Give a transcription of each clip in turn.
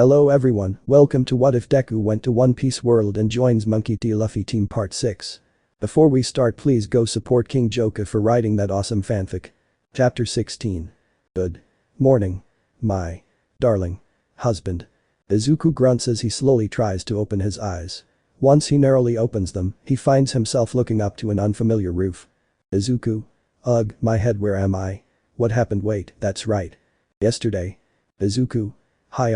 Hello everyone, welcome to What If Deku Went to One Piece World and Joins Monkey D. Luffy Team Part 6. Before we start, please go support KingJoka for writing that awesome fanfic. Chapter 16. Good morning, my darling husband. Izuku grunts as he slowly tries to open his eyes. Once he narrowly opens them, he finds himself looking up to an unfamiliar roof. Izuku. Ugh, my head, where am I? What happened? Wait, that's right. Yesterday. Izuku. Hi.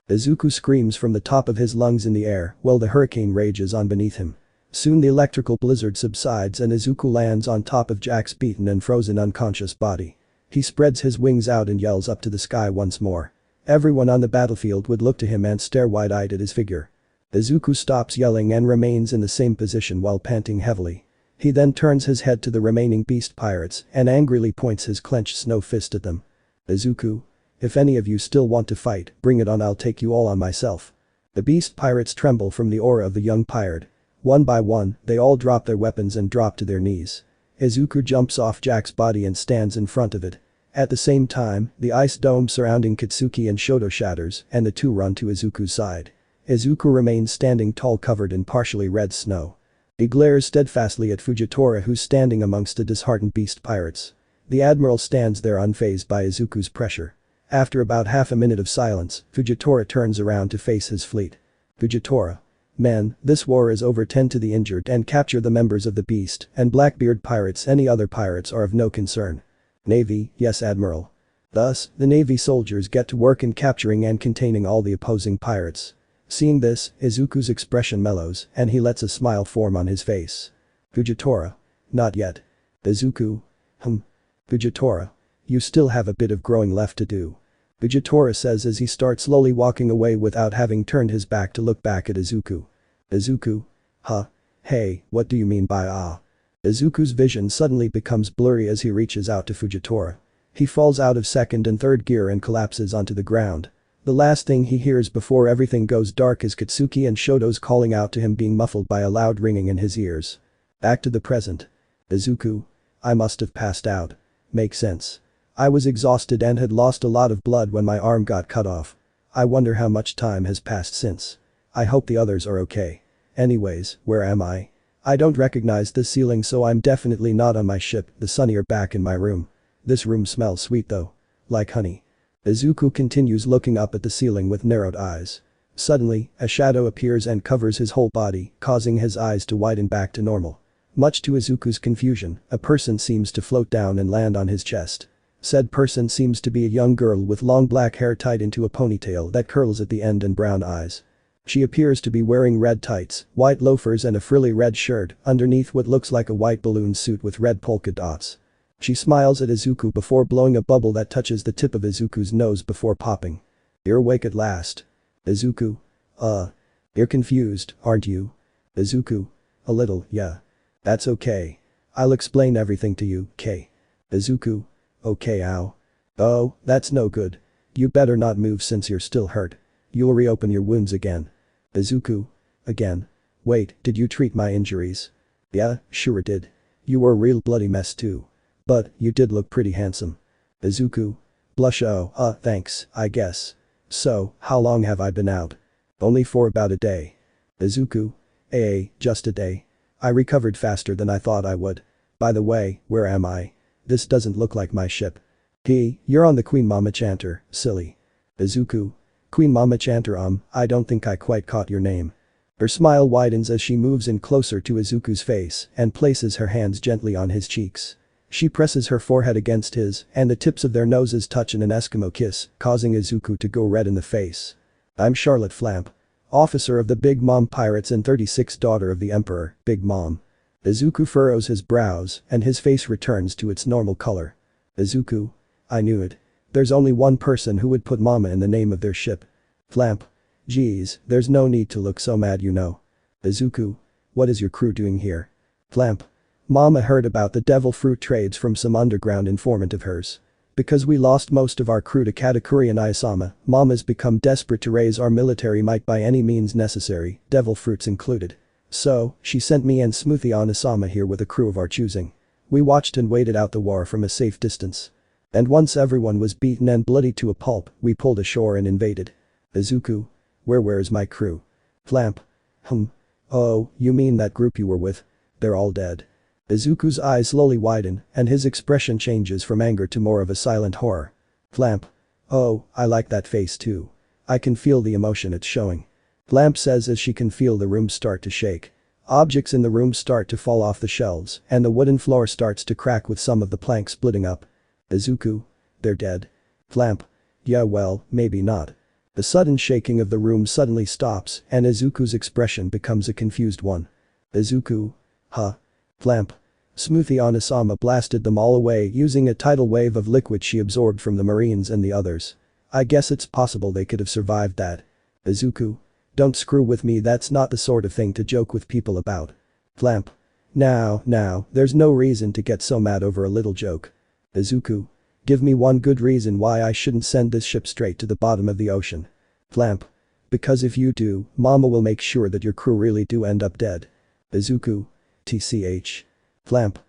Izuku screams from the top of his lungs in the air while the hurricane rages on beneath him. Soon the electrical blizzard subsides and Izuku lands on top of Jack's beaten and frozen unconscious body. He spreads his wings out and yells up to the sky once more. Everyone on the battlefield would look to him and stare wide-eyed at his figure. Izuku stops yelling and remains in the same position while panting heavily. He then turns his head to the remaining beast pirates and angrily points his clenched snow fist at them. Izuku. If any of you still want to fight, bring it on, I'll take you all on myself. The beast pirates tremble from the aura of the young pirate. One by one, they all drop their weapons and drop to their knees. Izuku jumps off Jack's body and stands in front of it. At the same time, the ice dome surrounding Katsuki and Shoto shatters and the two run to Izuku's side. Izuku remains standing tall, covered in partially red snow. He glares steadfastly at Fujitora, who's standing amongst the disheartened beast pirates. The admiral stands there unfazed by Izuku's pressure. After about half a minute of silence, Fujitora turns around to face his fleet. Fujitora. Men, this war is over. Tend to the injured and capture the members of the Beast and Blackbeard pirates. Any other pirates are of no concern. Navy, yes Admiral. Thus, the Navy soldiers get to work in capturing and containing all the opposing pirates. Seeing this, Izuku's expression mellows and he lets a smile form on his face. Fujitora. Not yet. Izuku. Fujitora. You still have a bit of growing left to do. Fujitora says as he starts slowly walking away without having turned his back to look back at Izuku. Izuku. Huh? Hey, what do you mean by ah? Izuku's vision suddenly becomes blurry as he reaches out to Fujitora. He falls out of second and third gear and collapses onto the ground. The last thing he hears before everything goes dark is Katsuki and Shoto's calling out to him, being muffled by a loud ringing in his ears. Back to the present. Izuku. I must have passed out. Makes sense. I was exhausted and had lost a lot of blood when my arm got cut off. I wonder how much time has passed since. I hope the others are okay. Anyways, where am I? I don't recognize this ceiling, so I'm definitely not on my ship. The sunny are back in my room. This room smells sweet though. Like honey. Izuku continues looking up at the ceiling with narrowed eyes. Suddenly, a shadow appears and covers his whole body, causing his eyes to widen back to normal. Much to Izuku's confusion, a person seems to float down and land on his chest. Said person seems to be a young girl with long black hair tied into a ponytail that curls at the end and brown eyes. She appears to be wearing red tights, white loafers and a frilly red shirt underneath what looks like a white balloon suit with red polka dots. She smiles at Izuku before blowing a bubble that touches the tip of Izuku's nose before popping. You're awake at last. Izuku. You're confused, aren't you? Izuku. A little, yeah. That's okay. I'll explain everything to you, K. Izuku. Okay, ow. Oh, that's no good. You better not move since you're still hurt. You'll reopen your wounds again. Izuku. Again. Wait, did you treat my injuries? Yeah, sure did. You were a real bloody mess too. But, you did look pretty handsome. Izuku. Blush. Oh, thanks, I guess. So, how long have I been out? Only for about a day. Izuku. Just a day. I recovered faster than I thought I would. By the way, where am I? This doesn't look like my ship. You're on the Queen Mama Chanter, silly. Izuku. Queen Mama Chanter. I don't think I quite caught your name. Her smile widens as she moves in closer to Izuku's face and places her hands gently on his cheeks. She presses her forehead against his and the tips of their noses touch in an Eskimo kiss, causing Izuku to go red in the face. I'm Charlotte Flamp. Officer of the Big Mom Pirates and 36th daughter of the Emperor, Big Mom. Izuku furrows his brows and his face returns to its normal color. Izuku. I knew it. There's only one person who would put Mama in the name of their ship. Flamp. Geez, there's no need to look so mad, you know. Izuku. What is your crew doing here? Flamp. Mama heard about the devil fruit trades from some underground informant of hers. Because we lost most of our crew to Katakuri and Isama, Mama's become desperate to raise our military might by any means necessary, devil fruits included. So, she sent me and Smoothie on Isama here with a crew of our choosing. We watched and waited out the war from a safe distance. And once everyone was beaten and bloodied to a pulp, we pulled ashore and invaded. Izuku. Where's my crew? Flamp. Oh, you mean that group you were with? They're all dead. Izuku's eyes slowly widen, and his expression changes from anger to more of a silent horror. Flamp. Oh, I like that face too. I can feel the emotion it's showing. Flamp says as she can feel the room start to shake. Objects in the room start to fall off the shelves, and the wooden floor starts to crack with some of the planks splitting up. Izuku. They're dead. Flamp. Yeah, well, maybe not. The sudden shaking of the room suddenly stops, and Izuku's expression becomes a confused one. Izuku. Huh. Flamp. Smoothie Onisama blasted them all away using a tidal wave of liquid she absorbed from the marines and the others. I guess it's possible they could have survived that. Izuku. Don't screw with me, that's not the sort of thing to joke with people about. Flamp. Now, there's no reason to get so mad over a little joke. Izuku. Give me one good reason why I shouldn't send this ship straight to the bottom of the ocean. Flamp. Because if you do, Mama will make sure that your crew really do end up dead. Izuku. TCH. Flamp.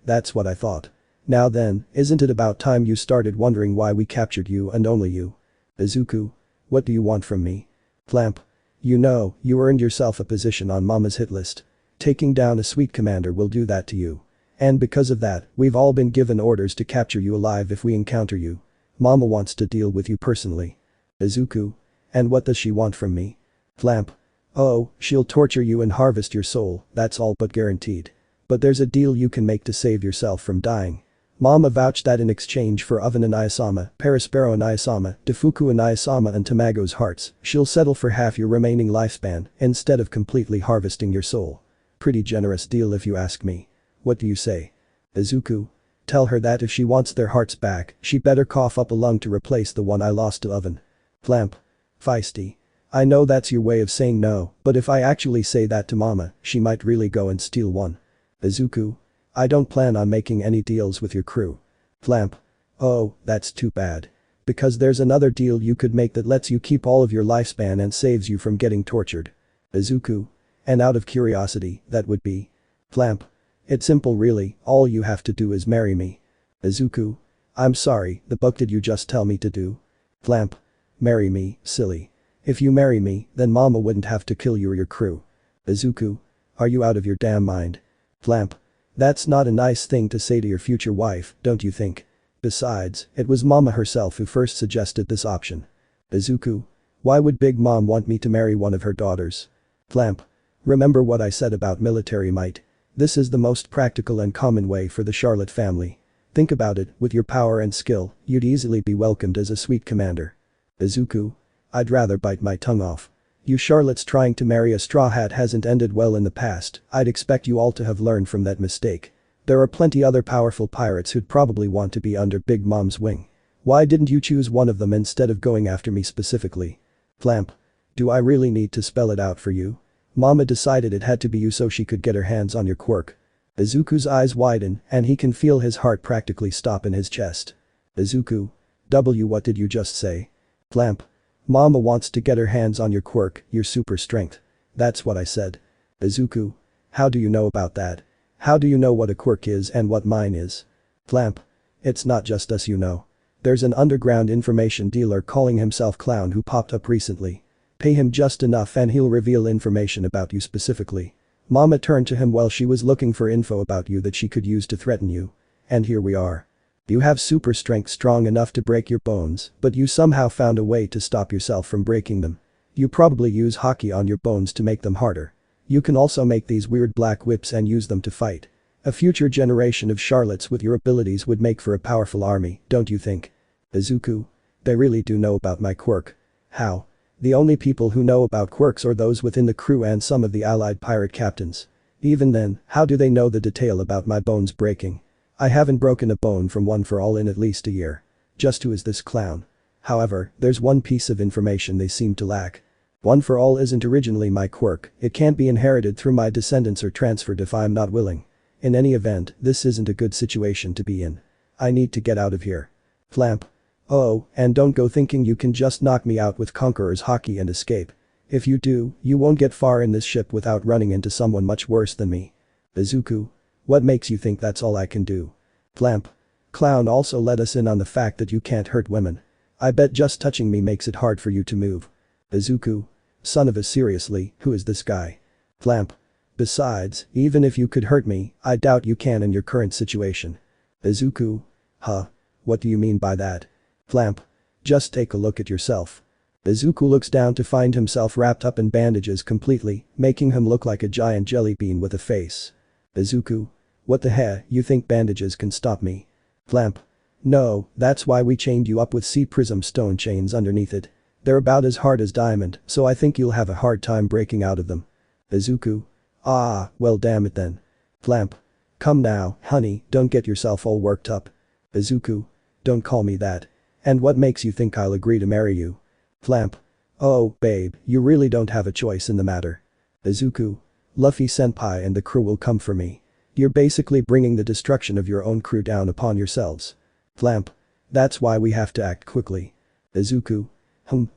That's what I thought. Now then, isn't it about time you started wondering why we captured you and only you? Izuku. What do you want from me? Flamp. You know, you earned yourself a position on Mama's hit list. Taking down a sweet commander will do that to you. And because of that, we've all been given orders to capture you alive if we encounter you. Mama wants to deal with you personally. Izuku. And what does she want from me? Flamp. Oh, she'll torture you and harvest your soul, that's all but guaranteed. But there's a deal you can make to save yourself from dying. Mama vouched that in exchange for Oven and Ayasama, Perispero and Ayasama, Defuku and Ayasama and Tamago's hearts, she'll settle for half your remaining lifespan instead of completely harvesting your soul. Pretty generous deal if you ask me. What do you say? Izuku. Tell her that if she wants their hearts back, she better cough up a lung to replace the one I lost to Oven. Flamp. Feisty. I know that's your way of saying no, but if I actually say that to Mama, she might really go and steal one. Izuku. I don't plan on making any deals with your crew. Flamp. Oh, that's too bad. Because there's another deal you could make that lets you keep all of your lifespan and saves you from getting tortured. Izuku. And out of curiosity, that would be? Flamp. It's simple really, all you have to do is marry me. Izuku. I'm sorry, the fuck did you just tell me to do? Flamp. Marry me, silly. If you marry me, then Mama wouldn't have to kill you or your crew. Izuku. Are you out of your damn mind? Flamp. That's not a nice thing to say to your future wife, don't you think? Besides, it was Mama herself who first suggested this option. Izuku. Why would Big Mom want me to marry one of her daughters? Flamp. Remember what I said about military might. This is the most practical and common way for the Charlotte family. Think about it, with your power and skill, you'd easily be welcomed as a sweet commander. Izuku. I'd rather bite my tongue off. You Charlottes trying to marry a straw hat hasn't ended well in the past, I'd expect you all to have learned from that mistake. There are plenty other powerful pirates who'd probably want to be under Big Mom's wing. Why didn't you choose one of them instead of going after me specifically? Flamp. Do I really need to spell it out for you? Mama decided it had to be you so she could get her hands on your Quirk. Izuku's eyes widen and he can feel his heart practically stop in his chest. Izuku. What did you just say? Flamp. Mama wants to get her hands on your Quirk, your super strength. That's what I said. Izuku. How do you know about that? How do you know what a Quirk is and what mine is? Flamp. It's not just us you know. There's an underground information dealer calling himself Clown who popped up recently. Pay him just enough and he'll reveal information about you specifically. Mama turned to him while she was looking for info about you that she could use to threaten you. And here we are. You have super strength strong enough to break your bones, but you somehow found a way to stop yourself from breaking them. You probably use hockey on your bones to make them harder. You can also make these weird black whips and use them to fight. A future generation of Charlottes with your abilities would make for a powerful army, don't you think? Izuku. They really do know about my Quirk. How? The only people who know about quirks are those within the crew and some of the allied pirate captains. Even then, how do they know the detail about my bones breaking? I haven't broken a bone from One for All in at least a year. Just who is this clown? However, there's one piece of information they seem to lack. One for All isn't originally my Quirk, it can't be inherited through my descendants or transferred if I'm not willing. In any event, this isn't a good situation to be in. I need to get out of here. Flamp. Oh, and don't go thinking you can just knock me out with Conqueror's hockey and escape. If you do, you won't get far in this ship without running into someone much worse than me. Izuku. What makes you think that's all I can do? Flamp. Clown also let us in on the fact that you can't hurt women. I bet just touching me makes it hard for you to move. Izuku. Son of a seriously, who is this guy? Flamp. Besides, even if you could hurt me, I doubt you can in your current situation. Izuku. Huh? What do you mean by that? Flamp. Just take a look at yourself. Izuku looks down to find himself wrapped up in bandages completely, making him look like a giant jelly bean with a face. Izuku. What the hell, you think bandages can stop me? Flamp. No, that's why we chained you up with sea prism stone chains underneath it. They're about as hard as diamond, so I think you'll have a hard time breaking out of them. Izuku. Ah, well damn it then. Flamp. Come now, honey, don't get yourself all worked up. Izuku. Don't call me that. And what makes you think I'll agree to marry you? Flamp. Oh, babe, you really don't have a choice in the matter. Izuku. Luffy senpai and the crew will come for me. You're basically bringing the destruction of your own crew down upon yourselves. Flamp. That's why we have to act quickly. Izuku.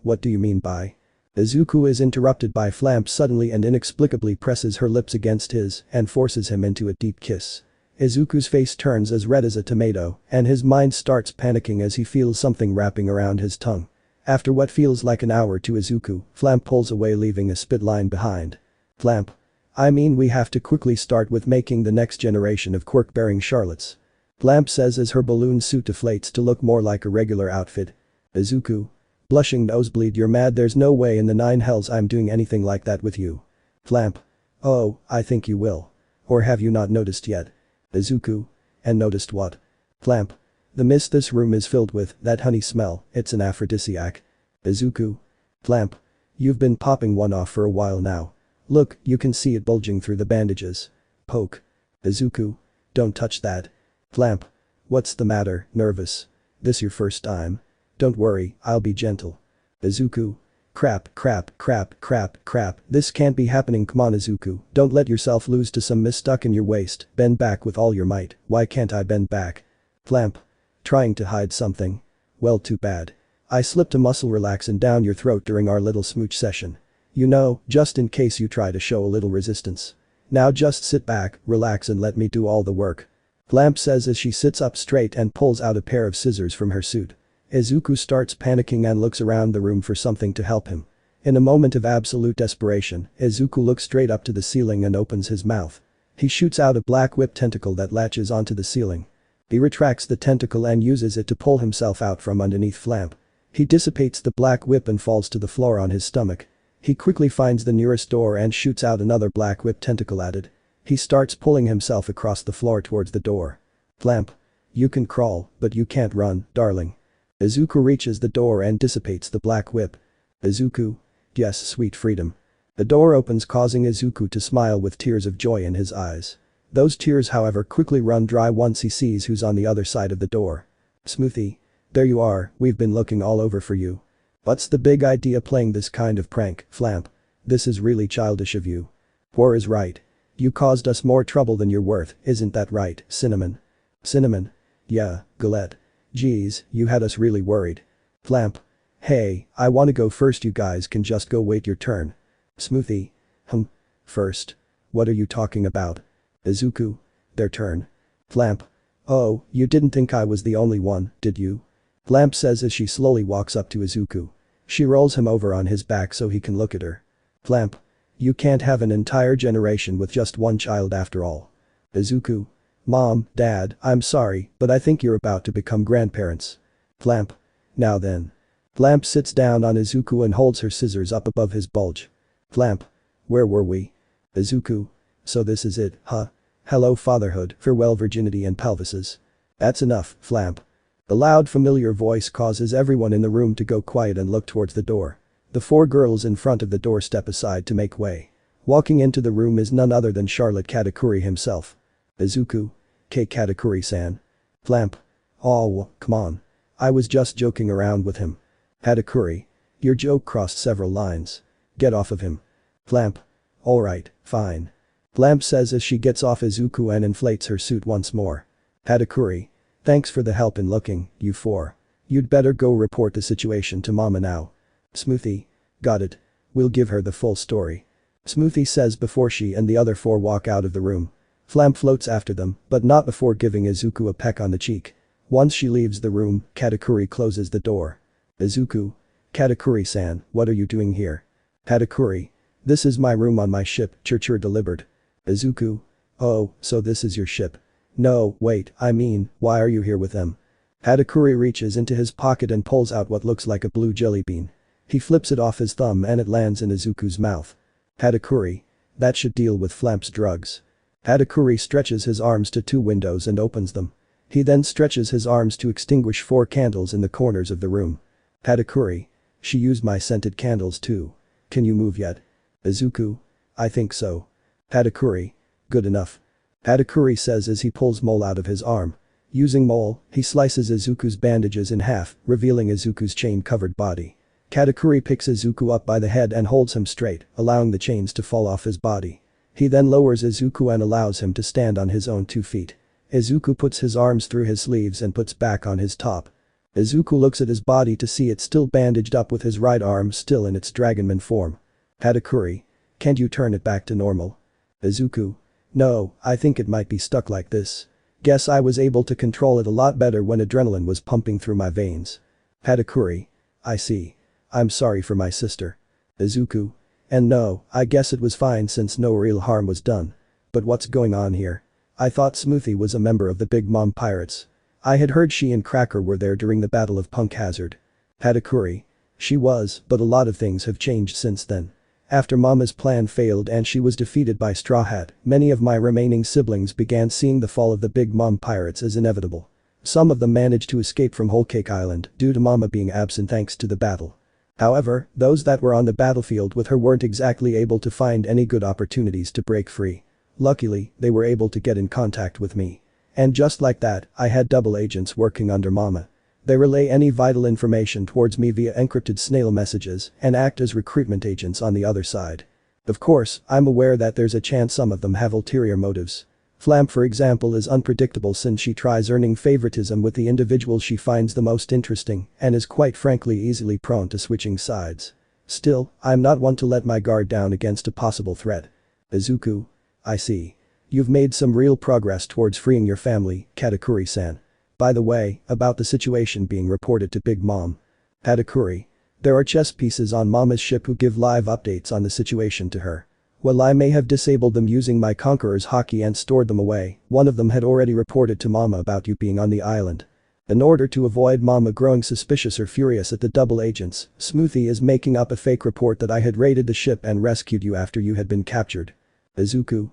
What do you mean by? Izuku is interrupted by Flamp suddenly and inexplicably presses her lips against his and forces him into a deep kiss. Izuku's face turns as red as a tomato and his mind starts panicking as he feels something wrapping around his tongue. After what feels like an hour to Izuku, Flamp pulls away leaving a spit line behind. Flamp. I mean we have to quickly start with making the next generation of Quirk-bearing Charlottes. Flamp says as her balloon suit deflates to look more like a regular outfit. Izuku. Blushing nosebleed, you're mad, there's no way in the 9 hells I'm doing anything like that with you. Flamp. Oh, I think you will. Or have you not noticed yet? Izuku. And noticed what? Flamp. The mist this room is filled with, that honey smell, it's an aphrodisiac. Izuku. Flamp. You've been popping one off for a while now. Look, you can see it bulging through the bandages. Poke. Izuku. Don't touch that. Flamp. What's the matter, nervous? This your first time? Don't worry, I'll be gentle. Izuku. Crap, this can't be happening, come on Izuku, don't let yourself lose to some mist stuck in your waist, bend back with all your might, why can't I bend back? Flamp. Trying to hide something? Well too bad. I slipped a muscle relaxant down your throat during our little smooch session. You know, just in case you try to show a little resistance. Now just sit back, relax and let me do all the work. Flamp says as she sits up straight and pulls out a pair of scissors from her suit. Izuku starts panicking and looks around the room for something to help him. In a moment of absolute desperation, Izuku looks straight up to the ceiling and opens his mouth. He shoots out a black whip tentacle that latches onto the ceiling. He retracts the tentacle and uses it to pull himself out from underneath Flamp. He dissipates the black whip and falls to the floor on his stomach. He quickly finds the nearest door and shoots out another black whip tentacle at it. He starts pulling himself across the floor towards the door. Flamp. You can crawl, but you can't run, darling. Izuku reaches the door and dissipates the black whip. Izuku. Yes, sweet freedom. The door opens causing Izuku to smile with tears of joy in his eyes. Those tears however quickly run dry once he sees who's on the other side of the door. Smoothie. There you are, we've been looking all over for you. What's the big idea playing this kind of prank, Flamp? This is really childish of you. War is right. You caused us more trouble than you're worth, isn't that right, Cinnamon? Cinnamon. Yeah, Galette. Geez, you had us really worried. Flamp. Hey, I wanna go first, you guys can just go wait your turn. Smoothie. First. What are you talking about? Izuku. Their turn. Flamp. Oh, you didn't think I was the only one, did you? Flamp says as she slowly walks up to Izuku. She rolls him over on his back so he can look at her. Flamp. You can't have an entire generation with just one child after all. Izuku. Mom, Dad, I'm sorry, but I think you're about to become grandparents. Flamp. Now then. Flamp sits down on Izuku and holds her scissors up above his bulge. Flamp. Where were we? Izuku. So this is it, huh? Hello fatherhood, farewell virginity and pelvises. That's enough, Flamp. The loud familiar voice causes everyone in the room to go quiet and look towards the door. The 4 girls in front of the door step aside to make way. Walking into the room is none other than Charlotte Katakuri himself. Izuku. Katakuri-san. Flamp. Oh, come on. I was just joking around with him. Katakuri. Your joke crossed several lines. Get off of him. Flamp. Alright, fine. Flamp says as she gets off Izuku and inflates her suit once more. Katakuri. Thanks for the help in looking, you 4. You'd better go report the situation to Mama now. Smoothie. Got it. We'll give her the full story. Smoothie says before she and the other 4 walk out of the room. Flamp floats after them, but not before giving Izuku a peck on the cheek. Once she leaves the room, Katakuri closes the door. Izuku. Katakuri-san, what are you doing here? Katakuri. This is my room on my ship, Churchur delivered. Izuku. Oh, so this is your ship. No, wait, I mean, why are you here with them? Katakuri reaches into his pocket and pulls out what looks like a blue jelly bean. He flips it off his thumb and it lands in Izuku's mouth. Katakuri. That should deal with Flamp's drugs. Katakuri stretches his arms to 2 windows and opens them. He then stretches his arms to extinguish 4 candles in the corners of the room. Katakuri. She used my scented candles too. Can you move yet? Izuku. I think so. Katakuri. Good enough. Katakuri says as he pulls Mole out of his arm. Using Mole, he slices Izuku's bandages in half, revealing Izuku's chain-covered body. Katakuri picks Izuku up by the head and holds him straight, allowing the chains to fall off his body. He then lowers Izuku and allows him to stand on his own 2 feet. Izuku puts his arms through his sleeves and puts back on his top. Izuku looks at his body to see it still bandaged up with his right arm still in its dragonman form. Katakuri. Can't you turn it back to normal? Izuku. No, I think it might be stuck like this. Guess I was able to control it a lot better when adrenaline was pumping through my veins. Katakuri. I see. I'm sorry for my sister. Izuku. And no, I guess it was fine since no real harm was done. But what's going on here? I thought Smoothie was a member of the Big Mom Pirates. I had heard she and Cracker were there during the Battle of Punk Hazard. Katakuri. She was, but a lot of things have changed since then. After Mama's plan failed and she was defeated by Straw Hat, many of my remaining siblings began seeing the fall of the Big Mom Pirates as inevitable. Some of them managed to escape from Whole Cake Island due to Mama being absent thanks to the battle. However, those that were on the battlefield with her weren't exactly able to find any good opportunities to break free. Luckily, they were able to get in contact with me. And just like that, I had double agents working under Mama. They relay any vital information towards me via encrypted snail messages and act as recruitment agents on the other side. Of course, I'm aware that there's a chance some of them have ulterior motives. Flamp for example is unpredictable since she tries earning favoritism with the individual she finds the most interesting and is quite frankly easily prone to switching sides. Still, I'm not one to let my guard down against a possible threat. Izuku. I see. You've made some real progress towards freeing your family, Katakuri-san. By the way, about the situation being reported to Big Mom. Katakuri. There are chess pieces on Mama's ship who give live updates on the situation to her. While I may have disabled them using my Conqueror's Haki and stored them away, one of them had already reported to Mama about you being on the island. In order to avoid Mama growing suspicious or furious at the double agents, Smoothie is making up a fake report that I had raided the ship and rescued you after you had been captured. Izuku.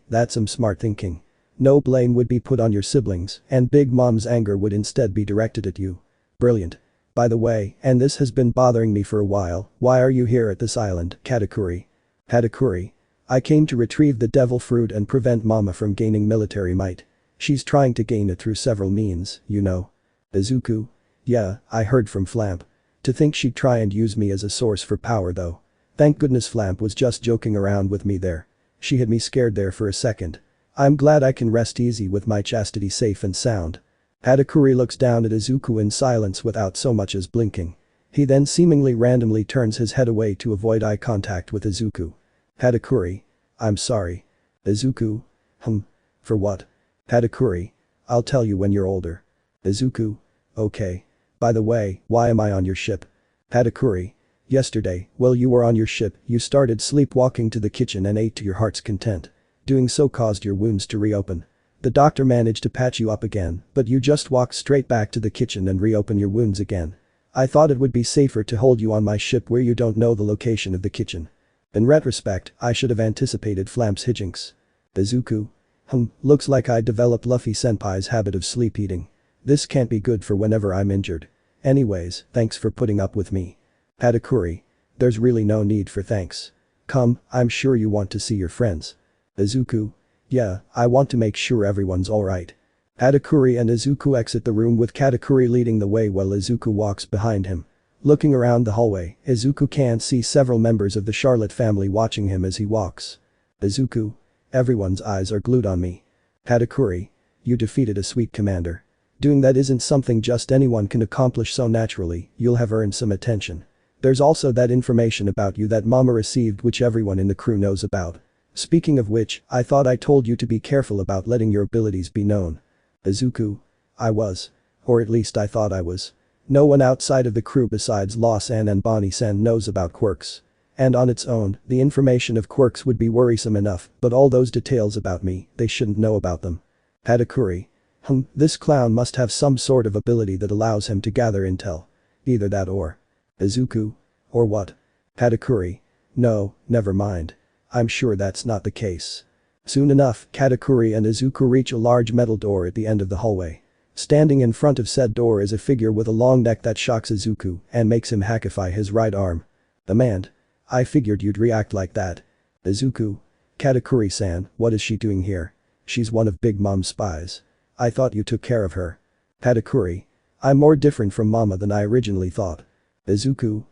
That's some smart thinking. No blame would be put on your siblings, and Big Mom's anger would instead be directed at you. Brilliant. By the way, and this has been bothering me for a while, why are you here at this island, Katakuri? Katakuri. I came to retrieve the devil fruit and prevent Mama from gaining military might. She's trying to gain it through several means, you know. Izuku. Yeah, I heard from Flamp. To think she'd try and use me as a source for power though. Thank goodness Flamp was just joking around with me there. She had me scared there for a second. I'm glad I can rest easy with my chastity safe and sound. Katakuri looks down at Izuku in silence without so much as blinking. He then seemingly randomly turns his head away to avoid eye contact with Izuku. Katakuri. I'm sorry. Izuku. For what? Katakuri. I'll tell you when you're older. Izuku. Okay. By the way, why am I on your ship? Katakuri. Yesterday, while you were on your ship, you started sleepwalking to the kitchen and ate to your heart's content. Doing so caused your wounds to reopen. The doctor managed to patch you up again, but you just walked straight back to the kitchen and reopen your wounds again. I thought it would be safer to hold you on my ship where you don't know the location of the kitchen. In retrospect, I should have anticipated Flamp's hijinks. Izuku. Looks like I developed Luffy-senpai's habit of sleep eating. This can't be good for whenever I'm injured. Anyways, thanks for putting up with me. Katakuri. There's really no need for thanks. Come, I'm sure you want to see your friends. Izuku. Yeah, I want to make sure everyone's alright. Katakuri and Izuku exit the room with Katakuri leading the way while Izuku walks behind him. Looking around the hallway, Izuku can see several members of the Charlotte family watching him as he walks. Izuku. Everyone's eyes are glued on me. Katakuri. You defeated a sweet commander. Doing that isn't something just anyone can accomplish so naturally, you'll have earned some attention. There's also that information about you that Mama received which everyone in the crew knows about. Speaking of which, I thought I told you to be careful about letting your abilities be known. Izuku. I was. Or at least I thought I was. No one outside of the crew besides Lawson and Bonnie-san knows about quirks. And on its own, the information of quirks would be worrisome enough, but all those details about me, they shouldn't know about them. Katakuri. This clown must have some sort of ability that allows him to gather intel. Either that or Izuku? Or what? Katakuri. No, never mind. I'm sure that's not the case. Soon enough, Katakuri and Izuku reach a large metal door at the end of the hallway. Standing in front of said door is a figure with a long neck that shocks Izuku and makes him hackify his right arm. The man. I figured you'd react like that. Izuku. Katakuri-san, what is she doing here? She's one of Big Mom's spies. I thought you took care of her. Katakuri. I'm more different from Mama than I originally thought. Izuku.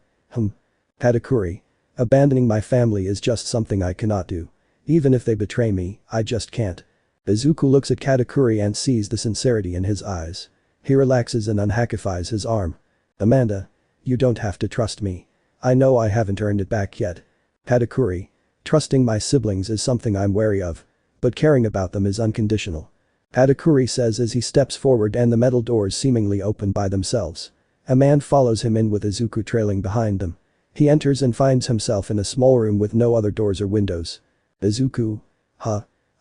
Katakuri. Abandoning my family is just something I cannot do. Even if they betray me, I just can't. Izuku looks at Katakuri and sees the sincerity in his eyes. He relaxes and unhackifies his arm. Amanda. You don't have to trust me. I know I haven't earned it back yet. Katakuri. Trusting my siblings is something I'm wary of. But caring about them is unconditional. Katakuri says as he steps forward and the metal doors seemingly open by themselves. A man follows him in with Izuku trailing behind them. He enters and finds himself in a small room with no other doors or windows. Izuku.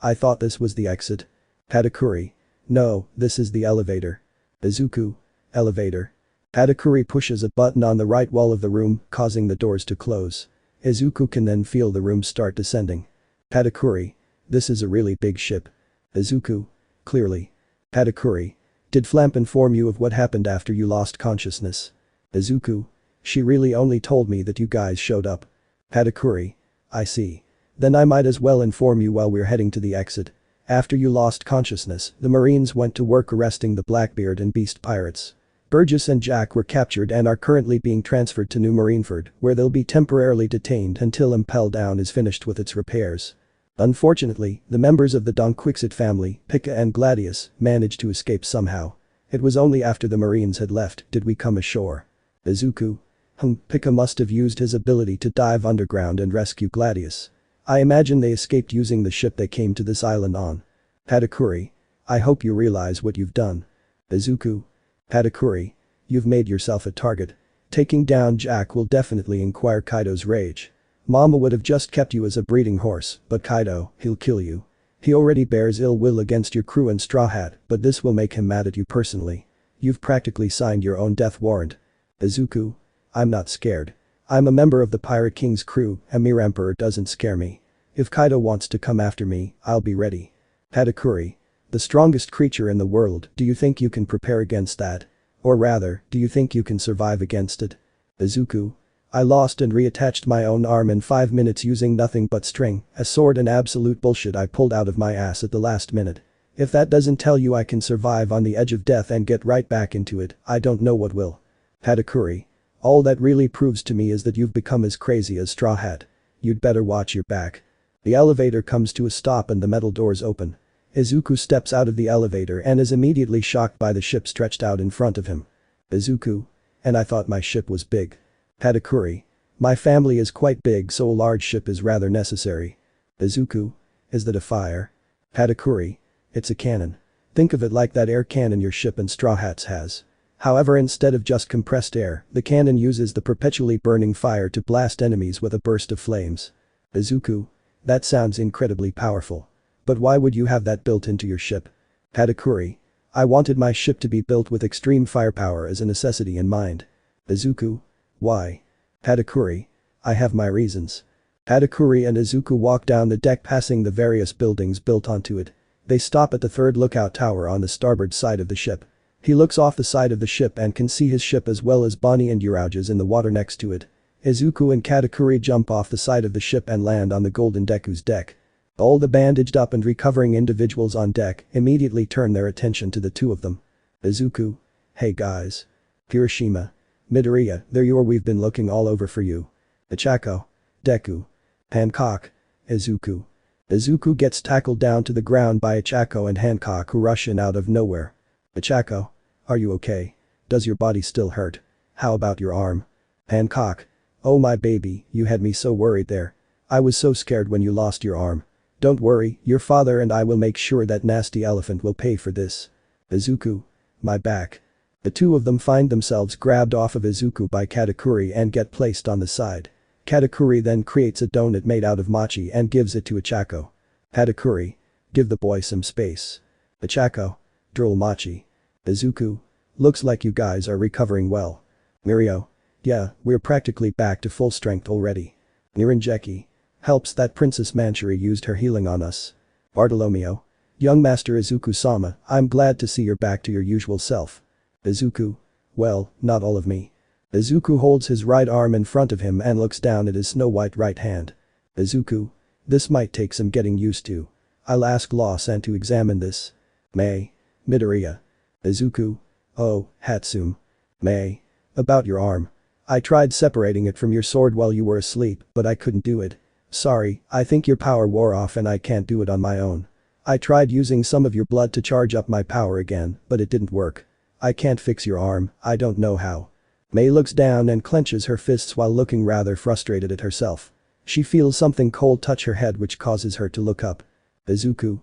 I thought this was the exit. Katakuri. No, this is the elevator. Izuku. Elevator. Katakuri pushes a button on the right wall of the room, causing the doors to close. Izuku can then feel the room start descending. Katakuri. This is a really big ship. Izuku. Clearly. Katakuri. Did Flamp inform you of what happened after you lost consciousness? Izuku. She really only told me that you guys showed up. Katakuri. I see. Then I might as well inform you while we're heading to the exit. After you lost consciousness, the Marines went to work arresting the Blackbeard and Beast pirates. Burgess and Jack were captured and are currently being transferred to New Marineford, where they'll be temporarily detained until Impel Down is finished with its repairs. Unfortunately, the members of the Don Quixote family, Pika and Gladius, managed to escape somehow. It was only after the Marines had left did we come ashore. Izuku. Pika must have used his ability to dive underground and rescue Gladius. I imagine they escaped using the ship they came to this island on. Katakuri. I hope you realize what you've done. Izuku. Katakuri. You've made yourself a target. Taking down Jack will definitely inquire Kaido's rage. Mama would have just kept you as a breeding horse, but Kaido, he'll kill you. He already bears ill will against your crew and Straw Hat, but this will make him mad at you personally. You've practically signed your own death warrant. Izuku. I'm not scared. I'm a member of the Pirate King's crew and Mir Emperor doesn't scare me. If Kaido wants to come after me, I'll be ready. Katakuri. The strongest creature in the world, do you think you can prepare against that? Or rather, do you think you can survive against it? Izuku. I lost and reattached my own arm in 5 minutes using nothing but string, a sword and absolute bullshit I pulled out of my ass at the last minute. If that doesn't tell you I can survive on the edge of death and get right back into it, I don't know what will. Katakuri. All that really proves to me is that you've become as crazy as Straw Hat. You'd better watch your back. The elevator comes to a stop and the metal doors open. Izuku steps out of the elevator and is immediately shocked by the ship stretched out in front of him. Izuku. And I thought my ship was big. Katakuri. My family is quite big so a large ship is rather necessary. Izuku. Is that a fire? Katakuri. It's a cannon. Think of it like that air cannon your ship and Straw Hats has. However, instead of just compressed air, the cannon uses the perpetually burning fire to blast enemies with a burst of flames. Izuku. That sounds incredibly powerful. But why would you have that built into your ship? Katakuri. I wanted my ship to be built with extreme firepower as a necessity in mind. Izuku. Why? Katakuri. I have my reasons. Katakuri and Izuku walk down the deck passing the various buildings built onto it. They stop at the third lookout tower on the starboard side of the ship. He looks off the side of the ship and can see his ship as well as Bonnie and Urauge's in the water next to it. Izuku and Katakuri jump off the side of the ship and land on the Golden Deku's deck. All the bandaged up and recovering individuals on deck immediately turn their attention to the two of them. Izuku. Hey guys. Hiroshima. Midoriya, there you are, we've been looking all over for you. Ichako. Deku. Hancock. Izuku. Izuku gets tackled down to the ground by Ichako and Hancock who rush in out of nowhere. Ichako. Are you okay? Does your body still hurt? How about your arm? Hancock. Oh my baby, you had me so worried there. I was so scared when you lost your arm. Don't worry, your father and I will make sure that nasty elephant will pay for this. Izuku. My back. The two of them find themselves grabbed off of Izuku by Katakuri and get placed on the side. Katakuri then creates a donut made out of mochi and gives it to Ichako. Katakuri. Give the boy some space. Ichako. Drool mochi. Izuku. Looks like you guys are recovering well. Mirio. Yeah, we're practically back to full strength already. Niranjeki. Helps that Princess Manchuri used her healing on us. Bartolomeo. Young Master Izuku-sama, I'm glad to see you're back to your usual self. Izuku. Well, not all of me. Izuku holds his right arm in front of him and looks down at his snow-white right hand. Izuku. This might take some getting used to. I'll ask Law-san to examine this. May. Midoriya. Izuku. Oh, Hatsum. May. About your arm. I tried separating it from your sword while you were asleep, but I couldn't do it. Sorry, I think your power wore off and I can't do it on my own. I tried using some of your blood to charge up my power again, but it didn't work. I can't fix your arm, I don't know how. May looks down and clenches her fists while looking rather frustrated at herself. She feels something cold touch her head which causes her to look up. Izuku.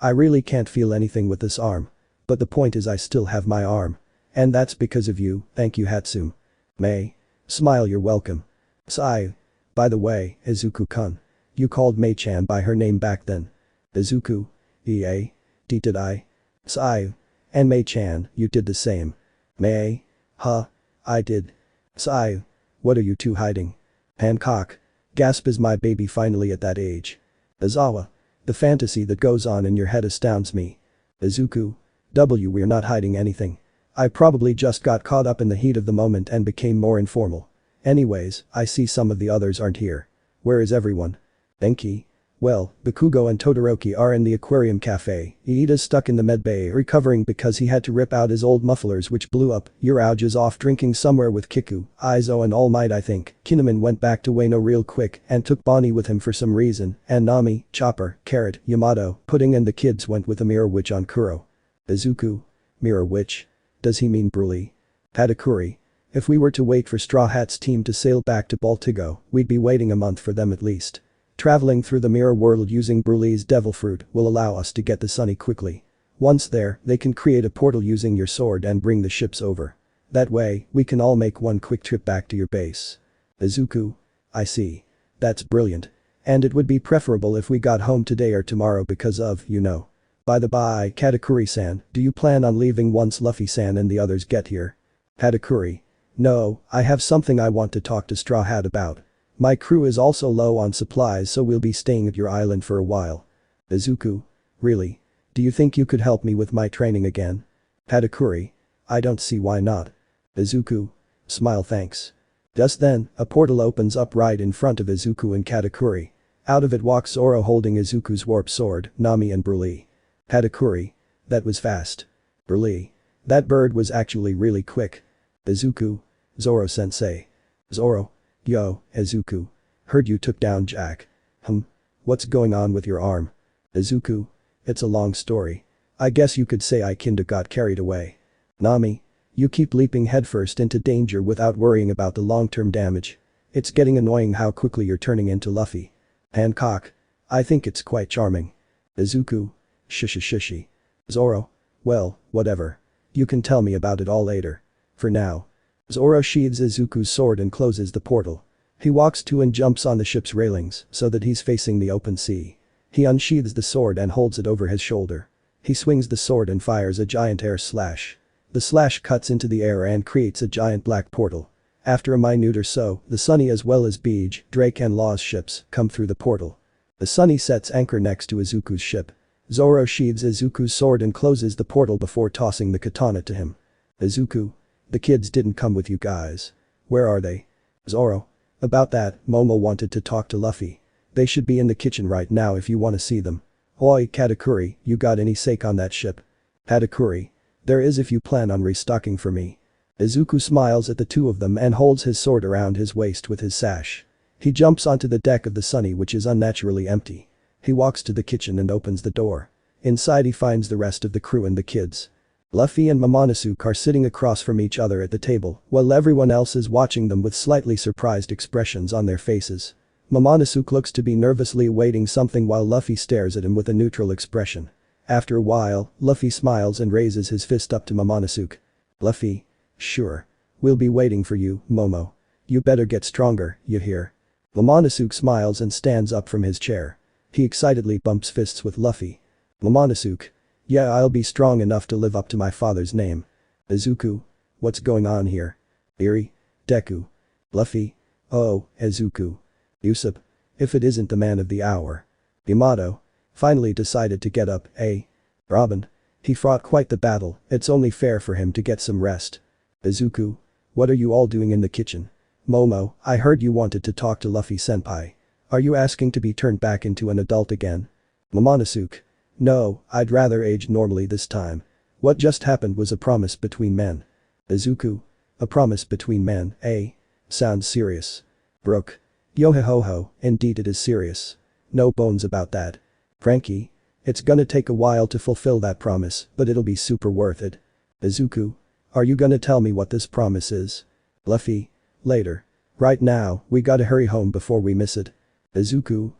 I really can't feel anything with this arm. But the point is I still have my arm. And that's because of you, thank you Hatsum. May. Smile, you're welcome. Sigh. By the way, Izuku-kun. You called Mei-chan by her name back then. Izuku. Did I? Sigh. And Mei-chan, you did the same. May. Huh. I did. Sigh. What are you two hiding? Hancock. Gasp, is my baby finally at that age? Izawa. The fantasy that goes on in your head astounds me. Izuku. We're not hiding anything. I probably just got caught up in the heat of the moment and became more informal. Anyways, I see some of the others aren't here. Where is everyone? Enki. Well, Bakugo and Todoroki are in the aquarium cafe, Iida's stuck in the medbay recovering because he had to rip out his old mufflers which blew up, Urauge is off drinking somewhere with Kiku, Aizo and All Might I think, Kinemon went back to Wano real quick and took Bonnie with him for some reason, and Nami, Chopper, Carrot, Yamato, Pudding and the kids went with a mirror witch on Kuro. Izuku. Mirror witch? Does he mean Broly? Katakuri. If we were to wait for Straw Hat's team to sail back to Baltigo, we'd be waiting a month for them at least. Traveling through the mirror world using Broly's devil fruit will allow us to get the Sunny quickly. Once there, they can create a portal using your sword and bring the ships over. That way, we can all make one quick trip back to your base. Izuku. I see. That's brilliant. And it would be preferable if we got home today or tomorrow because of, you know. By the by, Katakuri-san, do you plan on leaving once Luffy-san and the others get here? Katakuri. No, I have something I want to talk to Straw Hat about. My crew is also low on supplies so we'll be staying at your island for a while. Izuku. Really? Do you think you could help me with my training again? Katakuri. I don't see why not. Izuku. Smile, thanks. Just then, a portal opens up right in front of Izuku and Katakuri. Out of it walks Zoro holding Izuku's warp sword, Nami and Broly. Katakuri. That was fast. Broly. That bird was actually really quick. Izuku. Zoro-sensei. Zoro. Yo, Izuku. Heard you took down Jack. What's going on with your arm? Izuku. It's a long story. I guess you could say I kinda got carried away. Nami. You keep leaping headfirst into danger without worrying about the long-term damage. It's getting annoying how quickly you're turning into Luffy. Hancock. I think it's quite charming. Izuku. Shishi. Zoro. Well, whatever. You can tell me about it all later. For now. Zoro sheathes Izuku's sword and closes the portal. He walks to and jumps on the ship's railings so that he's facing the open sea. He unsheathes the sword and holds it over his shoulder. He swings the sword and fires a giant air slash. The slash cuts into the air and creates a giant black portal. After a minute or so, the Sunny as well as Beej, Drake and Law's ships come through the portal. The Sunny sets anchor next to Izuku's ship. Zoro sheathes Izuku's sword and closes the portal before tossing the katana to him. Izuku. The kids didn't come with you guys. Where are they? Zoro. About that, Momo wanted to talk to Luffy. They should be in the kitchen right now if you want to see them. Oi, Katakuri, you got any sake on that ship? Katakuri. There is if you plan on restocking for me. Izuku smiles at the two of them and holds his sword around his waist with his sash. He jumps onto the deck of the Sunny which is unnaturally empty. He walks to the kitchen and opens the door. Inside he finds the rest of the crew and the kids. Luffy and Momonosuke are sitting across from each other at the table, while everyone else is watching them with slightly surprised expressions on their faces. Momonosuke looks to be nervously awaiting something while Luffy stares at him with a neutral expression. After a while, Luffy smiles and raises his fist up to Momonosuke. Luffy. Sure. We'll be waiting for you, Momo. You better get stronger, you hear? Momonosuke smiles and stands up from his chair. He excitedly bumps fists with Luffy. Momonosuke. Yeah, I'll be strong enough to live up to my father's name. Izuku. What's going on here? Eri. Deku. Luffy. Oh, Izuku. Usopp. If it isn't the man of the hour. Yamato. Finally decided to get up, eh? Robin. He fought quite the battle, it's only fair for him to get some rest. Izuku. What are you all doing in the kitchen? Momo, I heard you wanted to talk to Luffy-senpai. Are you asking to be turned back into an adult again? Momonosuke. No, I'd rather age normally this time. What just happened was a promise between men. Izuku. A promise between men, eh? Sounds serious. Brook. Yo-ho-ho-ho, indeed it is serious. No bones about that. Frankie. It's gonna take a while to fulfill that promise, but it'll be super worth it. Izuku. Are you gonna tell me what this promise is? Luffy. Later. Right now, we gotta hurry home before we miss it. Izuku.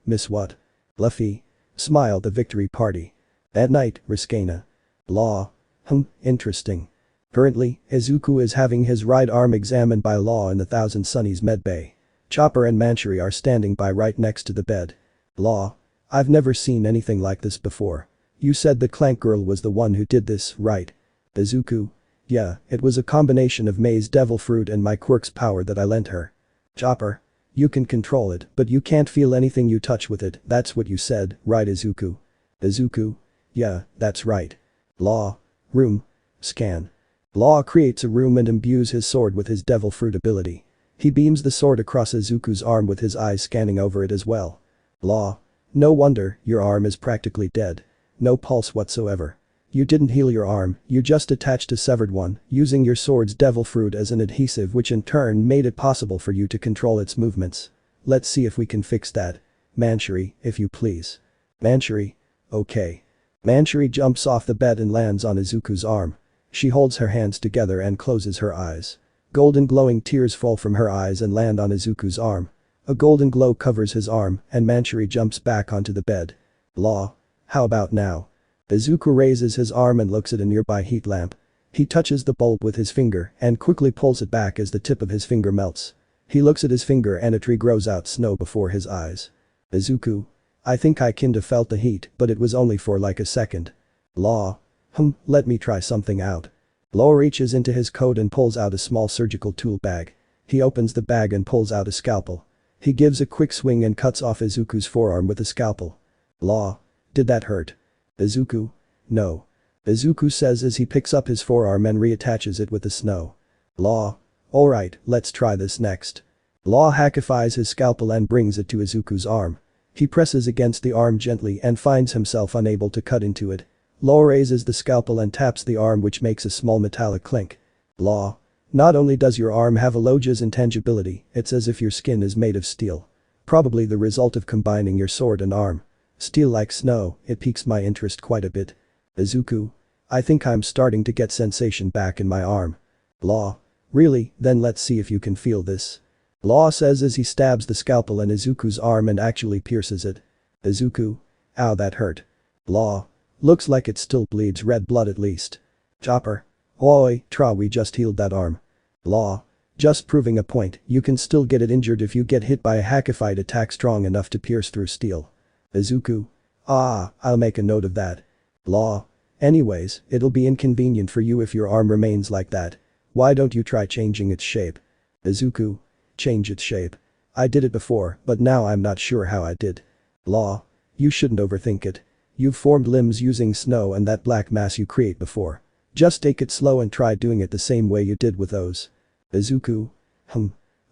Miss what? Luffy. Smile the victory party. At night, Riskana. Law. Interesting. Currently, Izuku is having his right arm examined by Law in the Thousand Sunnies medbay. Chopper and Manchuri are standing by right next to the bed. Law. I've never seen anything like this before. You said the Clank girl was the one who did this, right? Izuku. Yeah, it was a combination of May's devil fruit and my Quirk's power that I lent her. Chopper. You can control it, but you can't feel anything you touch with it, that's what you said, right Izuku? Izuku. Yeah, that's right. Law. Room. Scan. Law creates a room and imbues his sword with his devil fruit ability. He beams the sword across Izuku's arm with his eyes scanning over it as well. Law. No wonder, your arm is practically dead. No pulse whatsoever. You didn't heal your arm, you just attached a severed one, using your sword's devil fruit as an adhesive which in turn made it possible for you to control its movements. Let's see if we can fix that. Manchuri, if you please. Manchuri. Okay. Manchuri jumps off the bed and lands on Izuku's arm. She holds her hands together and closes her eyes. Golden glowing tears fall from her eyes and land on Izuku's arm. A golden glow covers his arm and Manchuri jumps back onto the bed. Law. How about now? Izuku raises his arm and looks at a nearby heat lamp. He touches the bulb with his finger and quickly pulls it back as the tip of his finger melts. He looks at his finger and a tree grows out snow before his eyes. Izuku. I think I kinda felt the heat, but it was only for like a second. Law. Let me try something out. Law reaches into his coat and pulls out a small surgical tool bag. He opens the bag and pulls out a scalpel. He gives a quick swing and cuts off Izuku's forearm with the scalpel. Law. Did that hurt? Izuku. No. Izuku says as he picks up his forearm and reattaches it with the snow. Law. Alright, let's try this next. Law hackifies his scalpel and brings it to Izuku's arm. He presses against the arm gently and finds himself unable to cut into it. Law raises the scalpel and taps the arm which makes a small metallic clink. Law. Not only does your arm have Aloja's intangibility, it's as if your skin is made of steel. Probably the result of combining your sword and arm. Steel like snow, it piques my interest quite a bit. Izuku. I think I'm starting to get sensation back in my arm. Law. Really, then let's see if you can feel this. Law says as he stabs the scalpel in Izuku's arm and actually pierces it. Izuku. Ow, that hurt. Law. Looks like it still bleeds red blood at least. Chopper. Oi, tra, we just healed that arm. Law. Just proving a point, you can still get it injured if you get hit by a hackified attack strong enough to pierce through steel. Izuku. Ah, I'll make a note of that. Law. Anyways, it'll be inconvenient for you if your arm remains like that. Why don't you try changing its shape? Izuku. Change its shape. I did it before, but now I'm not sure how I did. Law. You shouldn't overthink it. You've formed limbs using snow and that black mass you create before. Just take it slow and try doing it the same way you did with those. Izuku.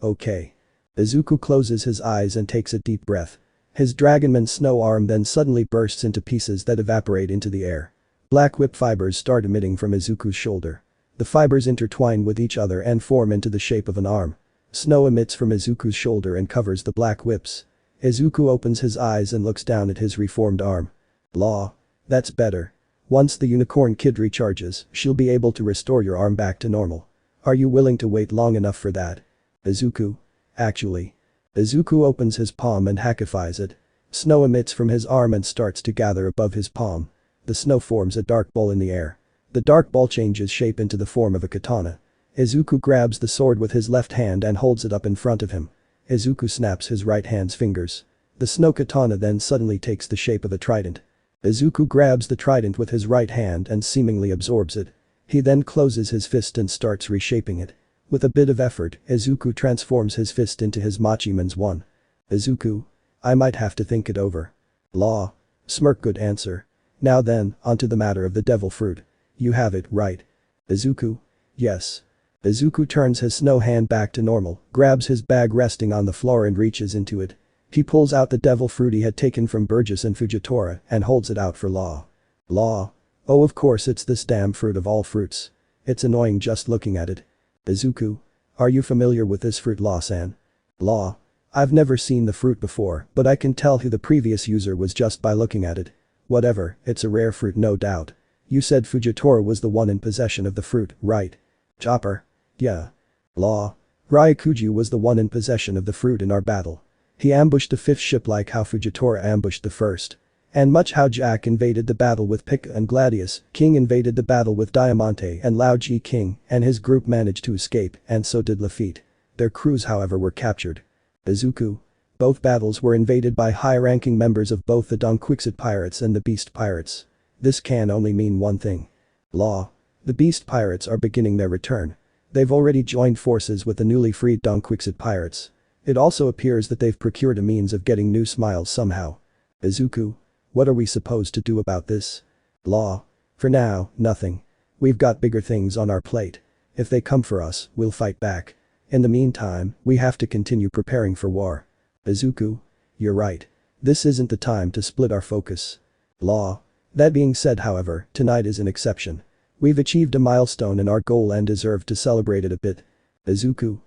Okay. Izuku closes his eyes and takes a deep breath. His Dragonman snow arm then suddenly bursts into pieces that evaporate into the air. Black whip fibers start emitting from Izuku's shoulder. The fibers intertwine with each other and form into the shape of an arm. Snow emits from Izuku's shoulder and covers the black whips. Izuku opens his eyes and looks down at his reformed arm. Law. That's better. Once the unicorn kid recharges, she'll be able to restore your arm back to normal. Are you willing to wait long enough for that? Izuku. Actually. Izuku opens his palm and hackifies it. Snow emits from his arm and starts to gather above his palm. The snow forms a dark bowl in the air. The dark ball changes shape into the form of a katana. Izuku grabs the sword with his left hand and holds it up in front of him. Izuku snaps his right hand's fingers. The snow katana then suddenly takes the shape of a trident. Izuku grabs the trident with his right hand and seemingly absorbs it. He then closes his fist and starts reshaping it. With a bit of effort, Izuku transforms his fist into his Machiman's one. Izuku. I might have to think it over. Law. Smirk, good answer. Now then, onto the matter of the devil fruit. You have it, right? Izuku. Yes. Izuku turns his snow hand back to normal, grabs his bag resting on the floor and reaches into it. He pulls out the devil fruit he had taken from Burgess and Fujitora and holds it out for Law. Law. Oh, of course it's this damn fruit of all fruits. It's annoying just looking at it. Izuku. Are you familiar with this fruit, Law-san? Law. I've never seen the fruit before, but I can tell who the previous user was just by looking at it. Whatever, it's a rare fruit, no doubt. You said Fujitora was the one in possession of the fruit, right? Chopper. Yeah. Law. Ryakuji was the one in possession of the fruit in our battle. He ambushed the fifth ship like how Fujitora ambushed the first. And much how Jack invaded the battle with Pika and Gladius, King invaded the battle with Diamante and Lao Ji King, and his group managed to escape, and so did Lafitte. Their crews however were captured. Izuku. Both battles were invaded by high-ranking members of both the Donquixote Pirates and the Beast Pirates. This can only mean one thing. Law. The Beast Pirates are beginning their return. They've already joined forces with the newly freed Donquixote Pirates. It also appears that they've procured a means of getting new smiles somehow. Izuku. What are we supposed to do about this? Law. For now, nothing. We've got bigger things on our plate. If they come for us, we'll fight back. In the meantime, we have to continue preparing for war. Izuku. You're right. This isn't the time to split our focus. Law. That being said, however, tonight is an exception. We've achieved a milestone in our goal and deserve to celebrate it a bit. Izuku.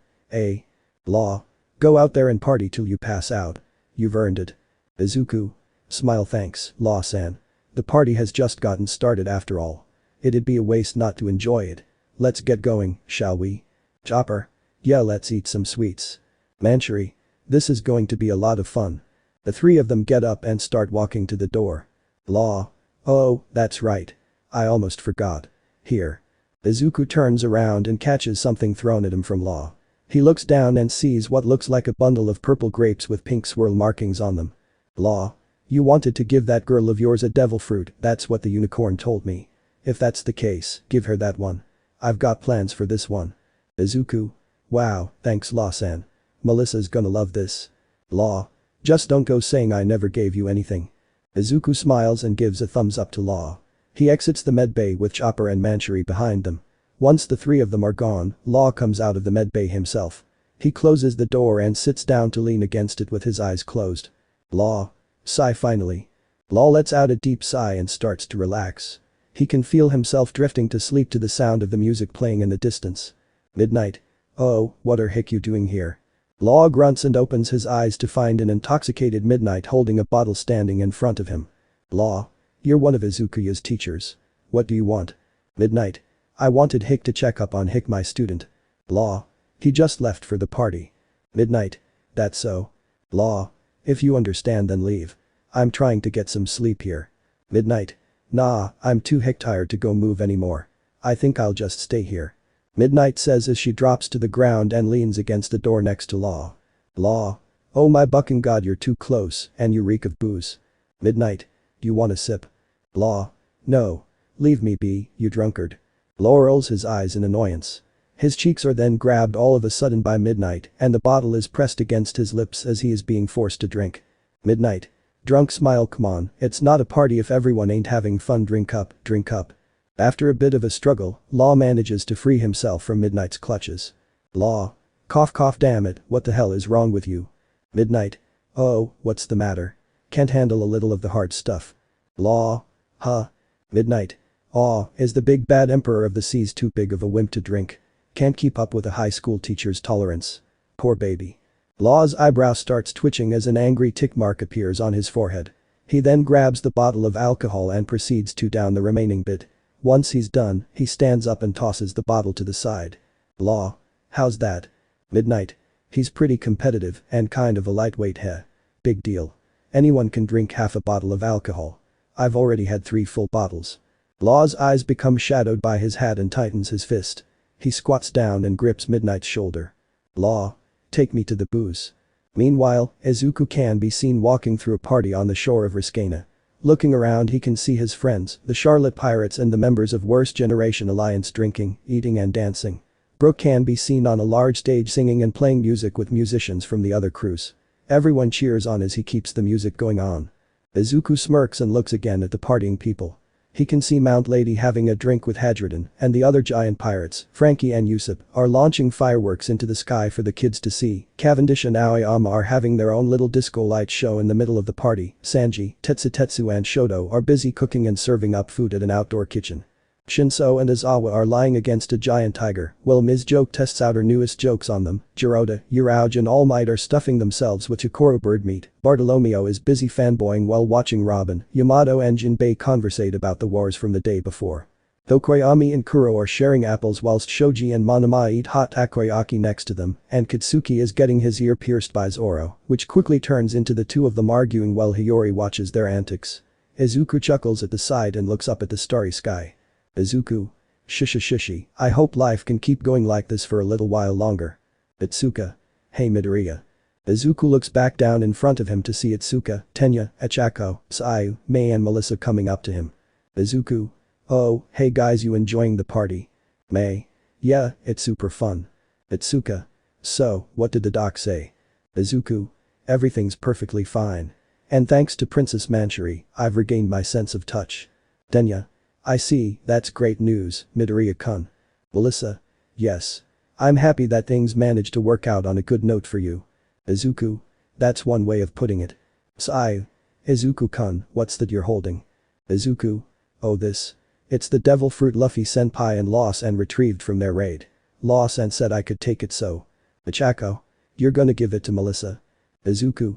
Law. Go out there and party till you pass out. You've earned it. Izuku. Smile, thanks, Law-san. The party has just gotten started after all. It'd be a waste not to enjoy it. Let's get going, shall we? Chopper. Yeah, let's eat some sweets. Manchuri. This is going to be a lot of fun. The three of them get up and start walking to the door. Law. Oh, that's right. I almost forgot. Here. Izuku turns around and catches something thrown at him from Law. He looks down and sees what looks like a bundle of purple grapes with pink swirl markings on them. Law. You wanted to give that girl of yours a devil fruit, that's what the unicorn told me. If that's the case, give her that one. I've got plans for this one. Izuku. Wow, thanks Law-san. Melissa's gonna love this. Law. Just don't go saying I never gave you anything. Izuku smiles and gives a thumbs up to Law. He exits the medbay with Chopper and Manchuri behind them. Once the three of them are gone, Law comes out of the medbay himself. He closes the door and sits down to lean against it with his eyes closed. Law. Sigh finally. Law lets out a deep sigh and starts to relax. He can feel himself drifting to sleep to the sound of the music playing in the distance. Midnight. Oh, what are you doing here? Law grunts and opens his eyes to find an intoxicated Midnight holding a bottle standing in front of him. Law. You're one of Izukuya's teachers. What do you want? Midnight. I wanted Hick to check up on Hick, my student. Law. He just left for the party. Midnight. That's so. Law. If you understand then leave. I'm trying to get some sleep here. Midnight. Nah, I'm too tired to go move anymore. I think I'll just stay here. Midnight says as she drops to the ground and leans against the door next to Law. Law. Oh my bucking god, you're too close and you reek of booze. Midnight. You want a sip? Law. No. Leave me be, you drunkard. Law rolls his eyes in annoyance. His cheeks are then grabbed all of a sudden by Midnight and the bottle is pressed against his lips as he is being forced to drink. Midnight. Drunk smile, come on, it's not a party if everyone ain't having fun, drink up, drink up. After a bit of a struggle, Law manages to free himself from Midnight's clutches. Law. Cough cough, damn it, what the hell is wrong with you? Midnight. Oh, what's the matter? Can't handle a little of the hard stuff. Law. Huh? Midnight. Aw, is the big bad emperor of the seas too big of a wimp to drink? Can't keep up with a high school teacher's tolerance. Poor baby. Law's eyebrow starts twitching as an angry tick mark appears on his forehead. He then grabs the bottle of alcohol and proceeds to down the remaining bit. Once he's done, he stands up and tosses the bottle to the side. Law. How's that? Midnight. He's pretty competitive and kind of a lightweight, heh. Big deal. Anyone can drink half a bottle of alcohol. I've already had 3 full bottles. Law's eyes become shadowed by his hat and tightens his fist. He squats down and grips Midnight's shoulder. Law. Take me to the booze. Meanwhile, Izuku can be seen walking through a party on the shore of Reconnecting. Looking around he can see his friends, the Charlotte Pirates and the members of Worst Generation Alliance drinking, eating and dancing. Brook can be seen on a large stage singing and playing music with musicians from the other crews. Everyone cheers on as he keeps the music going on. Izuku smirks and looks again at the partying people. He can see Mount Lady having a drink with Hadridan and the other giant pirates, Frankie and Usopp, are launching fireworks into the sky for the kids to see. Cavendish and Aoyama are having their own little disco light show in the middle of the party. Sanji, Tetsu and Shoto are busy cooking and serving up food at an outdoor kitchen. Shinso and Aizawa are lying against a giant tiger while Ms. Joke tests out her newest jokes on them. Jirota, Urauge and All Might are stuffing themselves with Chikoro bird meat. Bartolomeo is busy fanboying while watching Robin. Yamato and Jinbei conversate about the wars from the day before. Though Koyami and Kuro are sharing apples whilst Shoji and Monoma eat hot takoyaki next to them, and Katsuki is getting his ear pierced by Zoro, which quickly turns into the two of them arguing while Hiyori watches their antics. Izuku chuckles at the side and looks up at the starry sky. Izuku. Shishi. I hope life can keep going like this for a little while longer. Itsuka. Hey Midoriya. Izuku looks back down in front of him to see Itsuka, Tenya, Achako, Sayu, Mei and Melissa coming up to him. Izuku. Oh, hey guys, you enjoying the party? Mei. Yeah, it's super fun. Itsuka. So, what did the doc say? Izuku. Everything's perfectly fine. And thanks to Princess Manchuri, I've regained my sense of touch. Tenya. I see, that's great news, Midoriya-kun. Melissa. Yes. I'm happy that things managed to work out on a good note for you. Izuku. That's one way of putting it. Sayu. Izuku-kun, what's that you're holding? Izuku. Oh this. It's the devil fruit Luffy senpai and Law-san retrieved from their raid. Law-san said I could take it so. Ichako. You're gonna give it to Melissa? Izuku.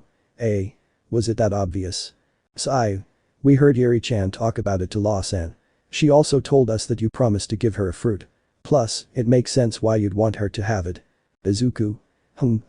Was it that obvious? Sayu. We heard Eri-chan talk about it to Law-san. She also told us that you promised to give her a fruit. Plus, it makes sense why you'd want her to have it. Izuku.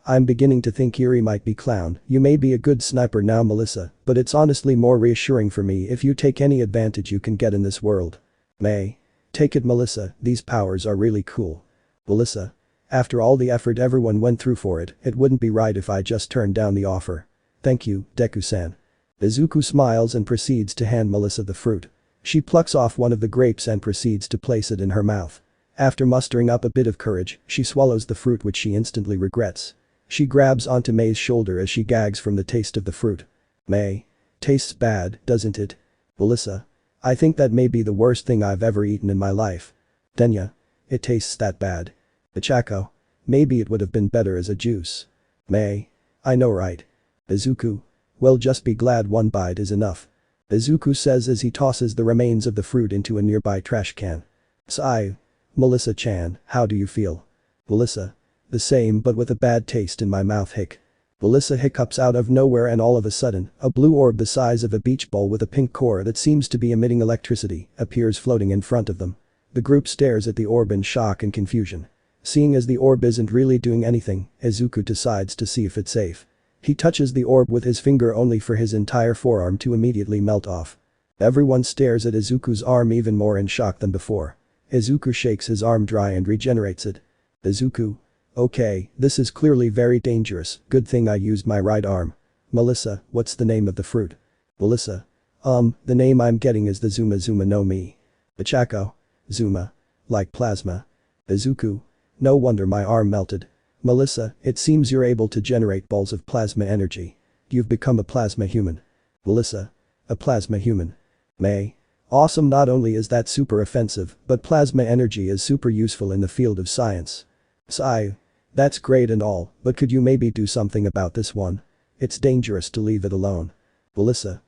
I'm beginning to think Eri might be clown. You may be a good sniper now Melissa, but it's honestly more reassuring for me if you take any advantage you can get in this world. Mei. Take it Melissa, these powers are really cool. Melissa. After all the effort everyone went through for it, it wouldn't be right if I just turned down the offer. Thank you, Deku-san. Izuku smiles and proceeds to hand Melissa the fruit. She plucks off one of the grapes and proceeds to place it in her mouth. After mustering up a bit of courage, she swallows the fruit which she instantly regrets. She grabs onto Mei's shoulder as she gags from the taste of the fruit. Mei. Tastes bad, doesn't it? Melissa. I think that may be the worst thing I've ever eaten in my life. Tenya. It tastes that bad. Ichako. Maybe it would have been better as a juice. Mei. I know right. Izuku. Well just be glad one bite is enough. Izuku says as he tosses the remains of the fruit into a nearby trash can. Sayu. Melissa-chan, how do you feel? Melissa. The same but with a bad taste in my mouth hic. Melissa hiccups out of nowhere and all of a sudden, a blue orb the size of a beach ball with a pink core that seems to be emitting electricity appears floating in front of them. The group stares at the orb in shock and confusion. Seeing as the orb isn't really doing anything, Izuku decides to see if it's safe. He touches the orb with his finger only for his entire forearm to immediately melt off. Everyone stares at Izuku's arm even more in shock than before. Izuku shakes his arm dry and regenerates it. Izuku. Okay, this is clearly very dangerous, good thing I used my right arm. Melissa, what's the name of the fruit? Melissa. The name I'm getting is the Zuma no Mi. Ichako. Zuma. Like plasma. Izuku. No wonder my arm melted. Melissa, it seems you're able to generate balls of plasma energy. You've become a plasma human. Melissa. A plasma human. Mei. Awesome, not only is that super offensive, but plasma energy is super useful in the field of science. Sayu. That's great and all, but could you maybe do something about this one? It's dangerous to leave it alone. Melissa.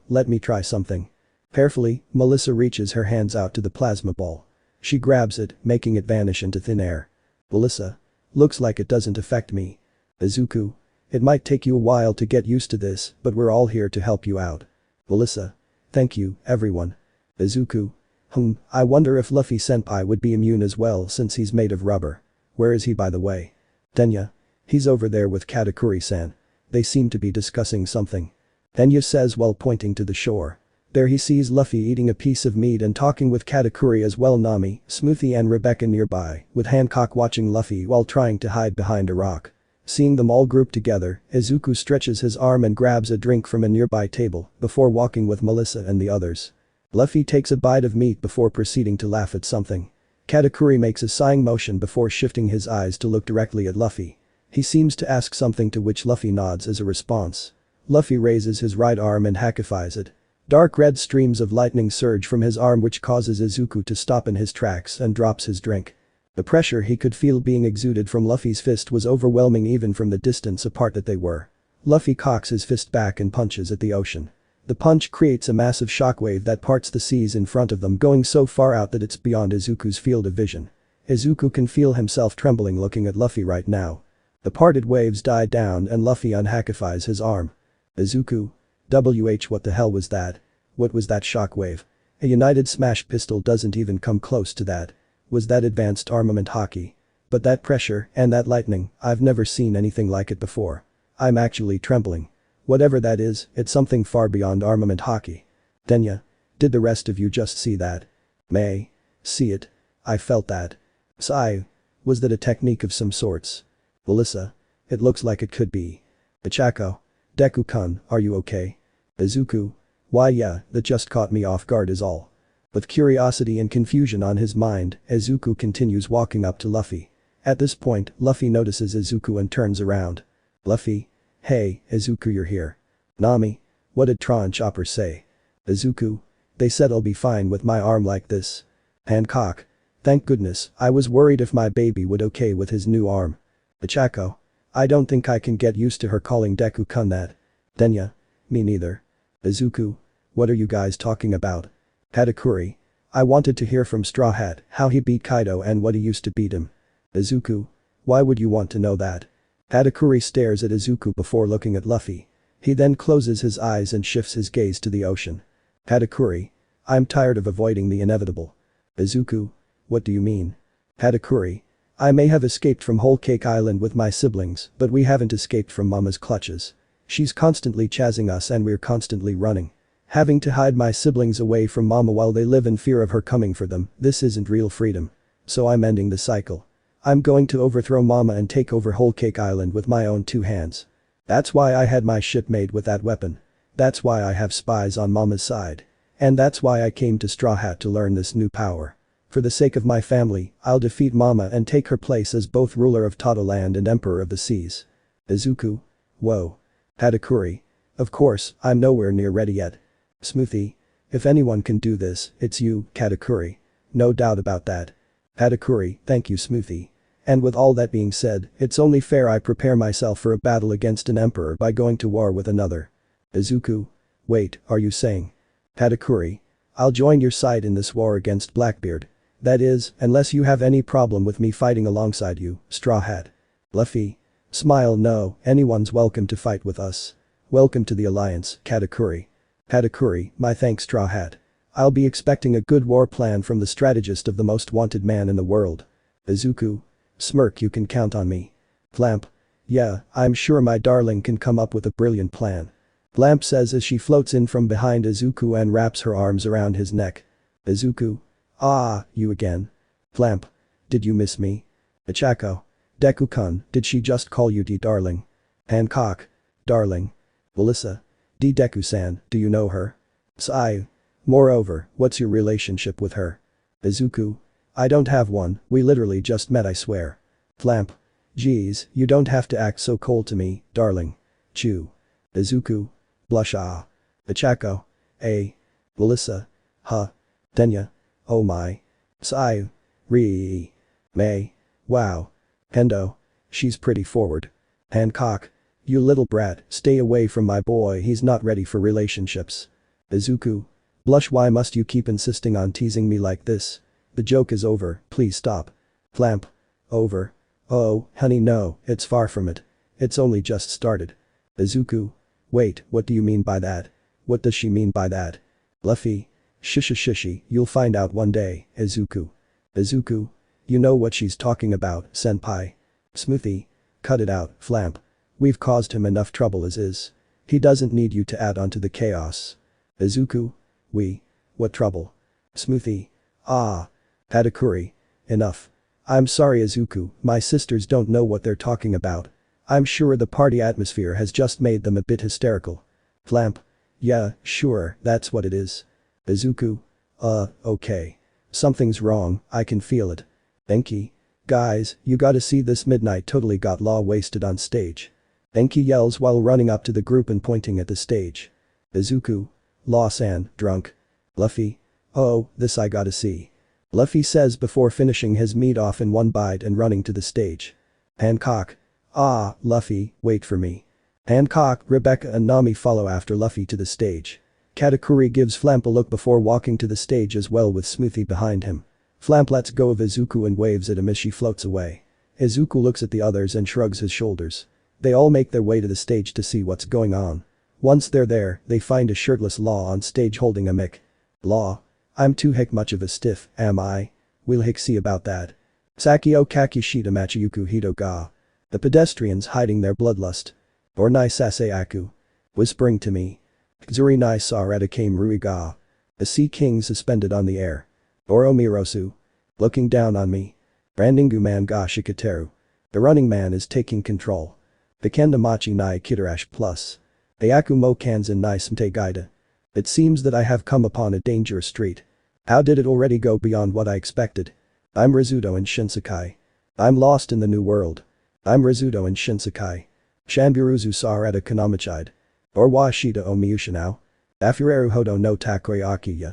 Let me try something. Carefully, Melissa reaches her hands out to the plasma ball. She grabs it, making it vanish into thin air. Melissa. Looks like it doesn't affect me. Izuku. It might take you a while to get used to this, but we're all here to help you out. Melissa. Thank you, everyone. Izuku. I wonder if Luffy senpai would be immune as well since he's made of rubber. Where is he by the way? Tenya. He's over there with Katakuri-san. They seem to be discussing something. Tenya says while pointing to the shore. There he sees Luffy eating a piece of meat and talking with Katakuri as well. Nami, Smoothie and Rebecca nearby, with Hancock watching Luffy while trying to hide behind a rock. Seeing them all grouped together, Izuku stretches his arm and grabs a drink from a nearby table before walking with Melissa and the others. Luffy takes a bite of meat before proceeding to laugh at something. Katakuri makes a sighing motion before shifting his eyes to look directly at Luffy. He seems to ask something, to which Luffy nods as a response. Luffy raises his right arm and hackifies it. Dark red streams of lightning surge from his arm, which causes Izuku to stop in his tracks and drops his drink. The pressure he could feel being exuded from Luffy's fist was overwhelming even from the distance apart that they were. Luffy cocks his fist back and punches at the ocean. The punch creates a massive shockwave that parts the seas in front of them, going so far out that it's beyond Izuku's field of vision. Izuku can feel himself trembling looking at Luffy right now. The parted waves die down and Luffy unhackifies his arm. Izuku. What the hell was that? What was that shockwave? A United Smash pistol doesn't even come close to that. Was that advanced armament hockey? But that pressure and that lightning, I've never seen anything like it before. I'm actually trembling. Whatever that is, it's something far beyond armament hockey. Denya. Did the rest of you just see that? May. See it. I felt that. Sai. Was that a technique of some sorts? Melissa. It looks like it could be. Ichako. Deku-kun, are you okay? Izuku. Why yeah, that just caught me off guard is all. With curiosity and confusion on his mind, Izuku continues walking up to Luffy. At this point, Luffy notices Izuku and turns around. Luffy. Hey, Izuku, you're here. Nami. What did Tron Chopper say? Izuku. They said I'll be fine with my arm like this. Hancock. Thank goodness, I was worried if my baby would okay with his new arm. Ichako. I don't think I can get used to her calling Deku-kun that. Denya. Me neither. Izuku. What are you guys talking about? Katakuri. I wanted to hear from Straw Hat how he beat Kaido and what he used to beat him. Izuku. Why would you want to know that? Katakuri stares at Izuku before looking at Luffy. He then closes his eyes and shifts his gaze to the ocean. Katakuri. I'm tired of avoiding the inevitable. Izuku. What do you mean? Katakuri. I may have escaped from Whole Cake Island with my siblings, but we haven't escaped from Mama's clutches. She's constantly chasing us and we're constantly running. Having to hide my siblings away from Mama while they live in fear of her coming for them, this isn't real freedom. So I'm ending the cycle. I'm going to overthrow Mama and take over Whole Cake Island with my own 2 hands. That's why I had my ship made with that weapon. That's why I have spies on Mama's side. And that's why I came to Straw Hat to learn this new power. For the sake of my family, I'll defeat Mama and take her place as both ruler of Totoland and emperor of the seas. Izuku. Whoa. Katakuri. Of course, I'm nowhere near ready yet. Smoothie. If anyone can do this, it's you, Katakuri. No doubt about that. Katakuri, thank you Smoothie. And with all that being said, it's only fair I prepare myself for a battle against an emperor by going to war with another. Izuku. Wait, are you saying? Katakuri. I'll join your side in this war against Blackbeard. That is, unless you have any problem with me fighting alongside you, Straw Hat. Luffy. Smile. No, anyone's welcome to fight with us. Welcome to the alliance, Katakuri. Katakuri, my thanks Straw Hat. I'll be expecting a good war plan from the strategist of the most wanted man in the world. Izuku. Smirk, you can count on me. Clamp. Yeah, I'm sure my darling can come up with a brilliant plan. Clamp says as she floats in from behind Izuku and wraps her arms around his neck. Izuku. Ah, you again. Clamp. Did you miss me? Ichako. Deku-kun, did she just call you D-darling? Hancock. Darling. Melissa. D-Deku-san, do you know her? Sai. Moreover, what's your relationship with her? Izuku. I don't have one, we literally just met I swear. Clamp. Geez, you don't have to act so cold to me, darling. Chew. Izuku. Blush ah. Ichako. A. Melissa. Huh. Denya. Oh my. Sai. Ree. May. Wow. Hendo. She's pretty forward. Hancock. You little brat, stay away from my boy, he's not ready for relationships. Izuku. Blush, why must you keep insisting on teasing me like this? The joke is over, please stop. Clamp. Over. Oh, honey no, it's far from it. It's only just started. Izuku. Wait, what do you mean by that? What does she mean by that? Luffy. Shishy, you'll find out one day, Izuku. Izuku. You know what she's talking about, senpai. Smoothie. Cut it out, Flamp. We've caused him enough trouble as is. He doesn't need you to add on to the chaos. Izuku. What trouble? Smoothie. Ah. Katakuri. Enough. I'm sorry Izuku, my sisters don't know what they're talking about. I'm sure the party atmosphere has just made them a bit hysterical. Flamp. Yeah, sure, that's what it is. Izuku. Okay. Something's wrong, I can feel it. Enki. Guys, you gotta see this Midnight totally got law wasted on stage. Enki yells while running up to the group and pointing at the stage. Izuku. Law-san, drunk. Luffy. Oh, this I gotta see. Luffy says before finishing his meat off in one bite and running to the stage. Hancock. Ah, Luffy, wait for me. Hancock, Rebecca and Nami follow after Luffy to the stage. Katakuri gives Flamp a look before walking to the stage as well with Smoothie behind him. Flamp lets go of Izuku and waves at him as she floats away. Izuku looks at the others and shrugs his shoulders. They all make their way to the stage to see what's going on. Once they're there, they find a shirtless Law on stage holding a mic. Law. I'm too heck much of a stiff, am I? We'll see about that. Sakio Kakishita Machiyuku Hito ga. The pedestrians hiding their bloodlust. Or nai sase aku. Whispering to me. Zuri nai sareta kame rui ga. A sea king suspended on the air. Oro mirosu. Looking down on me. Brandingu man ga shikateru. The running man is taking control. Bikenda machi nai kitarash plus. Ayaku mo kanzen nai smte gaida. It seems that I have come upon a dangerous street. How did it already go beyond what I expected? I'm Rizzuto in Shinsekai. I'm lost in the new world. I'm Rizzuto in Shinsekai. Shanbiruzu Sareta Kanamachide. Or wa shita o miyushinao. Afureru hodo no takoyaki ya.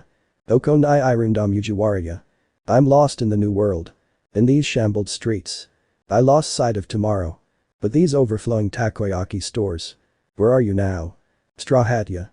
Oko nai irundam ujiwariya. I'm lost in the new world. In these shambled streets. I lost sight of tomorrow. But these overflowing takoyaki stores. Where are you now? Straw Hat ya.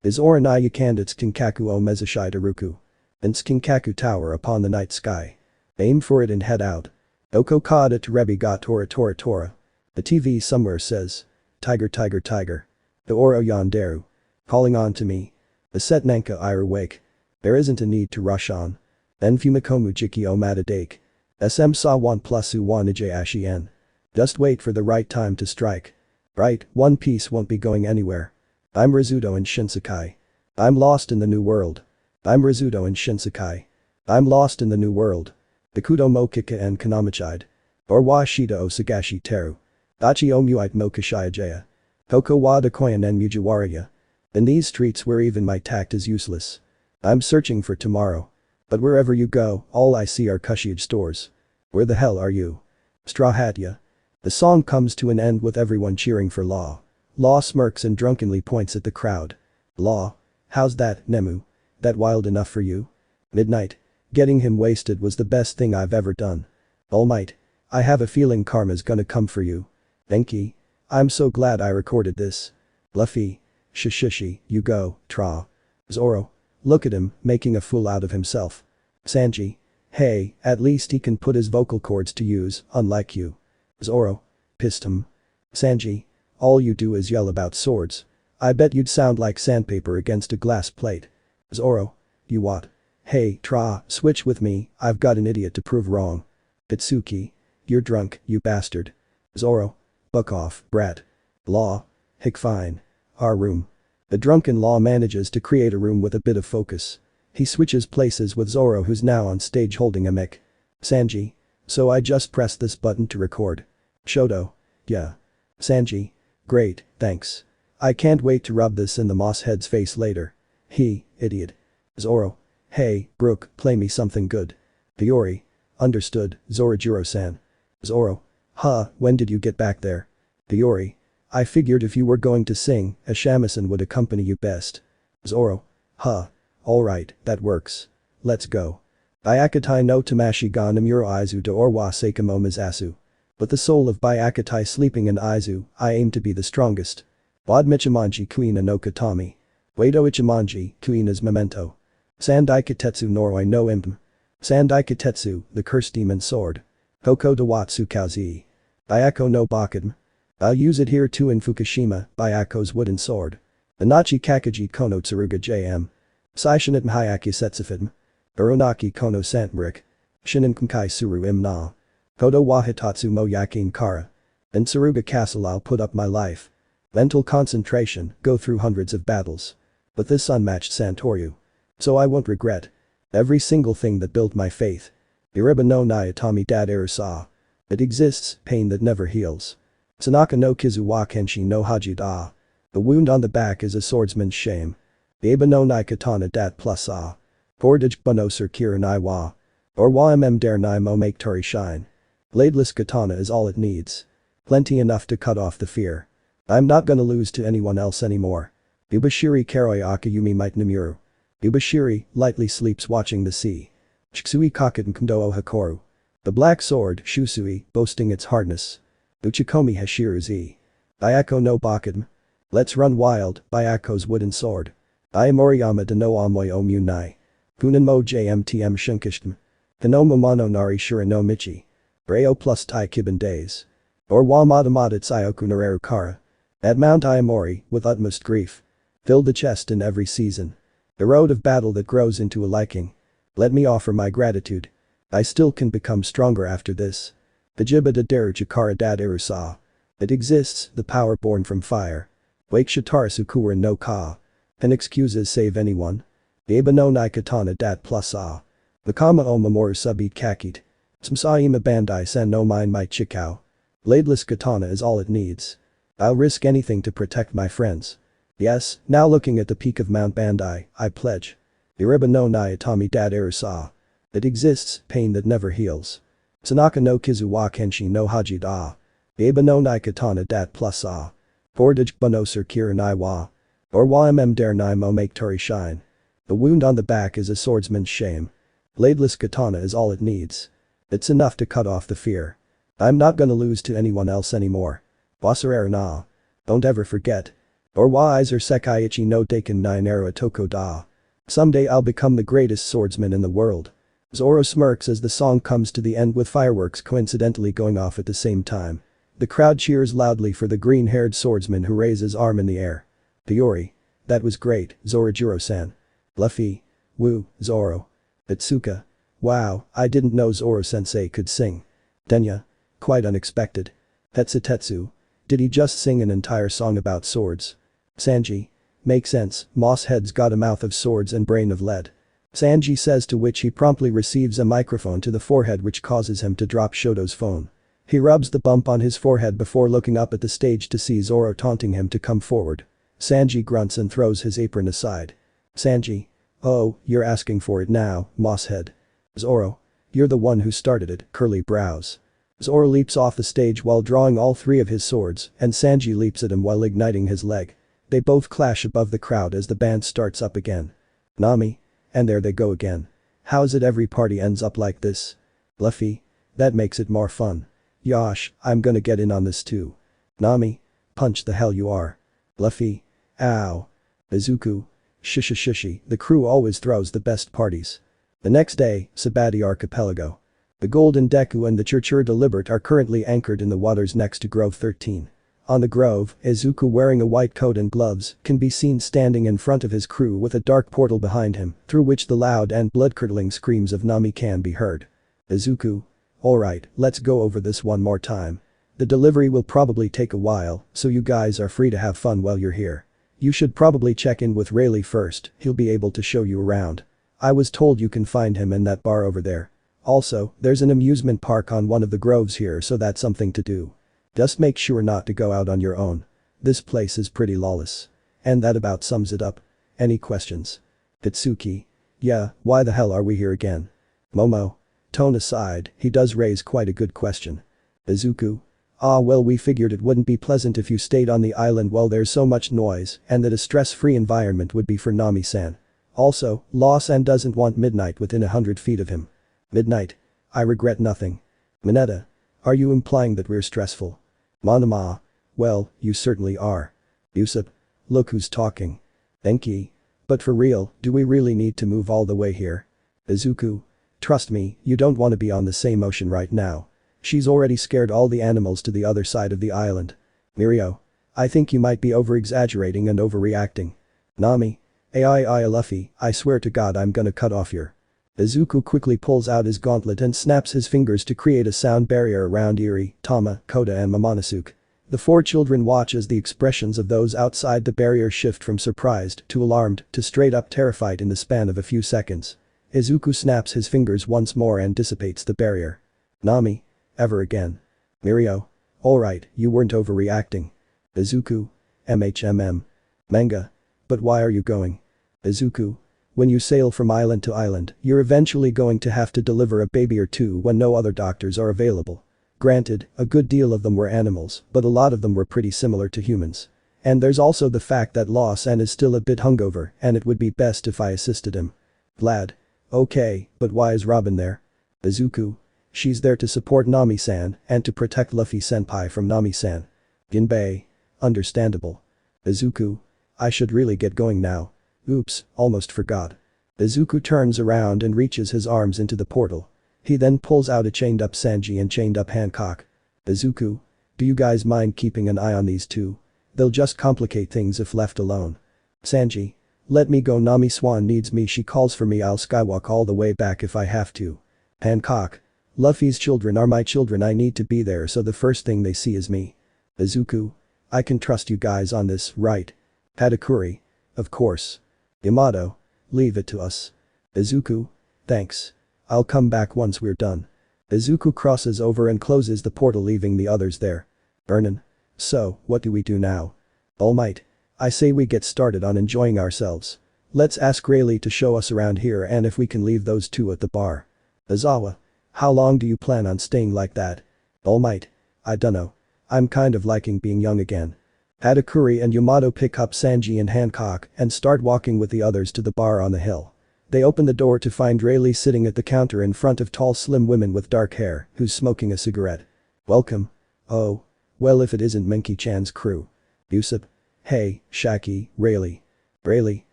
Is Oranai Yukandits Kinkaku o Mezashide Aruku. In Skinkaku Tower upon the night sky. Aim for it and head out. Oko kada to Rebi ga Tora Tora Tora. The TV somewhere says. Tiger tiger tiger. The Oro Yonderu. Calling on to me. The Setnanka Iru wake. There isn't a need to rush on. En Fumikomu Jiki o Matadake. SM sa 1 plus u 1 ij ashien. Just wait for the right time to strike. Right, One Piece won't be going anywhere. I'm Rizzuto in Shinsekai. I'm lost in the new world. I'm Rizzuto in Shinsekai. I'm lost in the new world. Bikudo mo kika en kanamachide. Or wa shita o sagashi teru. Achi o muite mo kashiyajaya. Hoko wa dakoyan en mujiwariya. In these streets where even my tact is useless. I'm searching for tomorrow. But wherever you go, all I see are Kushiyage stores. Where the hell are you? Straw Hat ya. The song comes to an end with everyone cheering for Law. Law smirks and drunkenly points at the crowd. Law. How's that, Nemu? That wild enough for you? Midnight. Getting him wasted was the best thing I've ever done. All Might. I have a feeling karma's gonna come for you. Enki. I'm so glad I recorded this. Luffy. Shishishi, you go, Tra. Zoro. Look at him, making a fool out of himself. Sanji. Hey, at least he can put his vocal cords to use, unlike you. Zoro. Pissed him. Sanji. All you do is yell about swords. I bet you'd sound like sandpaper against a glass plate. Zoro. You what? Hey, Tra, switch with me, I've got an idiot to prove wrong. Itsuki. You're drunk, you bastard. Zoro. Buck off, brat. Law. Hick fine. Our room. The drunken Law manages to create a room with a bit of focus. He switches places with Zoro who's now on stage holding a mic. Sanji. So I just press this button to record. Shoto. Yeah. Sanji. Great, thanks. I can't wait to rub this in the moss head's face later. He, idiot. Zoro. Hey, Brook, play me something good. Biori. Understood, Zorojiro-san. Zoro. Huh, when did you get back there? Biori. I figured if you were going to sing, a shamisen would accompany you best. Zoro. Huh. Alright, that works. Let's go. Byakatai no Tamashi ga Namuro Aizu to Orwa Seikamo Mizasu. With the soul of Byakatai sleeping in Aizu, I aim to be the strongest. Wad Michimanji Kuina no Katami. Wado Ichimanji, Kuina's memento. Sandai Katetsu Noroi no Imp. Sandai Katetsu, the cursed demon sword. Hoko Dawatsu Kauzi. Byako no Bakadm. I'll use it here too in Fukushima, Byako's wooden sword. Anachi Kakaji Kono Tsuruga JM. Saishinit Mhayaki Setsufidm. Uronaki Kono Santbrick. Shinin Kumkai Suru Im Na. Kodo wa Hitatsu mo Yakin Kara. In Tsuruga Castle I'll put up my life. Mental concentration, go through hundreds of battles. But this unmatched Santoryu. So I won't regret every single thing that built my faith. Iriba no Nayatami dad Arusa. It exists, pain that never heals. Sanaka no Kizu wa Kenshi no Haji da. The wound on the back is a swordsman's shame. The Aba no Nai katana dat plus ah. Bordaj buno sir kira nai wa. Or wa dare nai mo make tori shine. Bladeless katana is all it needs. Plenty enough to cut off the fear. I'm not gonna lose to anyone else anymore. Ubashiri karoi akayumi might namuru. Ubashiri lightly sleeps watching the sea. Chusui kakat nkndo hakoru. The black sword, Shusui, boasting its hardness. Uchikomi hashiruzi. Ayako no bakadm. Let's run wild, Bayako's wooden sword. Moriyama de no amoy o munai. Kunanmo jmtm shunkishtm. Hano mono nari shura no michi. Brayo plus tai kiban days. Or wa matamata tsayoku nareru kara. At Mount Iamori, with utmost grief. Filled the chest in every season. The road of battle that grows into a liking. Let me offer my gratitude. I still can become stronger after this. Pajiba de deru chikara dad irusa. It exists, the power born from fire. Wake shatara sukura no ka. Can excuses save anyone? The Aba no Nai katana dat plus ah. The kama o mamoru subit kakit. Samsaima bandai san no mine my chikao. Bladeless katana is all it needs. I'll risk anything to protect my friends. Yes, now looking at the peak of Mount Bandai, I pledge. Iriba no Nayatami dad Arusa. It exists, pain that never heals. Sanaka no Kizu wa Kenshi no Haji da. The Aba no Nai katana dat plus ah. Bordaj buno sir kira nai wa. Or wa dare nai mo make tori shine. The wound on the back is a swordsman's shame. Bladeless katana is all it needs. It's enough to cut off the fear. I'm not gonna lose to anyone else anymore. Wasarera na. Don't ever forget. Or wa iser sekaiichi no daken nai nara toko da. Someday I'll become the greatest swordsman in the world. Zoro smirks as the song comes to the end with fireworks coincidentally going off at the same time. The crowd cheers loudly for the green-haired swordsman who raises his arm in the air. Fiori. That was great, Zorojiro-san. Luffy. Woo, Zoro. Itsuka. Wow, I didn't know Zoro-sensei could sing. Denya. Quite unexpected. Hetsutetsu. Did he just sing an entire song about swords? Sanji. Makes sense, Moss Head's got a mouth of swords and brain of lead. Sanji says, to which he promptly receives a microphone to the forehead which causes him to drop Shoto's phone. He rubs the bump on his forehead before looking up at the stage to see Zoro taunting him to come forward. Sanji grunts and throws his apron aside. Sanji. Oh, you're asking for it now, Mosshead. Zoro. You're the one who started it, curly brows. Zoro leaps off the stage while drawing all three of his swords, and Sanji leaps at him while igniting his leg. They both clash above the crowd as the band starts up again. Nami. And there they go again. How's it every party ends up like this? Luffy. That makes it more fun. Yosh, I'm gonna get in on this too. Nami. Punch the hell you are. Luffy. Ow. Izuku. Shushi, the crew always throws the best parties. The next day, Sabati Archipelago. The Golden Deku and the Churchur Deliberate are currently anchored in the waters next to Grove 13. On the Grove, Izuku wearing a white coat and gloves can be seen standing in front of his crew with a dark portal behind him through which the loud and blood-curdling screams of Nami can be heard. Izuku. Alright, let's go over this one more time. The delivery will probably take a while, so you guys are free to have fun while you're here. You should probably check in with Rayleigh first, he'll be able to show you around. I was told you can find him in that bar over there. Also, there's an amusement park on one of the groves here, so that's something to do. Just make sure not to go out on your own. This place is pretty lawless. And that about sums it up. Any questions? Hitsuki. Yeah, why the hell are we here again? Momo. Tone aside, he does raise quite a good question. Izuku. Ah well, we figured it wouldn't be pleasant if you stayed on the island while there's so much noise and that a stress-free environment would be for Nami-san. Also, Law-san doesn't want Midnight within 100 feet of him. Midnight. I regret nothing. Mineta. Are you implying that we're stressful? Monoma. Well, you certainly are. Usopp. Look who's talking. Enki. But for real, do we really need to move all the way here? Izuku. Trust me, you don't want to be on the same ocean right now. She's already scared all the animals to the other side of the island. Mirio. I think you might be over-exaggerating and overreacting. Nami. Luffy, I swear to God I'm gonna cut off your. Izuku quickly pulls out his gauntlet and snaps his fingers to create a sound barrier around Eri, Tama, Koda and Momonosuke. The four children watch as the expressions of those outside the barrier shift from surprised to alarmed to straight up terrified in the span of a few seconds. Izuku snaps his fingers once more and dissipates the barrier. Nami. Ever again. Mirio. Alright, you weren't overreacting. Izuku. MHMM. Manga. But why are you going? Izuku. When you sail from island to island, you're eventually going to have to deliver a baby or two when no other doctors are available. Granted, a good deal of them were animals, but a lot of them were pretty similar to humans. And there's also the fact that Lawson is still a bit hungover and it would be best if I assisted him. Vlad. Okay, but why is Robin there? Izuku. She's there to support Nami-san and to protect Luffy-senpai from Nami-san. Ginbei. Understandable. Izuku. I should really get going now. Oops, almost forgot. Izuku turns around and reaches his arms into the portal. He then pulls out a chained up Sanji and chained up Hancock. Izuku. Do you guys mind keeping an eye on these two? They'll just complicate things if left alone. Sanji. Let me go, Nami Swan needs me, she calls for me, I'll skywalk all the way back if I have to. Hancock. Luffy's children are my children, I need to be there so the first thing they see is me. Izuku. I can trust you guys on this, right? Katakuri. Of course. Yamato. Leave it to us. Izuku. Thanks. I'll come back once we're done. Izuku crosses over and closes the portal, leaving the others there. Vernon. So, what do we do now? All Might. I say we get started on enjoying ourselves. Let's ask Rayleigh to show us around here and if we can leave those two at the bar. Izawa. How long do you plan on staying like that? All Might. I dunno. I'm kind of liking being young again. Katakuri and Yamato pick up Sanji and Hancock and start walking with the others to the bar on the hill. They open the door to find Rayleigh sitting at the counter in front of tall slim women with dark hair who's smoking a cigarette. Welcome. Oh. Well, if it isn't Minky-chan's crew. Usopp. Hey, Shaki, Rayleigh. Rayleigh.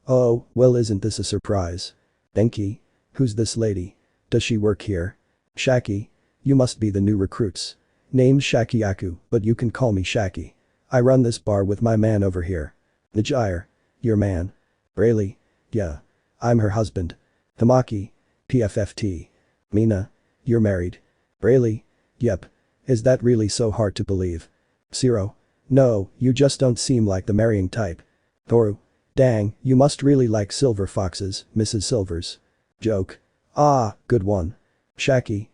Oh, well, isn't this a surprise? Denki. Who's this lady? Does she work here? Shaki. You must be the new recruits. Name's Shakiyaku, but you can call me Shaki. I run this bar with my man over here. Najire. Your man? Rayleigh. Yeah. I'm her husband. Tamaki. PFFT. Mina. You're married. Rayleigh. Yep. Is that really so hard to believe? Zero. No, you just don't seem like the marrying type. Toru. Dang, you must really like silver foxes, Mrs. Silvers. Joke. Ah, good one. Shaki.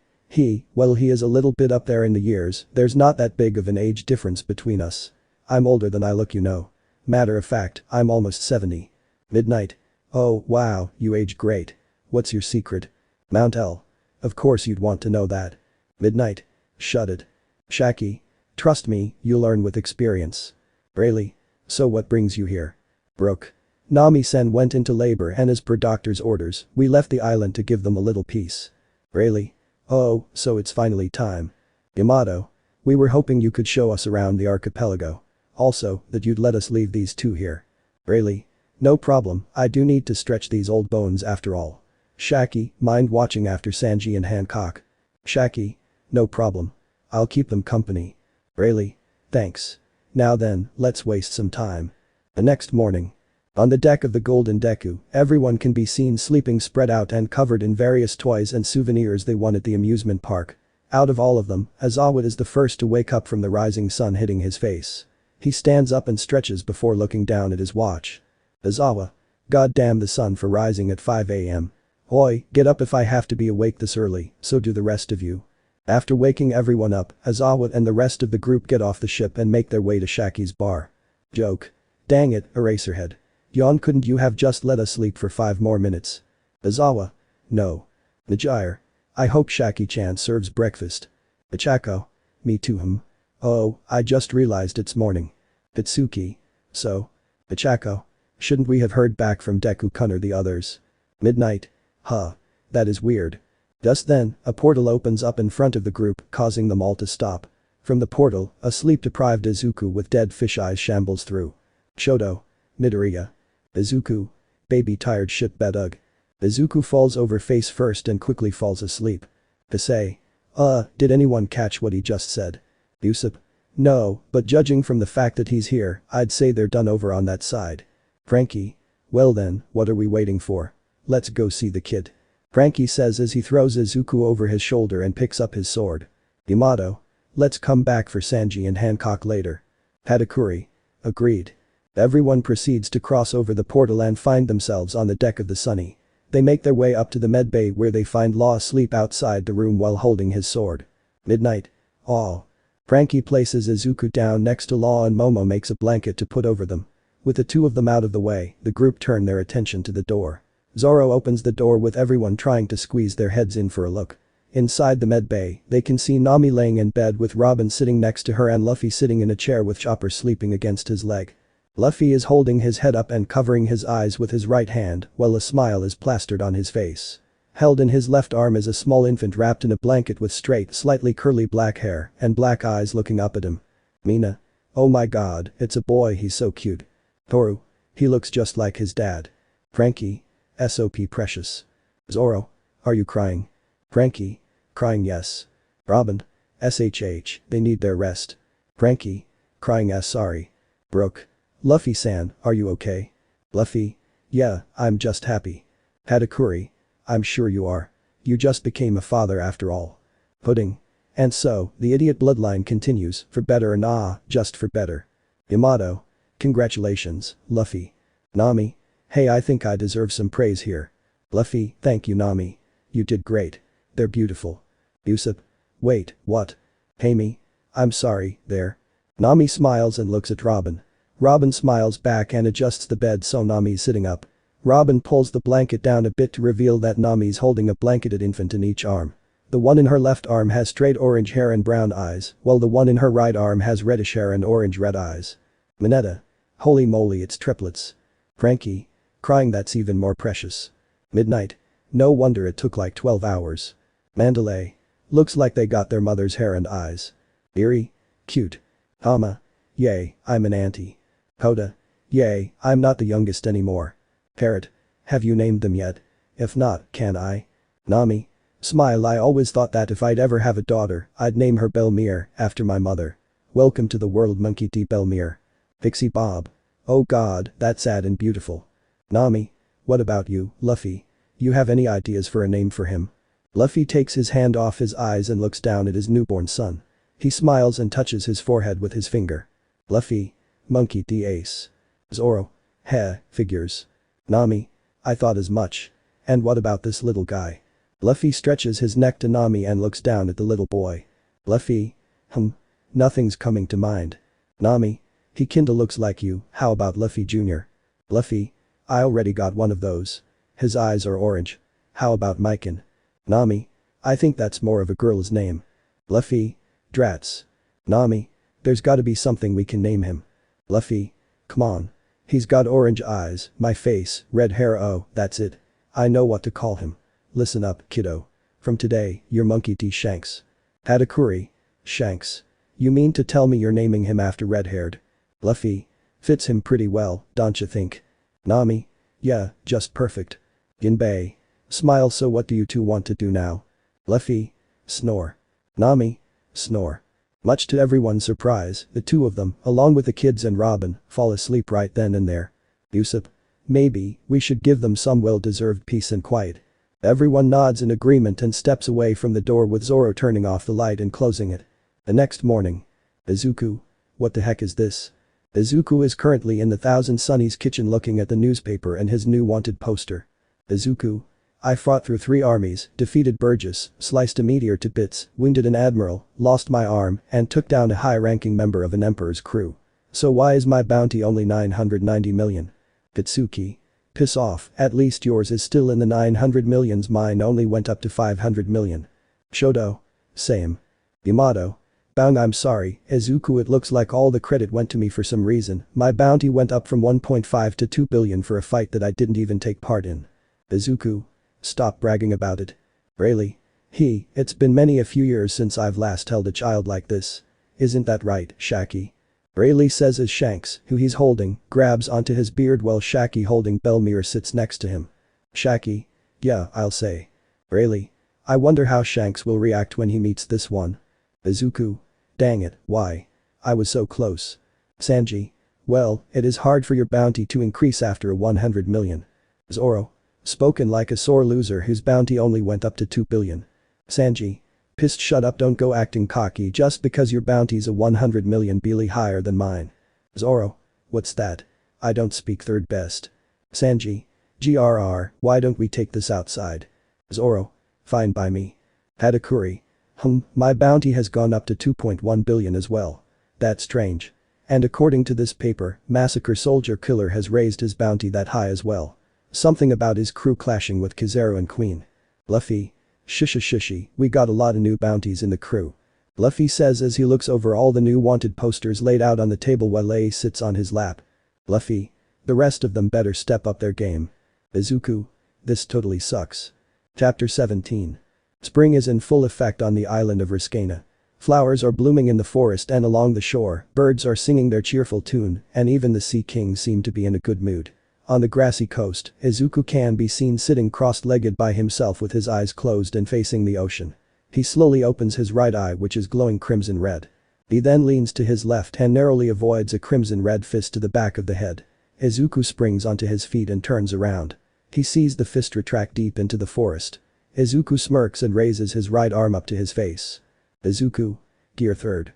Well, he is a little bit up there in the years, there's not that big of an age difference between us. I'm older than I look, you know. Matter of fact, I'm almost 70. Midnight. Oh, wow, you age great. What's your secret? Mount L. Of course you'd want to know that. Midnight. Shut it. Shaki. Trust me, you'll learn with experience. Rayleigh. So what brings you here? Brooke. Nami-sen went into labor and as per doctor's orders, we left the island to give them a little peace. Rayleigh. Oh, so it's finally time. Yamato. We were hoping you could show us around the archipelago. Also, that you'd let us leave these two here. Rayleigh. No problem, I do need to stretch these old bones after all. Shaki, mind watching after Sanji and Hancock? Shaki. No problem. I'll keep them company. Rayleigh. Thanks. Now then, let's waste some time. The next morning. On the deck of the Golden Deku, everyone can be seen sleeping spread out and covered in various toys and souvenirs they won at the amusement park. Out of all of them, Aizawa is the first to wake up from the rising sun hitting his face. He stands up and stretches before looking down at his watch. Aizawa. God damn the sun for rising at 5 a.m. Oi, get up if I have to be awake this early, so do the rest of you. After waking everyone up, Aizawa and the rest of the group get off the ship and make their way to Shaki's bar. Joke. Dang it, Eraserhead. Yawn, couldn't you have just let us sleep for 5 more minutes? Aizawa. No. Najire. I hope Shaki-chan serves breakfast. Ichako. Me too. Oh, I just realized it's morning. Pitsuki. So? Ichako. Shouldn't we have heard back from Deku-kun or the others? Midnight. Huh. That is weird. Just then, a portal opens up in front of the group, causing them all to stop. From the portal, a sleep-deprived Izuku with dead fish eyes shambles through. Shoto. Midoriya. Izuku. Baby tired shit bedug. Izuku falls over face first and quickly falls asleep. Kisei. Did anyone catch what he just said? Usopp. No, but judging from the fact that he's here, I'd say they're done over on that side. Frankie. Well then, what are we waiting for? Let's go see the kid. Frankie says as he throws Izuku over his shoulder and picks up his sword. Yamato. Let's come back for Sanji and Hancock later. Katakuri. Agreed. Everyone proceeds to cross over the portal and find themselves on the deck of the Sunny. They make their way up to the medbay where they find Law asleep outside the room while holding his sword. Midnight. Oh. Frankie places Izuku down next to Law and Momo makes a blanket to put over them. With the two of them out of the way, the group turn their attention to the door. Zoro opens the door with everyone trying to squeeze their heads in for a look. Inside the medbay, they can see Nami laying in bed with Robin sitting next to her and Luffy sitting in a chair with Chopper sleeping against his leg. Luffy is holding his head up and covering his eyes with his right hand while a smile is plastered on his face. Held in his left arm is a small infant wrapped in a blanket with straight, slightly curly black hair and black eyes looking up at him. Mina. Oh my god, it's a boy, he's so cute. Toru. He looks just like his dad. Frankie. SOP precious. Zoro. Are you crying? Frankie. Crying yes. Robin. SHH, they need their rest. Frankie. Crying sorry. Brooke. Luffy-san, are you okay? Luffy. Yeah, I'm just happy. Katakuri. I'm sure you are. You just became a father after all. Pudding. And so, the idiot bloodline continues, for better and just for better. Yamato. Congratulations, Luffy. Nami. Hey, I think I deserve some praise here. Luffy, thank you Nami. You did great. They're beautiful. Usopp. Wait, what? Amy. I'm sorry, there. Nami smiles and looks at Robin. Robin smiles back and adjusts the bed so Nami's sitting up. Robin pulls the blanket down a bit to reveal that Nami's holding a blanketed infant in each arm. The one in her left arm has straight orange hair and brown eyes, while the one in her right arm has reddish hair and orange-red eyes. Mineta. Holy moly, it's triplets. Frankie. Crying, that's even more precious. Midnight. No wonder it took like 12 hours. Mandalay. Looks like they got their mother's hair and eyes. Eerie. Cute. Hama. Yay, I'm an auntie. Koda. Yay, I'm not the youngest anymore. Parrot. Have you named them yet? If not, can I? Nami. Smile, I always thought that if I'd ever have a daughter, I'd name her Belmere, after my mother. Welcome to the world, Monkey D. Belmere. Pixie Bob. Oh god, that's sad and beautiful. Nami. What about you, Luffy? You have any ideas for a name for him? Luffy takes his hand off his eyes and looks down at his newborn son. He smiles and touches his forehead with his finger. Luffy. Monkey D. Ace. Zoro. Heh, figures. Nami. I thought as much. And what about this little guy? Luffy stretches his neck to Nami and looks down at the little boy. Luffy. Nothing's coming to mind. Nami. He kinda looks like you, how about Luffy Jr.? Luffy. I already got one of those. His eyes are orange. How about Mikan? Nami. I think that's more of a girl's name. Luffy. Drats. Nami. There's gotta be something we can name him. Luffy. Come on. He's got orange eyes, my face, red hair, oh, that's it. I know what to call him. Listen up, kiddo. From today, you're Monkey D. Shanks. Katakuri. Shanks. You mean to tell me you're naming him after red-haired? Luffy. Fits him pretty well, don't you think? Nami. Yeah, just perfect. Ginbei. Smile, so what do you two want to do now? Luffy. Snore. Nami. Snore. Much to everyone's surprise, the two of them, along with the kids and Robin, fall asleep right then and there. Usopp. Maybe, we should give them some well-deserved peace and quiet. Everyone nods in agreement and steps away from the door with Zoro turning off the light and closing it. The next morning. Izuku. What the heck is this? Izuku is currently in the Thousand Sunny's kitchen looking at the newspaper and his new wanted poster. Izuku. I fought through 3 armies, defeated Burgess, sliced a meteor to bits, wounded an admiral, lost my arm, and took down a high-ranking member of an emperor's crew. So why is my bounty only 990 million? Katsuki. Piss off, at least yours is still in the 900 millions, mine only went up to 500 million. Shoto. Same. Yamato. Bang, I'm sorry, Izuku, it looks like all the credit went to me for some reason, my bounty went up from 1.5 to 2 billion for a fight that I didn't even take part in. Izuku. Stop bragging about it. Really? It's been many a few years since I've last held a child like this. Isn't that right, Shaki? Rayleigh says as Shanks, who he's holding, grabs onto his beard while Shaki holding Belmere sits next to him. Shaki. Yeah, I'll say. Rayleigh. I wonder how Shanks will react when he meets this one. Izuku. Dang it, why? I was so close. Sanji. Well, it is hard for your bounty to increase after a 100 million. Zoro. Spoken like a sore loser whose bounty only went up to 2 billion. Sanji. Pissed, shut up, don't go acting cocky just because your bounty's a 100 million Beely higher than mine. Zoro. What's that? I don't speak third best. Sanji. GRR, why don't we take this outside? Zoro. Fine by me. Katakuri. My bounty has gone up to 2.1 billion as well. That's strange. And according to this paper, Massacre Soldier Killer has raised his bounty that high as well. Something about his crew clashing with Kizaru and Queen. Luffy. Shishy, we got a lot of new bounties in the crew. Luffy says as he looks over all the new wanted posters laid out on the table while Ace sits on his lap. Luffy. The rest of them better step up their game. Izuku. This totally sucks. Chapter 17. Spring is in full effect on the island of Reconnecting. Flowers are blooming in the forest and along the shore, birds are singing their cheerful tune, and even the Sea King seem to be in a good mood. On the grassy coast, Izuku can be seen sitting cross-legged by himself with his eyes closed and facing the ocean. He slowly opens his right eye, which is glowing crimson red. He then leans to his left and narrowly avoids a crimson red fist to the back of the head. Izuku springs onto his feet and turns around. He sees the fist retract deep into the forest. Izuku smirks and raises his right arm up to his face. Izuku. Gear 3rd.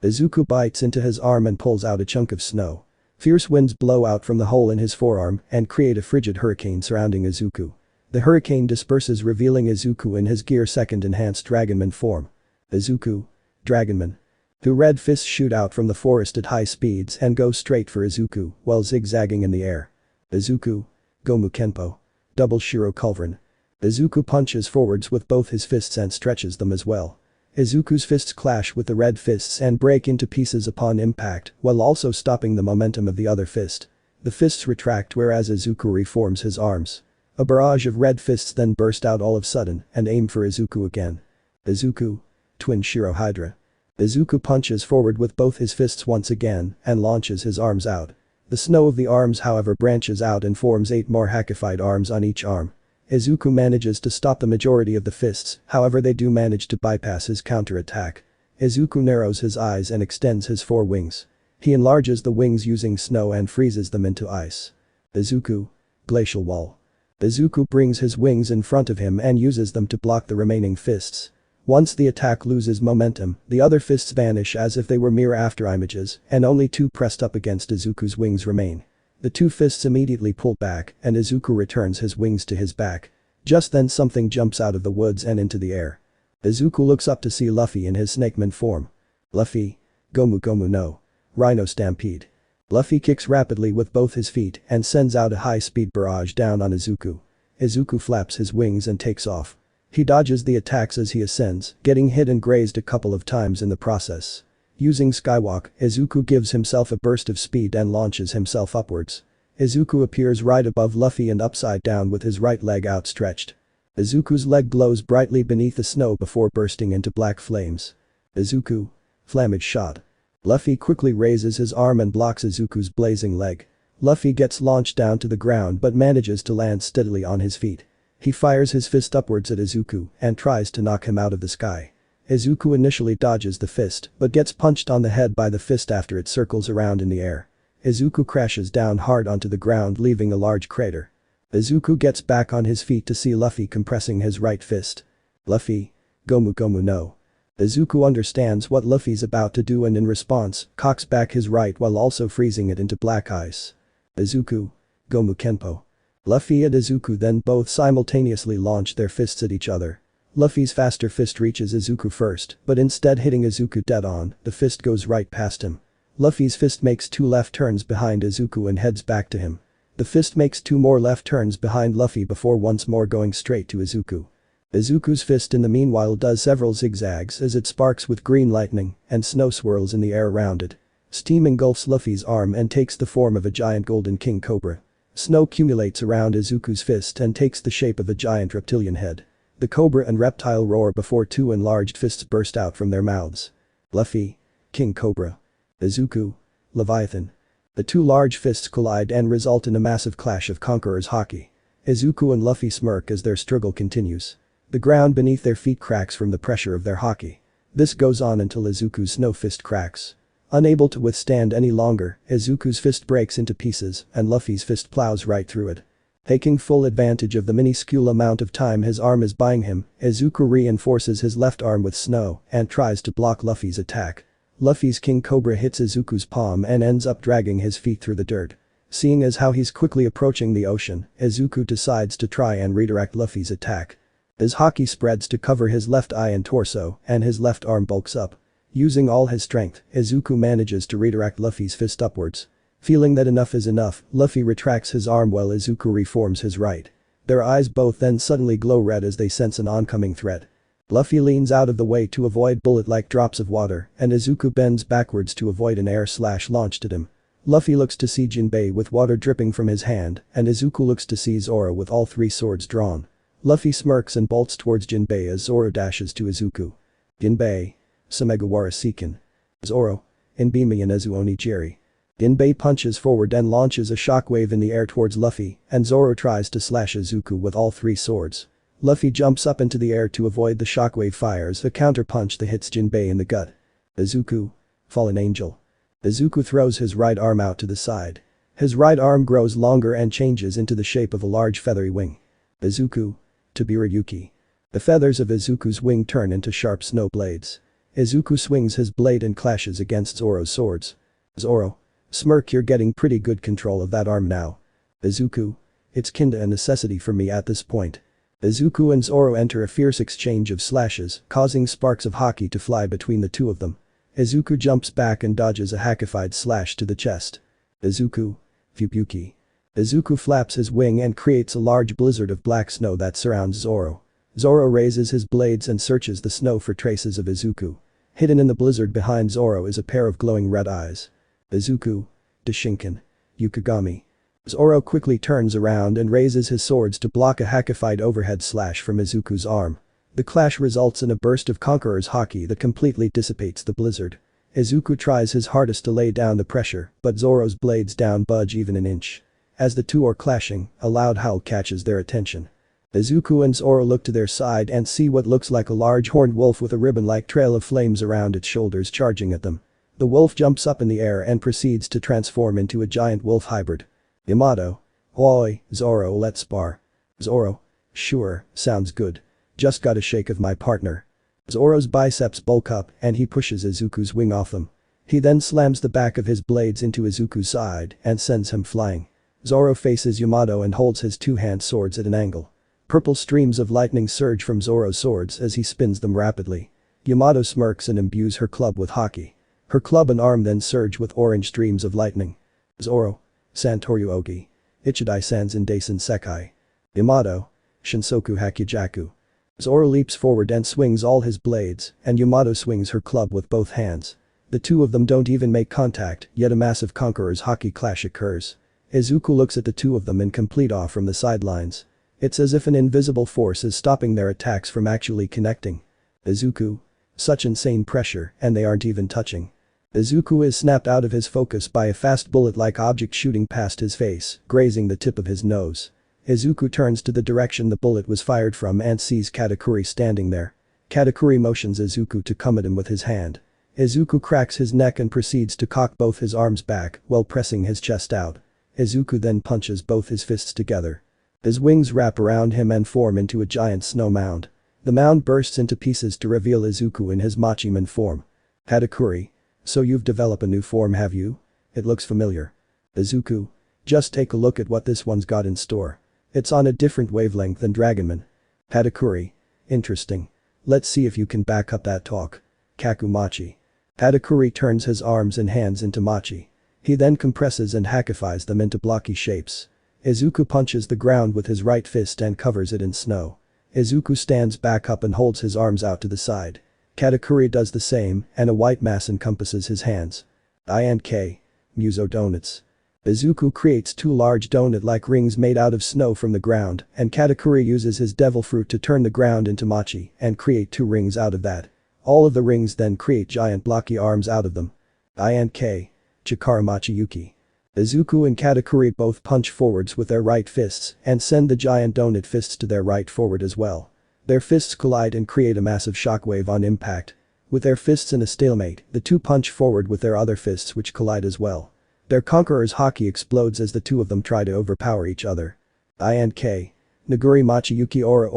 Izuku bites into his arm and pulls out a chunk of snow. Fierce winds blow out from the hole in his forearm and create a frigid hurricane surrounding Izuku. The hurricane disperses, revealing Izuku in his Gear 2nd enhanced Dragonman form. Izuku. Dragonman. Two red fists shoot out from the forest at high speeds and go straight for Izuku while zigzagging in the air. Izuku. Gomu Kenpo. Double Shiro Culverin. Izuku punches forwards with both his fists and stretches them as well. Izuku's fists clash with the red fists and break into pieces upon impact, while also stopping the momentum of the other fist. The fists retract whereas Izuku reforms his arms. A barrage of red fists then burst out all of a sudden and aim for Izuku again. Izuku. Twin Shiro Hydra. Izuku punches forward with both his fists once again and launches his arms out. The snow of the arms however branches out and forms 8 more hackified arms on each arm. Izuku manages to stop the majority of the fists, however they do manage to bypass his counter-attack. Izuku narrows his eyes and extends his 4 wings. He enlarges the wings using snow and freezes them into ice. Izuku. Glacial Wall. Izuku brings his wings in front of him and uses them to block the remaining fists. Once the attack loses momentum, the other fists vanish as if they were mere afterimages, and only 2 pressed up against Izuku's wings remain. The 2 fists immediately pull back and Izuku returns his wings to his back. Just then something jumps out of the woods and into the air. Izuku looks up to see Luffy in his snakeman form. Luffy. Gomu Gomu no. Rhino Stampede. Luffy kicks rapidly with both his feet and sends out a high-speed barrage down on Izuku. Izuku flaps his wings and takes off. He dodges the attacks as he ascends, getting hit and grazed a couple of times in the process. Using Skywalk, Izuku gives himself a burst of speed and launches himself upwards. Izuku appears right above Luffy and upside down with his right leg outstretched. Izuku's leg glows brightly beneath the snow before bursting into black flames. Izuku. Flamage Shot. Luffy quickly raises his arm and blocks Izuku's blazing leg. Luffy gets launched down to the ground but manages to land steadily on his feet. He fires his fist upwards at Izuku and tries to knock him out of the sky. Izuku initially dodges the fist but gets punched on the head by the fist after it circles around in the air. Izuku crashes down hard onto the ground leaving a large crater. Izuku gets back on his feet to see Luffy compressing his right fist. Luffy. Gomu Gomu no. Izuku understands what Luffy's about to do and in response, cocks back his right while also freezing it into black ice. Izuku. Gomu Kenpo. Luffy and Izuku then both simultaneously launch their fists at each other. Luffy's faster fist reaches Izuku first, but instead hitting Izuku dead on, the fist goes right past him. Luffy's fist makes 2 left turns behind Izuku and heads back to him. The fist makes 2 more left turns behind Luffy before once more going straight to Izuku. Izuku's fist in the meanwhile does several zigzags as it sparks with green lightning and snow swirls in the air around it. Steam engulfs Luffy's arm and takes the form of a giant golden king cobra. Snow accumulates around Izuku's fist and takes the shape of a giant reptilian head. The cobra and reptile roar before 2 enlarged fists burst out from their mouths. Luffy. King Cobra. Izuku. Leviathan. The 2 large fists collide and result in a massive clash of conquerors' hockey. Izuku and Luffy smirk as their struggle continues. The ground beneath their feet cracks from the pressure of their hockey. This goes on until Izuku's snow fist cracks. Unable to withstand any longer, Izuku's fist breaks into pieces and Luffy's fist plows right through it. Taking full advantage of the minuscule amount of time his arm is buying him, Izuku reinforces his left arm with snow and tries to block Luffy's attack. Luffy's King Cobra hits Izuku's palm and ends up dragging his feet through the dirt. Seeing as how he's quickly approaching the ocean, Izuku decides to try and redirect Luffy's attack. His haki spreads to cover his left eye and torso, and his left arm bulks up. Using all his strength, Izuku manages to redirect Luffy's fist upwards. Feeling that enough is enough, Luffy retracts his arm while Izuku reforms his right. Their eyes both then suddenly glow red as they sense an oncoming threat. Luffy leans out of the way to avoid bullet-like drops of water, and Izuku bends backwards to avoid an air slash launched at him. Luffy looks to see Jinbei with water dripping from his hand, and Izuku looks to see Zoro with all three swords drawn. Luffy smirks and bolts towards Jinbei as Zoro dashes to Izuku. Jinbei. Samegawara Seiken. Zoro. Inbimi and Ezu Onigiri. Jinbei punches forward and launches a shockwave in the air towards Luffy, and Zoro tries to slash Izuku with all three swords. Luffy jumps up into the air to avoid the shockwave fires a counterpunch that hits Jinbei in the gut. Izuku. Fallen Angel. Izuku throws his right arm out to the side. His right arm grows longer and changes into the shape of a large feathery wing. Izuku. Tabirayuki. The feathers of Izuku's wing turn into sharp snow blades. Izuku swings his blade and clashes against Zoro's swords. Zoro. Smirk, you're getting pretty good control of that arm now. Izuku. It's kinda a necessity for me at this point. Izuku and Zoro enter a fierce exchange of slashes, causing sparks of haki to fly between the two of them. Izuku jumps back and dodges a hakified slash to the chest. Izuku. Fubuki. Izuku flaps his wing and creates a large blizzard of black snow that surrounds Zoro. Zoro raises his blades and searches the snow for traces of Izuku. Hidden in the blizzard behind Zoro is a pair of glowing red eyes. Izuku. Deshinken. Yukigami. Zoro quickly turns around and raises his swords to block a hakified overhead slash from Izuku's arm. The clash results in a burst of Conqueror's haki that completely dissipates the blizzard. Izuku tries his hardest to lay down the pressure, but Zoro's blades don't budge even an inch. As the two are clashing, a loud howl catches their attention. Izuku and Zoro look to their side and see what looks like a large horned wolf with a ribbon-like trail of flames around its shoulders charging at them. The wolf jumps up in the air and proceeds to transform into a giant wolf hybrid. Yamato. Oi, Zoro, let's spar. Zoro. Sure, sounds good. Just got a shake of my partner. Zoro's biceps bulk up and he pushes Izuku's wing off them. He then slams the back of his blades into Izuku's side and sends him flying. Zoro faces Yamato and holds his two-hand swords at an angle. Purple streams of lightning surge from Zoro's swords as he spins them rapidly. Yamato smirks and imbues her club with haki. Her club and arm then surge with orange streams of lightning. Zoro. Santoryu Ogi. Ichidai Sanzen Daisen Sekai. Yamato. Shinsoku Hakijaku. Zoro leaps forward and swings all his blades, and Yamato swings her club with both hands. The two of them don't even make contact, yet a massive Conqueror's haki clash occurs. Izuku looks at the two of them in complete awe from the sidelines. It's as if an invisible force is stopping their attacks from actually connecting. Izuku. Such insane pressure, and they aren't even touching. Izuku is snapped out of his focus by a fast bullet-like object shooting past his face, grazing the tip of his nose. Izuku turns to the direction the bullet was fired from and sees Katakuri standing there. Katakuri motions Izuku to come at him with his hand. Izuku cracks his neck and proceeds to cock both his arms back while pressing his chest out. Izuku then punches both his fists together. His wings wrap around him and form into a giant snow mound. The mound bursts into pieces to reveal Izuku in his Machiman form. Katakuri. So you've developed a new form, have you? It looks familiar. Izuku. Just take a look at what this one's got in store. It's on a different wavelength than Dragonman. Katakuri. Interesting. Let's see if you can back up that talk. Kakumachi. Katakuri turns his arms and hands into machi. He then compresses and hakifies them into blocky shapes. Izuku punches the ground with his right fist and covers it in snow. Izuku stands back up and holds his arms out to the side. Katakuri does the same, and a white mass encompasses his hands. I&K. Muso donuts. Izuku creates two large donut-like rings made out of snow from the ground, and Katakuri uses his devil fruit to turn the ground into machi and create two rings out of that. All of the rings then create giant blocky arms out of them. I&K. Chikara Machiyuki. Izuku and Katakuri both punch forwards with their right fists and send the giant donut fists to their right forward as well. Their fists collide and create a massive shockwave on impact. With their fists in a stalemate, the two punch forward with their other fists which collide as well. Their Conqueror's haki explodes as the two of them try to overpower each other. INK. Naguri Machiyuki ora.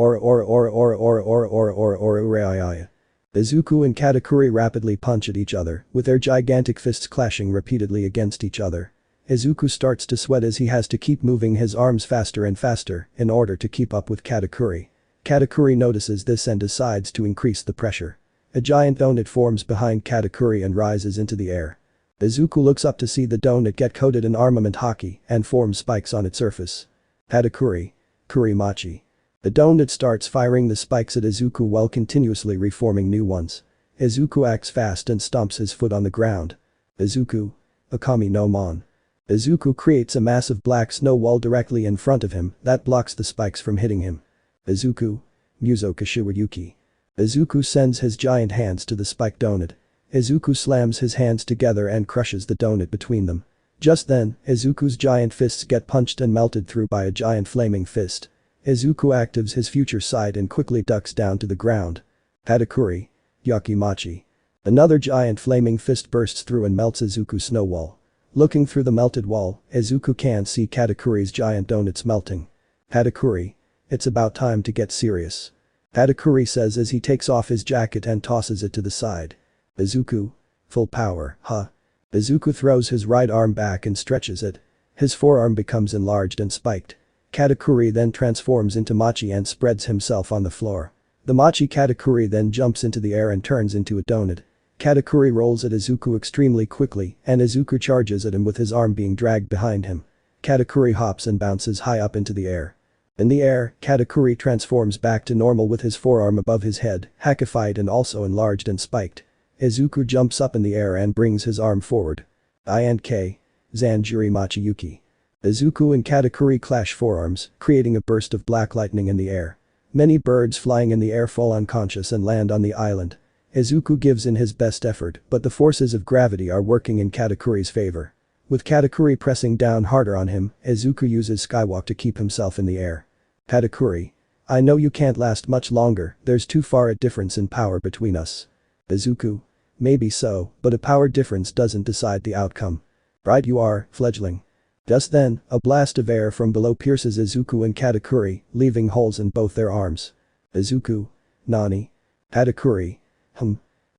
Izuku and Katakuri rapidly punch at each other, with their gigantic fists clashing repeatedly against each other. Izuku starts to sweat as he has to keep moving his arms faster and faster in order to keep up with Katakuri. Katakuri notices this and decides to increase the pressure. A giant donut forms behind Katakuri and rises into the air. Izuku looks up to see the donut get coated in armament hockey and form spikes on its surface. Katakuri. Kurimachi. The donut starts firing the spikes at Izuku while continuously reforming new ones. Izuku acts fast and stomps his foot on the ground. Izuku. Akami no Mon. Izuku creates a massive black snow wall directly in front of him that blocks the spikes from hitting him. Izuku. Muzo Kashiwayuki. Izuku sends his giant hands to the spiked donut. Izuku slams his hands together and crushes the donut between them. Just then, Izuku's giant fists get punched and melted through by a giant flaming fist. Izuku actives his future sight and quickly ducks down to the ground. Katakuri. Yakimachi. Another giant flaming fist bursts through and melts Izuku's snow wall. Looking through the melted wall, Izuku can see Katakuri's giant donuts melting. Katakuri. It's about time to get serious. Katakuri says as he takes off his jacket and tosses it to the side. Izuku. Full power, huh? Izuku throws his right arm back and stretches it. His forearm becomes enlarged and spiked. Katakuri then transforms into Machi and spreads himself on the floor. The Machi Katakuri then jumps into the air and turns into a donut. Katakuri rolls at Izuku extremely quickly and Izuku charges at him with his arm being dragged behind him. Katakuri hops and bounces high up into the air. In the air, Katakuri transforms back to normal with his forearm above his head, hackified and also enlarged and spiked. Izuku jumps up in the air and brings his arm forward. INK. Zanjiri Machiyuki. Izuku and Katakuri clash forearms, creating a burst of black lightning in the air. Many birds flying in the air fall unconscious and land on the island. Izuku gives in his best effort, but the forces of gravity are working in Katakuri's favor. With Katakuri pressing down harder on him, Izuku uses skywalk to keep himself in the air. Katakuri. I know you can't last much longer, there's too far a difference in power between us. Izuku. Maybe so, but a power difference doesn't decide the outcome. Right you are, fledgling. Just then, a blast of air from below pierces Izuku and Katakuri, leaving holes in both their arms. Izuku. Nani? Katakuri.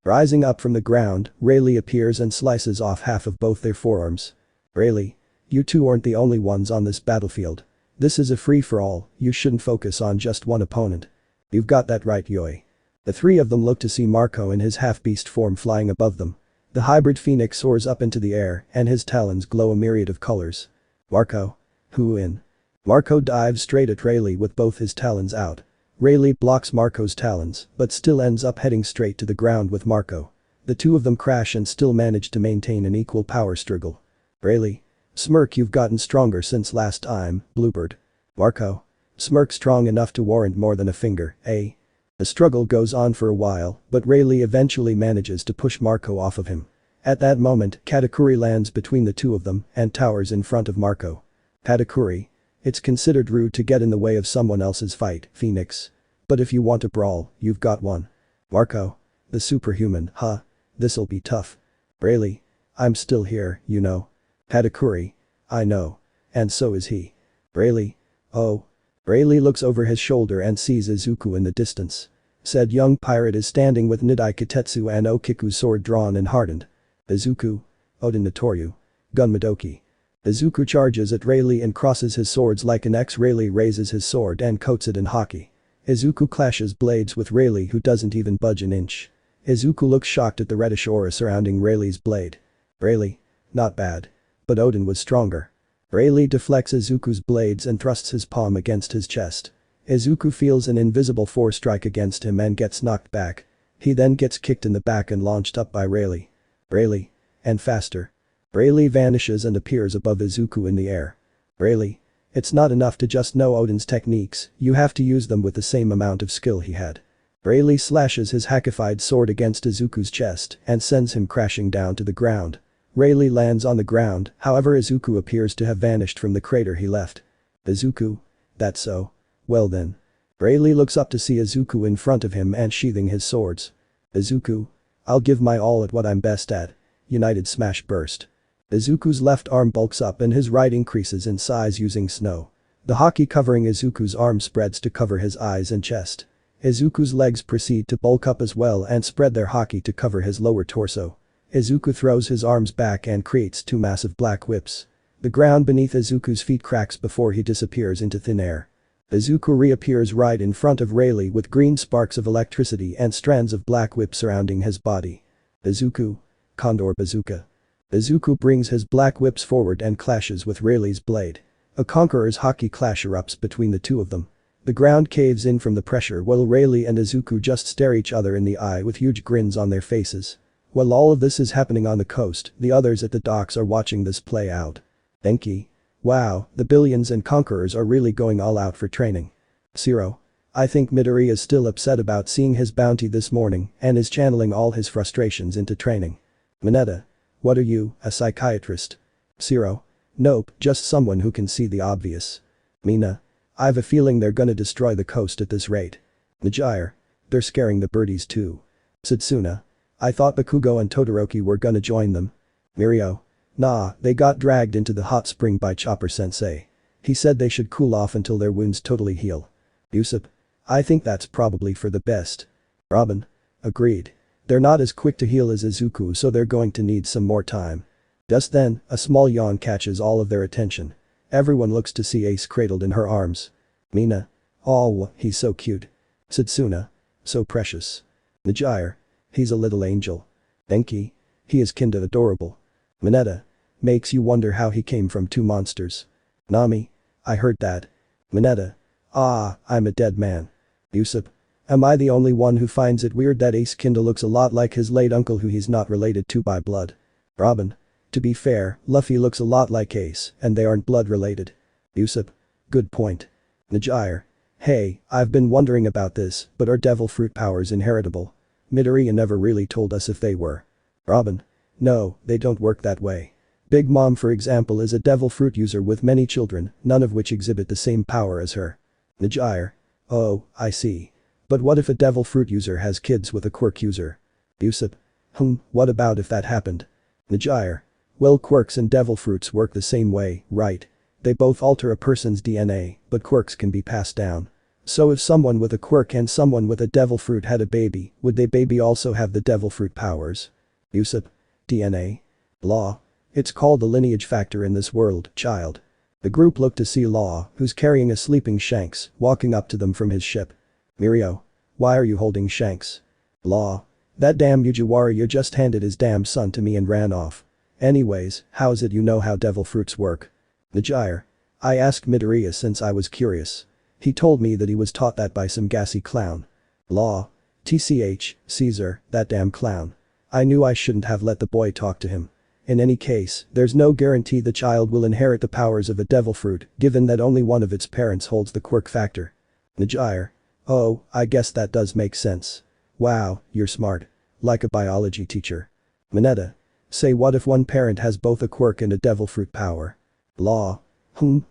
Rising up from the ground, Rayleigh appears and slices off half of both their forearms. Rayleigh. You two aren't the only ones on this battlefield. This is a free-for-all, you shouldn't focus on just one opponent. You've got that right, Yoi. The three of them look to see Marco in his half-beast form flying above them. The hybrid phoenix soars up into the air and his talons glow a myriad of colors. Marco. Who in? Marco dives straight at Rayleigh with both his talons out. Rayleigh blocks Marco's talons, but still ends up heading straight to the ground with Marco. The two of them crash and still manage to maintain an equal power struggle. Rayleigh. Smirk, you've gotten stronger since last time, Bluebird. Marco. Smirk strong enough to warrant more than a finger, eh? The struggle goes on for a while, but Rayleigh eventually manages to push Marco off of him. At that moment, Katakuri lands between the two of them and towers in front of Marco. Katakuri. It's considered rude to get in the way of someone else's fight, Phoenix. But if you want a brawl, you've got one. Marco. The superhuman, huh? This'll be tough. Rayleigh. I'm still here, you know. Katakuri. I know. And so is he. Rayleigh. Oh. Rayleigh looks over his shoulder and sees Izuku in the distance. Said young pirate is standing with Nidai Kitetsu and Okiku's sword drawn and hardened. Izuku. Oden Notoryu. Gun Madoki. Izuku charges at Rayleigh and crosses his swords like an X. Rayleigh raises his sword and coats it in hockey. Izuku clashes blades with Rayleigh who doesn't even budge an inch. Izuku looks shocked at the reddish aura surrounding Rayleigh's blade. Rayleigh. Not bad. But Oden was stronger. Rayleigh deflects Izuku's blades and thrusts his palm against his chest. Izuku feels an invisible force strike against him and gets knocked back. He then gets kicked in the back and launched up by Rayleigh. Rayleigh. And faster. Rayleigh vanishes and appears above Izuku in the air. Rayleigh. It's not enough to just know Oden's techniques, you have to use them with the same amount of skill he had. Rayleigh slashes his hackified sword against Izuku's chest and sends him crashing down to the ground. Rayleigh lands on the ground, however Izuku appears to have vanished from the crater he left. Izuku. That's so. Well then. Rayleigh looks up to see Izuku in front of him and sheathing his swords. Izuku. I'll give my all at what I'm best at. United Smash Burst. Izuku's left arm bulks up and his right increases in size using snow. The hockey covering Izuku's arm spreads to cover his eyes and chest. Izuku's legs proceed to bulk up as well and spread their hockey to cover his lower torso. Izuku throws his arms back and creates two massive black whips. The ground beneath Izuku's feet cracks before he disappears into thin air. Izuku reappears right in front of Rayleigh with green sparks of electricity and strands of black whip surrounding his body. Izuku. Condor Bazooka. Izuku brings his black whips forward and clashes with Rayleigh's blade. A conqueror's hockey clash erupts between the two of them. The ground caves in from the pressure while Rayleigh and Izuku just stare each other in the eye with huge grins on their faces. While all of this is happening on the coast, the others at the docks are watching this play out. Denki. Wow, the billions and conquerors are really going all out for training. Zero. I think Midoriya is still upset about seeing his bounty this morning and is channeling all his frustrations into training. Mineta. What are you, a psychiatrist? Zero. Nope, just someone who can see the obvious. Mina. I've a feeling they're gonna destroy the coast at this rate. Najire. They're scaring the birdies too. Setsuna. I thought Bakugo and Todoroki were gonna join them. Mirio. Nah, they got dragged into the hot spring by Chopper-sensei. He said they should cool off until their wounds totally heal. Usopp. I think that's probably for the best. Robin. Agreed. They're not as quick to heal as Izuku, so they're going to need some more time. Just then, a small yawn catches all of their attention. Everyone looks to see Ace cradled in her arms. Mina. Oh, he's so cute. Setsuna. So precious. Najire. He's a little angel. Denki. He is kinda adorable. Mineta. Makes you wonder how he came from two monsters. Nami. I heard that. Mineta. Ah, I'm a dead man. Usopp. Am I the only one who finds it weird that Ace kinda looks a lot like his late uncle who he's not related to by blood? Robin. To be fair, Luffy looks a lot like Ace, and they aren't blood related. Usopp. Good point. Najire. Hey, I've been wondering about this, but are devil fruit powers inheritable? Midoriya never really told us if they were. Robin. No, they don't work that way. Big Mom for example is a devil fruit user with many children, none of which exhibit the same power as her. Najire. Oh, I see. But what if a devil fruit user has kids with a quirk user? Usopp. What about if that happened? Najire. Well, quirks and devil fruits work the same way, right? They both alter a person's DNA, but quirks can be passed down. So if someone with a quirk and someone with a devil fruit had a baby, would they baby also have the devil fruit powers? Usopp. DNA. Law. It's called the lineage factor in this world, child. The group looked to see Law, who's carrying a sleeping Shanks, walking up to them from his ship. Mirio. Why are you holding Shanks? Law. That damn Fujiwara just handed his damn son to me and ran off. Anyways, how's it you know how devil fruits work? Najire. I asked Midoriya since I was curious. He told me that he was taught that by some gassy clown. Law. TCH, Caesar, that damn clown. I knew I shouldn't have let the boy talk to him. In any case, there's no guarantee the child will inherit the powers of a devil fruit, given that only one of its parents holds the quirk factor. Najire. Oh, I guess that does make sense. Wow, you're smart. Like a biology teacher. Mineta. Say what if one parent has both a quirk and a devil fruit power? Law.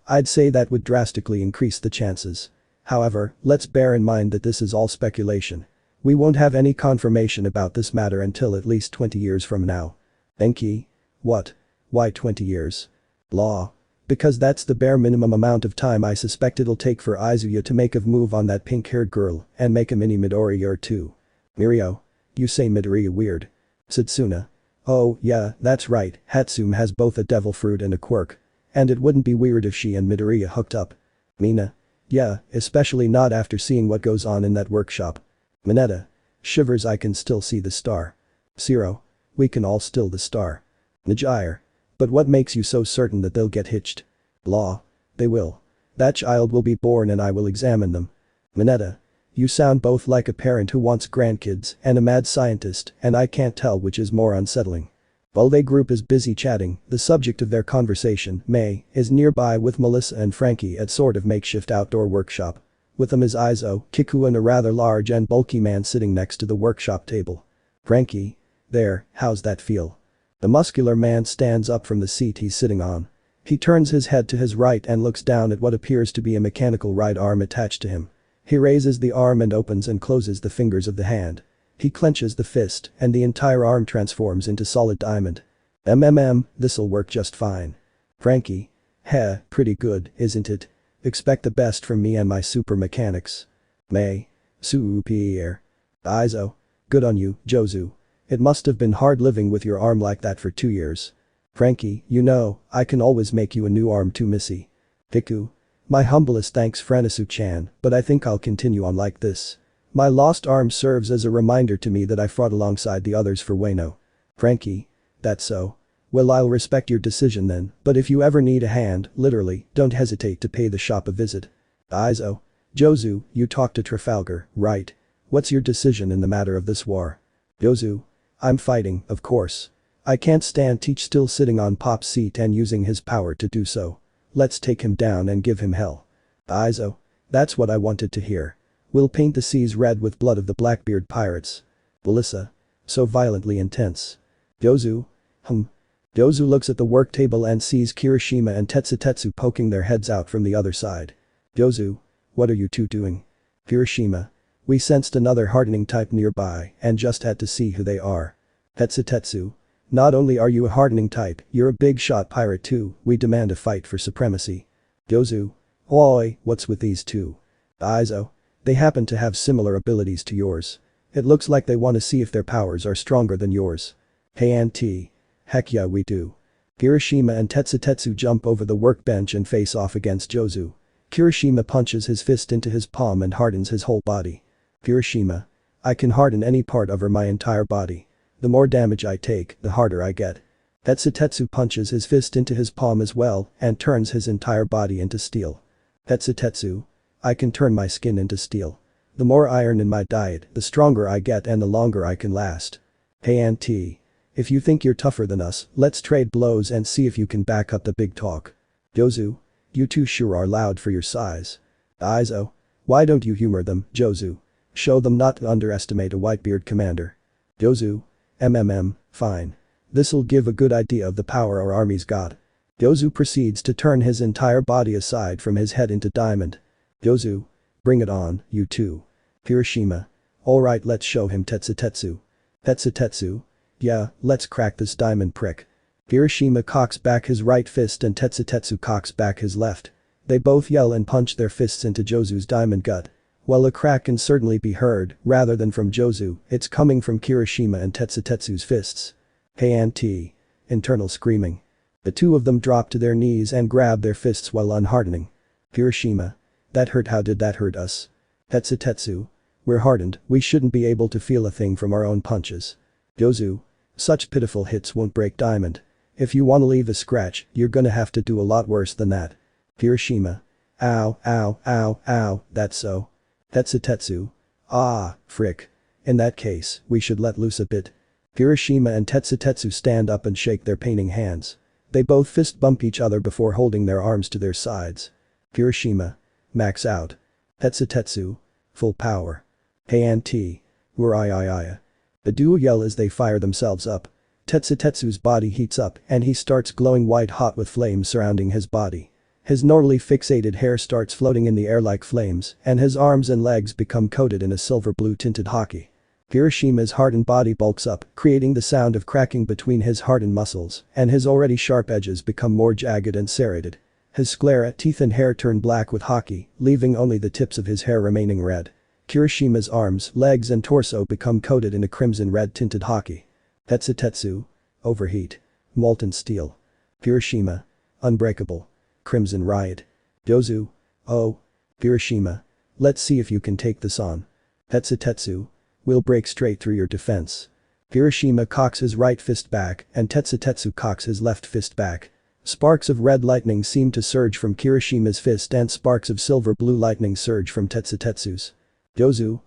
I'd say that would drastically increase the chances. However, let's bear in mind that this is all speculation. We won't have any confirmation about this matter until at least 20 years from now. Enki? What? Why 20 years? Law. Because that's the bare minimum amount of time I suspect it'll take for Izuya to make a move on that pink-haired girl and make a mini Midoriya or two. Mirio. You say Midoriya weird. Setsuna. Oh, yeah, that's right, Hatsune has both a devil fruit and a quirk. And it wouldn't be weird if she and Midoriya hooked up. Mina. Yeah, especially not after seeing what goes on in that workshop. Mineta. Shivers, I can still see the star. Zero. We can all still the star. Najire. But what makes you so certain that they'll get hitched? Law. They will. That child will be born and I will examine them. Mineta. You sound both like a parent who wants grandkids and a mad scientist, and I can't tell which is more unsettling. While their group is busy chatting, the subject of their conversation, May, is nearby with Melissa and Frankie at sort of makeshift outdoor workshop. With them is Izo, Kiku and a rather large and bulky man sitting next to the workshop table. Frankie. There, how's that feel? The muscular man stands up from the seat he's sitting on. He turns his head to his right and looks down at what appears to be a mechanical right arm attached to him. He raises the arm and opens and closes the fingers of the hand. He clenches the fist and the entire arm transforms into solid diamond. This'll work just fine. Frankie. Heh, pretty good, isn't it? Expect the best from me and my super mechanics. May. Super. Izo. Good on you, Jozu. It must have been hard living with your arm like that for 2 years. Frankie, you know, I can always make you a new arm too, Missy. Deku. My humblest thanks, Franisu-chan, but I think I'll continue on like this. My lost arm serves as a reminder to me that I fought alongside the others for Wano. Frankie. That's so. Well, I'll respect your decision then, but if you ever need a hand, literally, don't hesitate to pay the shop a visit. Izo. Jozu, you talked to Trafalgar, right? What's your decision in the matter of this war? Jozu. I'm fighting, of course. I can't stand Teach still sitting on Pop's seat and using his power to do so. Let's take him down and give him hell. Izo. That's what I wanted to hear. We'll paint the seas red with blood of the Blackbeard pirates. Melissa. So violently intense. Jozu. Jozu looks at the work table and sees Kirishima and Tetsutetsu poking their heads out from the other side. Jozu. What are you two doing? Kirishima. We sensed another hardening type nearby and just had to see who they are. Tetsutetsu. Not only are you a hardening type, you're a big shot pirate too, we demand a fight for supremacy. Jozu. Oi, what's with these two? Izo. They happen to have similar abilities to yours. It looks like they want to see if their powers are stronger than yours. Hey Auntie. Heck yeah we do. Kirishima and Tetsutetsu jump over the workbench and face off against Jozu. Kirishima punches his fist into his palm and hardens his whole body. Kirishima. I can harden any part of my entire body. The more damage I take, the harder I get. Tetsutetsu punches his fist into his palm as well and turns his entire body into steel. Tetsutetsu. I can turn my skin into steel. The more iron in my diet, the stronger I get and the longer I can last. Hey Auntie. If you think you're tougher than us, let's trade blows and see if you can back up the big talk. Jozu. You two sure are loud for your size. Izo. Why don't you humor them, Jozu? Show them not to underestimate a Whitebeard commander. Jozu. Fine. This'll give a good idea of the power our army's got. Jozu proceeds to turn his entire body aside from his head into diamond. Jozu. Bring it on, you two. Kirishima. Alright, let's show him Tetsutetsu. Tetsutetsu. Yeah, let's crack this diamond prick. Kirishima cocks back his right fist and Tetsutetsu cocks back his left. They both yell and punch their fists into Jozu's diamond gut. While a crack can certainly be heard, rather than from Jozu, it's coming from Kirishima and Tetsutetsu's fists. Hey Auntie. Internal screaming. The two of them drop to their knees and grab their fists while unhardening. Kirishima. That hurt. How did that hurt us? Tetsutetsu. We're hardened, we shouldn't be able to feel a thing from our own punches. Jozu. Such pitiful hits won't break diamond. If you want to leave a scratch, you're gonna have to do a lot worse than that. Kirishima. Ow, ow, ow, ow, that's so. Tetsutetsu. Ah, frick. In that case, we should let loose a bit. Kirishima and Tetsutetsu stand up and shake their painting hands. They both fist bump each other before holding their arms to their sides. Kirishima. Max out. Tetsutetsu. Full power. Hey Auntie. Uriah. The duo yell as they fire themselves up. Tetsutetsu's body heats up and he starts glowing white hot with flames surrounding his body. His normally fixated hair starts floating in the air like flames and his arms and legs become coated in a silver blue tinted hockey. Kirishima's hardened body bulks up, creating the sound of cracking between his hardened muscles and his already sharp edges become more jagged and serrated. His sclera teeth and hair turn black with hockey, leaving only the tips of his hair remaining red. Kirishima's arms, legs and torso become coated in a crimson red tinted hockey. Tetsutetsu. Overheat. Molten steel. Kirishima. Unbreakable. Crimson riot. Jozu. Oh. Kirishima. Let's see if you can take this on. Tetsutetsu. We'll break straight through your defense. Kirishima cocks his right fist back and Tetsutetsu cocks his left fist back. Sparks of red lightning seem to surge from Kirishima's fist and sparks of silver blue lightning surge from Tetsutetsu's. Jozu.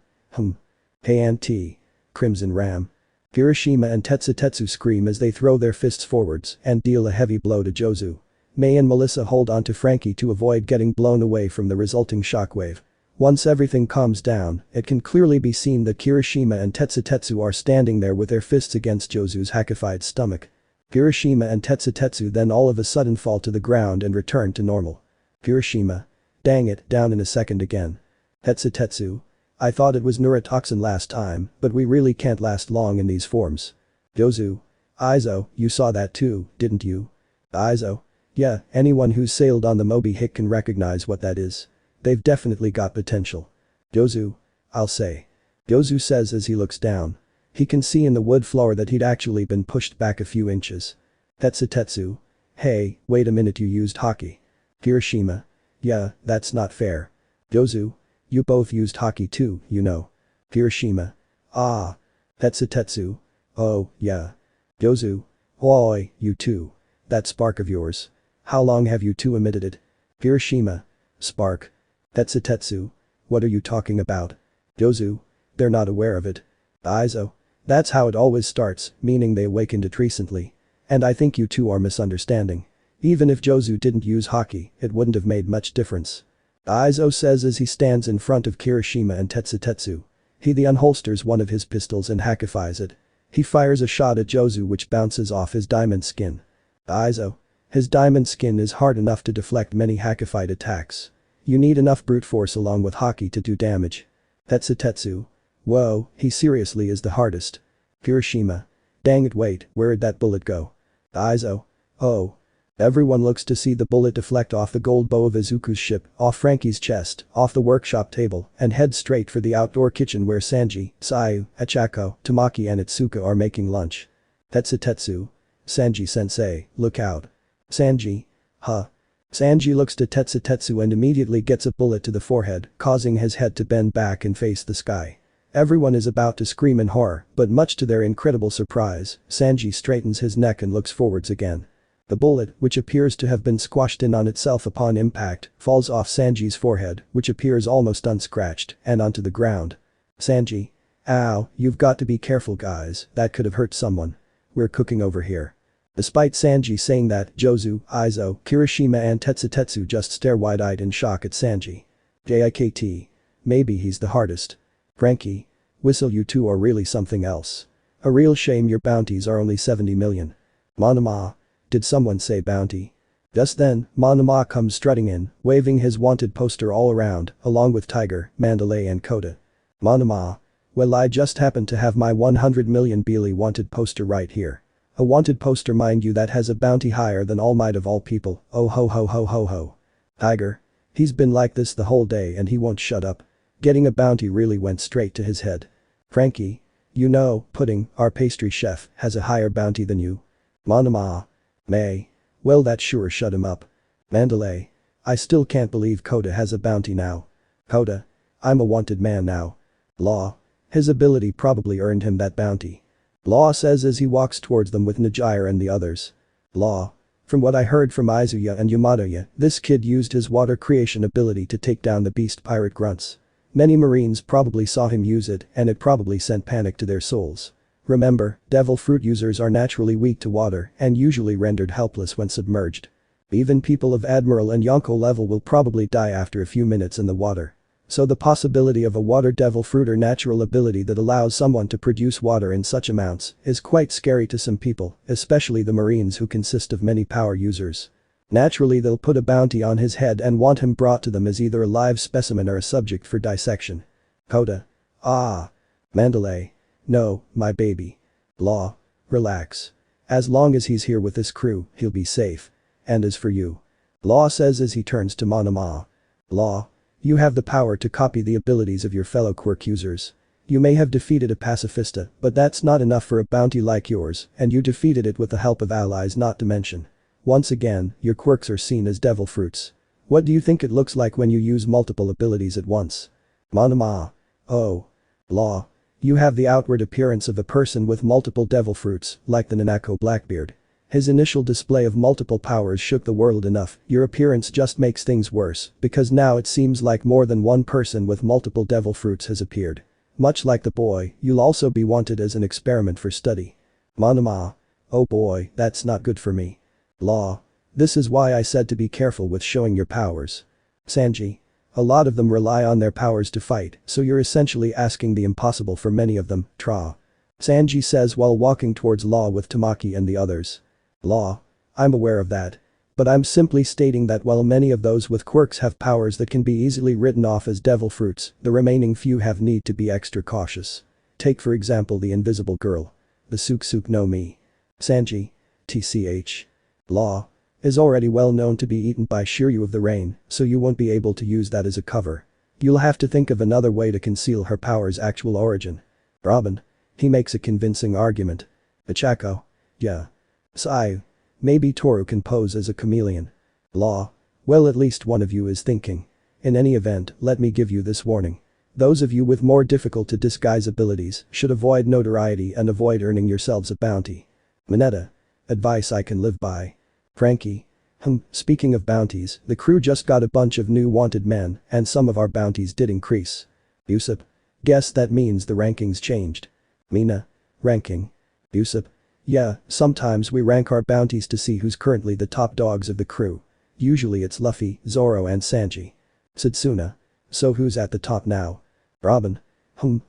Hey Auntie. Crimson ram. Kirishima and Tetsutetsu scream as they throw their fists forwards and deal a heavy blow to Jozu. May and Melissa hold on to Frankie to avoid getting blown away from the resulting shockwave. Once everything calms down, it can clearly be seen that Kirishima and Tetsutetsu are standing there with their fists against Jozu's hackified stomach. Kirishima and Tetsutetsu then all of a sudden fall to the ground and return to normal. Kirishima. Dang it, down in a second again. Tetsutetsu. I thought it was neurotoxin last time, but we really can't last long in these forms. Jozu. Izo, you saw that too, didn't you? Izo. Yeah, anyone who's sailed on the Moby Hick can recognize what that is. They've definitely got potential. Jozu. I'll say. Jozu says as he looks down. He can see in the wood floor that he'd actually been pushed back a few inches. Tetsu. Hey, wait a minute, you used hockey. Kirishima. Yeah, that's not fair. Jozu. You both used hockey too, you know. Kirishima. Ah. Tetsu. Oh, yeah. Jozu. Oi, you two. That spark of yours. How long have you two emitted it? Kirishima. Spark. Tetsu. What are you talking about? Jozu. They're not aware of it. Izo. That's how it always starts, meaning they awakened it recently. And I think you two are misunderstanding. Even if Jozu didn't use hockey, it wouldn't have made much difference. Izo says as he stands in front of Kirishima and Tetsu. He unholsters one of his pistols and hackifies it. He fires a shot at Jozu which bounces off his diamond skin. Izo. His diamond skin is hard enough to deflect many hackified attacks. You need enough brute force along with hockey to do damage. Tetsu. Whoa, he seriously is the hardest. Kirishima. Dang it, wait, where'd that bullet go? Izo. Oh. Everyone looks to see the bullet deflect off the gold bow of Izuku's ship, off Frankie's chest, off the workshop table, and head straight for the outdoor kitchen where Sanji, Sayu, Achako, Tamaki and Itsuka are making lunch. Tetsu. Sanji-sensei, look out. Sanji. Huh. Sanji looks to Tetsu and immediately gets a bullet to the forehead, causing his head to bend back and face the sky. Everyone is about to scream in horror, but much to their incredible surprise, Sanji straightens his neck and looks forwards again. The bullet, which appears to have been squashed in on itself upon impact, falls off Sanji's forehead, which appears almost unscratched, and onto the ground. Sanji. Ow, you've got to be careful guys, that could have hurt someone. We're cooking over here. Despite Sanji saying that, Jozu, Izo, Kirishima and Tetsu just stare wide-eyed in shock at Sanji. JIKT. Maybe he's the hardest. Frankie. Whistle, you two are really something else. A real shame your bounties are only 70 million. Monoma. Did someone say bounty? Just then, Monoma comes strutting in, waving his wanted poster all around, along with Tiger, Mandalay and Kota. Monoma. Well, I just happen to have my 100 million Beely wanted poster right here. A wanted poster, mind you, that has a bounty higher than All Might of all people. Oh ho ho ho ho ho. Tiger. He's been like this the whole day and he won't shut up. Getting a bounty really went straight to his head. Frankie. You know, Pudding, our pastry chef, has a higher bounty than you. Monoma. May. Well, that sure shut him up. Mandalay. I still can't believe Kota has a bounty now. Kota. I'm a wanted man now. Law. His ability probably earned him that bounty. Law says as he walks towards them with Najire and the others. Law. From what I heard from Izuya and Yamatoya, this kid used his water creation ability to take down the beast pirate grunts. Many Marines probably saw him use it and it probably sent panic to their souls. Remember, devil fruit users are naturally weak to water and usually rendered helpless when submerged. Even people of Admiral and Yonko level will probably die after a few minutes in the water. So the possibility of a water devil fruit or natural ability that allows someone to produce water in such amounts is quite scary to some people, especially the Marines who consist of many power users. Naturally they'll put a bounty on his head and want him brought to them as either a live specimen or a subject for dissection. Kota. Ah. Mandalay. No, my baby. Law. Relax. As long as he's here with this crew, he'll be safe. And as for you. Law says as he turns to Monoma. Law. You have the power to copy the abilities of your fellow Quirk users. You may have defeated a pacifista, but that's not enough for a bounty like yours, and you defeated it with the help of allies not to mention. Once again, your quirks are seen as devil fruits. What do you think it looks like when you use multiple abilities at once? Monoma. Oh. Law. You have the outward appearance of a person with multiple devil fruits, like the Nanako Blackbeard. His initial display of multiple powers shook the world enough, your appearance just makes things worse, because now it seems like more than one person with multiple devil fruits has appeared. Much like the boy, you'll also be wanted as an experiment for study. Monoma. Oh boy, that's not good for me. Law. This is why I said to be careful with showing your powers. Sanji. A lot of them rely on their powers to fight, so you're essentially asking the impossible for many of them, Tra. Sanji says while walking towards Law with Tamaki and the others. Law. I'm aware of that. But I'm simply stating that while many of those with quirks have powers that can be easily written off as devil fruits, the remaining few have need to be extra cautious. Take for example the invisible girl. The Suk no Mi. Sanji. TCH. Law. is already well known to be eaten by Shiryu of the Rain, so you won't be able to use that as a cover. You'll have to think of another way to conceal her power's actual origin. Robin. He makes a convincing argument. Ichako. Yeah. Sai. Maybe Toru can pose as a chameleon. Law. Well, at least one of you is thinking. In any event, let me give you this warning. Those of you with more difficult to disguise abilities should avoid notoriety and avoid earning yourselves a bounty. Mineta. Advice I can live by. Frankie. Speaking of bounties, the crew just got a bunch of new wanted men and some of our bounties did increase. Usopp. Guess that means the rankings changed. Mina. Ranking. Usopp. Yeah, sometimes we rank our bounties to see who's currently the top dogs of the crew. Usually it's Luffy, Zoro and Sanji. Setsuna. So who's at the top now? Robin.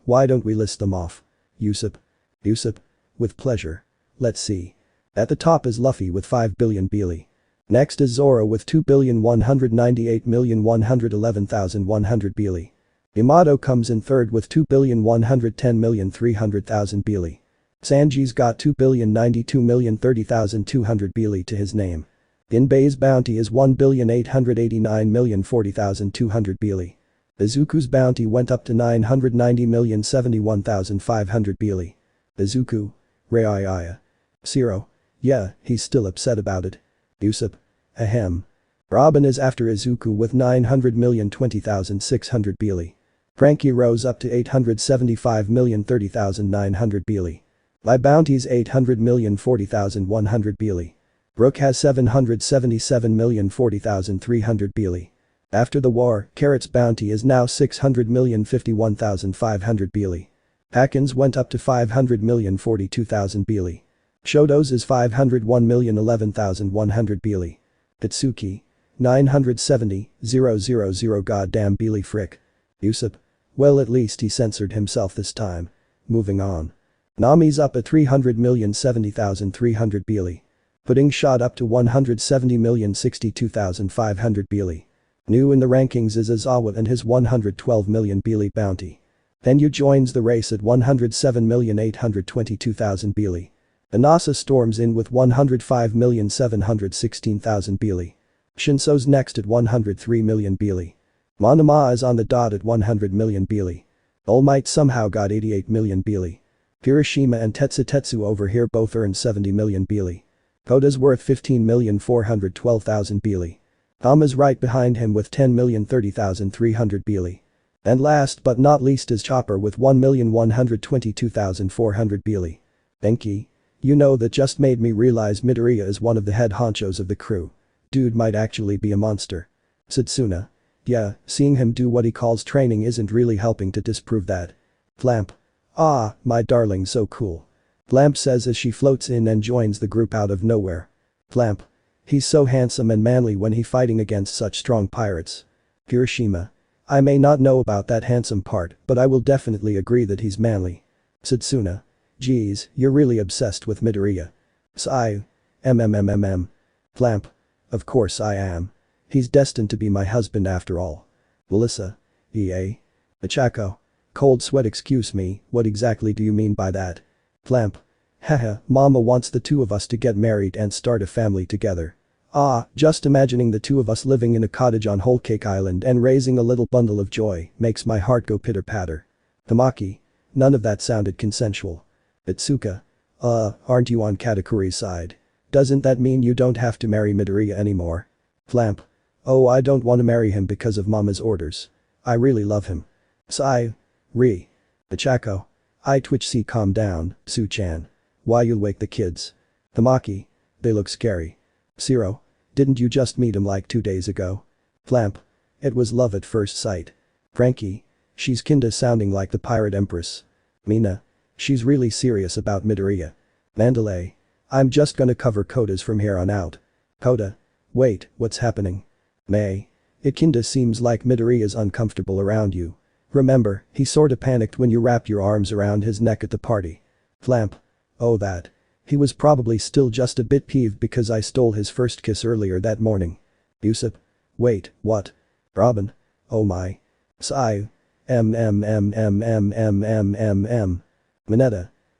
Why don't we list them off? Usopp. Usopp. With pleasure. Let's see. At the top is Luffy with 5 billion Beely. Next is Zoro with 2,198,111,100 Beely. Yamato comes in third with 2,110,300,000 Beely. Sanji's got 2,092,030,200 Beely to his name. Inbei's bounty is 1,889,040,200 Beely. Izuku's bounty went up to 990,071,500 Beely. Izuku. Raiaya. Zero. Yeah, he's still upset about it. Usopp. Ahem. Robin is after Izuku with 900,020,600 Beely. Frankie rose up to 875,030,900 Beely. My bounty's 800,040,100 Beely. Brook has 777,040,300 Beely. After the war, Carrot's bounty is now 600,051,500 Beely. Packins went up to 500,042,000 Beely. Shoto's is 501,011,100 Beely. Itsuki. 970,000 goddamn Beely frick. Usopp. Well, at least he censored himself this time. Moving on. Nami's up at 300,070,300 Beely. Pudding shot up to 170,062,500 Beely. New in the rankings is Aizawa and his 112 million Beely bounty. Tenyu joins the race at 107,822,000 Beely. Inasa storms in with 105,716,000 Beely. Shinso's next at 103 million Beely. Monoma is on the dot at 100 million Beely. All Might somehow got 88 million Beely. Kirishima and Tetsu over here both earned 70 million Beely. Koda's worth 15,412,000 Beely. Tom is right behind him with 10,030,300 Beely. And last but not least is Chopper with 1,122,400 Beely. Enki. You know, that just made me realize Midoriya is one of the head honchos of the crew. Dude might actually be a monster. Setsuna. Yeah, seeing him do what he calls training isn't really helping to disprove that. Flamp. Ah, my darling, so cool. Flamp says as she floats in and joins the group out of nowhere. Flamp. He's so handsome and manly when he fighting against such strong pirates. Kirishima. I may not know about that handsome part, but I will definitely agree that he's manly. Setsuna. Geez, you're really obsessed with Midoriya. Sai. Flamp. Of course I am. He's destined to be my husband after all. Melissa. EA. Ichako. Cold sweat, excuse me, what exactly do you mean by that? Flamp. Haha, mama wants the two of us to get married and start a family together. Ah, just imagining the two of us living in a cottage on Whole Cake Island and raising a little bundle of joy makes my heart go pitter-patter. Tamaki. None of that sounded consensual. Itsuka. Aren't you on Katakuri's side? Doesn't that mean you don't have to marry Midoriya anymore? Flamp. Oh, I don't want to marry him because of mama's orders. I really love him. Sai. Ichako. I Twitch C, calm down, Su-chan. Why you'll wake the kids. Tamaki. They look scary. Zero. Didn't you just meet him like 2 days ago? Flamp. It was love at first sight. Frankie. She's kinda sounding like the pirate empress. Mina. She's really serious about Midoriya. Mandalay. I'm just gonna cover Koda's from here on out. Koda. Wait, what's happening? May. It kinda seems like Midoriya's uncomfortable around you. Remember, he sorta panicked when you wrapped your arms around his neck at the party. Flamp. Oh, that. He was probably still just a bit peeved because I stole his first kiss earlier that morning. Usopp. Wait, what? Robin. Oh my. Sai. Mineta.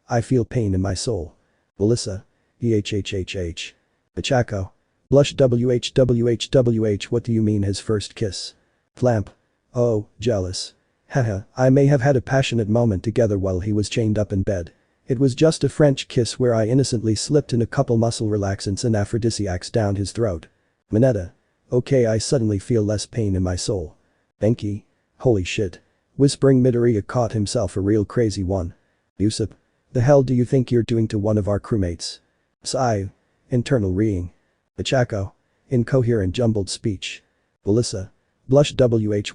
I feel pain in my soul. Melissa. Ichako. Blush WH what do you mean his first kiss? Flamp. Oh, jealous. Haha, I may have had a passionate moment together while he was chained up in bed. It was just a French kiss where I innocently slipped in a couple muscle relaxants and aphrodisiacs down his throat. Mineta. Okay, I suddenly feel less pain in my soul. Enki. Holy shit. Whispering Midoriya caught himself a real crazy one. Usopp. The hell do you think you're doing to one of our crewmates? Sigh. Internal reeing. Ichako. Incoherent jumbled speech. Belissa. Blush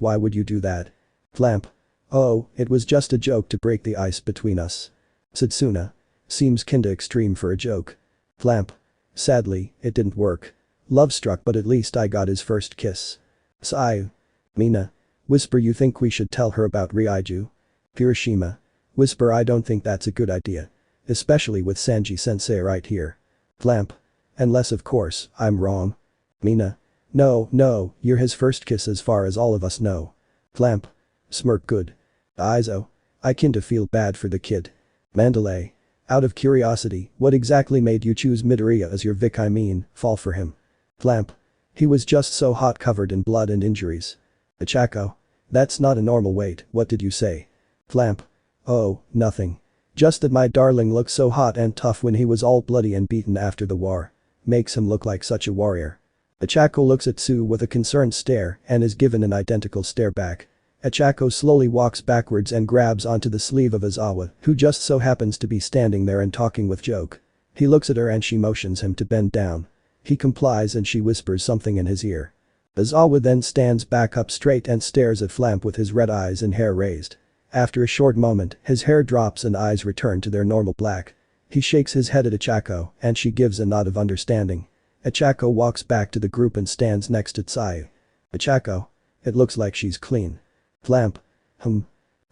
why would you do that? Flamp. Oh, it was just a joke to break the ice between us. Satsuna. Seems kinda extreme for a joke. Flamp. Sadly, it didn't work. Love struck but at least I got his first kiss. Sigh. Mina. Whisper you think we should tell her about Ryaiju? Kirishima. Whisper I don't think that's a good idea. Especially with Sanji-sensei right here. Flamp. Unless of course, I'm wrong. Mina. No, you're his first kiss as far as all of us know. Flamp. Smirk good. Aizo. I kinda feel bad for the kid. Mandalay. Out of curiosity, what exactly made you choose Midoriya as your Vic fall for him? Flamp. He was just so hot covered in blood and injuries. Ichako. That's not a normal weight, what did you say? Flamp. Oh, nothing. Just that my darling looked so hot and tough when he was all bloody and beaten after the war. Makes him look like such a warrior. Ichako looks at Sue with a concerned stare and is given an identical stare back. Ichako slowly walks backwards and grabs onto the sleeve of Aizawa, who just so happens to be standing there and talking with Joke. He looks at her and she motions him to bend down. He complies and she whispers something in his ear. Aizawa then stands back up straight and stares at Flamp with his red eyes and hair raised. After a short moment, his hair drops and eyes return to their normal black. He shakes his head at Ichako and she gives a nod of understanding. Ichako walks back to the group and stands next to Tsuyu. Ichako. It looks like she's clean. Flamp.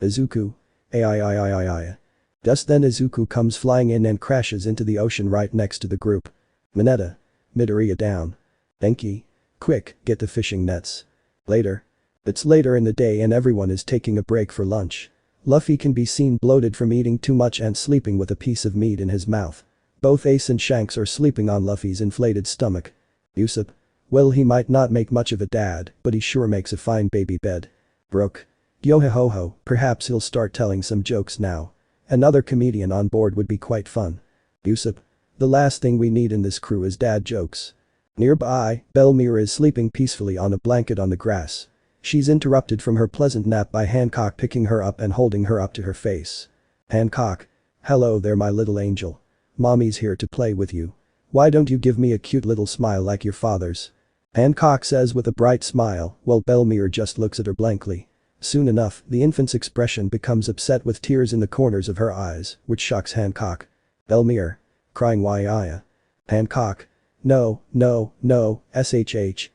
Izuku. Ai. Just then Izuku comes flying in and crashes into the ocean right next to the group. Mineta. Midoriya down. Enki. Quick, get the fishing nets. Later. It's later in the day and everyone is taking a break for lunch. Luffy can be seen bloated from eating too much and sleeping with a piece of meat in his mouth. Both Ace and Shanks are sleeping on Luffy's inflated stomach. Usopp. Well, he might not make much of a dad, but he sure makes a fine baby bed. Brook. Yo-ho-ho, perhaps he'll start telling some jokes now. Another comedian on board would be quite fun. Usopp. The last thing we need in this crew is dad jokes. Nearby, Belmira is sleeping peacefully on a blanket on the grass. She's interrupted from her pleasant nap by Hancock picking her up and holding her up to her face. Hancock. Hello there my little angel. Mommy's here to play with you. Why don't you give me a cute little smile like your father's? Hancock says with a bright smile, while Belmira just looks at her blankly. Soon enough, the infant's expression becomes upset with tears in the corners of her eyes, which shocks Hancock. Belmira. Crying why? Hancock. No, SHH,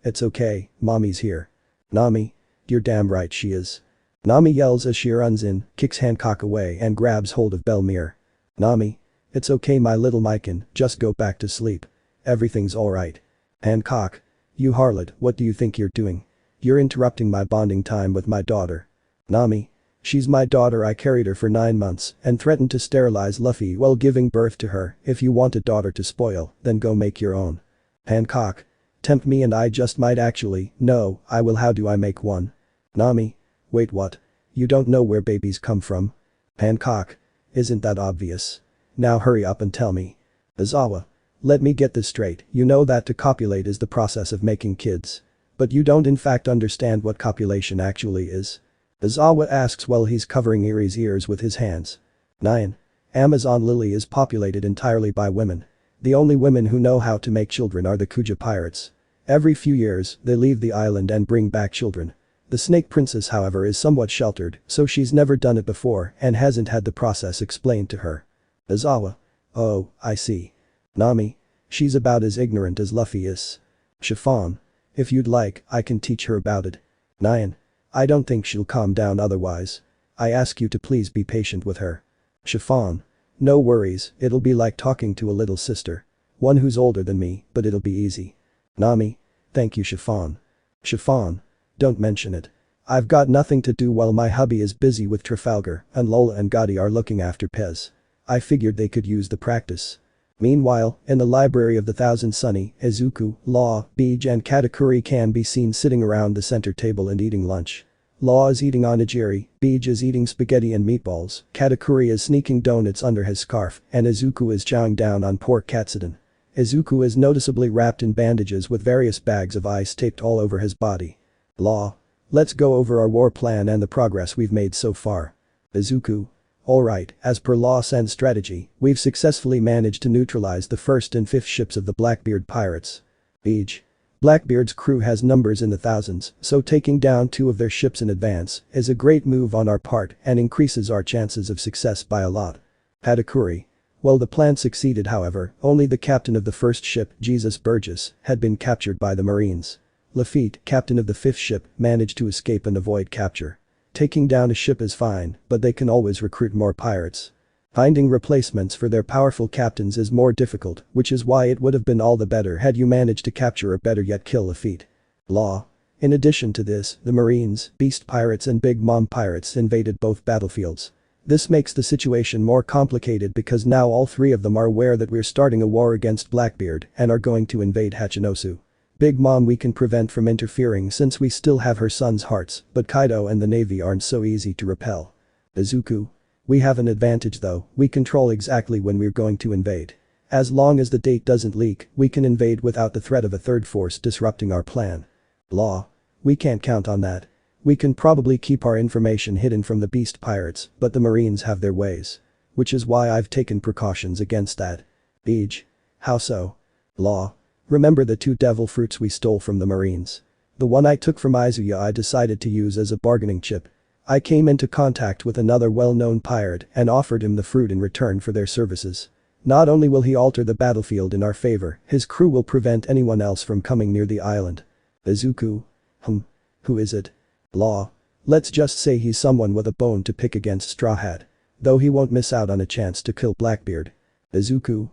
it's okay, mommy's here. Nami. You're damn right she is. Nami yells as she runs in, kicks Hancock away and grabs hold of Belmira. Nami. It's okay my little Mikan, just go back to sleep. Everything's alright. Hancock. You harlot, what do you think you're doing? You're interrupting my bonding time with my daughter. Nami. She's my daughter I carried her for 9 months and threatened to sterilize Luffy while giving birth to her. If you want a daughter to spoil, then go make your own. Hancock. Tempt me and I just might actually, no, I will how do I make one? Nami. Wait what? You don't know where babies come from? Hancock. Isn't that obvious? Now hurry up and tell me. Aizawa. Let me get this straight, you know that to copulate is the process of making kids. But you don't in fact understand what copulation actually is. Aizawa asks while he's covering Erie's ears with his hands. 9. Amazon Lily is populated entirely by women. The only women who know how to make children are the Kuja pirates. Every few years, they leave the island and bring back children. The Snake Princess however is somewhat sheltered, so she's never done it before and hasn't had the process explained to her. Aizawa. Oh, I see. Nami. She's about as ignorant as Luffy is. Chiffon. If you'd like, I can teach her about it. 9. I don't think she'll calm down otherwise. I ask you to please be patient with her. Chiffon. No worries, it'll be like talking to a little sister. One who's older than me, but it'll be easy. Nami. Thank you Chiffon. Chiffon. Don't mention it. I've got nothing to do while my hubby is busy with Trafalgar and Lola and Gotti are looking after Pez. I figured they could use the practice. Meanwhile, in the library of the Thousand Sunny, Izuku, Law, Beej and Katakuri can be seen sitting around the center table and eating lunch. Law is eating onigiri, Beej is eating spaghetti and meatballs, Katakuri is sneaking donuts under his scarf, and Izuku is chowing down on pork katsudon. Izuku is noticeably wrapped in bandages with various bags of ice taped all over his body. Law. Let's go over our war plan and the progress we've made so far. Izuku. Alright, as per Law-san's strategy, we've successfully managed to neutralize the first and fifth ships of the Blackbeard pirates. Beej. Blackbeard's crew has numbers in the thousands, so taking down 2 of their ships in advance is a great move on our part and increases our chances of success by a lot. Katakuri. Well, the plan succeeded, however, only the captain of the first ship, Jesus Burgess, had been captured by the Marines. Lafitte, captain of the fifth ship, managed to escape and avoid capture. Taking down a ship is fine, but they can always recruit more pirates. Finding replacements for their powerful captains is more difficult, which is why it would have been all the better had you managed to capture or better yet kill Lafitte. Law. In addition to this, the Marines, Beast Pirates and Big Mom Pirates invaded both battlefields. This makes the situation more complicated because now all 3 of them are aware that we're starting a war against Blackbeard and are going to invade Hachinosu. Big Mom we can prevent from interfering since we still have her son's hearts, but Kaido and the Navy aren't so easy to repel. Izuku. We have an advantage though, we control exactly when we're going to invade. As long as the date doesn't leak, we can invade without the threat of a third force disrupting our plan. Law. We can't count on that. We can probably keep our information hidden from the Beast Pirates, but the Marines have their ways. Which is why I've taken precautions against that. Beej. How so? Law. Remember the 2 devil fruits we stole from the Marines? The one I took from Izuya I decided to use as a bargaining chip. I came into contact with another well-known pirate and offered him the fruit in return for their services. Not only will he alter the battlefield in our favor, his crew will prevent anyone else from coming near the island. Izuku. Who is it? Law. Let's just say he's someone with a bone to pick against Straw Hat. Though he won't miss out on a chance to kill Blackbeard. Izuku.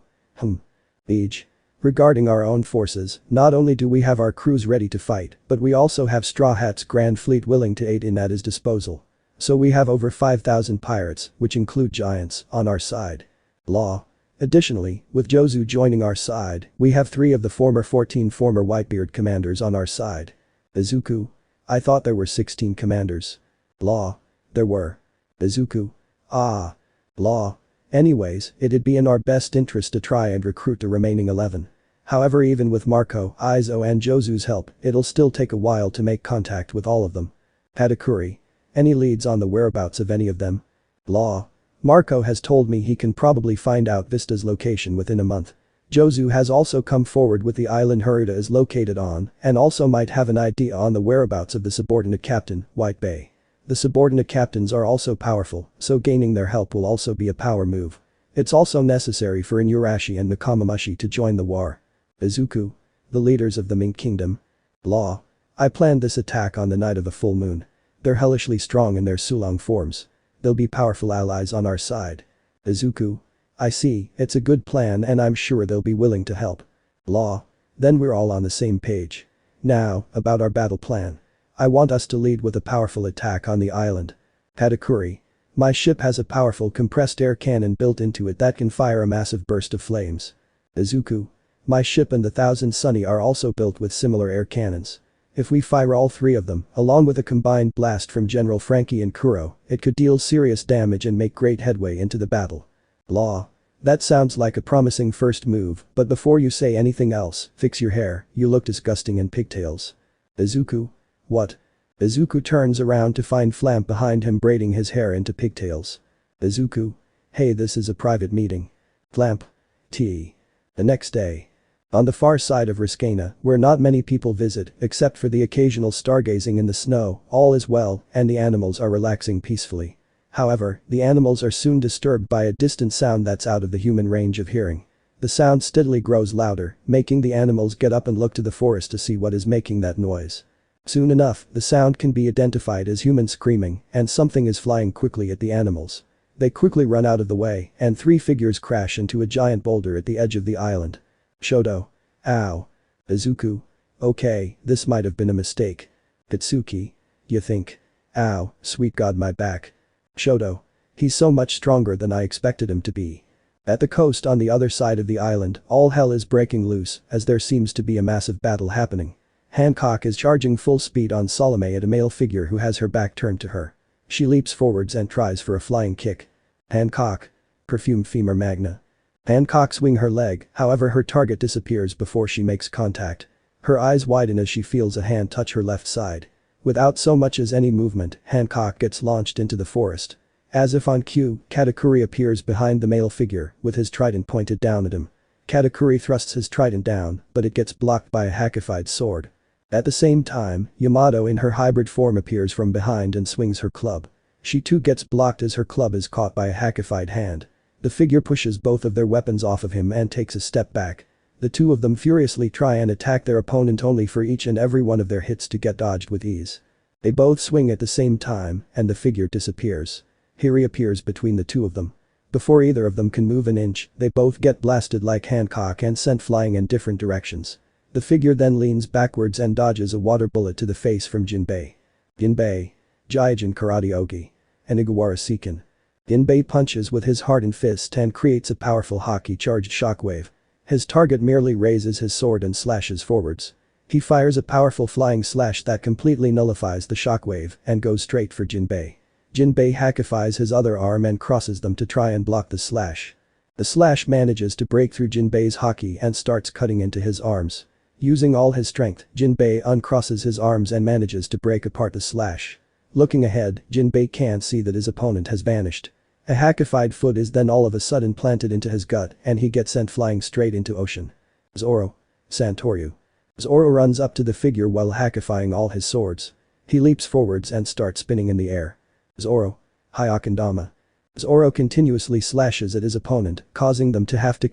Beej. Regarding our own forces, not only do we have our crews ready to fight, but we also have Straw Hat's Grand Fleet willing to aid in at his disposal. So we have over 5,000 pirates, which include giants, on our side. Law. Additionally, with Jozu joining our side, we have 3 of the 14 former Whitebeard commanders on our side. Izuku. I thought there were 16 commanders. Law. There were. Izuku. Ah. Law. Anyways, it'd be in our best interest to try and recruit the remaining 11. However, even with Marco, Izo and Jozu's help, it'll still take a while to make contact with all of them. Katakuri. Any leads on the whereabouts of any of them? Law. Marco has told me he can probably find out Vista's location within a month. Jozu has also come forward with the island Haruta is located on and also might have an idea on the whereabouts of the subordinate captain, White Bay. The subordinate captains are also powerful, so gaining their help will also be a power move. It's also necessary for Inuyasha and Nakamamushi to join the war. Izuku. The leaders of the Mink Kingdom. Law. I planned this attack on the night of a full moon. They're hellishly strong in their Sulong forms. They'll be powerful allies on our side. Izuku. I see, it's a good plan and I'm sure they'll be willing to help. Law. Then we're all on the same page. Now, about our battle plan. I want us to lead with a powerful attack on the island. Katakuri. My ship has a powerful compressed air cannon built into it that can fire a massive burst of flames. Izuku. My ship and the Thousand Sunny are also built with similar air cannons. If we fire all 3 of them, along with a combined blast from General Frankie and Kuro, it could deal serious damage and make great headway into the battle. Law. That sounds like a promising first move, but before you say anything else, fix your hair, you look disgusting in pigtails. Izuku. What? Izuku turns around to find Flamp behind him braiding his hair into pigtails. Izuku. Hey, this is a private meeting. Flamp. T. The next day. On the far side of Riskana, where not many people visit except for the occasional stargazing in the snow, all is well and the animals are relaxing peacefully. However, the animals are soon disturbed by a distant sound that's out of the human range of hearing. The sound steadily grows louder, making the animals get up and look to the forest to see what is making that noise. Soon enough, the sound can be identified as humans screaming and something is flying quickly at the animals. They quickly run out of the way and 3 figures crash into a giant boulder at the edge of the island. Shoto. Ow. Izuku. Okay, this might have been a mistake. Katsuki. You think? Ow, sweet god, my back. Shoto. He's so much stronger than I expected him to be. At the coast on the other side of the island, all hell is breaking loose as there seems to be a massive battle happening. Hancock is charging full speed on Salome at a male figure who has her back turned to her. She leaps forwards and tries for a flying kick. Hancock. Perfumed femur magna. Hancock swing her leg, however her target disappears before she makes contact. Her eyes widen as she feels a hand touch her left side. Without so much as any movement, Hancock gets launched into the forest. As if on cue, Katakuri appears behind the male figure, with his trident pointed down at him. Katakuri thrusts his trident down, but it gets blocked by a hackified sword. At the same time, Yamato in her hybrid form appears from behind and swings her club. She too gets blocked as her club is caught by a hackified hand. The figure pushes both of their weapons off of him and takes a step back. The two of them furiously try and attack their opponent only for each and every one of their hits to get dodged with ease. They both swing at the same time, and the figure disappears. He reappears between the two of them. Before either of them can move an inch, they both get blasted like Hancock and sent flying in different directions. The figure then leans backwards and dodges a water bullet to the face from Jinbei. Jinbei. Gaijin Karate Ogi. And Igawara Seiken. Jinbei punches with his hardened fist and creates a powerful hockey-charged shockwave. His target merely raises his sword and slashes forwards. He fires a powerful flying slash that completely nullifies the shockwave and goes straight for Jinbei. Jinbei hackifies his other arm and crosses them to try and block the slash. The slash manages to break through Jinbei's hockey and starts cutting into his arms. Using all his strength, Jinbei uncrosses his arms and manages to break apart the slash. Looking ahead, Jinbei can't see that his opponent has vanished. A hackified foot is then all of a sudden planted into his gut and he gets sent flying straight into ocean. Zoro. Santoryu. Zoro runs up to the figure while hackifying all his swords. He leaps forwards and starts spinning in the air. Zoro. Hyakandama. Zoro continuously slashes at his opponent, causing them to have to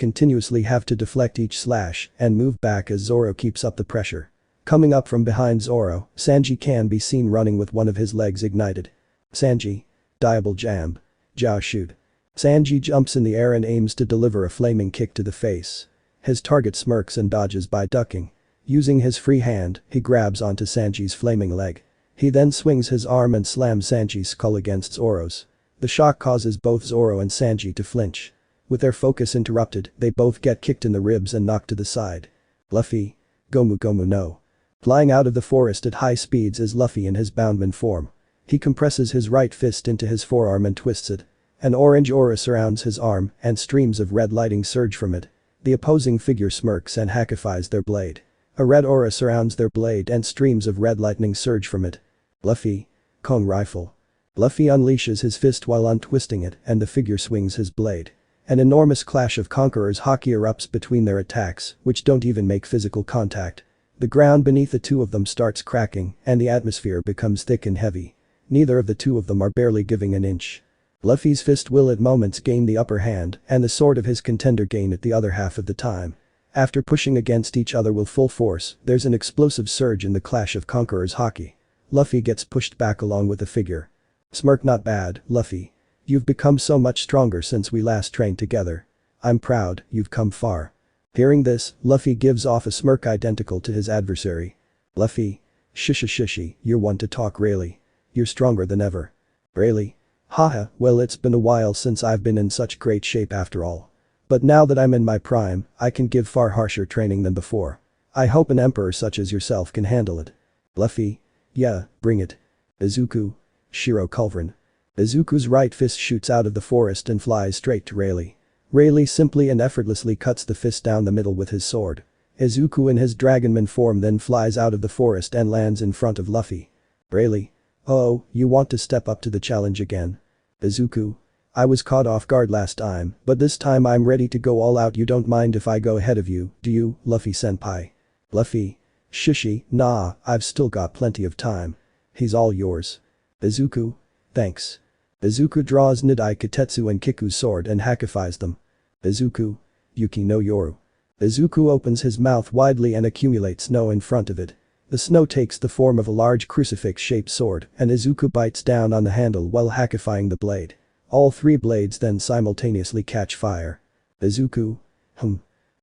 deflect each slash and move back as Zoro keeps up the pressure. Coming up from behind Zoro, Sanji can be seen running with one of his legs ignited. Sanji. Diable Jam. Jiao shoot. Sanji jumps in the air and aims to deliver a flaming kick to the face. His target smirks and dodges by ducking. Using his free hand, he grabs onto Sanji's flaming leg. He then swings his arm and slams Sanji's skull against Zoro's. The shock causes both Zoro and Sanji to flinch. With their focus interrupted, they both get kicked in the ribs and knocked to the side. Luffy. Gomu Gomu no. Flying out of the forest at high speeds is Luffy in his boundman form. He compresses his right fist into his forearm and twists it. An orange aura surrounds his arm and streams of red lighting surge from it. The opposing figure smirks and hackifies their blade. A red aura surrounds their blade and streams of red lightning surge from it. Luffy. Kong rifle. Luffy unleashes his fist while untwisting it and the figure swings his blade. An enormous clash of conquerors hockey erupts between their attacks, which don't even make physical contact. The ground beneath the two of them starts cracking and the atmosphere becomes thick and heavy. Neither of the two of them are barely giving an inch. Luffy's fist will at moments gain the upper hand and the sword of his contender gain it the other half of the time. After pushing against each other with full force, there's an explosive surge in the clash of conquerors hockey. Luffy gets pushed back along with the figure. Smirk not bad, Luffy. You've become so much stronger since we last trained together. I'm proud, you've come far. Hearing this, Luffy gives off a smirk identical to his adversary. Luffy. Shishi, you're one to talk really. You're stronger than ever. Really? Haha, well it's been a while since I've been in such great shape after all. But now that I'm in my prime, I can give far harsher training than before. I hope an emperor such as yourself can handle it. Luffy. Yeah, bring it. Izuku. Shiro Culverin. Izuku's right fist shoots out of the forest and flies straight to Rayleigh. Rayleigh simply and effortlessly cuts the fist down the middle with his sword. Izuku in his dragonman form then flies out of the forest and lands in front of Luffy. Rayleigh. Oh, you want to step up to the challenge again? Izuku. I was caught off guard last time, but this time I'm ready to go all out. You don't mind if I go ahead of you, do you, Luffy-senpai? Luffy. Shishi, nah, I've still got plenty of time. He's all yours. Izuku. Thanks. Izuku draws Nidai Kitetsu and Kiku's sword and hackifies them. Izuku. Yuki no Yoru. Izuku opens his mouth widely and accumulates snow in front of it. The snow takes the form of a large crucifix-shaped sword and Izuku bites down on the handle while hackifying the blade. All three blades then simultaneously catch fire. Izuku.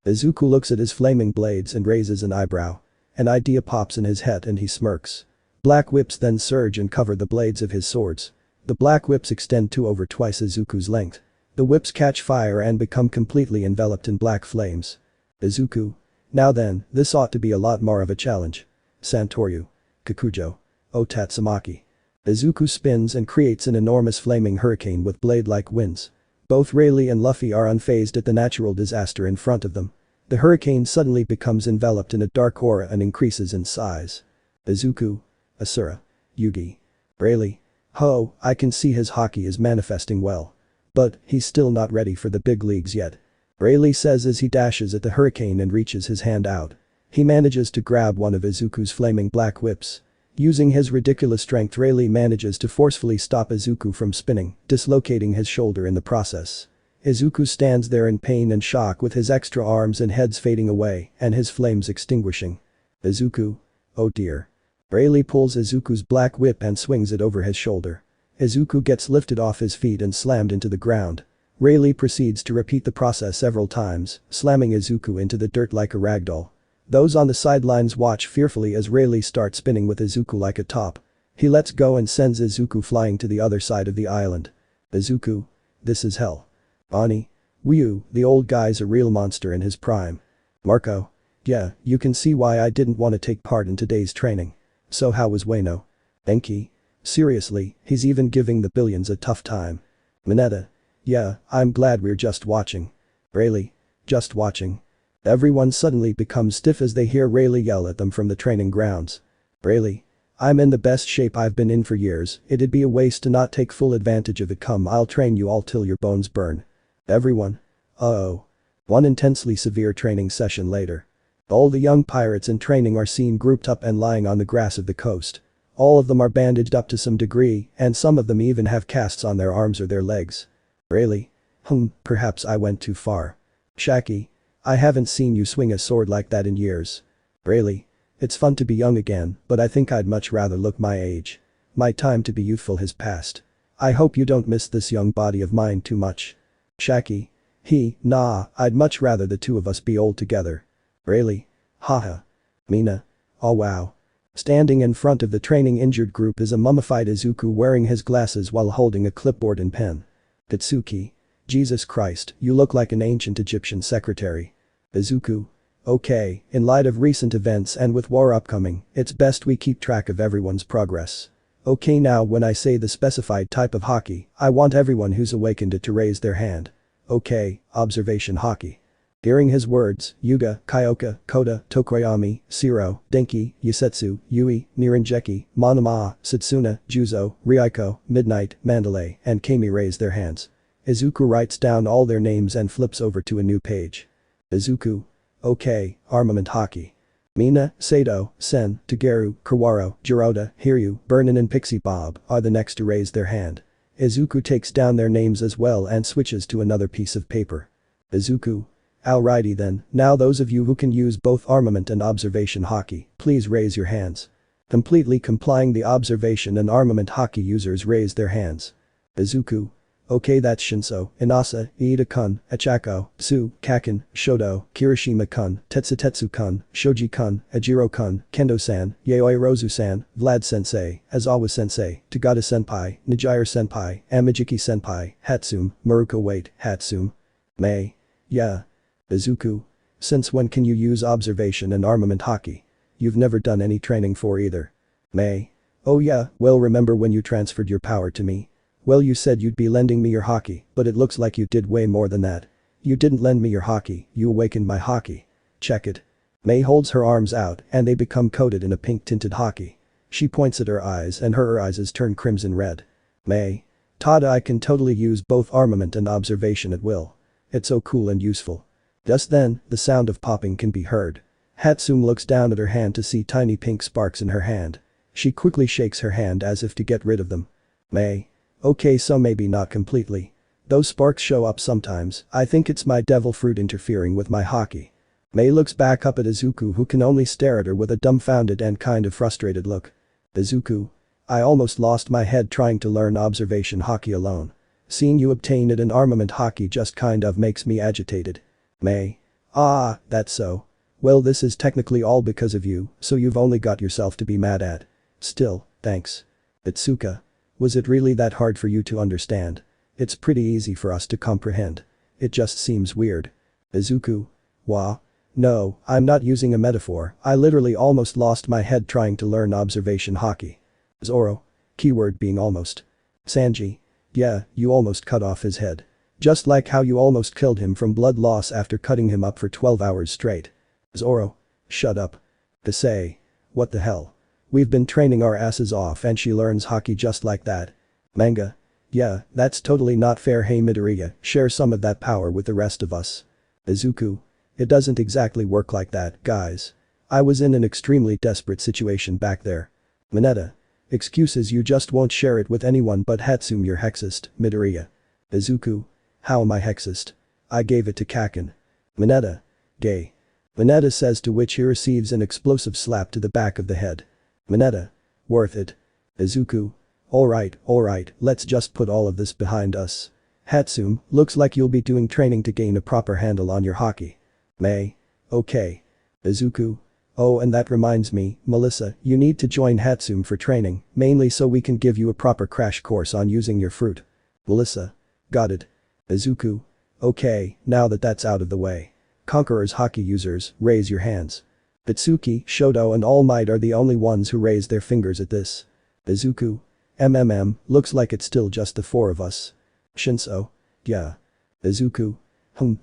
Izuku looks at his flaming blades and raises an eyebrow. An idea pops in his head and he smirks. Black whips then surge and cover the blades of his swords. The black whips extend to over twice Izuku's length. The whips catch fire and become completely enveloped in black flames. Izuku. Now then, this ought to be a lot more of a challenge. Santoryu. Kakujo. Oh Tatsumaki. Izuku spins and creates an enormous flaming hurricane with blade-like winds. Both Rayleigh and Luffy are unfazed at the natural disaster in front of them. The hurricane suddenly becomes enveloped in a dark aura and increases in size. Izuku. Asura. Yugi. Rayleigh. Oh, I can see his haki is manifesting well. But, he's still not ready for the big leagues yet. Rayleigh says as he dashes at the hurricane and reaches his hand out. He manages to grab one of Izuku's flaming black whips. Using his ridiculous strength, Rayleigh manages to forcefully stop Izuku from spinning, dislocating his shoulder in the process. Izuku stands there in pain and shock with his extra arms and heads fading away and his flames extinguishing. Izuku. Oh dear. Rayleigh pulls Izuku's black whip and swings it over his shoulder. Izuku gets lifted off his feet and slammed into the ground. Rayleigh proceeds to repeat the process several times, slamming Izuku into the dirt like a ragdoll. Those on the sidelines watch fearfully as Rayleigh starts spinning with Izuku like a top. He lets go and sends Izuku flying to the other side of the island. Izuku. This is hell. Ani. Wyu, the old guy's a real monster in his prime. Marco. Yeah, you can see why I didn't want to take part in today's training. So how was Wano? Enki. Seriously, he's even giving the billions a tough time. Mineta. Yeah, I'm glad we're just watching. Rayleigh. Just watching. Everyone suddenly becomes stiff as they hear Rayleigh yell at them from the training grounds. Rayleigh. I'm in the best shape I've been in for years, it'd be a waste to not take full advantage of it. Come, I'll train you all till your bones burn. Everyone. Uh-oh. One intensely severe training session later. All the young pirates in training are seen grouped up and lying on the grass of the coast. All of them are bandaged up to some degree, and some of them even have casts on their arms or their legs. Rayleigh. Perhaps I went too far. Shaki. I haven't seen you swing a sword like that in years. Rayleigh. It's fun to be young again, but I think I'd much rather look my age. My time to be youthful has passed. I hope you don't miss this young body of mine too much. Shaki. Nah, I'd much rather the two of us be old together. Rayleigh. Haha. Mina. Oh wow. Standing in front of the training injured group is a mummified Izuku wearing his glasses while holding a clipboard and pen. Katsuki. Jesus Christ, you look like an ancient Egyptian secretary. Izuku. Okay, in light of recent events and with war upcoming, it's best we keep track of everyone's progress. Okay, now when I say the specified type of haki, I want everyone who's awakened it to raise their hand. Okay, observation haki. Hearing his words, Yuga, Kyoka, Koda, Tokoyami, Shiro, Denki, Yusetsu, Yui, Niranjeki, Monoma, Satsuna, Juzo, Ryuko, Midnight, Mandalay, and Kami raise their hands. Izuku writes down all their names and flips over to a new page. Izuku. Okay, armament haki. Mina, Sato, Sen, Tageru, Kawaro, Jiroda, Hiryu, Burnin and Pixie Bob are the next to raise their hand. Izuku takes down their names as well and switches to another piece of paper. Izuku. Alrighty then, now those of you who can use both armament and observation haki, please raise your hands. Completely complying, the observation and armament haki users raise their hands. Izuku. Okay, that's Shinso, Inasa, Iida-kun, Achako, Tsu, Kaken, Shoto, Kirishima-kun, Tetsutetsu-kun, Shoji-kun, Ajiro-kun, Kendo-san, Yayoi Rozu-san, Vlad-sensei, Azawa-sensei, Tagada-senpai, Nijire-senpai, Amajiki-senpai, Hatsum, Maruko. Wait, Hatsum? May. Yeah. Izuku. Since when can you use observation and armament haki? You've never done any training for either. May. Oh yeah, well, remember when you transferred your power to me? Well, you said you'd be lending me your haki, but it looks like you did way more than that. You didn't lend me your haki, you awakened my haki. Check it. May holds her arms out and they become coated in a pink-tinted haki. She points at her eyes and her eyes turn crimson red. May. Tada, I can totally use both armament and observation at will. It's so cool and useful. Just then, the sound of popping can be heard. Hatsum looks down at her hand to see tiny pink sparks in her hand. She quickly shakes her hand as if to get rid of them. May. Okay, so maybe not completely. Those sparks show up sometimes, I think it's my devil fruit interfering with my haki. May looks back up at Izuku, who can only stare at her with a dumbfounded and kind of frustrated look. Izuku. I almost lost my head trying to learn observation haki alone. Seeing you obtain it in armament haki just kind of makes me agitated. May. Ah, that's so. Well, this is technically all because of you, so you've only got yourself to be mad at. Still, thanks. Itsuka. Was it really that hard for you to understand? It's pretty easy for us to comprehend. It just seems weird. Izuku? Wah? No, I'm not using a metaphor, I literally almost lost my head trying to learn observation haki. Zoro? Keyword being almost. Sanji? Yeah, you almost cut off his head. Just like how you almost killed him from blood loss after cutting him up for 12 hours straight. Zoro? Shut up. Say. What the hell? We've been training our asses off and she learns haki just like that. Manga? Yeah, that's totally not fair. Hey Midoriya, share some of that power with the rest of us. Izuku? It doesn't exactly work like that, guys. I was in an extremely desperate situation back there. Mineta? Excuses, you just won't share it with anyone but Hatsune, you're hexist, Midoriya. Izuku? How am I hexist? I gave it to Kakin. Mineta? Gay. Mineta says, to which he receives an explosive slap to the back of the head. Mineta? Worth it. Izuku? Alright, let's just put all of this behind us. Hatsune, looks like you'll be doing training to gain a proper handle on your haki. May? Okay. Izuku? Oh, and that reminds me, Melissa, you need to join Hatsune for training, mainly so we can give you a proper crash course on using your fruit. Melissa? Got it. Izuku? Okay, now that that's out of the way. Conqueror's haki users, raise your hands. Bitsuki, Shoto and All Might are the only ones who raise their fingers at this. Izuku? Looks like it's still just the four of us. Shinso? Yeah. Izuku?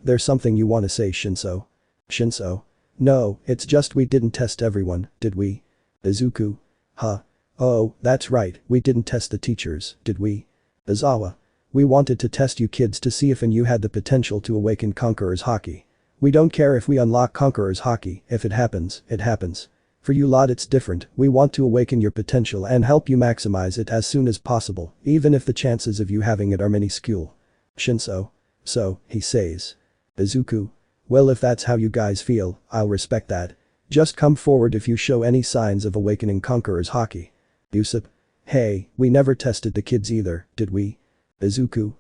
There's something you want to say, Shinso? Shinso? No, it's just we didn't test everyone, did we? Izuku? Huh? Oh, that's right, we didn't test the teachers, did we? Izawa? We wanted to test you kids to see if and you had the potential to awaken Conqueror's haki. We don't care if we unlock Conqueror's haki, if it happens, it happens. For you lot it's different, we want to awaken your potential and help you maximize it as soon as possible, even if the chances of you having it are minuscule. Shinso? So, he says. Izuku? Well, if that's how you guys feel, I'll respect that. Just come forward if you show any signs of awakening Conqueror's haki. Usopp? Hey, we never tested the kids either, did we? Izuku?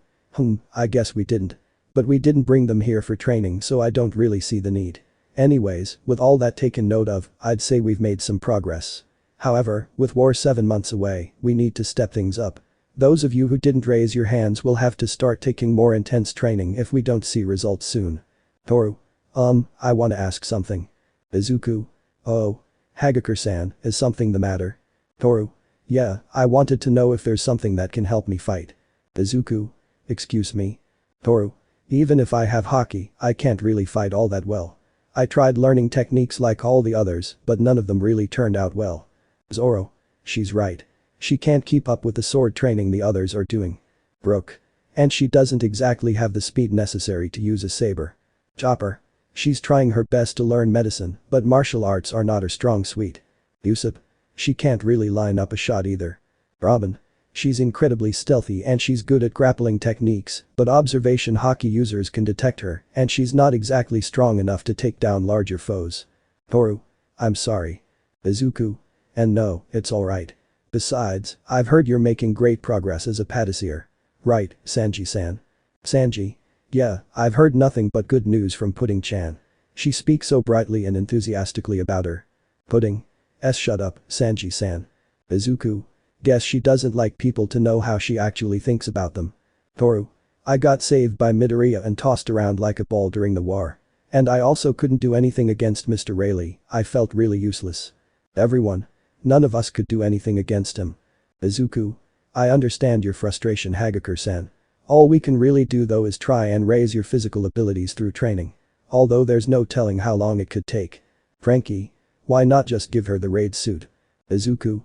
I guess we didn't. But we didn't bring them here for training, so I don't really see the need. Anyways, with all that taken note of, I'd say we've made some progress. However, with war 7 months away, we need to step things up. Those of you who didn't raise your hands will have to start taking more intense training if we don't see results soon. Toru? I want to ask something. Izuku? Oh. Hagakure-san, is something the matter? Toru? Yeah, I wanted to know if there's something that can help me fight. Izuku? Excuse me? Toru? Even if I have haki, I can't really fight all that well. I tried learning techniques like all the others, but none of them really turned out well. Zoro? She's right. She can't keep up with the sword training the others are doing. Brook? And she doesn't exactly have the speed necessary to use a saber. Chopper? She's trying her best to learn medicine, but martial arts are not her strong suite. Usopp? She can't really line up a shot either. Robin? She's incredibly stealthy and she's good at grappling techniques, but observation haki users can detect her, and she's not exactly strong enough to take down larger foes. Toru? I'm sorry. Izuku? And no, it's alright. Besides, I've heard you're making great progress as a patissier. Right, Sanji-san? Sanji? Yeah, I've heard nothing but good news from Pudding-chan. She speaks so brightly and enthusiastically about her. Pudding? Shut up, Sanji-san. Izuku? Guess she doesn't like people to know how she actually thinks about them. Toru? I got saved by Midoriya and tossed around like a ball during the war. And I also couldn't do anything against Mr. Rayleigh, I felt really useless. Everyone? None of us could do anything against him. Izuku? I understand your frustration, Hagakure-san. All we can really do though is try and raise your physical abilities through training. Although there's no telling how long it could take. Frankie? Why not just give her the raid suit? Izuku?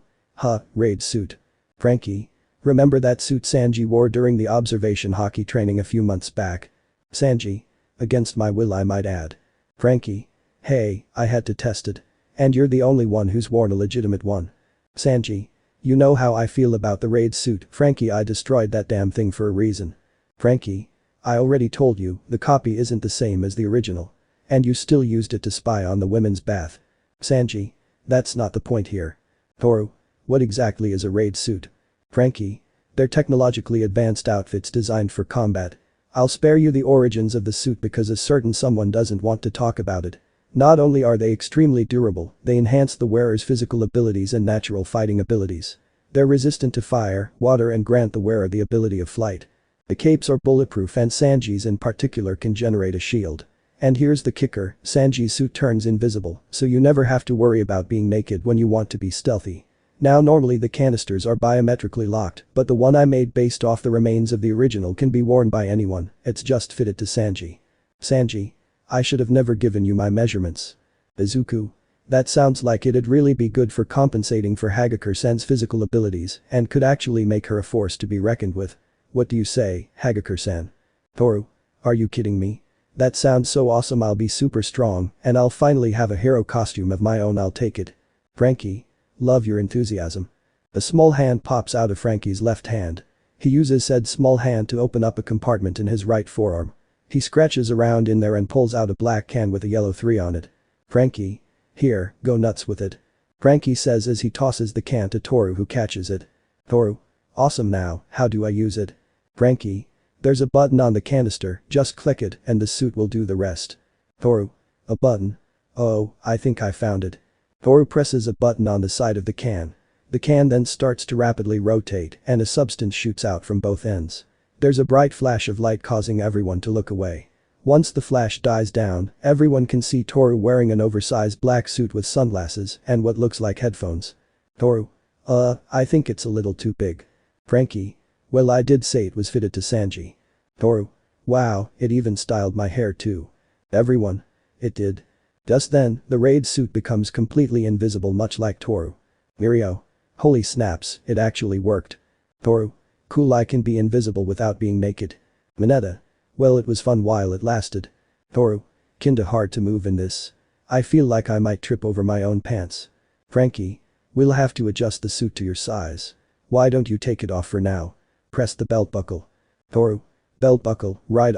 Raid suit. Frankie? Remember that suit Sanji wore during the observation haki training a few months back? Sanji? Against my will I might add. Frankie? Hey, I had to test it. And you're the only one who's worn a legitimate one. Sanji? You know how I feel about the raid suit, Frankie. I destroyed that damn thing for a reason. Frankie? I already told you, the copy isn't the same as the original. And you still used it to spy on the women's bath. Sanji? That's not the point here. Toru? What exactly is a raid suit? Frankie? They're technologically advanced outfits designed for combat. I'll spare you the origins of the suit because a certain someone doesn't want to talk about it. Not only are they extremely durable, they enhance the wearer's physical abilities and natural fighting abilities. They're resistant to fire, water and grant the wearer the ability of flight. The capes are bulletproof and Sanji's in particular can generate a shield. And here's the kicker, Sanji's suit turns invisible, so you never have to worry about being naked when you want to be stealthy. Now normally the canisters are biometrically locked, but the one I made based off the remains of the original can be worn by anyone, it's just fitted to Sanji. Sanji. I should have never given you my measurements. Izuku. That sounds like it'd really be good for compensating for Hagakure-san's physical abilities and could actually make her a force to be reckoned with. What do you say, Hagakure-san? Toru. Are you kidding me? That sounds so awesome, I'll be super strong and I'll finally have a hero costume of my own, I'll take it. Frankie. Love your enthusiasm. A small hand pops out of Frankie's left hand. He uses said small hand to open up a compartment in his right forearm. He scratches around in there and pulls out a black can with a yellow 3 on it. Frankie. Here, go nuts with it. Frankie says as he tosses the can to Toru, who catches it. Toru. Awesome, now, how do I use it? Frankie. There's a button on the canister, just click it and the suit will do the rest. Toru. A button? Oh, I think I found it. Toru presses a button on the side of the can. The can then starts to rapidly rotate and a substance shoots out from both ends. There's a bright flash of light causing everyone to look away. Once the flash dies down, everyone can see Toru wearing an oversized black suit with sunglasses and what looks like headphones. Toru. I think it's a little too big. Frankie. Well, I did say it was fitted to Sanji. Toru. Wow, it even styled my hair too. Everyone. It did. Just then, the raid suit becomes completely invisible, much like Toru. Mirio. Holy snaps, it actually worked. Toru. Cool, I can be invisible without being naked. Mineta. Well, it was fun while it lasted. Toru. Kinda hard to move in this. I feel like I might trip over my own pants. Frankie. We'll have to adjust the suit to your size. Why don't you take it off for now? Press the belt buckle. Toru. Belt buckle, right,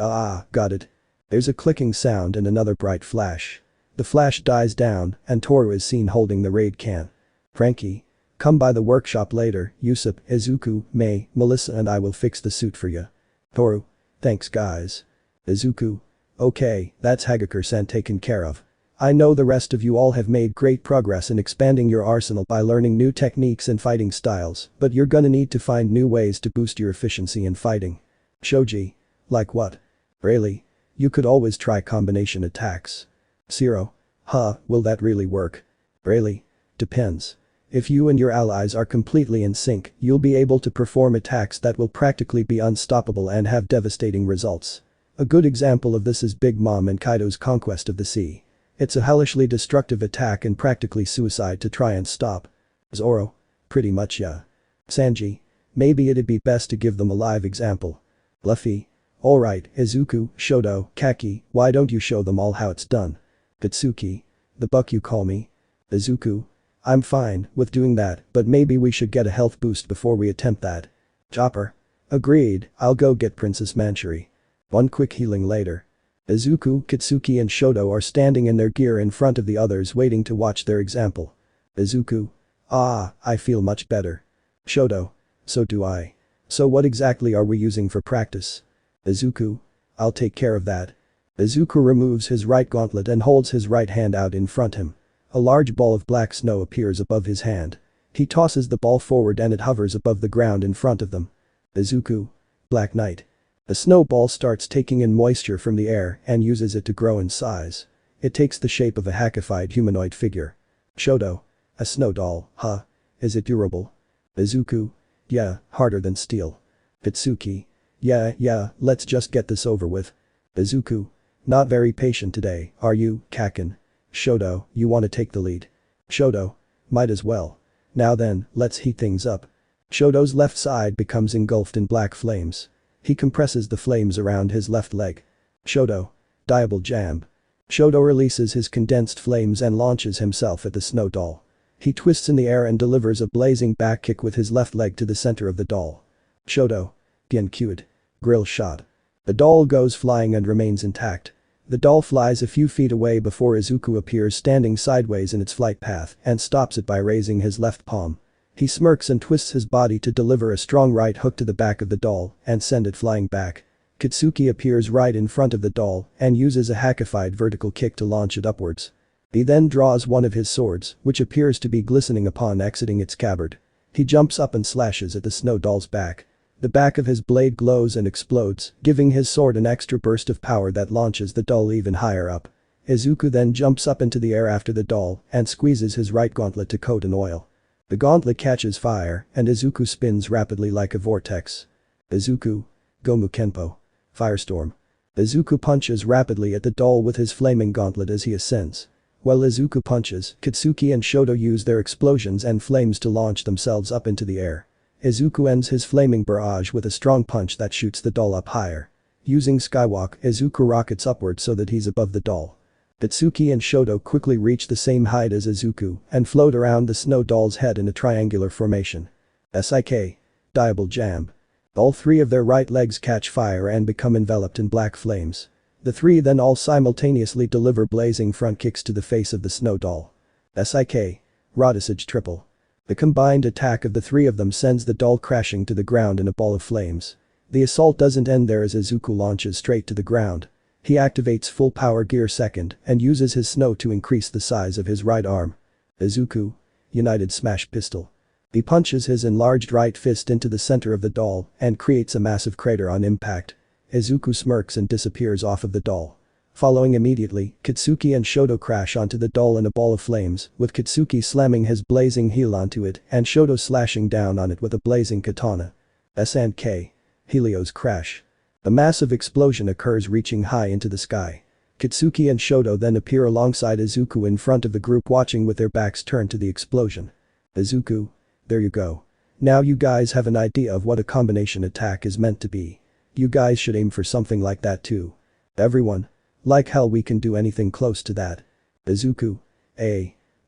got it. There's a clicking sound and another bright flash. The flash dies down and Toru is seen holding the raid can. Frankie. Come by the workshop later, Usopp, Izuku, Mei, Melissa and I will fix the suit for you. Toru. Thanks guys. Izuku. Okay, that's Hagakure-san taken care of. I know the rest of you all have made great progress in expanding your arsenal by learning new techniques and fighting styles, but you're gonna need to find new ways to boost your efficiency in fighting. Shoji. Like what? Really? You could always try combination attacks. Zero. Huh, will that really work? Really? Depends. If you and your allies are completely in sync, you'll be able to perform attacks that will practically be unstoppable and have devastating results. A good example of this is Big Mom and Kaido's conquest of the sea. It's a hellishly destructive attack and practically suicide to try and stop. Zoro. Pretty much, yeah. Sanji. Maybe it'd be best to give them a live example. Luffy. Alright, Izuku, Shoto, Kaki, why don't you show them all how it's done? Katsuki. The buck you call me? Izuku. I'm fine with doing that, but maybe we should get a health boost before we attempt that. Chopper. Agreed, I'll go get Princess Manchuri. One quick healing later. Izuku, Katsuki and Shoto are standing in their gear in front of the others waiting to watch their example. Izuku. I feel much better. Shoto. So do I. So what exactly are we using for practice? Izuku. I'll take care of that. Izuku removes his right gauntlet and holds his right hand out in front him. A large ball of black snow appears above his hand. He tosses the ball forward and it hovers above the ground in front of them. Izuku. Black Knight. The snowball starts taking in moisture from the air and uses it to grow in size. It takes the shape of a hackified humanoid figure. Shoto. A snow doll, huh? Is it durable? Izuku. Yeah, harder than steel. Katsuki. Yeah, let's just get this over with. Izuku. Not very patient today, are you, Kakin? Shoto, you wanna take the lead? Shoto. Might as well. Now then, let's heat things up. Shoto's left side becomes engulfed in black flames. He compresses the flames around his left leg. Shoto. Diable Jam. Shoto releases his condensed flames and launches himself at the snow doll. He twists in the air and delivers a blazing back kick with his left leg to the center of the doll. Shoto. Genkyued. Grill shot. The doll goes flying and remains intact. The doll flies a few feet away before Izuku appears standing sideways in its flight path and stops it by raising his left palm. He smirks and twists his body to deliver a strong right hook to the back of the doll and send it flying back. Katsuki appears right in front of the doll and uses a hackified vertical kick to launch it upwards. He then draws one of his swords, which appears to be glistening upon exiting its scabbard. He jumps up and slashes at the snow doll's back. The back of his blade glows and explodes, giving his sword an extra burst of power that launches the doll even higher up. Izuku then jumps up into the air after the doll and squeezes his right gauntlet to coat in oil. The gauntlet catches fire and Izuku spins rapidly like a vortex. Izuku. Gomu Kenpo. Firestorm. Izuku punches rapidly at the doll with his flaming gauntlet as he ascends. While Izuku punches, Katsuki and Shoto use their explosions and flames to launch themselves up into the air. Izuku ends his flaming barrage with a strong punch that shoots the doll up higher. Using Skywalk, Izuku rockets upward so that he's above the doll. Katsuki and Shoto quickly reach the same height as Izuku and float around the snow doll's head in a triangular formation. SIK. Diable Jam. All three of their right legs catch fire and become enveloped in black flames. The three then all simultaneously deliver blazing front kicks to the face of the snow doll. SIK. Rodisage Triple. The combined attack of the three of them sends the doll crashing to the ground in a ball of flames. The assault doesn't end there as Izuku launches straight to the ground. He activates full power gear second and uses his snow to increase the size of his right arm. Izuku. United Smash Pistol. He punches his enlarged right fist into the center of the doll and creates a massive crater on impact. Izuku smirks and disappears off of the doll. Following immediately, Katsuki and Shoto crash onto the doll in a ball of flames, with Katsuki slamming his blazing heel onto it and Shoto slashing down on it with a blazing katana. S&K. Helios Crash. A massive explosion occurs reaching high into the sky. Katsuki and Shoto then appear alongside Izuku in front of the group watching with their backs turned to the explosion. Izuku. There you go. Now you guys have an idea of what a combination attack is meant to be. You guys should aim for something like that too. Everyone. Like hell we can do anything close to that. Izuku.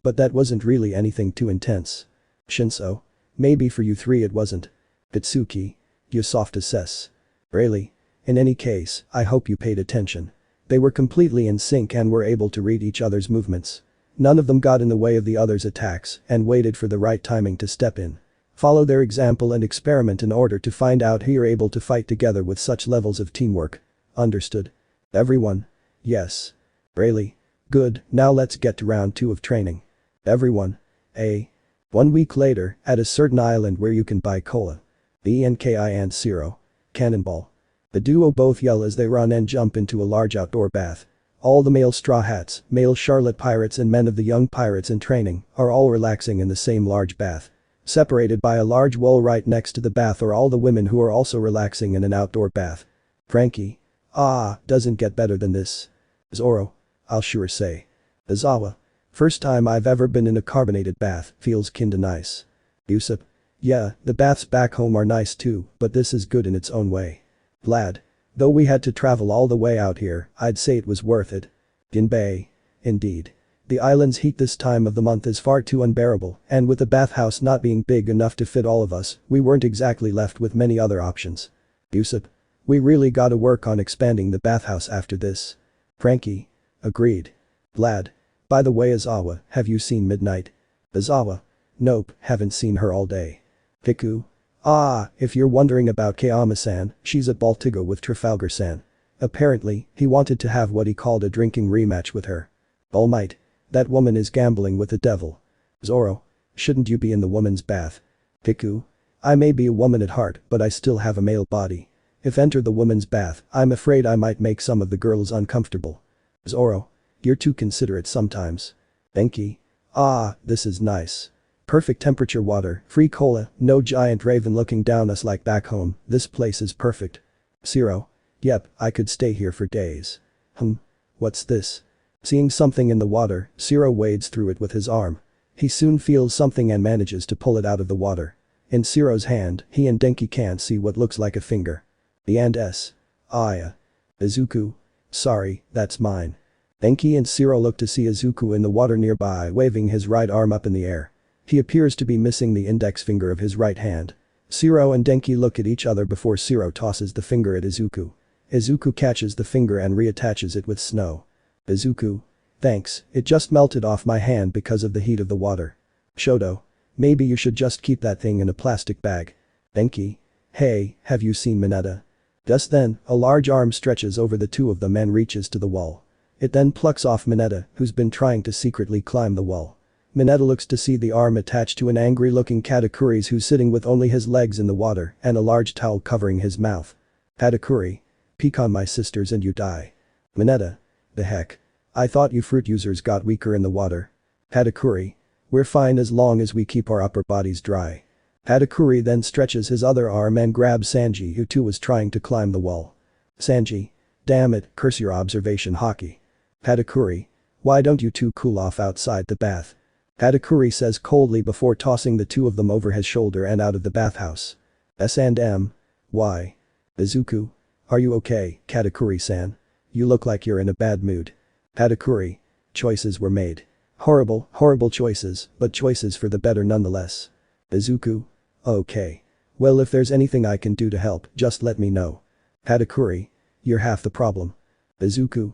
But that wasn't really anything too intense. Shinso. Maybe for you three it wasn't. Katsuki. You soft assess. Really? In any case, I hope you paid attention. They were completely in sync and were able to read each other's movements. None of them got in the way of the other's attacks and waited for the right timing to step in. Follow their example and experiment in order to find out how you're able to fight together with such levels of teamwork. Understood? Everyone? Yes. Really? Good, now let's get to round 2 of training. Everyone? 1 week later, at a certain island where you can buy cola. The Enki and Zero. Cannonball. The duo both yell as they run and jump into a large outdoor bath. All the male Straw Hats, male Charlotte Pirates and men of the young pirates in training are all relaxing in the same large bath. Separated by a large wall right next to the bath are all the women who are also relaxing in an outdoor bath. Frankie. Doesn't get better than this. Zoro. I'll sure say. Izawa. First time I've ever been in a carbonated bath, feels kinda nice. Usopp. Yeah, the baths back home are nice too, but this is good in its own way. Vlad. Though we had to travel all the way out here, I'd say it was worth it. Jinbei. Indeed. The island's heat this time of the month is far too unbearable, and with the bathhouse not being big enough to fit all of us, we weren't exactly left with many other options. Usopp. We really gotta work on expanding the bathhouse after this. Frankie. Agreed. Vlad. By the way Izawa, have you seen Midnight? Izawa. Nope, haven't seen her all day. Deku. If you're wondering about Kayama-san, she's at Baltigo with Trafalgar-san. Apparently, he wanted to have what he called a drinking rematch with her. All might. That woman is gambling with the devil. Zoro. Shouldn't you be in the woman's bath? Deku. I may be a woman at heart, but I still have a male body. If enter the woman's bath, I'm afraid I might make some of the girls uncomfortable. Zoro. You're too considerate sometimes. Enki. This is nice. Perfect temperature water, free cola, no giant raven looking down us like back home, this place is perfect. Zero. Yep, I could stay here for days. What's this? Seeing something in the water, Zero wades through it with his arm. He soon feels something and manages to pull it out of the water. In Zero's hand, he and Denki can't see what looks like a finger. The and S. Yeah. Izuku. Sorry, that's mine. Denki and Zero look to see Izuku in the water nearby waving his right arm up in the air. He appears to be missing the index finger of his right hand. Zero and Denki look at each other before Zero tosses the finger at Izuku. Izuku catches the finger and reattaches it with snow. Izuku. Thanks, it just melted off my hand because of the heat of the water. Shoto. Maybe you should just keep that thing in a plastic bag. Denki. Hey, have you seen Mineta? Just then, a large arm stretches over the two of them and reaches to the wall. It then plucks off Mineta, who's been trying to secretly climb the wall. Mineta looks to see the arm attached to an angry-looking Katakuri who's sitting with only his legs in the water and a large towel covering his mouth. Katakuri. Peek on my sisters and you die. Mineta. The heck? I thought you fruit users got weaker in the water. Katakuri. We're fine as long as we keep our upper bodies dry. Katakuri then stretches his other arm and grabs Sanji, who too was trying to climb the wall. Sanji. Damn it, curse your observation hockey. Katakuri. Why don't you two cool off outside the bath? Katakuri says coldly before tossing the two of them over his shoulder and out of the bathhouse. S&M. Why? Izuku. Are you okay, Katakuri-san? You look like you're in a bad mood. Katakuri. Choices were made. Horrible, horrible choices, but choices for the better nonetheless. Izuku. Okay. Well, if there's anything I can do to help, just let me know. Katakuri. You're half the problem. Izuku.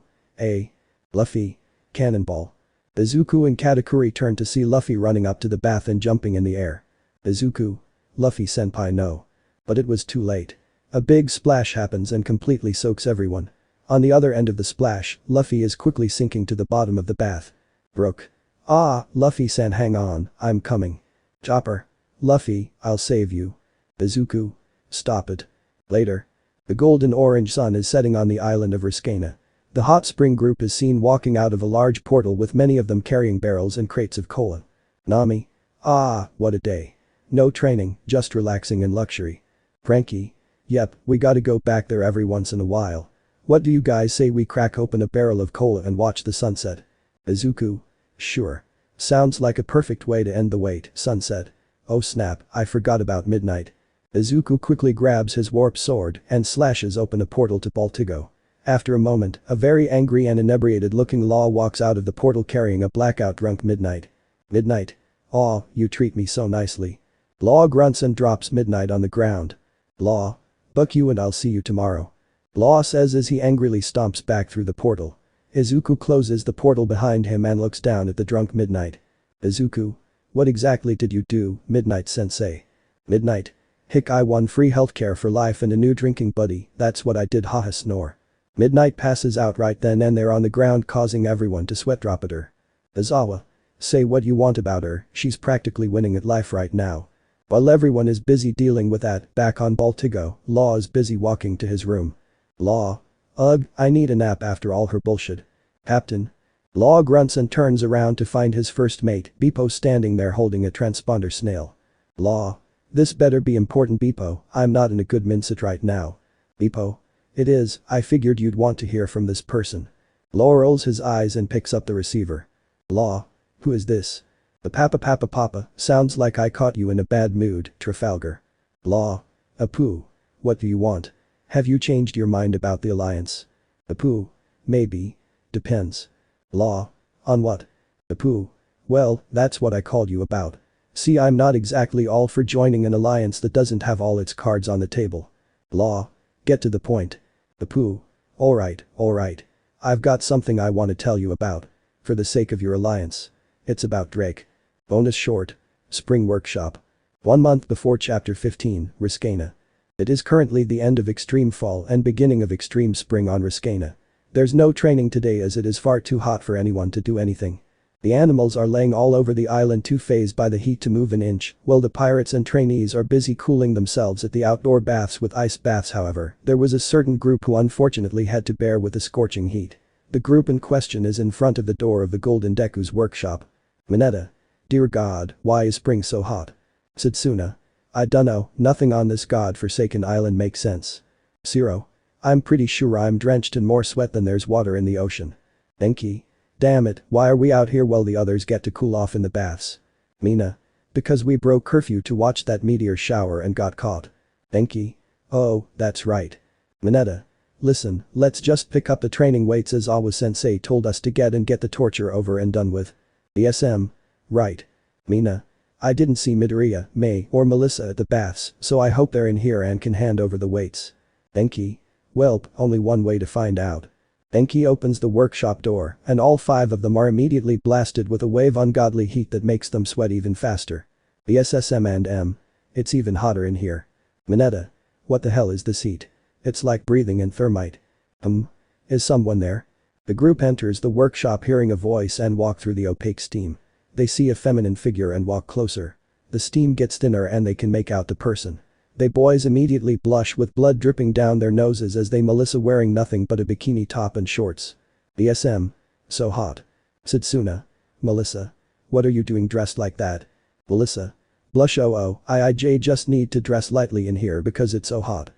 Luffy. Cannonball. Izuku and Katakuri turn to see Luffy running up to the bath and jumping in the air. Izuku. Luffy-senpai no. But it was too late. A big splash happens and completely soaks everyone. On the other end of the splash, Luffy is quickly sinking to the bottom of the bath. Brook. Ah, Luffy-san hang on, I'm coming. Chopper. Luffy, I'll save you. Izuku. Stop it. Later. The golden-orange sun is setting on the island of Reconnecting. The hot spring group is seen walking out of a large portal with many of them carrying barrels and crates of cola. Nami. Ah, what a day. No training, just relaxing in luxury. Frankie. Yep, we gotta go back there every once in a while. What do you guys say we crack open a barrel of cola and watch the sunset? Izuku. Sure. Sounds like a perfect way to end the wait, sunset. Oh snap, I forgot about midnight. Izuku quickly grabs his warp sword and slashes open a portal to Baltigo. After a moment, a very angry and inebriated-looking Law walks out of the portal carrying a blackout-drunk Midnight. Midnight. Aw, you treat me so nicely. Law grunts and drops Midnight on the ground. Law. Buck you and I'll see you tomorrow. Law says as he angrily stomps back through the portal. Izuku closes the portal behind him and looks down at the drunk Midnight. Izuku. What exactly did you do, Midnight-sensei? Midnight. Hick, I won free healthcare for life and a new drinking buddy, that's what I did, haha snore. Midnight passes out right then and there on the ground, causing everyone to sweat drop at her. Izawa. Say what you want about her, she's practically winning at life right now. While everyone is busy dealing with that, back on Baltigo, Law is busy walking to his room. Law. Ugh, I need a nap after all her bullshit. Captain. Law grunts and turns around to find his first mate, Beepo, standing there holding a transponder snail. Law. This better be important, Beepo, I'm not in a good mindset right now. Beepo. It is, I figured you'd want to hear from this person. Law rolls his eyes and picks up the receiver. Law. Who is this? The papa, sounds like I caught you in a bad mood, Trafalgar. Law. Apu. What do you want? Have you changed your mind about the alliance? Apu. Maybe. Depends. Law. On what? Apu. Well, that's what I called you about. See, I'm not exactly all for joining an alliance that doesn't have all its cards on the table. Law. Get to the point. Apu. Alright. I've got something I want to tell you about. For the sake of your alliance. It's about Drake. Bonus short. Spring Workshop. 1 month before Chapter 15, Reconnecting. It is currently the end of extreme fall and beginning of extreme spring on Reconnecting. There's no training today as it is far too hot for anyone to do anything. The animals are laying all over the island, too phased by the heat to move an inch, while the pirates and trainees are busy cooling themselves at the outdoor baths with ice baths. However, there was a certain group who unfortunately had to bear with the scorching heat. The group in question is in front of the door of the Golden Deku's workshop. Mineta. Dear God, why is spring so hot? Setsuna. I dunno, nothing on this god-forsaken island makes sense. Zero. I'm pretty sure I'm drenched in more sweat than there's water in the ocean. Enki. Damn it, why are we out here while the others get to cool off in the baths? Mina. Because we broke curfew to watch that meteor shower and got caught. Enki. Oh, that's right. Mineta. Listen, let's just pick up the training weights as Awa-sensei told us to get the torture over and done with. ESM. Right. Mina. I didn't see Midoriya, May, or Melissa at the baths, so I hope they're in here and can hand over the weights. Enki. Welp, only one way to find out. Enki opens the workshop door, and all 5 of them are immediately blasted with a wave of ungodly heat that makes them sweat even faster. The SSM and M. It's even hotter in here. Mineta. What the hell is this heat? It's like breathing in thermite. Is someone there? The group enters the workshop hearing a voice and walk through the opaque steam. They see a feminine figure and walk closer. The steam gets thinner and they can make out the person. They boys immediately blush with blood dripping down their noses as they Melissa wearing nothing but a bikini top and shorts. BSM. So hot. Setsuna. Melissa. What are you doing dressed like that? Melissa. Blush I just need to dress lightly in here because it's so hot.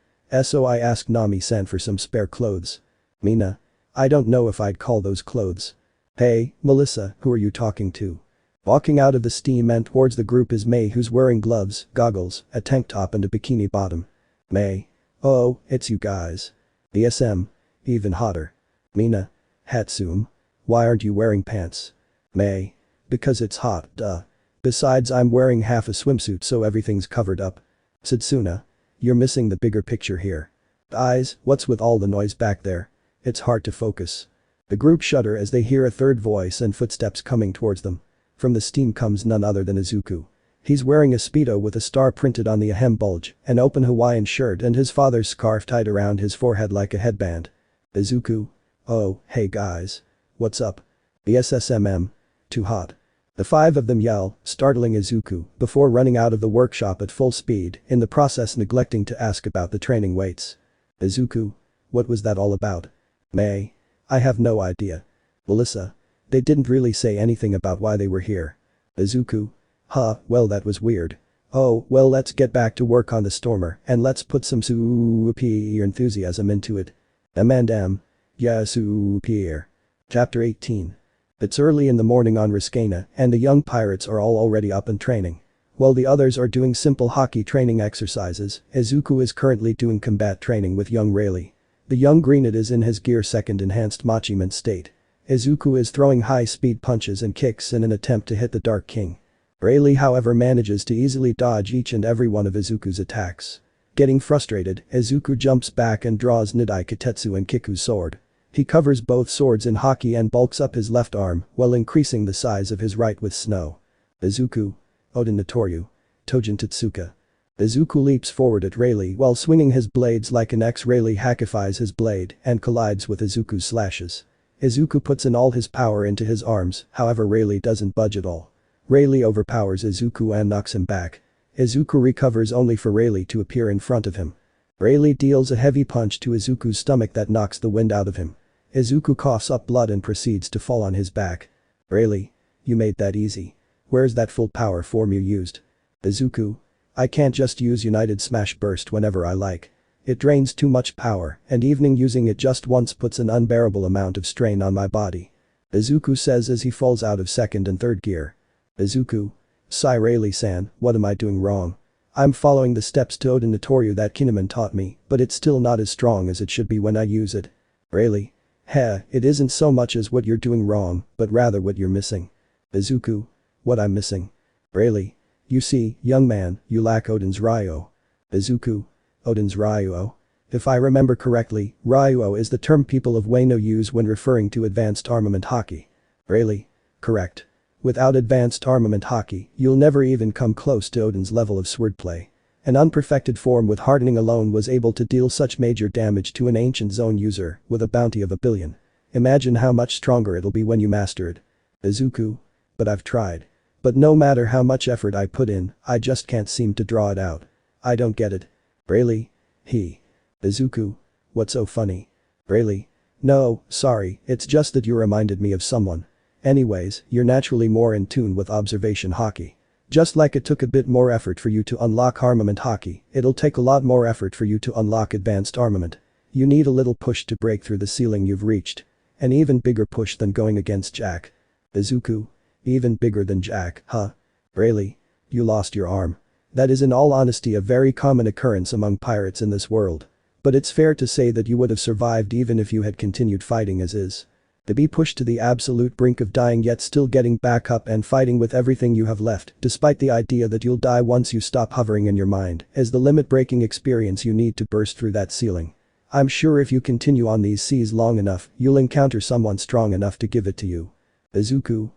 So I asked Nami-san for some spare clothes. Mina. I don't know if I'd call those clothes. Hey, Melissa, who are you talking to? Walking out of the steam and towards the group is May, who's wearing gloves, goggles, a tank top and a bikini bottom. May. Oh, it's you guys. BSM. Even hotter. Mina. Hatsum. Why aren't you wearing pants? May. Because it's hot, duh. Besides, I'm wearing half a swimsuit so everything's covered up. Setsuna. You're missing the bigger picture here. Eyes, what's with all the noise back there? It's hard to focus. The group shudder as they hear a third voice and footsteps coming towards them. From the steam comes none other than Izuku. He's wearing a speedo with a star printed on the hem bulge, an open Hawaiian shirt and his father's scarf tied around his forehead like a headband. Izuku. Oh, hey guys. What's up? BSSMM. Too hot. The five of them yell, startling Izuku, before running out of the workshop at full speed, in the process neglecting to ask about the training weights. Izuku. What was that all about? May. I have no idea. Melissa. They didn't really say anything about why they were here. Izuku. Huh, well that was weird. Oh, well let's get back to work on the stormer and let's put some super enthusiasm into it. M&M. Yeah, super. Chapter 18. It's early in the morning on Riskana and the young pirates are all already up and training. While the others are doing simple hockey training exercises, Izuku is currently doing combat training with young Rayleigh. The young greenet is in his gear second enhanced Machiment state. Izuku is throwing high-speed punches and kicks in an attempt to hit the Dark King. Rayleigh however manages to easily dodge each and every one of Izuku's attacks. Getting frustrated, Izuku jumps back and draws Nidai Kitetsu and Kiku's sword. He covers both swords in hockey and bulks up his left arm while increasing the size of his right with snow. Izuku. Oden Notoryu. Tojin Tetsuka. Izuku leaps forward at Rayleigh while swinging his blades like an X. Rayleigh hackifies his blade and collides with Izuku's slashes. Izuku puts in all his power into his arms, however Rayleigh doesn't budge at all. Rayleigh overpowers Izuku and knocks him back. Izuku recovers only for Rayleigh to appear in front of him. Rayleigh deals a heavy punch to Izuku's stomach that knocks the wind out of him. Izuku coughs up blood and proceeds to fall on his back. Rayleigh. You made that easy. Where's that full power form you used? Izuku. I can't just use United Smash Burst whenever I like. It drains too much power, and even using it just once puts an unbearable amount of strain on my body. Izuku says as he falls out of second and third gear. Izuku. Sigh Rayleigh-san, what am I doing wrong? I'm following the steps to Oden Notoryu that Kinemon taught me, but it's still not as strong as it should be when I use it. Rayleigh. Heh, it isn't so much as what you're doing wrong, but rather what you're missing. Izuku. What I'm missing? Rayleigh. You see, young man, you lack Oden's Ryo. Izuku. Oden's Ryuo. If I remember correctly, Ryuo is the term people of Wano use when referring to advanced armament hockey. Rayleigh. Correct. Without advanced armament hockey, you'll never even come close to Oden's level of swordplay. An unperfected form with hardening alone was able to deal such major damage to an ancient zone user with a bounty of 1 billion. Imagine how much stronger it'll be when you master it. Izuku. But I've tried. But no matter how much effort I put in, I just can't seem to draw it out. I don't get it. Rayleigh. Izuku. What's so funny? Rayleigh. No, sorry, it's just that you reminded me of someone. Anyways, you're naturally more in tune with observation hockey. Just like it took a bit more effort for you to unlock armament hockey, it'll take a lot more effort for you to unlock advanced armament. You need a little push to break through the ceiling you've reached. An even bigger push than going against Jack. Izuku. Even bigger than Jack, huh? Rayleigh. You lost your arm. That is in all honesty a very common occurrence among pirates in this world. But it's fair to say that you would have survived even if you had continued fighting as is. To be pushed to the absolute brink of dying yet still getting back up and fighting with everything you have left, despite the idea that you'll die once you stop hovering in your mind, is the limit-breaking experience you need to burst through that ceiling. I'm sure if you continue on these seas long enough, you'll encounter someone strong enough to give it to you. Izuku.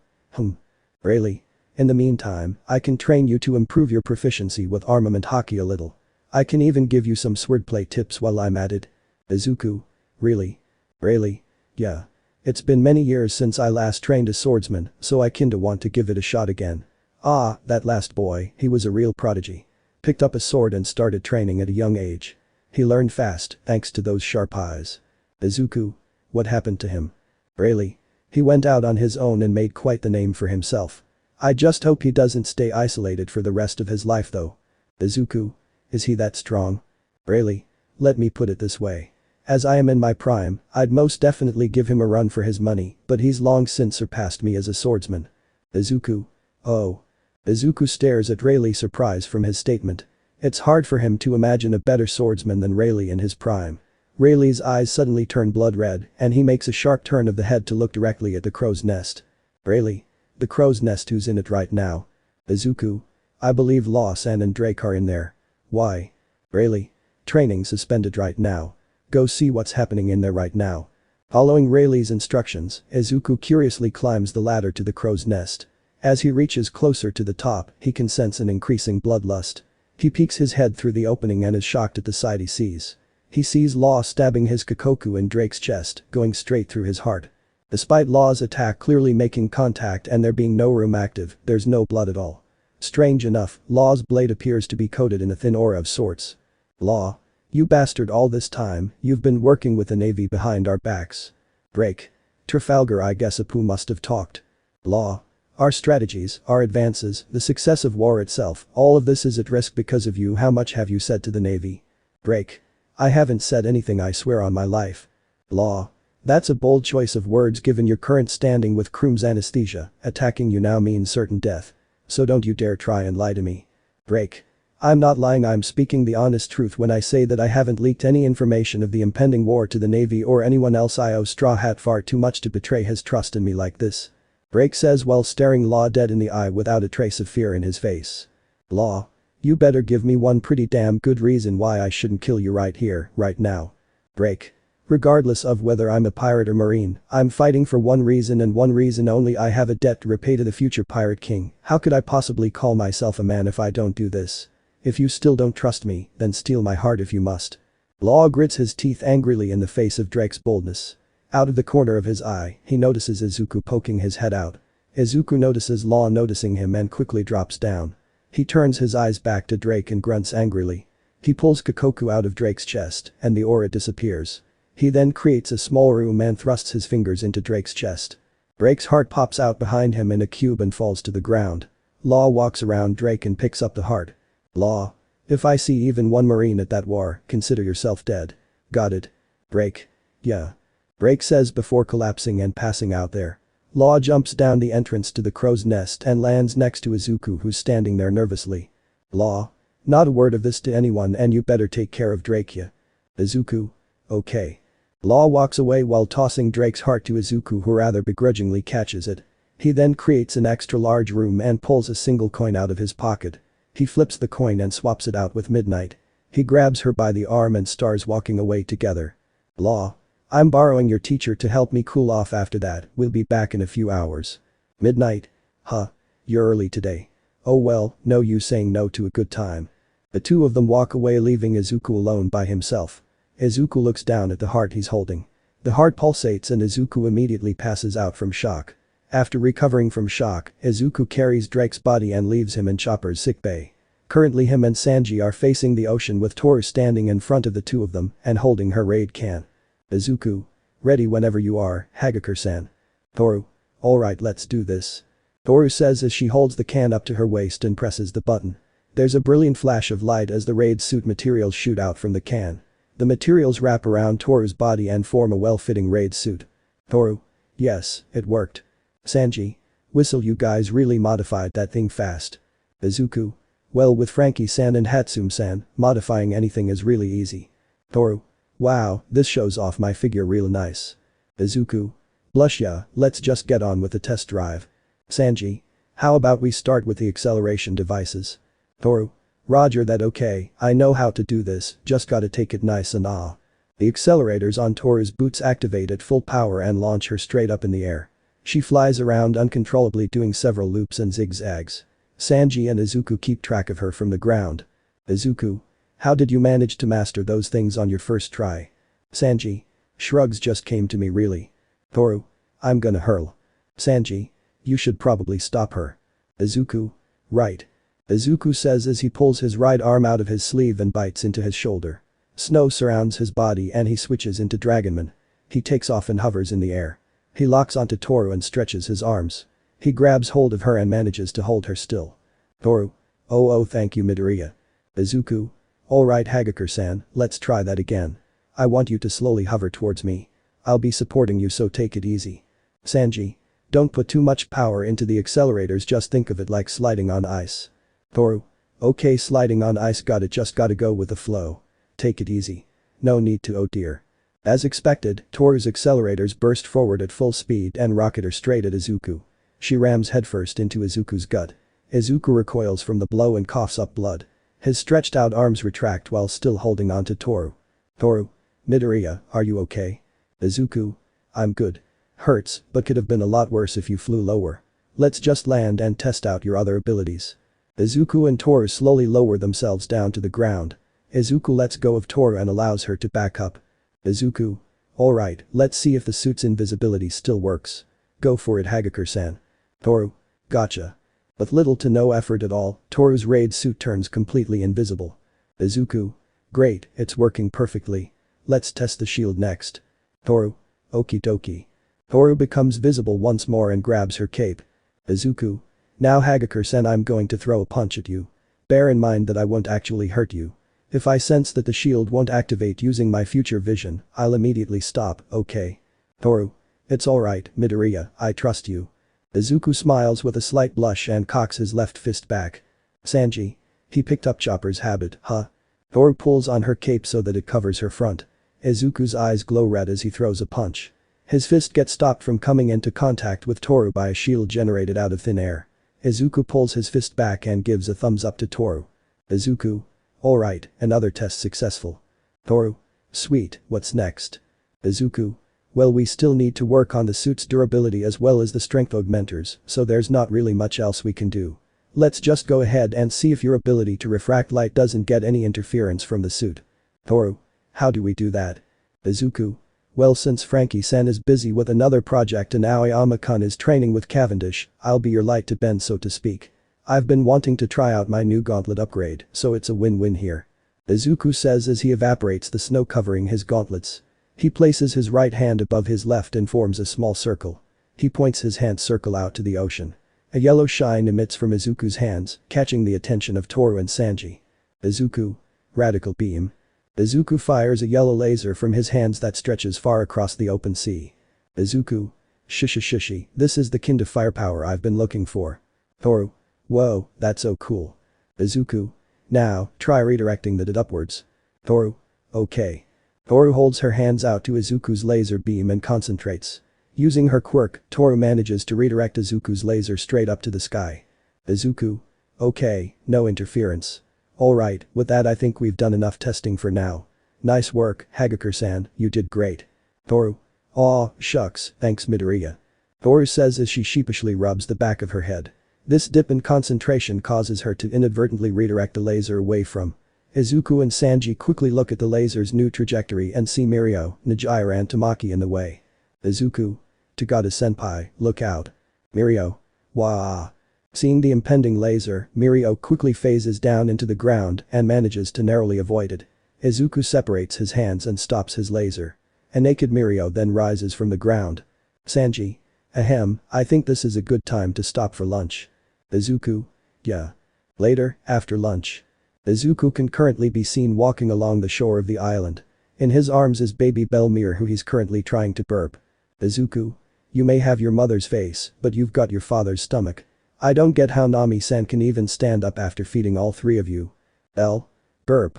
Rayleigh. In the meantime, I can train you to improve your proficiency with armament hockey a little. I can even give you some swordplay tips while I'm at it. Izuku. Really? Rayleigh. Yeah. It's been many years since I last trained a swordsman, so I kinda want to give it a shot again. Ah, that last boy, he was a real prodigy. Picked up a sword and started training at a young age. He learned fast, thanks to those sharp eyes. Izuku? What happened to him? Really? He went out on his own and made quite the name for himself. I just hope he doesn't stay isolated for the rest of his life though. Izuku? Is he that strong? Really? Let me put it this way. As I am in my prime, I'd most definitely give him a run for his money, but he's long since surpassed me as a swordsman. Izuku? Oh. Izuku stares at Rayleigh, surprised from his statement. It's hard for him to imagine a better swordsman than Rayleigh in his prime. Rayleigh's eyes suddenly turn blood red, and he makes a sharp turn of the head to look directly at the crow's nest. Rayleigh? The crow's nest? Who's in it right now? Izuku? I believe Law-san and Drake are in there. Why? Rayleigh? Training suspended right now. Go see what's happening in there right now. Following Rayleigh's instructions, Izuku curiously climbs the ladder to the crow's nest. As he reaches closer to the top, he can sense an increasing bloodlust. He peeks his head through the opening and is shocked at the sight he sees. He sees Law stabbing his Kikoku in Drake's chest, going straight through his heart. Despite Law's attack clearly making contact and there being no room active, there's no blood at all. Strange enough, Law's blade appears to be coated in a thin aura of sorts. Law? You bastard, all this time, you've been working with the Navy behind our backs. Drake. Trafalgar, I guess Apu must have talked. Law. Our strategies, our advances, the success of war itself, all of this is at risk because of you. How much have you said to the Navy? Drake. I haven't said anything, I swear on my life. Law. That's a bold choice of words given your current standing with Kroom's anesthesia. Attacking you now means certain death. So don't you dare try and lie to me. Drake. I'm not lying, I'm speaking the honest truth when I say that I haven't leaked any information of the impending war to the Navy or anyone else. I owe Straw Hat far too much to betray his trust in me like this. Drake says while staring Law dead in the eye without a trace of fear in his face. Law. You better give me one pretty damn good reason why I shouldn't kill you right here, right now. Drake. Regardless of whether I'm a pirate or marine, I'm fighting for one reason and one reason only. I have a debt to repay to the future Pirate King. How could I possibly call myself a man if I don't do this? If you still don't trust me, then steal my heart if you must. Law grits his teeth angrily in the face of Drake's boldness. Out of the corner of his eye, he notices Izuku poking his head out. Izuku notices Law noticing him and quickly drops down. He turns his eyes back to Drake and grunts angrily. He pulls Kikoku out of Drake's chest, and the aura disappears. He then creates a small room and thrusts his fingers into Drake's chest. Drake's heart pops out behind him in a cube and falls to the ground. Law walks around Drake and picks up the heart. Law. If I see even one marine at that war, consider yourself dead. Got it? Drake. Yeah. Drake says before collapsing and passing out there. Law jumps down the entrance to the crow's nest and lands next to Izuku, who's standing there nervously. Law. Not a word of this to anyone and you better take care of Drake, yeah. Izuku. Okay. Law walks away while tossing Drake's heart to Izuku, who rather begrudgingly catches it. He then creates an extra large room and pulls a single coin out of his pocket. He flips the coin and swaps it out with Midnight. He grabs her by the arm and starts walking away together. Law. I'm borrowing your teacher to help me cool off after that, we'll be back in a few hours. Midnight. Huh. You're early today. Oh well, no use saying no to a good time. The two of them walk away, leaving Izuku alone by himself. Izuku looks down at the heart he's holding. The heart pulsates and Izuku immediately passes out from shock. After recovering from shock, Izuku carries Drake's body and leaves him in Chopper's sickbay. Currently him and Sanji are facing the ocean with Toru standing in front of the two of them and holding her raid can. Izuku. Ready whenever you are, Hagakure-san. Toru. Alright, let's do this. Toru says as she holds the can up to her waist and presses the button. There's a brilliant flash of light as the raid suit materials shoot out from the can. The materials wrap around Toru's body and form a well-fitting raid suit. Toru. Yes, it worked. Sanji. Whistle, you guys really modified that thing fast. Izuku. Well, with Frankie-san and Hatsume-san, modifying anything is really easy. Toru. Wow, this shows off my figure real nice. Izuku. Blush ya, let's just get on with the test drive. Sanji. How about we start with the acceleration devices? Toru. Roger that. Okay, I know how to do this, just gotta take it nice and ah. The accelerators on Toru's boots activate at full power and launch her straight up in the air. She flies around uncontrollably, doing several loops and zigzags. Sanji and Izuku keep track of her from the ground. Izuku. How did you manage to master those things on your first try? Sanji. Shrugs just came to me really. Toru. I'm gonna hurl. Sanji. You should probably stop her. Izuku. Right. Izuku says as he pulls his right arm out of his sleeve and bites into his shoulder. Snow surrounds his body and he switches into Dragonman. He takes off and hovers in the air. He locks onto Toru and stretches his arms. He grabs hold of her and manages to hold her still. Toru. Oh thank you Midoriya. Izuku. Alright Hagakure-san, let's try that again. I want you to slowly hover towards me. I'll be supporting you so take it easy. Sanji. Don't put too much power into the accelerators, just think of it like sliding on ice. Toru. Okay, sliding on ice, got it, just gotta go with the flow. Take it easy. No need to, oh dear. As expected, Toru's accelerators burst forward at full speed and rocket her straight at Izuku. She rams headfirst into Izuku's gut. Izuku recoils from the blow and coughs up blood. His stretched out arms retract while still holding on to Toru. Toru. Midoriya, are you okay? Izuku. I'm good. Hurts, but could have been a lot worse if you flew lower. Let's just land and test out your other abilities. Izuku and Toru slowly lower themselves down to the ground. Izuku lets go of Toru and allows her to back up. Izuku. Alright, let's see if the suit's invisibility still works. Go for it Hagakure-san. Toru. Gotcha. With little to no effort at all, Toru's raid suit turns completely invisible. Izuku. Great, it's working perfectly. Let's test the shield next. Toru. Okie dokie. Toru becomes visible once more and grabs her cape. Izuku. Now Hagakure-san, I'm going to throw a punch at you. Bear in mind that I won't actually hurt you. If I sense that the shield won't activate using my future vision, I'll immediately stop, okay? Toru. It's alright, Midoriya, I trust you. Izuku smiles with a slight blush and cocks his left fist back. Sanji. He picked up Chopper's habit, huh? Toru pulls on her cape so that it covers her front. Izuku's eyes glow red as he throws a punch. His fist gets stopped from coming into contact with Toru by a shield generated out of thin air. Izuku pulls his fist back and gives a thumbs up to Toru. Izuku. Alright, another test successful. Toru. Sweet, what's next? Izuku. Well, we still need to work on the suit's durability as well as the strength augmenters, so there's not really much else we can do. Let's just go ahead and see if your ability to refract light doesn't get any interference from the suit. Toru. How do we do that? Izuku. Well, since Frankie-san is busy with another project and Aoyama-kun is training with Cavendish, I'll be your light to bend so to speak. I've been wanting to try out my new gauntlet upgrade, so it's a win-win here. Izuku says as he evaporates the snow covering his gauntlets. He places his right hand above his left and forms a small circle. He points his hand circle out to the ocean. A yellow shine emits from Izuku's hands, catching the attention of Toru and Sanji. Izuku. Radical beam. Izuku fires a yellow laser from his hands that stretches far across the open sea. Izuku. Shishi, this is the kind of firepower I've been looking for. Toru. Whoa, that's so cool. Izuku. Now, try redirecting the dot upwards. Toru. Okay. Toru holds her hands out to Izuku's laser beam and concentrates. Using her quirk, Toru manages to redirect Izuku's laser straight up to the sky. Izuku. Okay, no interference. Alright, with that I think we've done enough testing for now. Nice work, Hagakure-san, you did great. Toru. Aw, shucks, thanks Midoriya. Toru says as she sheepishly rubs the back of her head. This dip in concentration causes her to inadvertently redirect the laser away from. Izuku and Sanji quickly look at the laser's new trajectory and see Mirio, Nijira and Tamaki in the way. Izuku. Tagada-senpai, look out. Mirio. Wah. Seeing the impending laser, Mirio quickly phases down into the ground and manages to narrowly avoid it. Izuku separates his hands and stops his laser. A naked Mirio then rises from the ground. Sanji. Ahem, I think this is a good time to stop for lunch. Izuku. Yeah. Later, after lunch. Izuku can currently be seen walking along the shore of the island. In his arms is baby Belmere, who he's currently trying to burp. Izuku. You may have your mother's face, but you've got your father's stomach. I don't get how Nami-san can even stand up after feeding all three of you. Burp.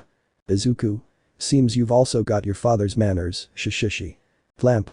Izuku. Seems you've also got your father's manners, shishishi. Flamp.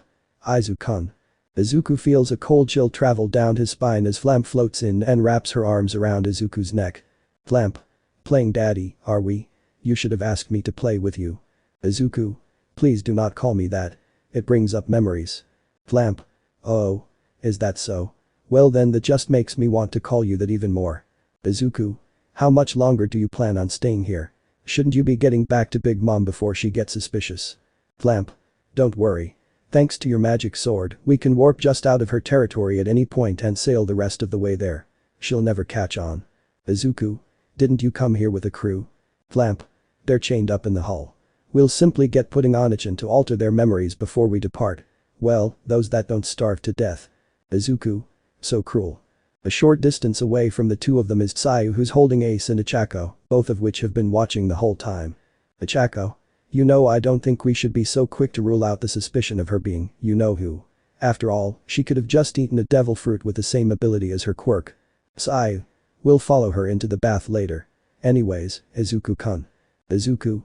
Izuku-kun. Izuku feels a cold chill travel down his spine as Flamp floats in and wraps her arms around Izuku's neck. Flamp. Playing daddy, are we? You should have asked me to play with you. Izuku. Please do not call me that. It brings up memories. Flamp. Oh. Is that so? Well then that just makes me want to call you that even more. Izuku. How much longer do you plan on staying here? Shouldn't you be getting back to Big Mom before she gets suspicious? Flamp. Don't worry. Thanks to your magic sword, we can warp just out of her territory at any point and sail the rest of the way there. She'll never catch on. Izuku, didn't you come here with a crew? Flamp. They're chained up in the hull. We'll simply get putting on it to alter their memories before we depart. Well, those that don't starve to death. Izuku. So cruel. A short distance away from the two of them is Tsuyu, who's holding Ace and Ichako, both of which have been watching the whole time. Ichako. You know, I don't think we should be so quick to rule out the suspicion of her being you know who. After all, she could have just eaten a devil fruit with the same ability as her quirk. Tsuyu. We'll follow her into the bath later. Anyways, Izuku-kun. Izuku.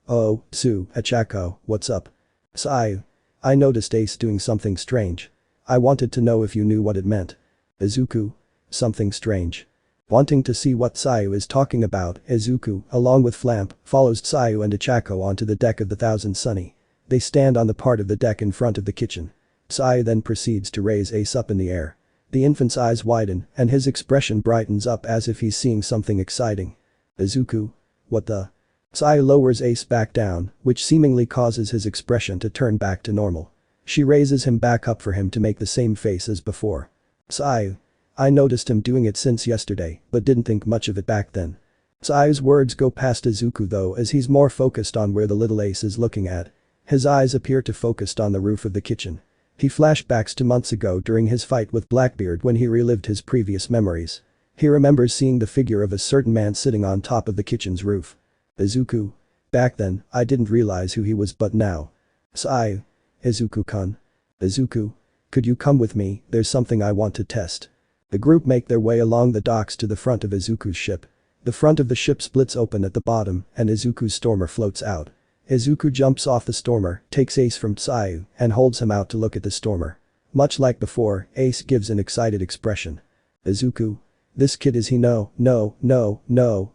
Oh, Ichako, what's up? Tsuyu. I noticed Ace doing something strange. I wanted to know if you knew what it meant. Izuku. Something strange. Wanting to see what Tsuyu is talking about, Izuku, along with Flamp, follows Tsuyu and Ichako onto the deck of the Thousand Sunny. They stand on the part of the deck in front of the kitchen. Tsuyu then proceeds to raise Ace up in the air. The infant's eyes widen, and his expression brightens up as if he's seeing something exciting. Izuku. What the? Tsuyu lowers Ace back down, which seemingly causes his expression to turn back to normal. She raises him back up for him to make the same face as before. Tsuyu. I noticed him doing it since yesterday, but didn't think much of it back then. Tsuyu's words go past Izuku though, as he's more focused on where the little Ace is looking at. His eyes appear to focused on the roof of the kitchen. He flashbacks to months ago during his fight with Blackbeard when he relived his previous memories. He remembers seeing the figure of a certain man sitting on top of the kitchen's roof. Izuku. Back then, I didn't realize who he was, but now. Tsuyu. Izuku-kun. Izuku. Could you come with me, there's something I want to test. The group make their way along the docks to the front of Izuku's ship. The front of the ship splits open at the bottom and Izuku's stormer floats out. Izuku jumps off the stormer, takes Ace from Tsuyu, and holds him out to look at the stormer. Much like before, Ace gives an excited expression. Izuku. This kid is he no,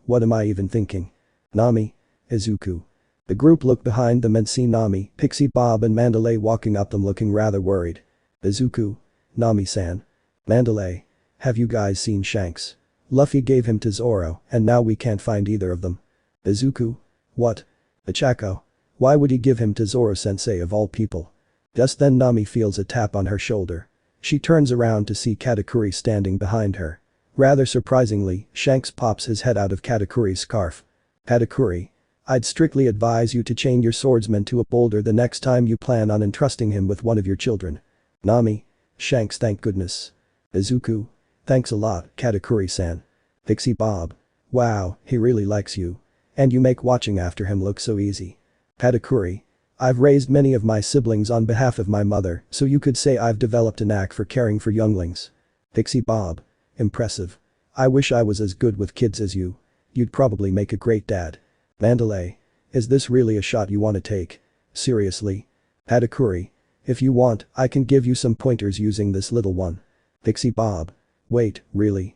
what am I even thinking? Nami. Izuku. The group look behind them and see Nami, Pixie Bob and Mandalay walking up them looking rather worried. Izuku. Nami-san. Mandalay. Have you guys seen Shanks? Luffy gave him to Zoro, and now we can't find either of them. Izuku. What? Ichako. Why would he give him to Zoro-sensei of all people? Just then Nami feels a tap on her shoulder. She turns around to see Katakuri standing behind her. Rather surprisingly, Shanks pops his head out of Katakuri's scarf. Katakuri. I'd strictly advise you to chain your swordsman to a boulder the next time you plan on entrusting him with one of your children. Nami. Shanks, thank goodness. Izuku. Thanks a lot, Katakuri-san. Pixie Bob. Wow, he really likes you. And you make watching after him look so easy. Katakuri. I've raised many of my siblings on behalf of my mother, so you could say I've developed a knack for caring for younglings. Pixie Bob. Impressive. I wish I was as good with kids as you. You'd probably make a great dad. Mandalay. Is this really a shot you want to take? Seriously? Katakuri. If you want, I can give you some pointers using this little one. Pixie Bob. Wait, really?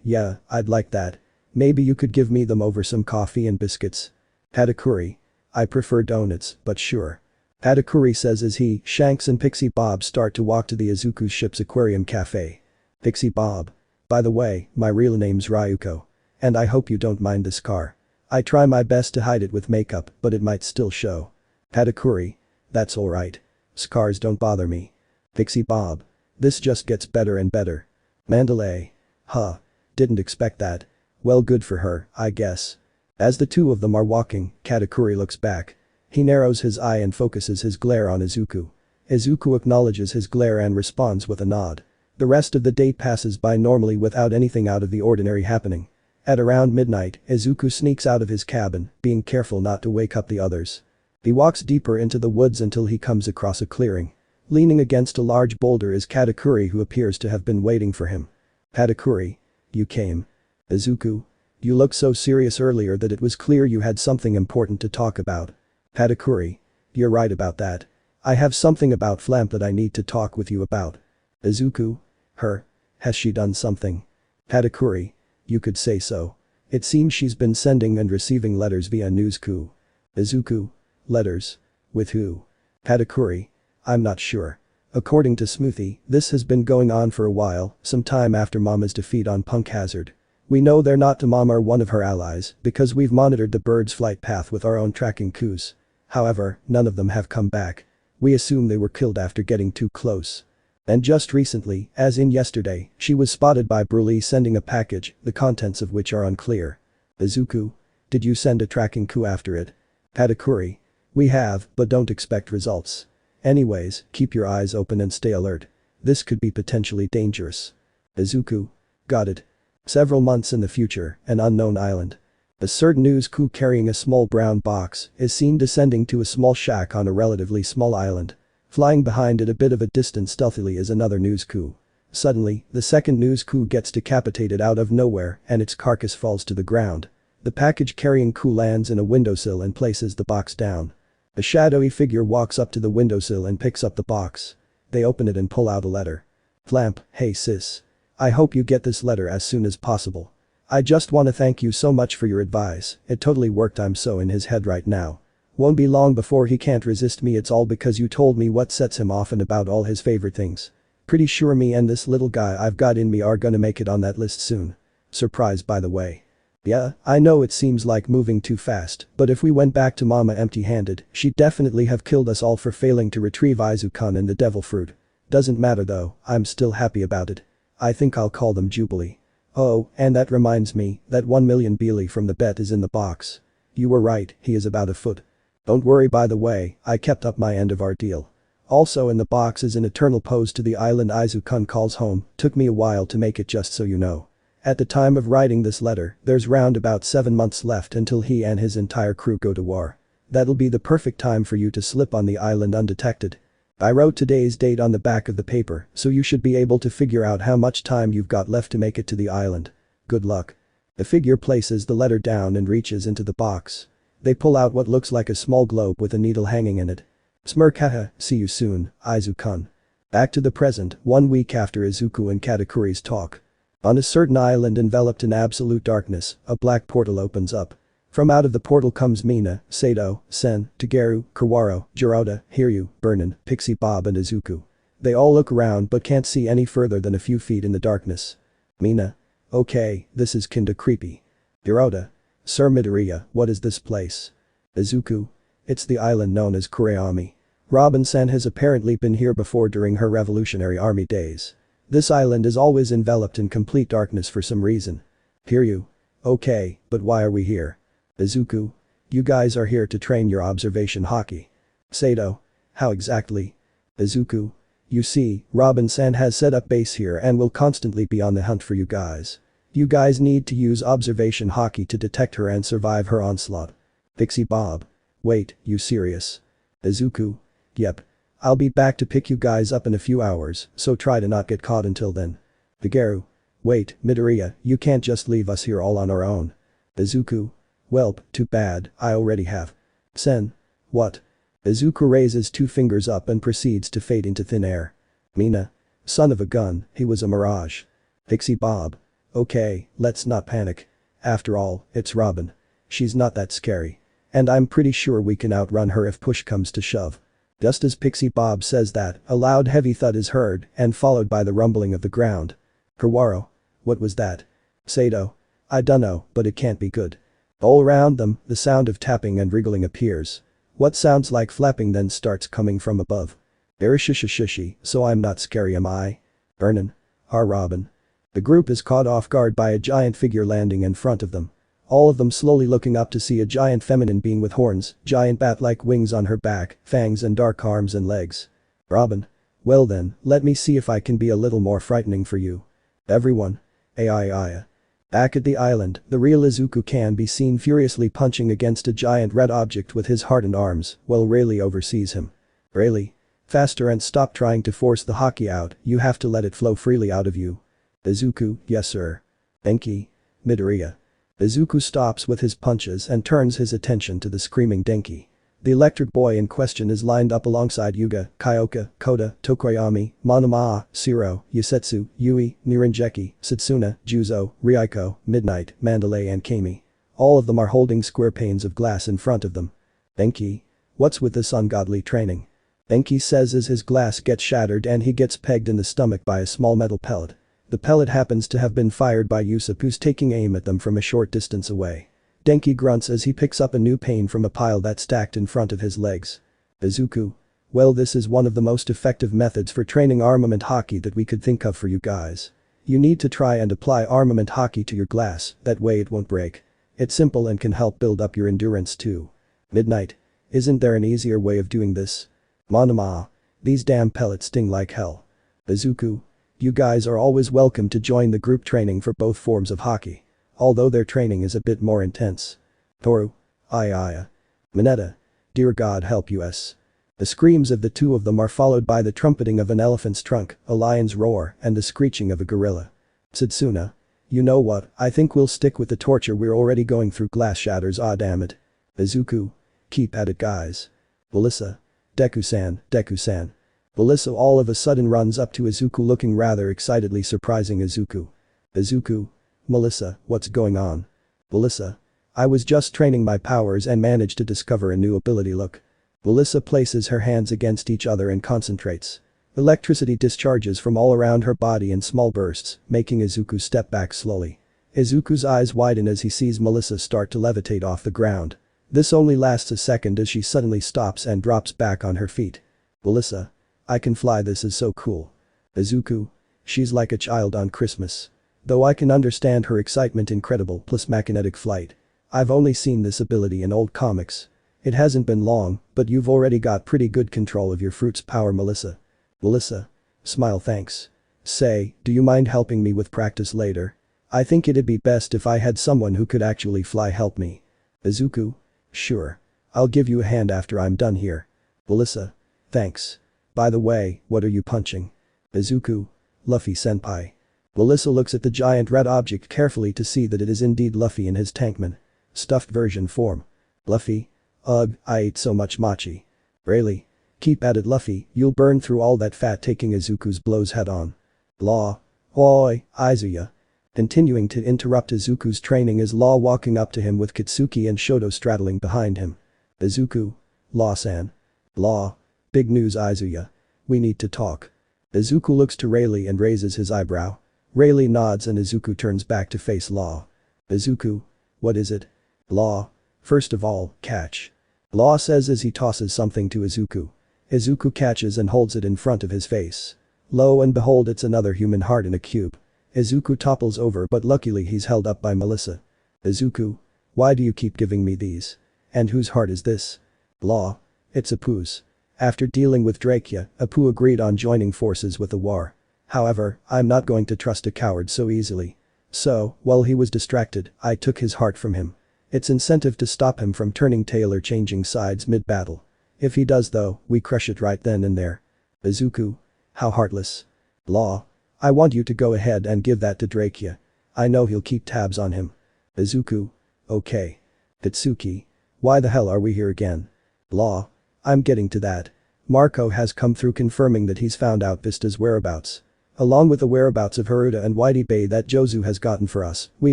Yeah, I'd like that. Maybe you could give me them over some coffee and biscuits. Katakuri. I prefer donuts, but sure. Katakuri says as he, Shanks and Pixie Bob start to walk to the Izuku's ship's aquarium cafe. Pixie Bob. By the way, my real name's Ryuko. And I hope you don't mind the scar. I try my best to hide it with makeup, but it might still show. Katakuri. That's alright. Scars don't bother me. Pixie Bob. This just gets better and better. Mandalay. Huh. Didn't expect that. Well, good for her, I guess. As the two of them are walking, Katakuri looks back. He narrows his eye and focuses his glare on Izuku. Izuku acknowledges his glare and responds with a nod. The rest of the day passes by normally without anything out of the ordinary happening. At around midnight, Izuku sneaks out of his cabin, being careful not to wake up the others. He walks deeper into the woods until he comes across a clearing. Leaning against a large boulder is Katakuri, who appears to have been waiting for him. Katakuri. You came. Izuku. You looked so serious earlier that it was clear you had something important to talk about. Katakuri. You're right about that. I have something about Flamp that I need to talk with you about. Izuku. Her. Has she done something? Katakuri. You could say so. It seems she's been sending and receiving letters via Newsku. Izuku. Letters? With who? Katakuri. I'm not sure. According to Smoothie, this has been going on for a while, some time after Mama's defeat on Punk Hazard. We know they're not to Mama or one of her allies because we've monitored the bird's flight path with our own tracking coups. However, none of them have come back. We assume they were killed after getting too close. And just recently, as in yesterday, she was spotted by Broly sending a package, the contents of which are unclear. Izuku? Did you send a tracking coup after it? Katakuri? We have, but don't expect results. Anyways, keep your eyes open and stay alert. This could be potentially dangerous. Izuku? Got it. Several months in the future, an unknown island. A certain news coup carrying a small brown box is seen descending to a small shack on a relatively small island. Flying behind it a bit of a distance stealthily is another news coup. Suddenly, the second news coup gets decapitated out of nowhere and its carcass falls to the ground. The package carrying coup lands in a windowsill and places the box down. A shadowy figure walks up to the windowsill and picks up the box. They open it and pull out a letter. Flamp, hey sis. I hope you get this letter as soon as possible. I just wanna thank you so much for your advice, it totally worked. I'm so in his head right now. Won't be long before he can't resist me. It's all because you told me what sets him off and about all his favorite things. Pretty sure me and this little guy I've got in me are gonna make it on that list soon. Surprise by the way. Yeah, I know it seems like moving too fast, but if we went back to Mama empty-handed, she'd definitely have killed us all for failing to retrieve Izuku and the devil fruit. Doesn't matter though, I'm still happy about it. I think I'll call them Jubilee. Oh, and that reminds me, that 1 million Beely from the bet is in the box. You were right, he is about a foot. Don't worry by the way, I kept up my end of our deal. Also in the box is an eternal pose to the island Izuku calls home, took me a while to make it just so you know. At the time of writing this letter, there's round about 7 months left until he and his entire crew go to war. That'll be the perfect time for you to slip on the island undetected. I wrote today's date on the back of the paper, so you should be able to figure out how much time you've got left to make it to the island. Good luck. The figure places the letter down and reaches into the box. They pull out what looks like a small globe with a needle hanging in it. Smirk, haha, see you soon, Izuku. Back to the present, 1 week after Izuku and Katakuri's talk. On a certain island enveloped in absolute darkness, a black portal opens up. From out of the portal comes Mina, Sato, Sen, Tageru, Kawaro, Jiroda, Hiryu, Burnin, Pixie Bob and Izuku. They all look around but can't see any further than a few feet in the darkness. Mina. Okay, this is kinda creepy. Jiroda. Sir Midoriya, what is this place? Izuku. It's the island known as Kurayami. Robin-san has apparently been here before during her Revolutionary Army days. This island is always enveloped in complete darkness for some reason. Hiryu. Okay, but why are we here? Izuku. You guys are here to train your observation hockey. Sato. How exactly? Izuku. You see, Robin-san has set up base here and will constantly be on the hunt for you guys. You guys need to use observation hockey to detect her and survive her onslaught. Pixie Bob. Wait, you serious? Izuku. Yep. I'll be back to pick you guys up in a few hours, so try to not get caught until then. Tageru. Wait, Midoriya, you can't just leave us here all on our own. Izuku. Welp, too bad, I already have. Sen. What? Izuku raises 2 fingers up and proceeds to fade into thin air. Mina. Son of a gun, he was a mirage. Pixie Bob. Okay, let's not panic. After all, it's Robin. She's not that scary. And I'm pretty sure we can outrun her if push comes to shove. Just as Pixie Bob says that, a loud heavy thud is heard and followed by the rumbling of the ground. Kawaro. What was that? Sato. I dunno, but it can't be good. All around them, the sound of tapping and wriggling appears. What sounds like flapping then starts coming from above. Very shishy, so I'm not scary am I? Vernon. Robin. The group is caught off guard by a giant figure landing in front of them. All of them slowly looking up to see a giant feminine being with horns, giant bat-like wings on her back, fangs and dark arms and legs. Robin. Well then, let me see if I can be a little more frightening for you. Everyone. Ai. Back at the island, the real Izuku can be seen furiously punching against a giant red object with his hardened arms, while Rayleigh oversees him. Rayleigh. Faster and stop trying to force the hockey out, you have to let it flow freely out of you. Izuku, yes sir. Denki. Midoriya. Izuku stops with his punches and turns his attention to the screaming Denki. The electric boy in question is lined up alongside Yuga, Kyoka, Koda, Tokoyami, Monoma, Shiro, Yusetsu, Yui, Niranjeki, Satsuna, Juzo, Ryuko, Midnight, Mandalay and Kami. All of them are holding square panes of glass in front of them. Denki. What's with this ungodly training? Denki says as his glass gets shattered and he gets pegged in the stomach by a small metal pellet. The pellet happens to have been fired by Usopp, who's taking aim at them from a short distance away. Denki grunts as he picks up a new pane from a pile that's stacked in front of his legs. Izuku. Well, this is one of the most effective methods for training armament hockey that we could think of for you guys. You need to try and apply armament hockey to your glass, that way it won't break. It's simple and can help build up your endurance too. Midnight. Isn't there an easier way of doing this? Monoma. These damn pellets sting like hell. Izuku. You guys are always welcome to join the group training for both forms of hockey. Although their training is a bit more intense. Toru. Ayaya. Mineta. Dear God help us. The screams of the two of them are followed by the trumpeting of an elephant's trunk, a lion's roar, and the screeching of a gorilla. Satsuna. You know what, I think we'll stick with the torture we're already going through. Glass shatters, ah damn it. Izuku. Keep at it guys. Melissa. Deku-san, Deku-san. Melissa all of a sudden runs up to Izuku looking rather excitedly, surprising Izuku. Izuku. Melissa, what's going on? Melissa. I was just training my powers and managed to discover a new ability. Look. Melissa places her hands against each other and concentrates. Electricity discharges from all around her body in small bursts, making Izuku step back slowly. Izuku's eyes widen as he sees Melissa start to levitate off the ground. This only lasts a second as she suddenly stops and drops back on her feet. Melissa. I can fly, this is so cool. Izuku. She's like a child on Christmas. Though I can understand her excitement. Incredible plus magnetic flight. I've only seen this ability in old comics. It hasn't been long, but you've already got pretty good control of your fruit's power, Melissa. Melissa. Smile, thanks. Say, do you mind helping me with practice later? I think it'd be best if I had someone who could actually fly help me. Izuku. Sure. I'll give you a hand after I'm done here. Melissa. Thanks. By the way, what are you punching? Izuku. Luffy-senpai. Melissa looks at the giant red object carefully to see that it is indeed Luffy in his tankman. Stuffed version form. Luffy? Ugh, I ate so much mochi. Really? Keep at it, Luffy, you'll burn through all that fat. Taking Izuku's blows head on. Law. Oi, Izuya. Continuing to interrupt Izuku's training is Law walking up to him with Katsuki and Shoto straddling behind him. Izuku. Law-san. Law. Big news, Izuya. We need to talk. Izuku looks to Rayleigh and raises his eyebrow. Rayleigh nods and Izuku turns back to face Law. Izuku. What is it? Law. First of all, catch. Law says as he tosses something to Izuku. Izuku catches and holds it in front of his face. Lo and behold, it's another human heart in a cube. Izuku topples over, but luckily he's held up by Melissa. Izuku. Why do you keep giving me these? And whose heart is this? Law. It's Apu's. After dealing with Drakya, Apu agreed on joining forces with the war. However, I'm not going to trust a coward so easily. So, while he was distracted, I took his heart from him. It's incentive to stop him from turning tail or changing sides mid-battle. If he does though, we crush it right then and there. Izuku. How heartless. Law. I want you to go ahead and give that to Drakya. I know he'll keep tabs on him. Izuku. Okay. Hitsuki. Why the hell are we here again? Law. I'm getting to that. Marco has come through confirming that he's found out Vista's whereabouts. Along with the whereabouts of Haruta and Whitey Bay that Jozu has gotten for us, we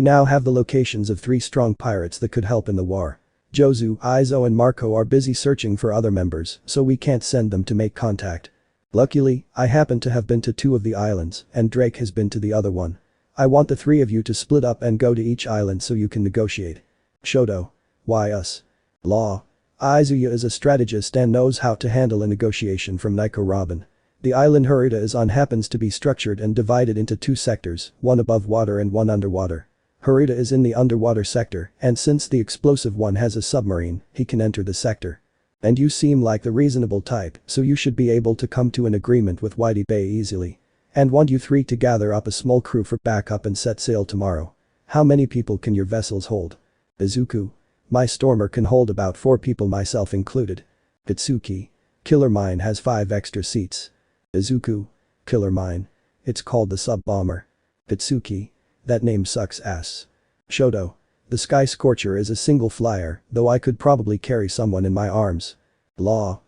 now have the locations of 3 strong pirates that could help in the war. Jozu, Izo and Marco are busy searching for other members, so we can't send them to make contact. Luckily, I happen to have been to 2 of the islands, and Drake has been to the other one. I want the 3 of you to split up and go to each island so you can negotiate. Shoto. Why us? Law. Izuya is a strategist and knows how to handle a negotiation from Nico Robin. The island Haruta is on happens to be structured and divided into 2 sectors, one above water and one underwater. Haruta is in the underwater sector, and since the explosive one has a submarine, he can enter the sector. And you seem like the reasonable type, so you should be able to come to an agreement with Whitey Bay easily. And want you 3 to gather up a small crew for backup and set sail tomorrow. How many people can your vessels hold? Izuku. My stormer can hold about 4 people, myself included. Hitsuki. Killer Mine has 5 extra seats. Izuku. Killer Mine. It's called the Sub-Bomber. Hitsuki. That name sucks ass. Shoto. The Sky Scorcher is a single flyer, though I could probably carry someone in my arms. Law.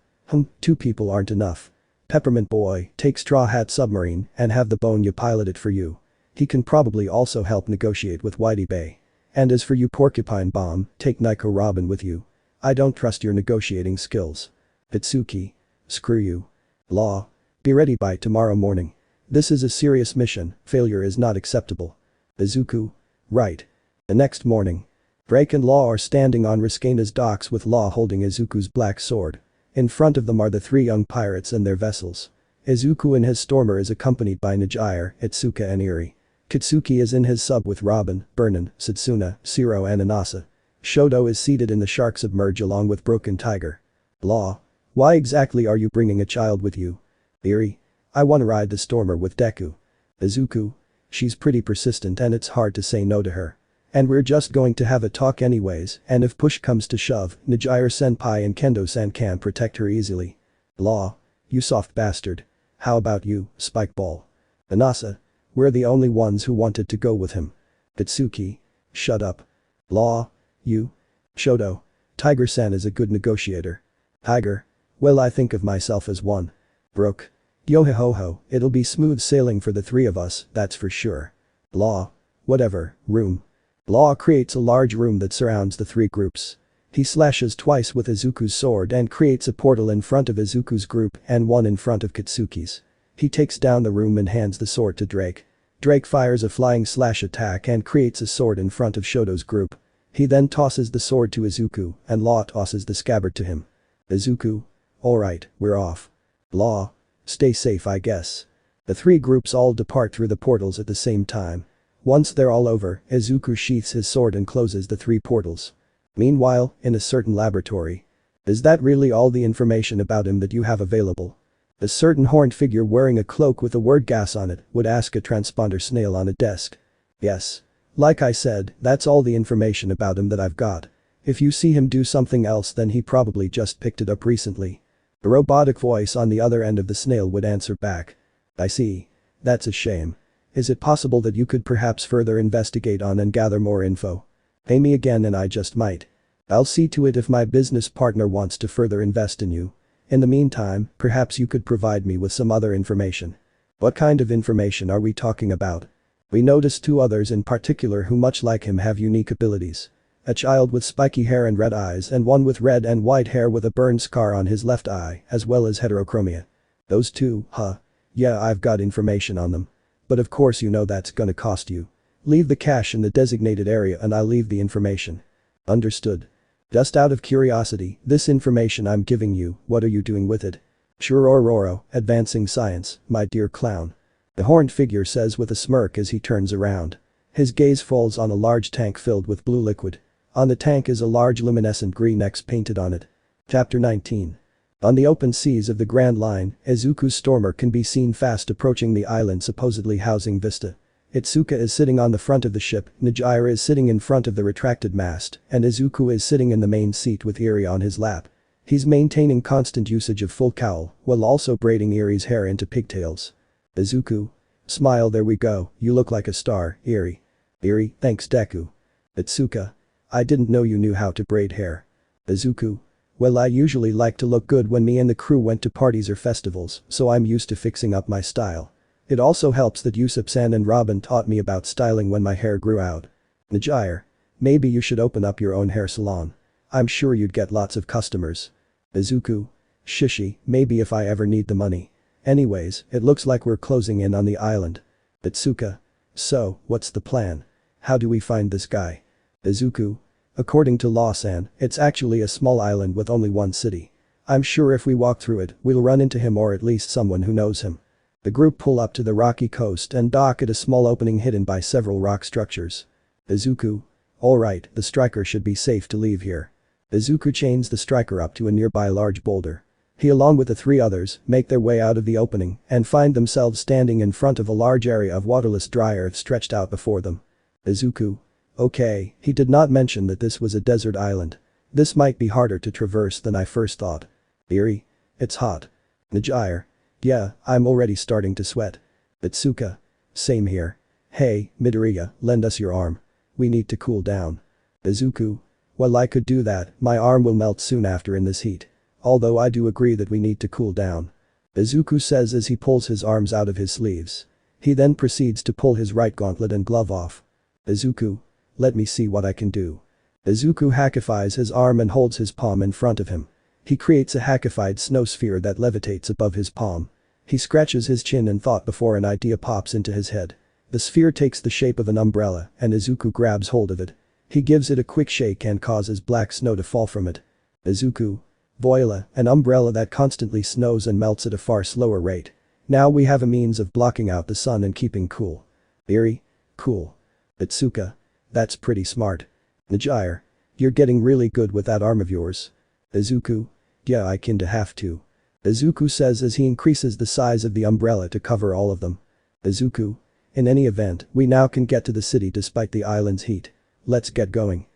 2 people aren't enough. Peppermint Boy, take Straw Hat Submarine and have the Bonya pilot it for you. He can probably also help negotiate with Whitey Bay. And as for you Porcupine Bomb, take Nico Robin with you. I don't trust your negotiating skills. Hitsuki. Screw you. Law. Be ready by tomorrow morning. This is a serious mission, failure is not acceptable. Izuku. Right. The next morning. Drake and Law are standing on Riskaina's docks with Law holding Izuku's black sword. In front of them are the three young pirates and their vessels. Izuku in his stormer is accompanied by Nijire, Itsuka and Eri. Katsuki is in his sub with Robin, Burnin, Satsuna, Shiro and Inasa. Shoto is seated in the shark submerge along with Broken Tiger. Law. Why exactly are you bringing a child with you? Eri. I wanna ride the stormer with Deku. Izuku. She's pretty persistent and it's hard to say no to her. And we're just going to have a talk anyways, and if push comes to shove, Nijire senpai and Kendo-san can protect her easily. Law. You soft bastard. How about you, Spikeball? Inasa. We're the only ones who wanted to go with him. Itsuki. Shut up. Law. You. Shoto. Tiger-san is a good negotiator. Tiger. Well, I think of myself as one. Brook. Yo-ho-ho, it'll be smooth sailing for the three of us, that's for sure. Law. Whatever, room. Law creates a large room that surrounds the three groups. He slashes twice with Izuku's sword and creates a portal in front of Izuku's group and one in front of Katsuki's. He takes down the room and hands the sword to Drake. Drake fires a flying slash attack and creates a sword in front of Shoto's group. He then tosses the sword to Izuku and Law tosses the scabbard to him. Izuku. Alright, we're off. Law. Stay safe I guess. The three groups all depart through the portals at the same time. Once they're all over, Izuku sheaths his sword and closes the three portals. Meanwhile, in a certain laboratory. Is that really all the information about him that you have available? A certain horned figure wearing a cloak with the word gas on it would ask a transponder snail on a desk. Yes. Like I said, that's all the information about him that I've got. If you see him do something else then he probably just picked it up recently. A robotic voice on the other end of the snail would answer back. I see. That's a shame. Is it possible that you could perhaps further investigate on and gather more info? Pay me again and I just might. I'll see to it if my business partner wants to further invest in you. In the meantime, perhaps you could provide me with some other information. What kind of information are we talking about? We noticed two others in particular who much like him have unique abilities. A child with spiky hair and red eyes and one with red and white hair with a burn scar on his left eye as well as heterochromia. Those two, huh? Yeah, I've got information on them. But of course you know that's gonna cost you. Leave the cash in the designated area and I'll leave the information. Understood. Just out of curiosity, this information I'm giving you, what are you doing with it? Sure Ororo, advancing science, my dear clown. The horned figure says with a smirk as he turns around. His gaze falls on a large tank filled with blue liquid. On the tank is a large luminescent green X painted on it. Chapter 19. On the open seas of the Grand Line, Izuku's stormer can be seen fast approaching the island supposedly housing Vista. Itsuka is sitting on the front of the ship, Nijire is sitting in front of the retracted mast, and Izuku is sitting in the main seat with Eri on his lap. He's maintaining constant usage of full cowl, while also braiding Eri's hair into pigtails. Izuku. Smile, there we go, you look like a star, Eri. Eri, thanks Deku. Itsuka. I didn't know you knew how to braid hair. Izuku. Well, I usually like to look good when me and the crew went to parties or festivals, so I'm used to fixing up my style. It also helps that Usopp-san and Robin taught me about styling when my hair grew out. Nijire. Maybe you should open up your own hair salon. I'm sure you'd get lots of customers. Izuku. Shishi, maybe if I ever need the money. Anyways, it looks like we're closing in on the island. Itsuka. So, what's the plan? How do we find this guy? Izuku. According to Law-san, it's actually a small island with only one city. I'm sure if we walk through it, we'll run into him or at least someone who knows him. The group pull up to the rocky coast and dock at a small opening hidden by several rock structures. Izuku. Alright, the striker should be safe to leave here. Izuku chains the striker up to a nearby large boulder. He along with the three others make their way out of the opening and find themselves standing in front of a large area of waterless dry earth stretched out before them. Izuku. Okay, he did not mention that this was a desert island. This might be harder to traverse than I first thought. Eri. It's hot. Nijire. Yeah, I'm already starting to sweat. Itsuka. Same here. Hey, Midoriya, lend us your arm. We need to cool down. Izuku. Well, I could do that, my arm will melt soon after in this heat. Although I do agree that we need to cool down. Izuku says as he pulls his arms out of his sleeves. He then proceeds to pull his right gauntlet and glove off. Izuku. Let me see what I can do. Izuku hackifies his arm and holds his palm in front of him. He creates a hackified snow sphere that levitates above his palm. He scratches his chin in thought before an idea pops into his head. The sphere takes the shape of an umbrella and Izuku grabs hold of it. He gives it a quick shake and causes black snow to fall from it. Izuku. Voila, an umbrella that constantly snows and melts at a far slower rate. Now we have a means of blocking out the sun and keeping cool. Very cool. Itsuka. That's pretty smart. Najire. You're getting really good with that arm of yours. Izuku. Yeah, I kinda have to. Izuku says as he increases the size of the umbrella to cover all of them. Izuku. In any event, we now can get to the city despite the island's heat. Let's get going.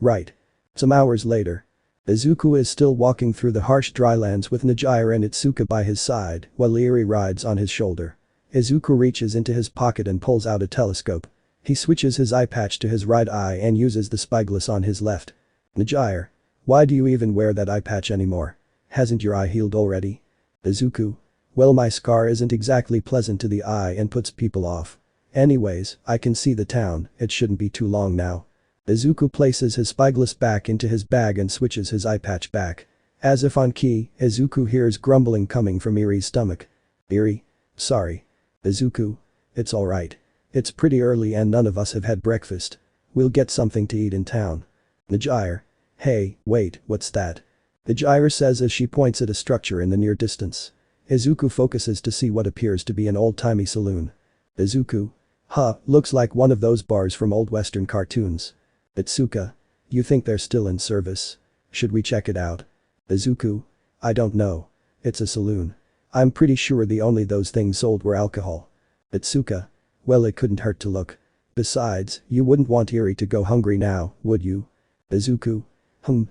Right. Some hours later. Izuku is still walking through the harsh drylands with Najire and Itsuka by his side while Eri rides on his shoulder. Izuku reaches into his pocket and pulls out a telescope. He switches his eye patch to his right eye and uses the spyglass on his left. Najire. Why do you even wear that eye patch anymore? Hasn't your eye healed already? Izuku. Well, my scar isn't exactly pleasant to the eye and puts people off. Anyways, I can see the town, it shouldn't be too long now. Izuku places his spyglass back into his bag and switches his eye patch back. As if on key, Izuku hears grumbling coming from Eri's stomach. Eri? Sorry. Izuku. It's alright. It's pretty early and none of us have had breakfast. We'll get something to eat in town. Najire. Hey, wait, what's that? Najire says as she points at a structure in the near distance. Izuku focuses to see what appears to be an old-timey saloon. Izuku. Huh, looks like one of those bars from old western cartoons. Itsuka. You think they're still in service? Should we check it out? Izuku. I don't know. It's a saloon. I'm pretty sure the only those things sold were alcohol. Itsuka. Well, it couldn't hurt to look. Besides, you wouldn't want Eri to go hungry now, would you? Izuku.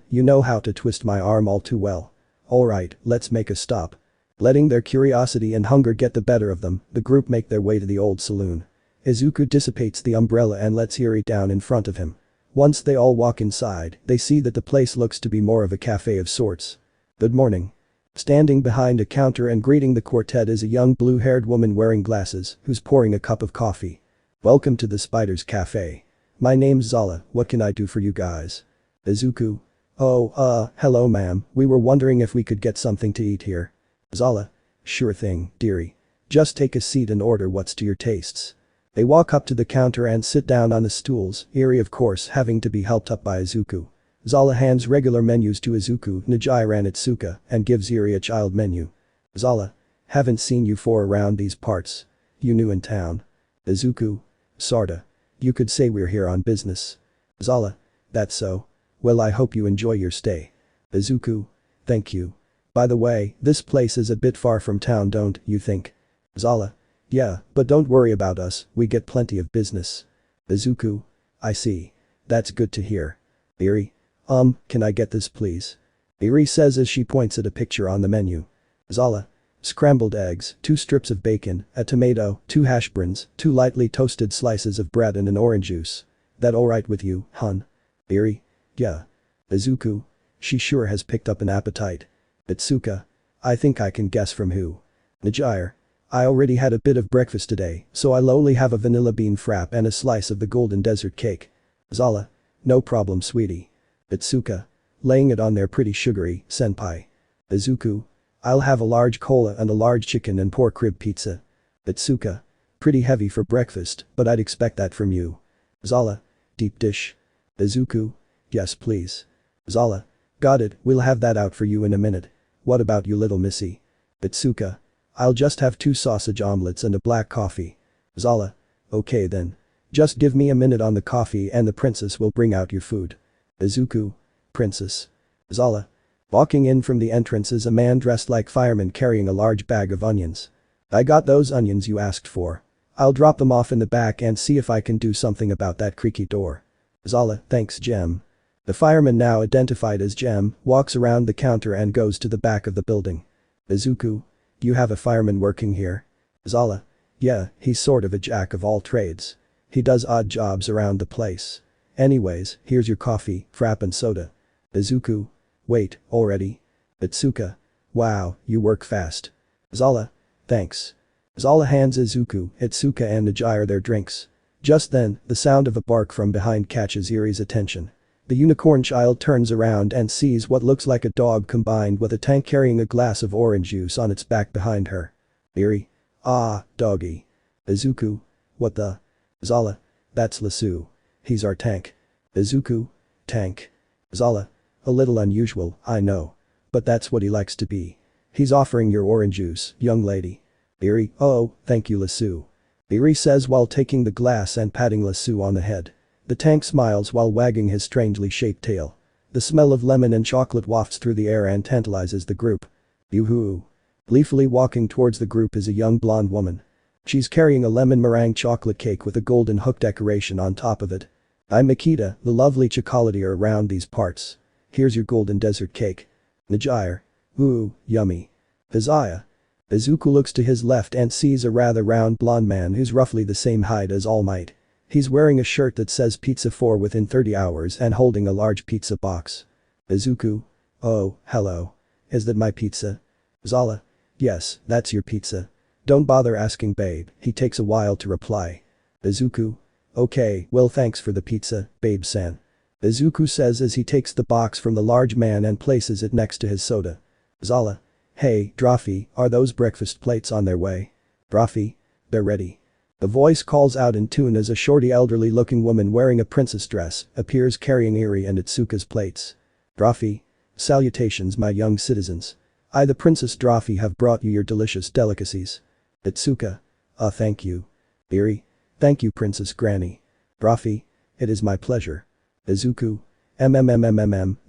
You know how to twist my arm all too well. Alright, let's make a stop. Letting their curiosity and hunger get the better of them, the group make their way to the old saloon. Izuku dissipates the umbrella and lets Eri down in front of him. Once they all walk inside, they see that the place looks to be more of a cafe of sorts. Good morning. Standing behind a counter and greeting the quartet is a young blue-haired woman wearing glasses who's pouring a cup of coffee. Welcome to the Spider's Cafe. My name's Zala, what can I do for you guys? Izuku. Oh, hello ma'am, we were wondering if we could get something to eat here. Zala. Sure thing, dearie. Just take a seat and order what's to your tastes. They walk up to the counter and sit down on the stools, Eri of course having to be helped up by Izuku. Zala hands regular menus to Izuku, Najire and Itsuka and gives Eri a child menu. Zala. Haven't seen you for around these parts. You new in town? Izuku. Sorta. You could say we're here on business. Zala. That's so. Well, I hope you enjoy your stay. Izuku. Thank you. By the way, this place is a bit far from town, don't you think? Zala. Yeah, but don't worry about us, we get plenty of business. Izuku. I see. That's good to hear. Eri. Can I get this please? Eri says as she points at a picture on the menu. Zala. Scrambled eggs, 2 strips of bacon, a tomato, 2 hash browns, 2 lightly toasted slices of bread and an orange juice. That alright with you, hun? Eri. Yeah. Izuku. She sure has picked up an appetite. Itsuka. I think I can guess from who. Najire. I already had a bit of breakfast today, so I'll only have a vanilla bean frap and a slice of the golden desert cake. Zala. No problem, sweetie. Itsuka. Laying it on there pretty sugary, senpai. Izuku. I'll have a large cola and a large chicken and pork rib pizza. Itsuka. Pretty heavy for breakfast, but I'd expect that from you. Zala. Deep dish. Izuku. Yes please. Zala. Got it, we'll have that out for you in a minute. What about you little missy? Itsuka. I'll just have 2 sausage omelets and a black coffee. Zala. Okay then. Just give me a minute on the coffee and the princess will bring out your food. Izuku. Princess. Zala. Walking in from the entrance is a man dressed like fireman carrying a large bag of onions. I got those onions you asked for. I'll drop them off in the back and see if I can do something about that creaky door. Zala. Thanks Gem. The fireman, now identified as Gem, walks around the counter and goes to the back of the building. Izuku. You have a fireman working here? Zala. Yeah, he's sort of a jack of all trades. He does odd jobs around the place. Anyways, here's your coffee, frap and soda. Izuku. Wait, already? Itsuka. Wow, you work fast. Zala. Thanks. Zala hands Izuku, Itsuka and Najire their drinks. Just then, the sound of a bark from behind catches Eri's attention. The unicorn child turns around and sees what looks like a dog combined with a tank carrying a glass of orange juice on its back behind her. Eri. Ah, doggy. Izuku. What the? Zala. That's Lasu. He's our tank. Izuku. Tank. Zala. A little unusual, I know. But that's what he likes to be. He's offering your orange juice, young lady. Eri, oh, thank you Lassu. Eri says while taking the glass and patting Lassu on the head. The tank smiles while wagging his strangely shaped tail. The smell of lemon and chocolate wafts through the air and tantalizes the group. Yoo-hoo. Gleefully walking towards the group is a young blonde woman. She's carrying a lemon meringue chocolate cake with a golden hook decoration on top of it. I'm Makita, the lovely chocolatier around these parts. Here's your golden desert cake. Najire. Ooh, yummy. Vizaya. Izuku looks to his left and sees a rather round blonde man who's roughly the same height as All Might. He's wearing a shirt that says pizza for within 30 hours and holding a large pizza box. Izuku. Oh, hello. Is that my pizza? Zala. Yes, that's your pizza. Don't bother asking babe, he takes a while to reply. Izuku. Okay, well thanks for the pizza, babe-san. Izuku says as he takes the box from the large man and places it next to his soda. Zala. Hey, Drafi, are those breakfast plates on their way? Drafi. They're ready. The voice calls out in tune as a shorty elderly looking woman wearing a princess dress appears carrying Eri and Itsuka's plates. Drafi. Salutations my young citizens. I the Princess Drafi have brought you your delicious delicacies. Itsuka. Thank you. Eri. Thank you Princess Granny. Drafi. It is my pleasure. Izuku.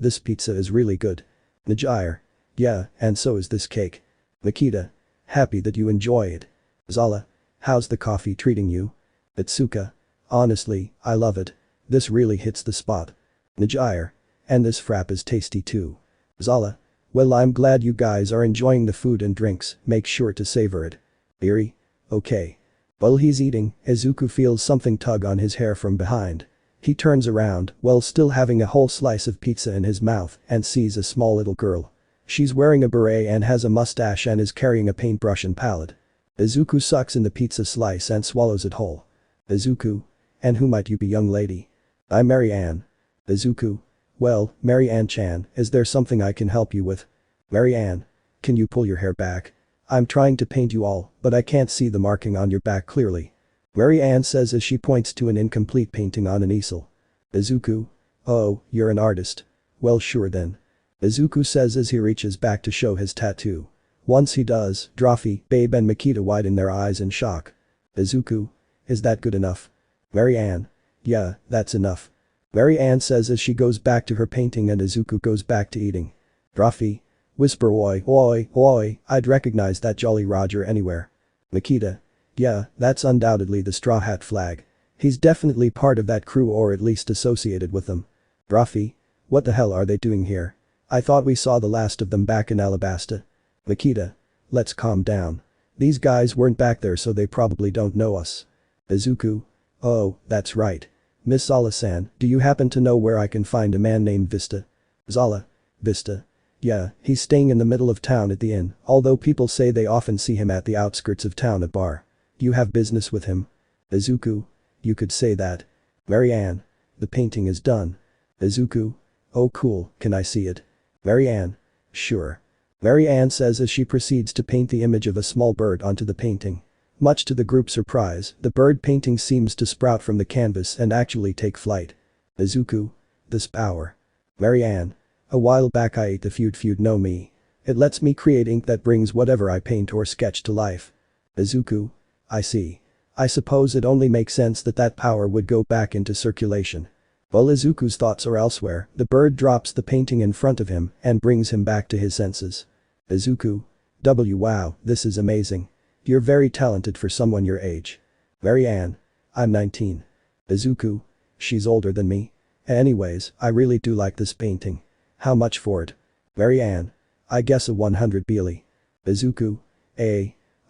This pizza is really good. Najire. Yeah, and so is this cake. Makita. Happy that you enjoy it. Zala. How's the coffee treating you? Itsuka. Honestly, I love it. This really hits the spot. Najire. And this frap is tasty too. Zala. Well I'm glad you guys are enjoying the food and drinks, make sure to savor it. Eri. Okay. While he's eating, Izuku feels something tug on his hair from behind. He turns around while still having a whole slice of pizza in his mouth and sees a small little girl. She's wearing a beret and has a mustache and is carrying a paintbrush and palette. Izuku sucks in the pizza slice and swallows it whole. Izuku. And who might you be young lady? I'm Mary Ann. Izuku. Well, Mary Ann-chan, is there something I can help you with? Mary Ann. Can you pull your hair back? I'm trying to paint you all, but I can't see the marking on your back clearly. Mary Ann says as she points to an incomplete painting on an easel. Izuku. Oh, you're an artist. Well sure then. Izuku says as he reaches back to show his tattoo. Once he does, Drafi, Babe and Makita widen their eyes in shock. Izuku. Is that good enough? Mary Ann. Yeah, that's enough. Mary Ann says as she goes back to her painting and Izuku goes back to eating. Drafi. Whisper oi, oi, oi, I'd recognize that Jolly Roger anywhere. Makita. Yeah, that's undoubtedly the Straw Hat flag. He's definitely part of that crew or at least associated with them. Drafi. What the hell are they doing here? I thought we saw the last of them back in Alabasta. Makita. Let's calm down. These guys weren't back there so they probably don't know us. Izuku. Oh, that's right. Miss Zala-san, do you happen to know where I can find a man named Vista? Zala. Vista. Yeah, he's staying in the middle of town at the inn, although people say they often see him at the outskirts of town at bar. You have business with him? Izuku. You could say that. Mary Ann. The painting is done. Izuku. Oh cool, can I see it? Mary Ann. Sure. Mary Ann says as she proceeds to paint the image of a small bird onto the painting. Much to the group's surprise, the bird painting seems to sprout from the canvas and actually take flight. Izuku. This power. Mary Ann. A while back I ate the feud know me. It lets me create ink that brings whatever I paint or sketch to life. Izuku. I see. I suppose it only makes sense that that power would go back into circulation. While Izuku's thoughts are elsewhere, the bird drops the painting in front of him and brings him back to his senses. Izuku. Wow, this is amazing. You're very talented for someone your age. Mary Ann. I'm 19. Izuku. She's older than me. Anyways, I really do like this painting. How much for it? Mary Ann. I guess a 100 Beely. Izuku.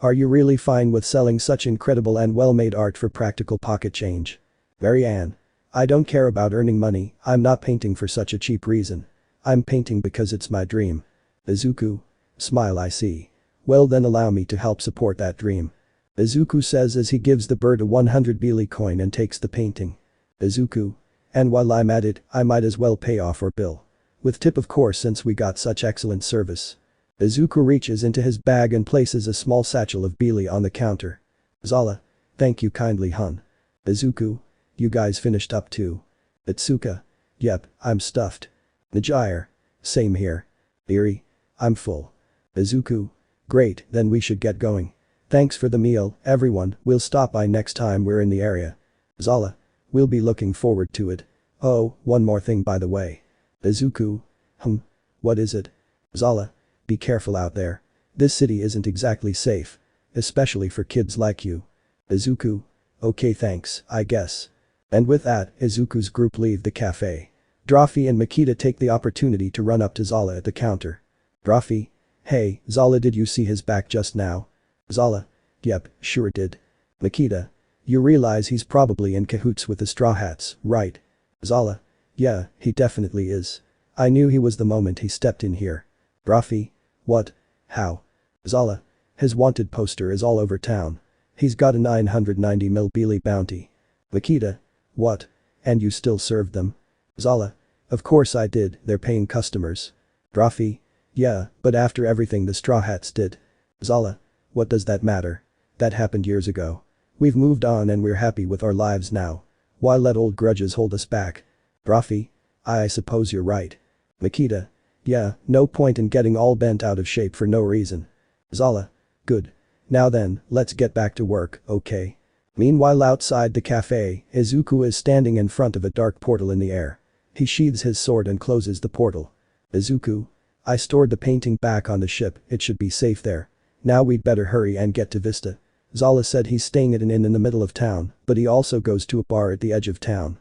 Are you really fine with selling such incredible and well-made art for practical pocket change? Mary Ann. I don't care about earning money, I'm not painting for such a cheap reason. I'm painting because it's my dream. Izuku. Smile I see. Well then allow me to help support that dream. Izuku says as he gives the bird a 100 Beely coin and takes the painting. Izuku. And while I'm at it, I might as well pay off our bill. With tip of course since we got such excellent service. Izuku reaches into his bag and places a small satchel of Beely on the counter. Zala. Thank you kindly hun. Izuku. You guys finished up too? Itsuka. Yep, I'm stuffed. Najire. Same here. Eri. I'm full. Izuku. Great, then we should get going. Thanks for the meal, everyone, we'll stop by next time we're in the area. Zala. We'll be looking forward to it. Oh, one more thing by the way. Izuku. What is it? Zala. Be careful out there. This city isn't exactly safe. Especially for kids like you. Izuku. Okay thanks, I guess. And with that, Izuku's group leave the cafe. Drawfee and Makita take the opportunity to run up to Zala at the counter. Drawfee. Hey, Zala, did you see his back just now? Zala. Yep, sure did. Makita. You realize he's probably in cahoots with the Straw Hats, right? Zala. Yeah, he definitely is. I knew he was the moment he stepped in here. Drawfee. What? How? Zala. His wanted poster is all over town. He's got a 990 mil Beely bounty. Makita. What? And you still served them? Zala. Of course I did, they're paying customers. Drawfee. Yeah, but after everything the Straw Hats did. Zala. What does that matter? That happened years ago. We've moved on and we're happy with our lives now. Why let old grudges hold us back? Drawfee. I suppose you're right. Makita. Yeah, no point in getting all bent out of shape for no reason. Zala. Good. Now then, let's get back to work, okay? Meanwhile outside the cafe, Izuku is standing in front of a dark portal in the air. He sheathes his sword and closes the portal. Izuku. I stored the painting back on the ship, it should be safe there. Now we'd better hurry and get to Vista. Zala said he's staying at an inn in the middle of town, but he also goes to a bar at the edge of town.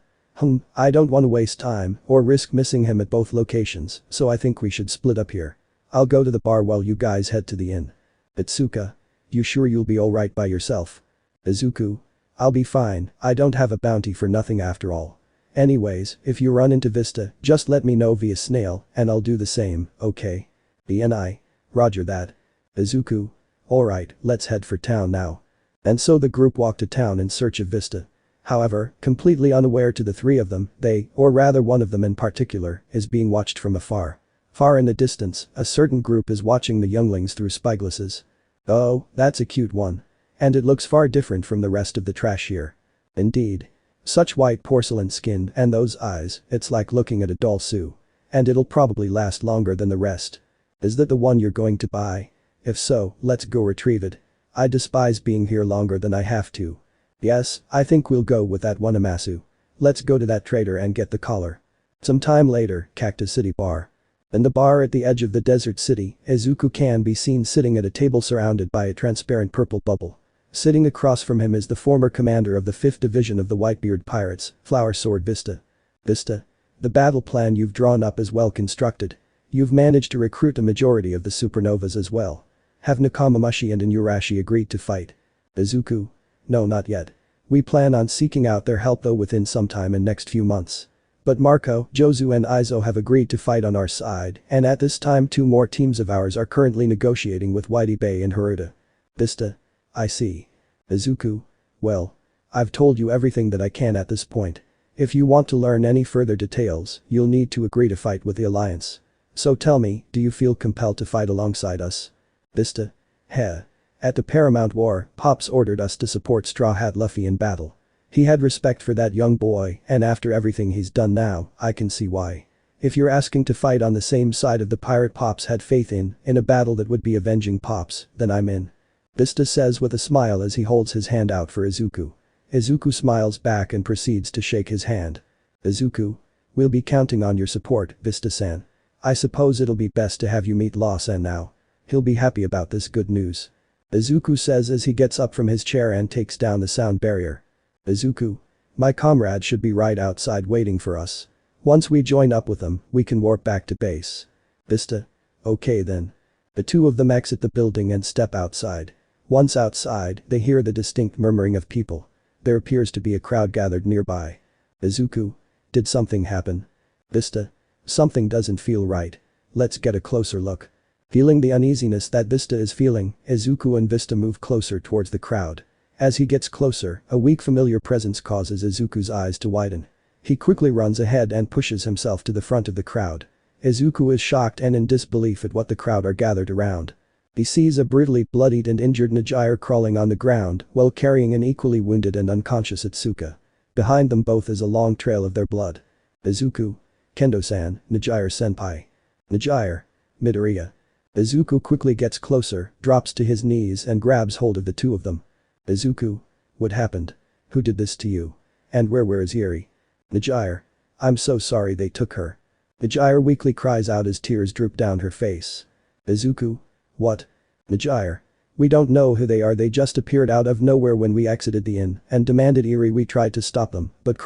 I don't want to waste time or risk missing him at both locations, so I think we should split up here. I'll go to the bar while you guys head to the inn. Itsuka. You sure you'll be alright by yourself? Izuku. I'll be fine, I don't have a bounty for nothing after all. Anyways, if you run into Vista, just let me know via snail, and I'll do the same, okay? BNI. Roger that. Izuku. Alright, let's head for town now. And so the group walked to town in search of Vista. However, completely unaware to the three of them, they, or rather one of them in particular, is being watched from afar. Far in the distance, a certain group is watching the younglings through spyglasses. Oh, that's a cute one. And it looks far different from the rest of the trash here. Indeed. Such white porcelain skin and those eyes, it's like looking at a doll Sue. And it'll probably last longer than the rest. Is that the one you're going to buy? If so, let's go retrieve it. I despise being here longer than I have to. Yes, I think we'll go with that one Amasu. Let's go to that trader and get the collar. Some time later, Cactus City Bar. In the bar at the edge of the desert city, Izuku can be seen sitting at a table surrounded by a transparent purple bubble. Sitting across from him is the former commander of the 5th Division of the Whitebeard Pirates, Flower Sword Vista. Vista. The battle plan you've drawn up is well constructed. You've managed to recruit a majority of the supernovas as well. Have Nakamamashi and Inurashi agreed to fight? Izuku. No, not yet. We plan on seeking out their help though within some time in next few months. But Marco, Jozu and Izo have agreed to fight on our side, and at this time 2 more teams of ours are currently negotiating with Whitey Bay and Haruta. Vista. I see. Izuku. Well. I've told you everything that I can at this point. If you want to learn any further details, you'll need to agree to fight with the Alliance. So tell me, do you feel compelled to fight alongside us? Vista. Heh. At the Paramount War, Pops ordered us to support Straw Hat Luffy in battle. He had respect for that young boy, and after everything he's done now, I can see why. If you're asking to fight on the same side of the pirate Pops had faith in a battle that would be avenging Pops, then I'm in. Vista says with a smile as he holds his hand out for Izuku. Izuku smiles back and proceeds to shake his hand. Izuku. We'll be counting on your support, Vista-san. I suppose it'll be best to have you meet Law-san now. He'll be happy about this good news. Izuku says as he gets up from his chair and takes down the sound barrier. Izuku. My comrade should be right outside waiting for us. Once we join up with them, we can warp back to base. Vista. Okay then. The 2 of them exit the building and step outside. Once outside, they hear the distinct murmuring of people. There appears to be a crowd gathered nearby. Izuku. Did something happen? Vista. Something doesn't feel right. Let's get a closer look. Feeling the uneasiness that Vista is feeling, Izuku and Vista move closer towards the crowd. As he gets closer, a weak familiar presence causes Izuku's eyes to widen. He quickly runs ahead and pushes himself to the front of the crowd. Izuku is shocked and in disbelief at what the crowd are gathered around. He sees a brutally bloodied and injured Najire crawling on the ground while carrying an equally wounded and unconscious Itsuka. Behind them both is a long trail of their blood. Izuku. Kendo-san, Najire-senpai. Najire. Midoriya. Izuku quickly gets closer, drops to his knees and grabs hold of the two of them. Izuku. What happened? Who did this to you? And where is Yuri? Najire. I'm so sorry they took her. Najire weakly cries out as tears droop down her face. Izuku. What? Najire. We don't know who they are, they just appeared out of nowhere when we exited the inn and demanded Eri. We tried to stop them, but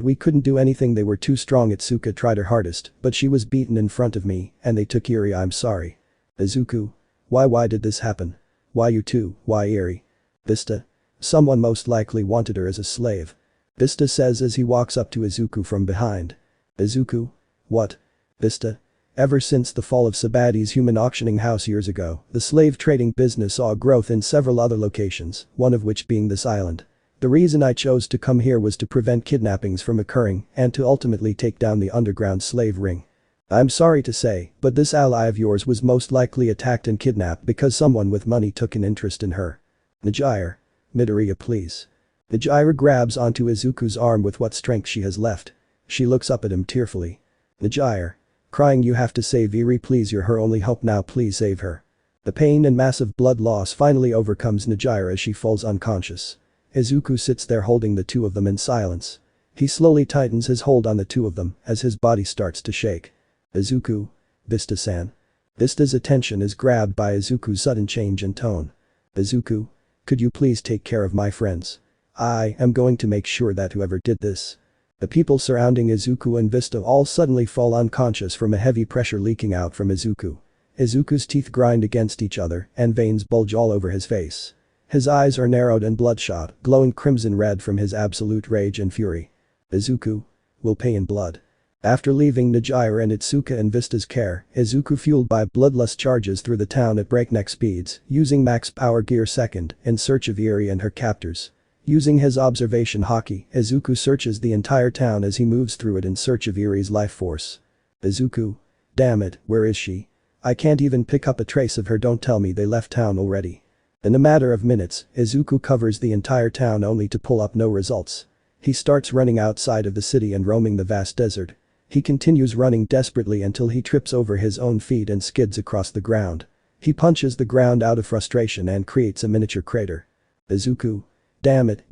we couldn't do anything, they were too strong. Itsuka tried her hardest, but she was beaten in front of me and they took Eri. I'm sorry. Izuku. Why did this happen? Why you two, why Eri? Vista. Someone most likely wanted her as a slave. Vista says as he walks up to Izuku from behind. Izuku. What? Vista. Ever since the fall of Sabati's human auctioning house years ago, the slave trading business saw growth in several other locations, one of which being this island. The reason I chose to come here was to prevent kidnappings from occurring and to ultimately take down the underground slave ring. I'm sorry to say, but this ally of yours was most likely attacked and kidnapped because someone with money took an interest in her. Najire. Midoriya, please. Najire grabs onto Izuku's arm with what strength she has left. She looks up at him tearfully. Najire. Crying, you have to save Eri, please, you're her only hope now, please save her. The pain and massive blood loss finally overcomes Najire as she falls unconscious. Izuku sits there holding the two of them in silence. He slowly tightens his hold on the two of them as his body starts to shake. Izuku. Vista-san. Vista's attention is grabbed by Izuku's sudden change in tone. Izuku. Could you please take care of my friends? I am going to make sure that whoever did this. The people surrounding Izuku and Vista all suddenly fall unconscious from a heavy pressure leaking out from Izuku. Izuku's teeth grind against each other and veins bulge all over his face. His eyes are narrowed and bloodshot, glowing crimson red from his absolute rage and fury. Izuku. Will pay in blood. After leaving Najire and Itsuka in Vista's care, Izuku fueled by bloodlust charges through the town at breakneck speeds, using max power gear second, in search of Eri and her captors. Using his observation haki, Izuku searches the entire town as he moves through it in search of Eri's life force. Izuku. Damn it, where is she? I can't even pick up a trace of her, don't tell me they left town already. In a matter of minutes, Izuku covers the entire town only to pull up no results. He starts running outside of the city and roaming the vast desert. He continues running desperately until he trips over his own feet and skids across the ground. He punches the ground out of frustration and creates a miniature crater. Izuku. Damn it,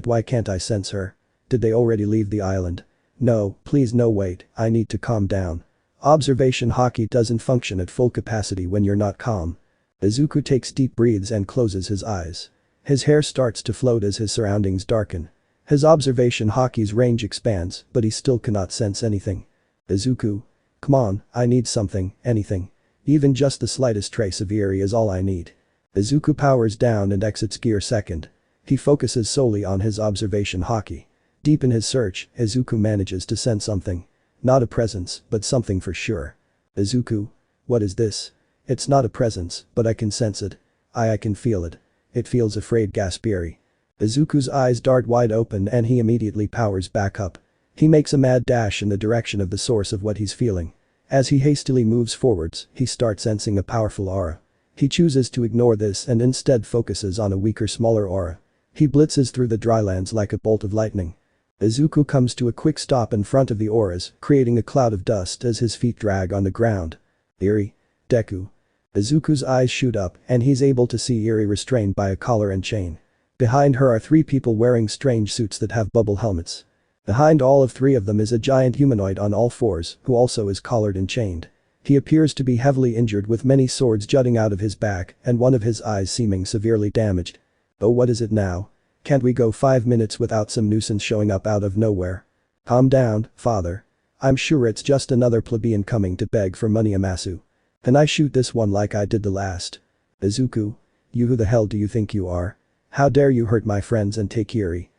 why can't I sense her? Did they already leave the island? No, please no, wait, I need to calm down. Observation haki doesn't function at full capacity when you're not calm. Izuku takes deep breaths and closes his eyes. His hair starts to float as his surroundings darken. His observation haki's range expands, but he still cannot sense anything. Izuku. Come on, I need something, anything. Even just the slightest trace of Eri is all I need. Izuku powers down and exits gear second. He focuses solely on his observation haki. Deep in his search, Izuku manages to sense something. Not a presence, but something for sure. Izuku. What is this? It's not a presence, but I can sense it. I can feel it. It feels afraid, gasps Eri. Izuku's eyes dart wide open and he immediately powers back up. He makes a mad dash in the direction of the source of what he's feeling. As he hastily moves forwards, he starts sensing a powerful aura. He chooses to ignore this and instead focuses on a weaker, smaller aura. He blitzes through the drylands like a bolt of lightning. Izuku comes to a quick stop in front of the auras, creating a cloud of dust as his feet drag on the ground. Eri. Deku. Izuku's eyes shoot up and he's able to see Eri restrained by a collar and chain. Behind her are three people wearing strange suits that have bubble helmets. Behind all of three of them is a giant humanoid on all fours who also is collared and chained. He appears to be heavily injured with many swords jutting out of his back and one of his eyes seeming severely damaged. Oh, what is it now? Can't we go 5 minutes without some nuisance showing up out of nowhere? Calm down, father. I'm sure it's just another plebeian coming to beg for money, Amasu. Can I shoot this one like I did the last? Izuku. You, who the hell do you think you are? How dare you hurt my friends and take Eri?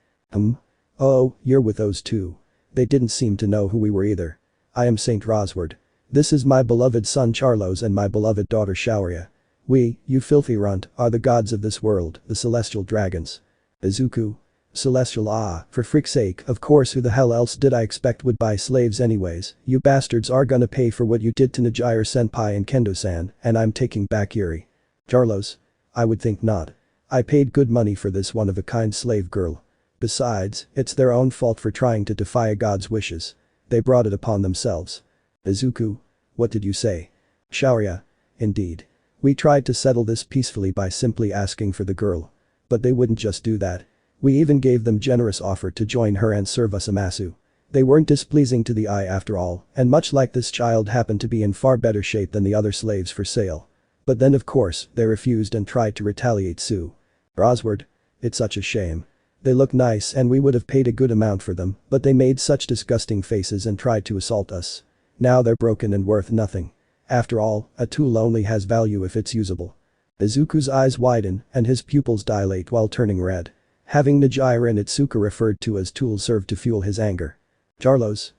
Oh, you're with those two. They didn't seem to know who we were either. I am Saint Rosward. This is my beloved son Charlos and my beloved daughter Shaoria. We, you filthy runt, are the gods of this world, the celestial dragons. Izuku. Celestial, for frick's sake, of course, who the hell else did I expect would buy slaves anyways? You bastards are gonna pay for what you did to Najire senpai and Kendo-san, and I'm taking back Eri. Charlos. I would think not. I paid good money for this one-of-a-kind slave girl. Besides, it's their own fault for trying to defy a god's wishes. They brought it upon themselves. Izuku. What did you say? Shaurya. Indeed. We tried to settle this peacefully by simply asking for the girl. But they wouldn't just do that. We even gave them generous offer to join her and serve us a masu. They weren't displeasing to the eye after all, and much like this child happened to be in far better shape than the other slaves for sale. But then of course, they refused and tried to retaliate Sue. Brosword. It's such a shame. They look nice and we would have paid a good amount for them, but they made such disgusting faces and tried to assault us. Now they're broken and worth nothing. After all, a tool only has value if it's usable. Izuku's eyes widen and his pupils dilate while turning red. Having Midoriya and Itsuka referred to as tools served to fuel his anger. Charlos.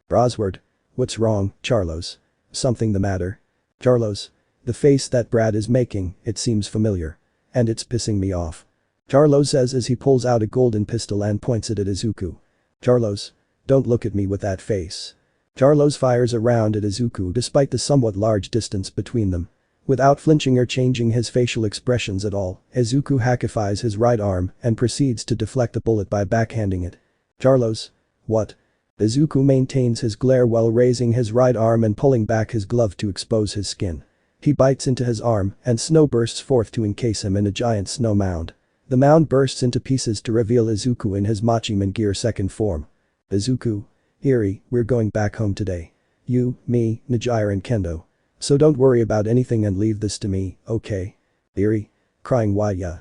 Brosword. What's wrong, Charlos? Something the matter? Charlos. The face that Brad is making, it seems familiar. And it's pissing me off. Charlos says as he pulls out a golden pistol and points it at Izuku. Charlos. Don't look at me with that face. Charlos fires a round at Izuku despite the somewhat large distance between them. Without flinching or changing his facial expressions at all, Izuku hackifies his right arm and proceeds to deflect the bullet by backhanding it. Charlos. What? Izuku maintains his glare while raising his right arm and pulling back his glove to expose his skin. He bites into his arm and snow bursts forth to encase him in a giant snow mound. The mound bursts into pieces to reveal Izuku in his Machiman gear second form. Izuku. Eri, we're going back home today. You, me, Midoriya and Kendo. So don't worry about anything and leave this to me, okay? Eri. Crying why yeah.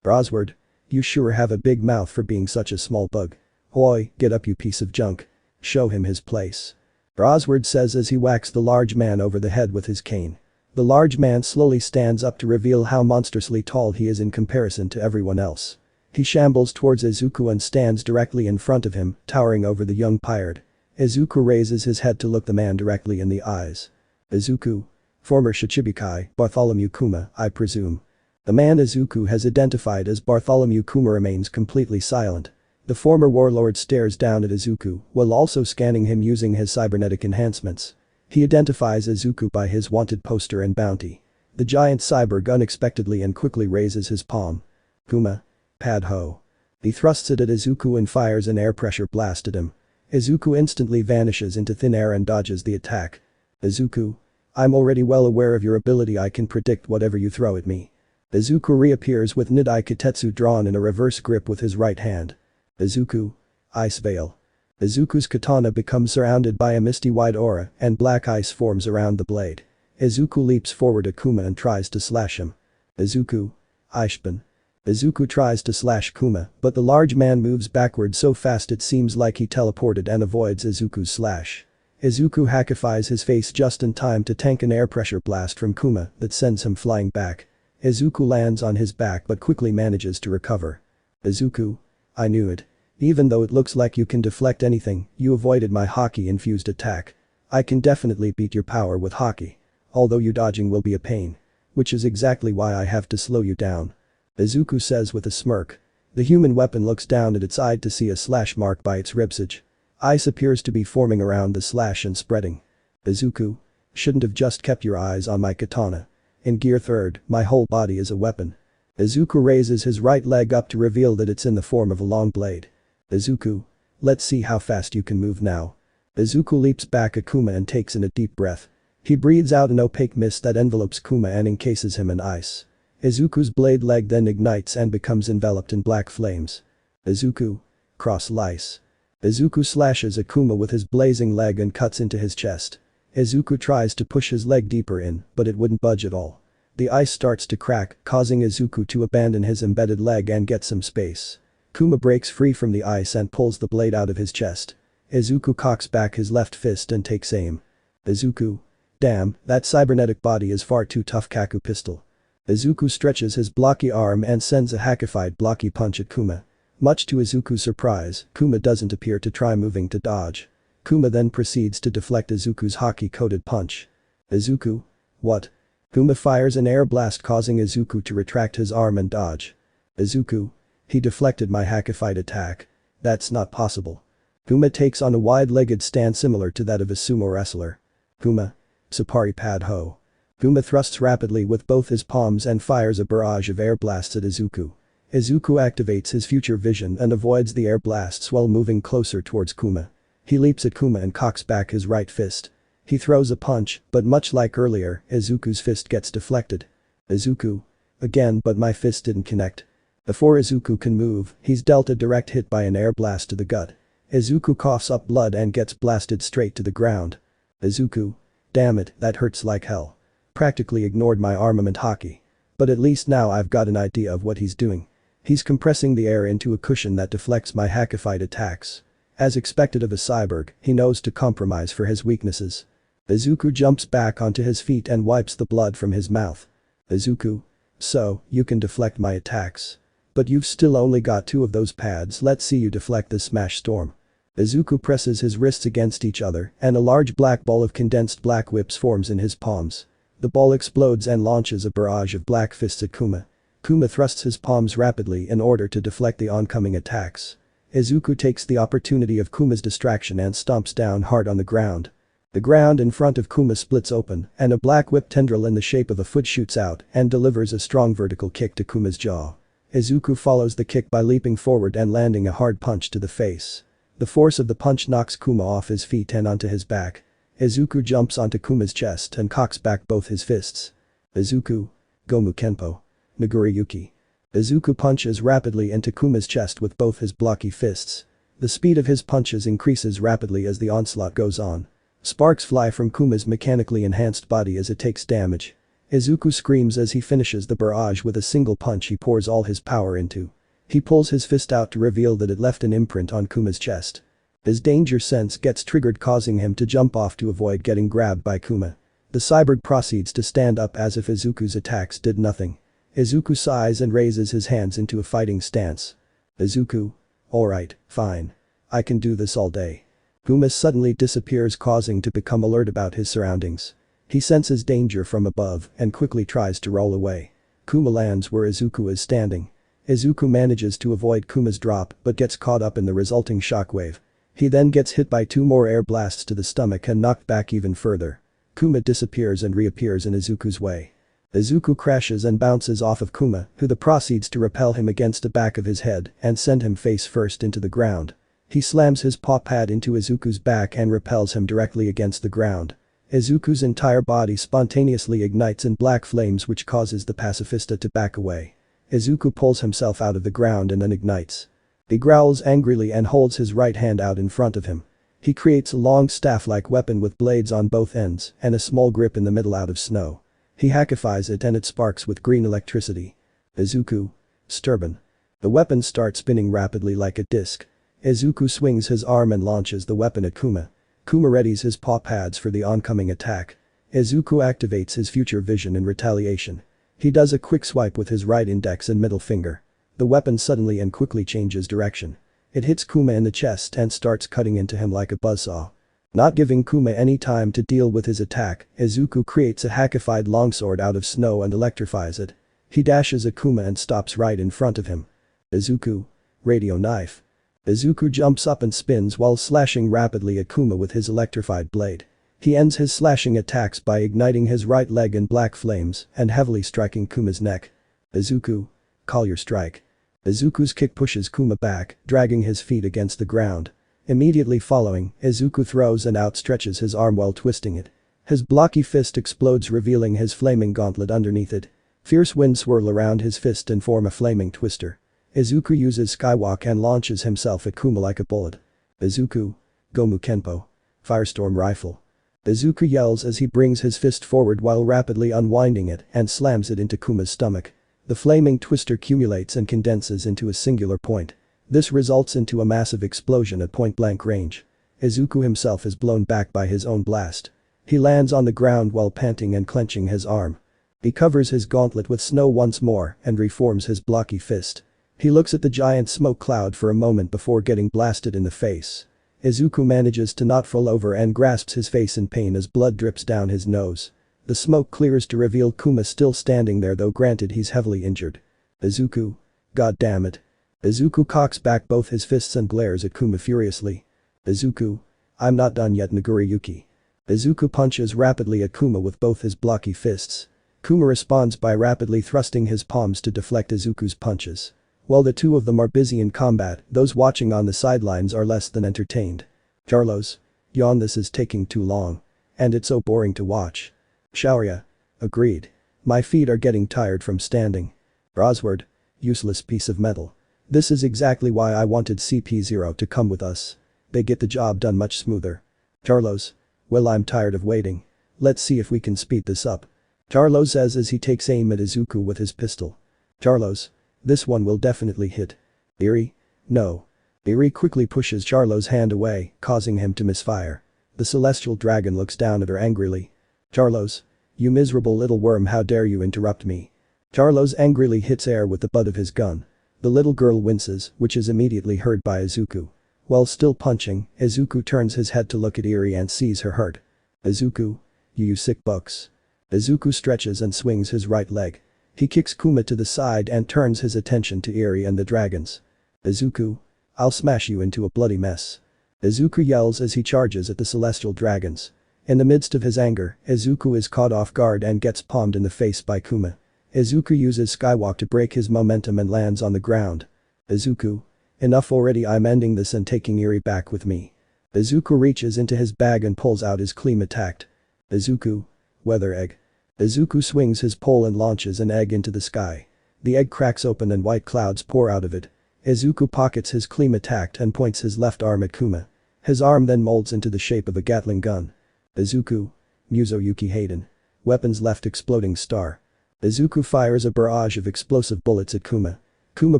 Brosword. You sure have a big mouth for being such a small bug. Oi, get up you piece of junk. Show him his place. Brosword says as he whacks the large man over the head with his cane. The large man slowly stands up to reveal how monstrously tall he is in comparison to everyone else. He shambles towards Izuku and stands directly in front of him, towering over the young pirate. Izuku raises his head to look the man directly in the eyes. Izuku. Former Shichibukai, Bartholomew Kuma, I presume. The man Izuku has identified as Bartholomew Kuma remains completely silent. The former warlord stares down at Izuku while also scanning him using his cybernetic enhancements. He identifies Izuku by his wanted poster and bounty. The giant cyborg unexpectedly and quickly raises his palm. Kuma. Pad ho. He thrusts it at Izuku and fires an air pressure blast at him. Izuku instantly vanishes into thin air and dodges the attack. Izuku. I'm already well aware of your ability. I can predict whatever you throw at me. Izuku reappears with Nidai Kitetsu drawn in a reverse grip with his right hand. Izuku. Ice Veil. Izuku's katana becomes surrounded by a misty white aura and black ice forms around the blade. Izuku leaps forward at Kuma and tries to slash him. Izuku. Aishban. Izuku tries to slash Kuma, but the large man moves backward so fast it seems like he teleported and avoids Izuku's slash. Izuku hackifies his face just in time to tank an air pressure blast from Kuma that sends him flying back. Izuku lands on his back but quickly manages to recover. Izuku. I knew it. Even though it looks like you can deflect anything, you avoided my hockey-infused attack. I can definitely beat your power with hockey. Although you dodging will be a pain. Which is exactly why I have to slow you down. Izuku says with a smirk. The human weapon looks down at its eye to see a slash mark by its ribsage. Ice appears to be forming around the slash and spreading. Izuku. Shouldn't have just kept your eyes on my katana. In gear third, my whole body is a weapon. Izuku raises his right leg up to reveal that it's in the form of a long blade. Izuku. Let's see how fast you can move now. Izuku leaps back at Kuma and takes in a deep breath. He breathes out an opaque mist that envelopes Kuma and encases him in ice. Izuku's blade leg then ignites and becomes enveloped in black flames. Izuku. Cross lice. Izuku slashes at Kuma with his blazing leg and cuts into his chest. Izuku tries to push his leg deeper in, but it wouldn't budge at all. The ice starts to crack, causing Izuku to abandon his embedded leg and get some space. Kuma breaks free from the ice and pulls the blade out of his chest. Izuku cocks back his left fist and takes aim. Izuku. Damn, that cybernetic body is far too tough. Kaku pistol. Izuku stretches his blocky arm and sends a hackified blocky punch at Kuma. Much to Izuku's surprise, Kuma doesn't appear to try moving to dodge. Kuma then proceeds to deflect Izuku's hockey-coated punch. Izuku. What? Kuma fires an air blast causing Izuku to retract his arm and dodge. Izuku. He deflected my hackified attack. That's not possible. Kuma takes on a wide-legged stance similar to that of a sumo wrestler. Kuma. Sapari pad ho. Kuma thrusts rapidly with both his palms and fires a barrage of air blasts at Izuku. Izuku activates his future vision and avoids the air blasts while moving closer towards Kuma. He leaps at Kuma and cocks back his right fist. He throws a punch, but much like earlier, Izuku's fist gets deflected. Izuku. Again, but my fist didn't connect. Before Izuku can move, he's dealt a direct hit by an air blast to the gut. Izuku coughs up blood and gets blasted straight to the ground. Izuku. Damn it, that hurts like hell. Practically ignored my armament hockey. But at least now I've got an idea of what he's doing. He's compressing the air into a cushion that deflects my hackified attacks. As expected of a cyborg, he knows to compromise for his weaknesses. Izuku jumps back onto his feet and wipes the blood from his mouth. Izuku. So, you can deflect my attacks. But you've still only got 2 of those pads, let's see you deflect this smash storm. Izuku presses his wrists against each other and a large black ball of condensed black whips forms in his palms. The ball explodes and launches a barrage of black fists at Kuma. Kuma thrusts his palms rapidly in order to deflect the oncoming attacks. Izuku takes the opportunity of Kuma's distraction and stomps down hard on the ground. The ground in front of Kuma splits open and a black whip tendril in the shape of a foot shoots out and delivers a strong vertical kick to Kuma's jaw. Izuku follows the kick by leaping forward and landing a hard punch to the face. The force of the punch knocks Kuma off his feet and onto his back. Izuku jumps onto Kuma's chest and cocks back both his fists. Izuku. Gomu Kenpo. Nagoriyuki. Izuku punches rapidly into Kuma's chest with both his blocky fists. The speed of his punches increases rapidly as the onslaught goes on. Sparks fly from Kuma's mechanically enhanced body as it takes damage. Izuku screams as he finishes the barrage with a single punch he pours all his power into. He pulls his fist out to reveal that it left an imprint on Kuma's chest. His danger sense gets triggered, causing him to jump off to avoid getting grabbed by Kuma. The cyborg proceeds to stand up as if Izuku's attacks did nothing. Izuku sighs and raises his hands into a fighting stance. Izuku. Alright, fine. I can do this all day. Kuma suddenly disappears, causing to become alert about his surroundings. He senses danger from above and quickly tries to roll away. Kuma lands where Izuku is standing. Izuku manages to avoid Kuma's drop but gets caught up in the resulting shockwave. He then gets hit by 2 more air blasts to the stomach and knocked back even further. Kuma disappears and reappears in Izuku's way. Izuku crashes and bounces off of Kuma, who proceeds to repel him against the back of his head and send him face first into the ground. He slams his paw pad into Izuku's back and repels him directly against the ground. Izuku's entire body spontaneously ignites in black flames, which causes the pacifista to back away. Izuku pulls himself out of the ground and then ignites. He growls angrily and holds his right hand out in front of him. He creates a long staff-like weapon with blades on both ends and a small grip in the middle out of snow. He hackifies it and it sparks with green electricity. Izuku. Sturban. The weapon starts spinning rapidly like a disc. Izuku swings his arm and launches the weapon at Kuma. Kuma readies his paw pads for the oncoming attack. Izuku activates his future vision in retaliation. He does a quick swipe with his right index and middle finger. The weapon suddenly and quickly changes direction. It hits Kuma in the chest and starts cutting into him like a buzzsaw. Not giving Kuma any time to deal with his attack, Izuku creates a hackified longsword out of snow and electrifies it. He dashes at Kuma and stops right in front of him. Izuku. Radio knife. Izuku jumps up and spins while slashing rapidly at Kuma with his electrified blade. He ends his slashing attacks by igniting his right leg in black flames and heavily striking Kuma's neck. Izuku. Call your strike. Izuku's kick pushes Kuma back, dragging his feet against the ground. Immediately following, Izuku throws and outstretches his arm while twisting it. His blocky fist explodes, revealing his flaming gauntlet underneath it. Fierce winds swirl around his fist and form a flaming twister. Izuku uses skywalk and launches himself at Kuma like a bullet. Izuku. Gomu Kenpo. Firestorm rifle. Izuku yells as he brings his fist forward while rapidly unwinding it and slams it into Kuma's stomach. The flaming twister accumulates and condenses into a singular point. This results into a massive explosion at point-blank range. Izuku himself is blown back by his own blast. He lands on the ground while panting and clenching his arm. He covers his gauntlet with snow once more and reforms his blocky fist. He looks at the giant smoke cloud for a moment before getting blasted in the face. Izuku manages to not fall over and grasps his face in pain as blood drips down his nose. The smoke clears to reveal Kuma still standing there, though granted he's heavily injured. Izuku. God damn it. Izuku cocks back both his fists and glares at Kuma furiously. Izuku. I'm not done yet, Nagoriyuki. Izuku punches rapidly at Kuma with both his blocky fists. Kuma responds by rapidly thrusting his palms to deflect Izuku's punches. While the two of them are busy in combat, those watching on the sidelines are less than entertained. Carlos. Yawn, this is taking too long. And it's so boring to watch. Shaurya. Agreed. My feet are getting tired from standing. Rosward. Useless piece of metal. This is exactly why I wanted CP0 to come with us. They get the job done much smoother. Charlos. Well, I'm tired of waiting. Let's see if we can speed this up. Charlo says as he takes aim at Izuku with his pistol. Charlos. This one will definitely hit. Eri? No. Eri quickly pushes Charlo's hand away, causing him to misfire. The celestial dragon looks down at her angrily. Charlos. You miserable little worm, how dare you interrupt me. Charlos angrily hits air with the butt of his gun. The little girl winces, which is immediately heard by Izuku. While still punching, Izuku turns his head to look at Eri and sees her hurt. Izuku. You sick bucks. Izuku stretches and swings his right leg. He kicks Kuma to the side and turns his attention to Eri and the dragons. Izuku. I'll smash you into a bloody mess. Izuku yells as he charges at the celestial dragons. In the midst of his anger, Izuku is caught off guard and gets palmed in the face by Kuma. Izuku uses Skywalk to break his momentum and lands on the ground. Izuku. Enough already, I'm ending this and taking Eri back with me. Izuku reaches into his bag and pulls out his Klima tact. Izuku. Weather egg. Izuku swings his pole and launches an egg into the sky. The egg cracks open and white clouds pour out of it. Izuku pockets his Klima tact and points his left arm at Kuma. His arm then molds into the shape of a Gatling gun. Izuku. Muzuyuki Hayden. Weapons left exploding star. Izuku fires a barrage of explosive bullets at Kuma. Kuma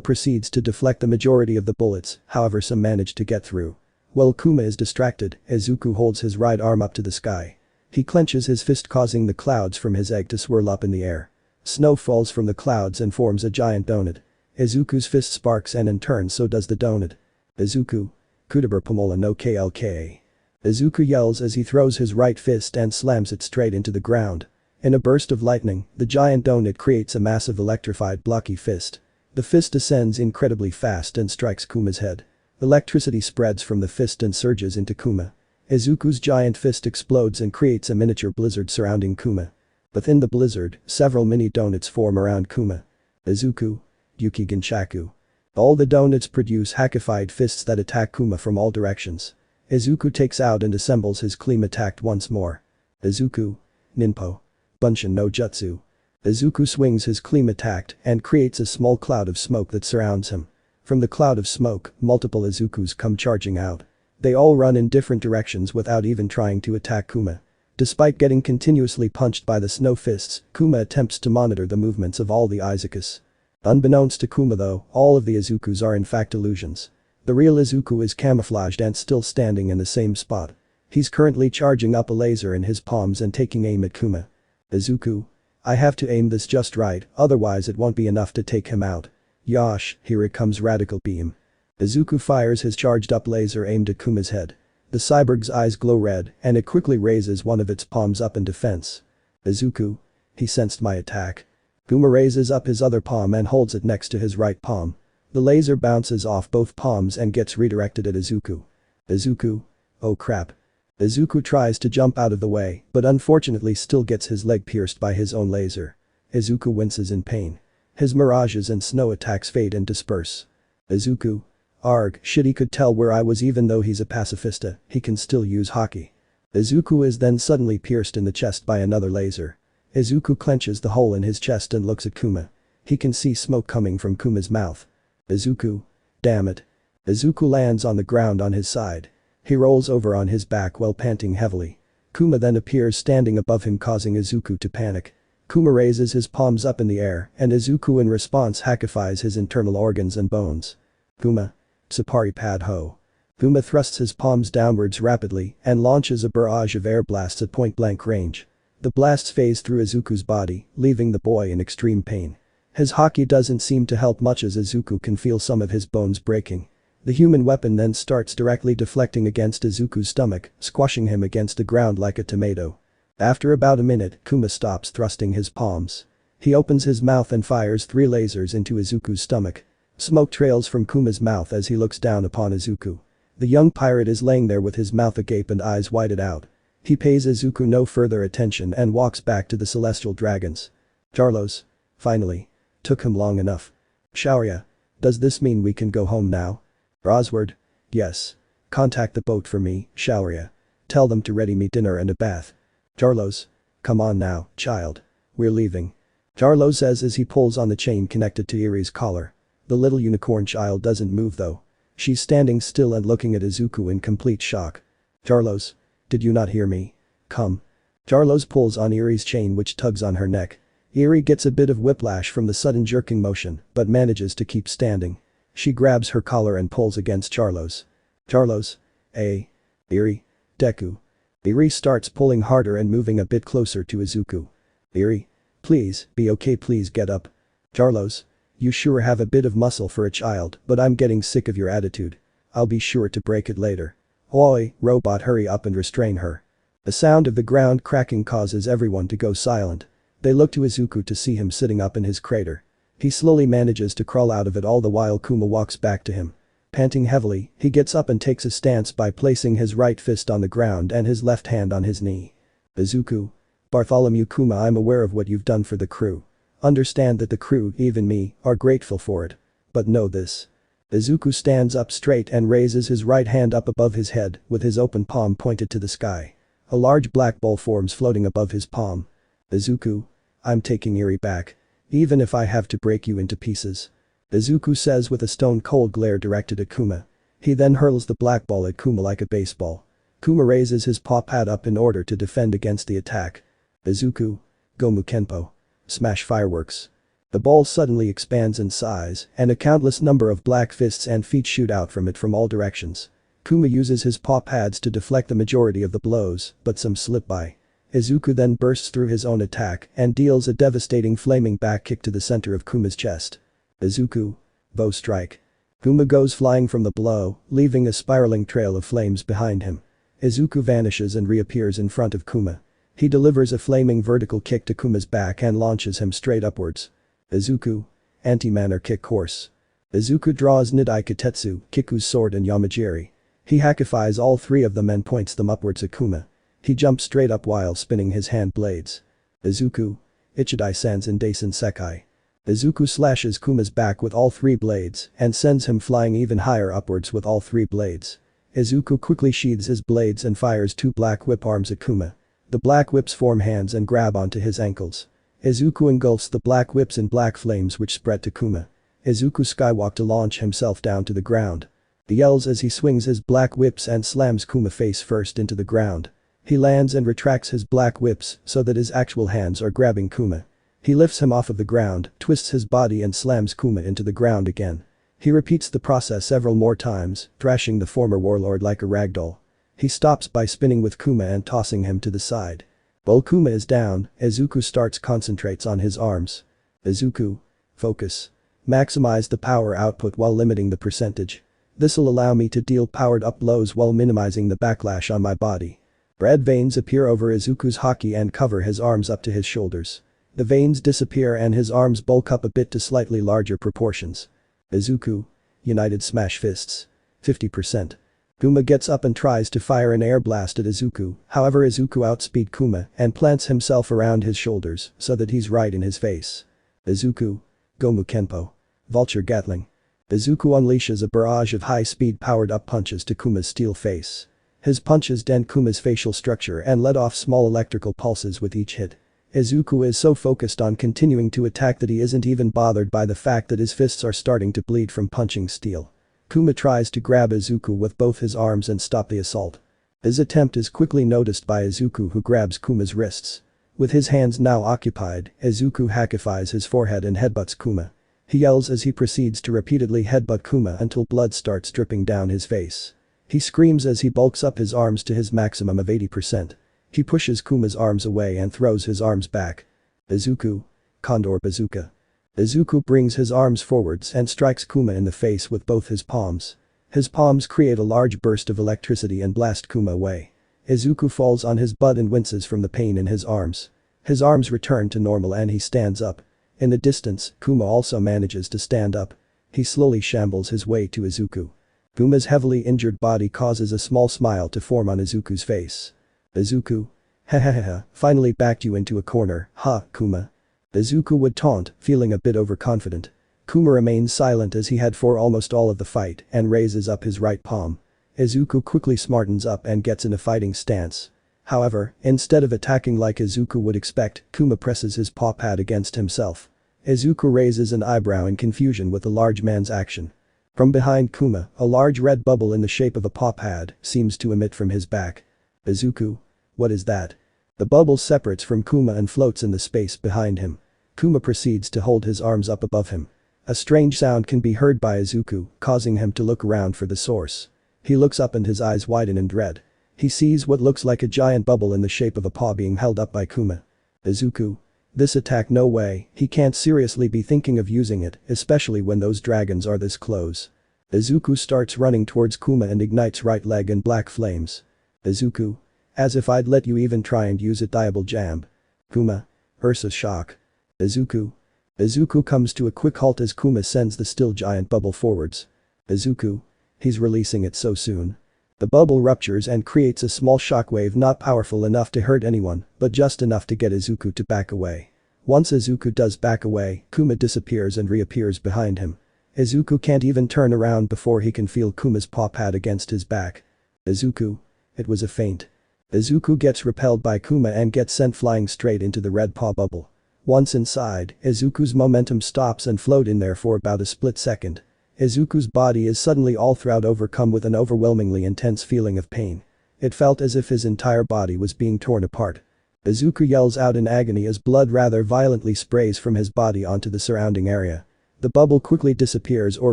proceeds to deflect the majority of the bullets, however some manage to get through. While Kuma is distracted, Izuku holds his right arm up to the sky. He clenches his fist, causing the clouds from his egg to swirl up in the air. Snow falls from the clouds and forms a giant donut. Izuku's fist sparks and in turn so does the donut. Izuku. Kudabur Pomola no KLK. Izuku yells as he throws his right fist and slams it straight into the ground. In a burst of lightning, the giant donut creates a massive electrified blocky fist. The fist descends incredibly fast and strikes Kuma's head. Electricity spreads from the fist and surges into Kuma. Izuku's giant fist explodes and creates a miniature blizzard surrounding Kuma. Within the blizzard, several mini donuts form around Kuma. Izuku. Yuki Ginshaku. All the donuts produce hackified fists that attack Kuma from all directions. Izuku takes out and assembles his Klima tact once more. Izuku. Ninpo. Bunshin no Jutsu. Izuku swings his Klima tact and creates a small cloud of smoke that surrounds him. From the cloud of smoke, multiple Izukus come charging out. They all run in different directions without even trying to attack Kuma. Despite getting continuously punched by the snow fists, Kuma attempts to monitor the movements of all the Izukus. Unbeknownst to Kuma though, all of the Izukus are in fact illusions. The real Izuku is camouflaged and still standing in the same spot. He's currently charging up a laser in his palms and taking aim at Kuma. Izuku. I have to aim this just right, otherwise it won't be enough to take him out. Yosh, here it comes radical beam. Izuku fires his charged up laser aimed at Kuma's head. The cyborg's eyes glow red and it quickly raises one of its palms up in defense. Izuku. He sensed my attack. Kuma raises up his other palm and holds it next to his right palm. The laser bounces off both palms and gets redirected at Izuku. Izuku. Oh crap. Izuku tries to jump out of the way, but unfortunately still gets his leg pierced by his own laser. Izuku winces in pain. His mirages and snow attacks fade and disperse. Izuku. Arg, shit, he could tell where I was. Even though he's a pacifista, he can still use hockey. Izuku is then suddenly pierced in the chest by another laser. Izuku clenches the hole in his chest and looks at Kuma. He can see smoke coming from Kuma's mouth. Izuku. Damn it. Izuku lands on the ground on his side. He rolls over on his back while panting heavily. Kuma then appears standing above him, causing Izuku to panic. Kuma raises his palms up in the air and Izuku in response hackifies his internal organs and bones. Kuma. Sapari pad ho. Kuma thrusts his palms downwards rapidly and launches a barrage of air blasts at point-blank range. The blasts phase through Izuku's body, leaving the boy in extreme pain. His hockey doesn't seem to help much as Izuku can feel some of his bones breaking. The human weapon then starts directly deflecting against Izuku's stomach, squashing him against the ground like a tomato. After about a minute, Kuma stops thrusting his palms. He opens his mouth and fires 3 lasers into Izuku's stomach. Smoke trails from Kuma's mouth as he looks down upon Izuku. The young pirate is laying there with his mouth agape and eyes whited out. He pays Izuku no further attention and walks back to the celestial dragons. Charlos. Finally. Took him long enough. Shaurya. Does this mean we can go home now? Rosward. Yes. Contact the boat for me, Shaurya. Tell them to ready me dinner and a bath. Jarlos. Come on now, child. We're leaving. Jarlo says as he pulls on the chain connected to Eri's collar. The little unicorn child doesn't move though. She's standing still and looking at Izuku in complete shock. Jarlos. Did you not hear me? Come. Jarlos pulls on Eri's chain which tugs on her neck. Eri gets a bit of whiplash from the sudden jerking motion, but manages to keep standing. She grabs her collar and pulls against Jarlos. Jarlos. Eri. Deku. Eri starts pulling harder and moving a bit closer to Izuku. Eri. Please, be okay, please get up. Jarlos. You sure have a bit of muscle for a child, but I'm getting sick of your attitude. I'll be sure to break it later. Oi, robot, hurry up and restrain her. The sound of the ground cracking causes everyone to go silent. They look to Izuku to see him sitting up in his crater. He slowly manages to crawl out of it all the while Kuma walks back to him. Panting heavily, he gets up and takes a stance by placing his right fist on the ground and his left hand on his knee. Izuku. Bartholomew Kuma, I'm aware of what you've done for the crew. Understand that the crew, even me, are grateful for it. But know this. Izuku stands up straight and raises his right hand up above his head with his open palm pointed to the sky. A large black ball forms floating above his palm. Izuku. I'm taking Eri back. Even if I have to break you into pieces. Izuku says with a stone-cold glare directed at Kuma. He then hurls the black ball at Kuma like a baseball. Kuma raises his paw pad up in order to defend against the attack. Izuku. Gomu Kenpo. Smash fireworks. The ball suddenly expands in size and a countless number of black fists and feet shoot out from it from all directions. Kuma uses his paw pads to deflect the majority of the blows, but some slip by. Izuku then bursts through his own attack and deals a devastating flaming back kick to the center of Kuma's chest. Izuku. Bow strike. Kuma goes flying from the blow, leaving a spiraling trail of flames behind him. Izuku vanishes and reappears in front of Kuma. He delivers a flaming vertical kick to Kuma's back and launches him straight upwards. Izuku. Anti-manner kick course. Izuku draws Nidai Kitetsu, Kiku's sword and Yamajiri. He hackifies all three of them and points them upwards at Kuma. He jumps straight up while spinning his hand blades. Izuku. Ichidai Sanzen Daisen Sekai. Izuku slashes Kuma's back with all three blades and sends him flying even higher upwards with all three blades. Izuku quickly sheathes his blades and fires two black whip arms at Kuma. The black whips form hands and grab onto his ankles. Izuku engulfs the black whips in black flames which spread to Kuma. Izuku skywalk to launch himself down to the ground. He yells as he swings his black whips and slams Kuma face first into the ground. He lands and retracts his black whips so that his actual hands are grabbing Kuma. He lifts him off of the ground, twists his body and slams Kuma into the ground again. He repeats the process several more times, thrashing the former warlord like a ragdoll. He stops by spinning with Kuma and tossing him to the side. While Kuma is down, Izuku concentrates on his arms. Izuku. Focus. Maximize the power output while limiting the percentage. This'll allow me to deal powered up blows while minimizing the backlash on my body. Red veins appear over Izuku's haki and cover his arms up to his shoulders. The veins disappear and his arms bulk up a bit to slightly larger proportions. Izuku. United Smash Fists. 50%. Kuma gets up and tries to fire an air blast at Izuku, however Izuku outspeeds Kuma and plants himself around his shoulders so that he's right in his face. Izuku. Gomu Kenpo. Vulture Gatling. Izuku unleashes a barrage of high-speed powered-up punches to Kuma's steel face. His punches dent Kuma's facial structure and let off small electrical pulses with each hit. Izuku is so focused on continuing to attack that he isn't even bothered by the fact that his fists are starting to bleed from punching steel. Kuma tries to grab Izuku with both his arms and stop the assault. His attempt is quickly noticed by Izuku who grabs Kuma's wrists. With his hands now occupied, Izuku hackifies his forehead and headbutts Kuma. He yells as he proceeds to repeatedly headbutt Kuma until blood starts dripping down his face. He screams as he bulks up his arms to his maximum of 80%. He pushes Kuma's arms away and throws his arms back. Izuku. Condor Bazooka. Izuku brings his arms forwards and strikes Kuma in the face with both his palms. His palms create a large burst of electricity and blast Kuma away. Izuku falls on his butt and winces from the pain in his arms. His arms return to normal and he stands up. In the distance, Kuma also manages to stand up. He slowly shambles his way to Izuku. Kuma's heavily injured body causes a small smile to form on Izuku's face. Izuku. Hahaha, finally backed you into a corner, ha, Kuma. Izuku would taunt, feeling a bit overconfident. Kuma remains silent as he had for almost all of the fight and raises up his right palm. Izuku quickly smartens up and gets in a fighting stance. However, instead of attacking like Izuku would expect, Kuma presses his paw pad against himself. Izuku raises an eyebrow in confusion with the large man's action. From behind Kuma, a large red bubble in the shape of a paw pad seems to emit from his back. Izuku? What is that? The bubble separates from Kuma and floats in the space behind him. Kuma proceeds to hold his arms up above him. A strange sound can be heard by Izuku, causing him to look around for the source. He looks up and his eyes widen in dread. He sees what looks like a giant bubble in the shape of a paw being held up by Kuma. Izuku? This attack, no way, he can't seriously be thinking of using it, especially when those dragons are this close. Izuku starts running towards Kuma and ignites right leg in black flames. Izuku? As if I'd let you even try and use it, Diable Jam. Kuma? Ursa shock. Izuku? Izuku comes to a quick halt as Kuma sends the still giant bubble forwards. Izuku? He's releasing it so soon. The bubble ruptures and creates a small shockwave not powerful enough to hurt anyone, but just enough to get Izuku to back away. Once Izuku does back away, Kuma disappears and reappears behind him. Izuku can't even turn around before he can feel Kuma's paw pad against his back. Izuku? It was a feint. Izuku gets repelled by Kuma and gets sent flying straight into the red paw bubble. Once inside, Izuku's momentum stops and float in there for about a split second. Izuku's body is suddenly all throughout overcome with an overwhelmingly intense feeling of pain. It felt as if his entire body was being torn apart. Izuku yells out in agony as blood rather violently sprays from his body onto the surrounding area. The bubble quickly disappears, or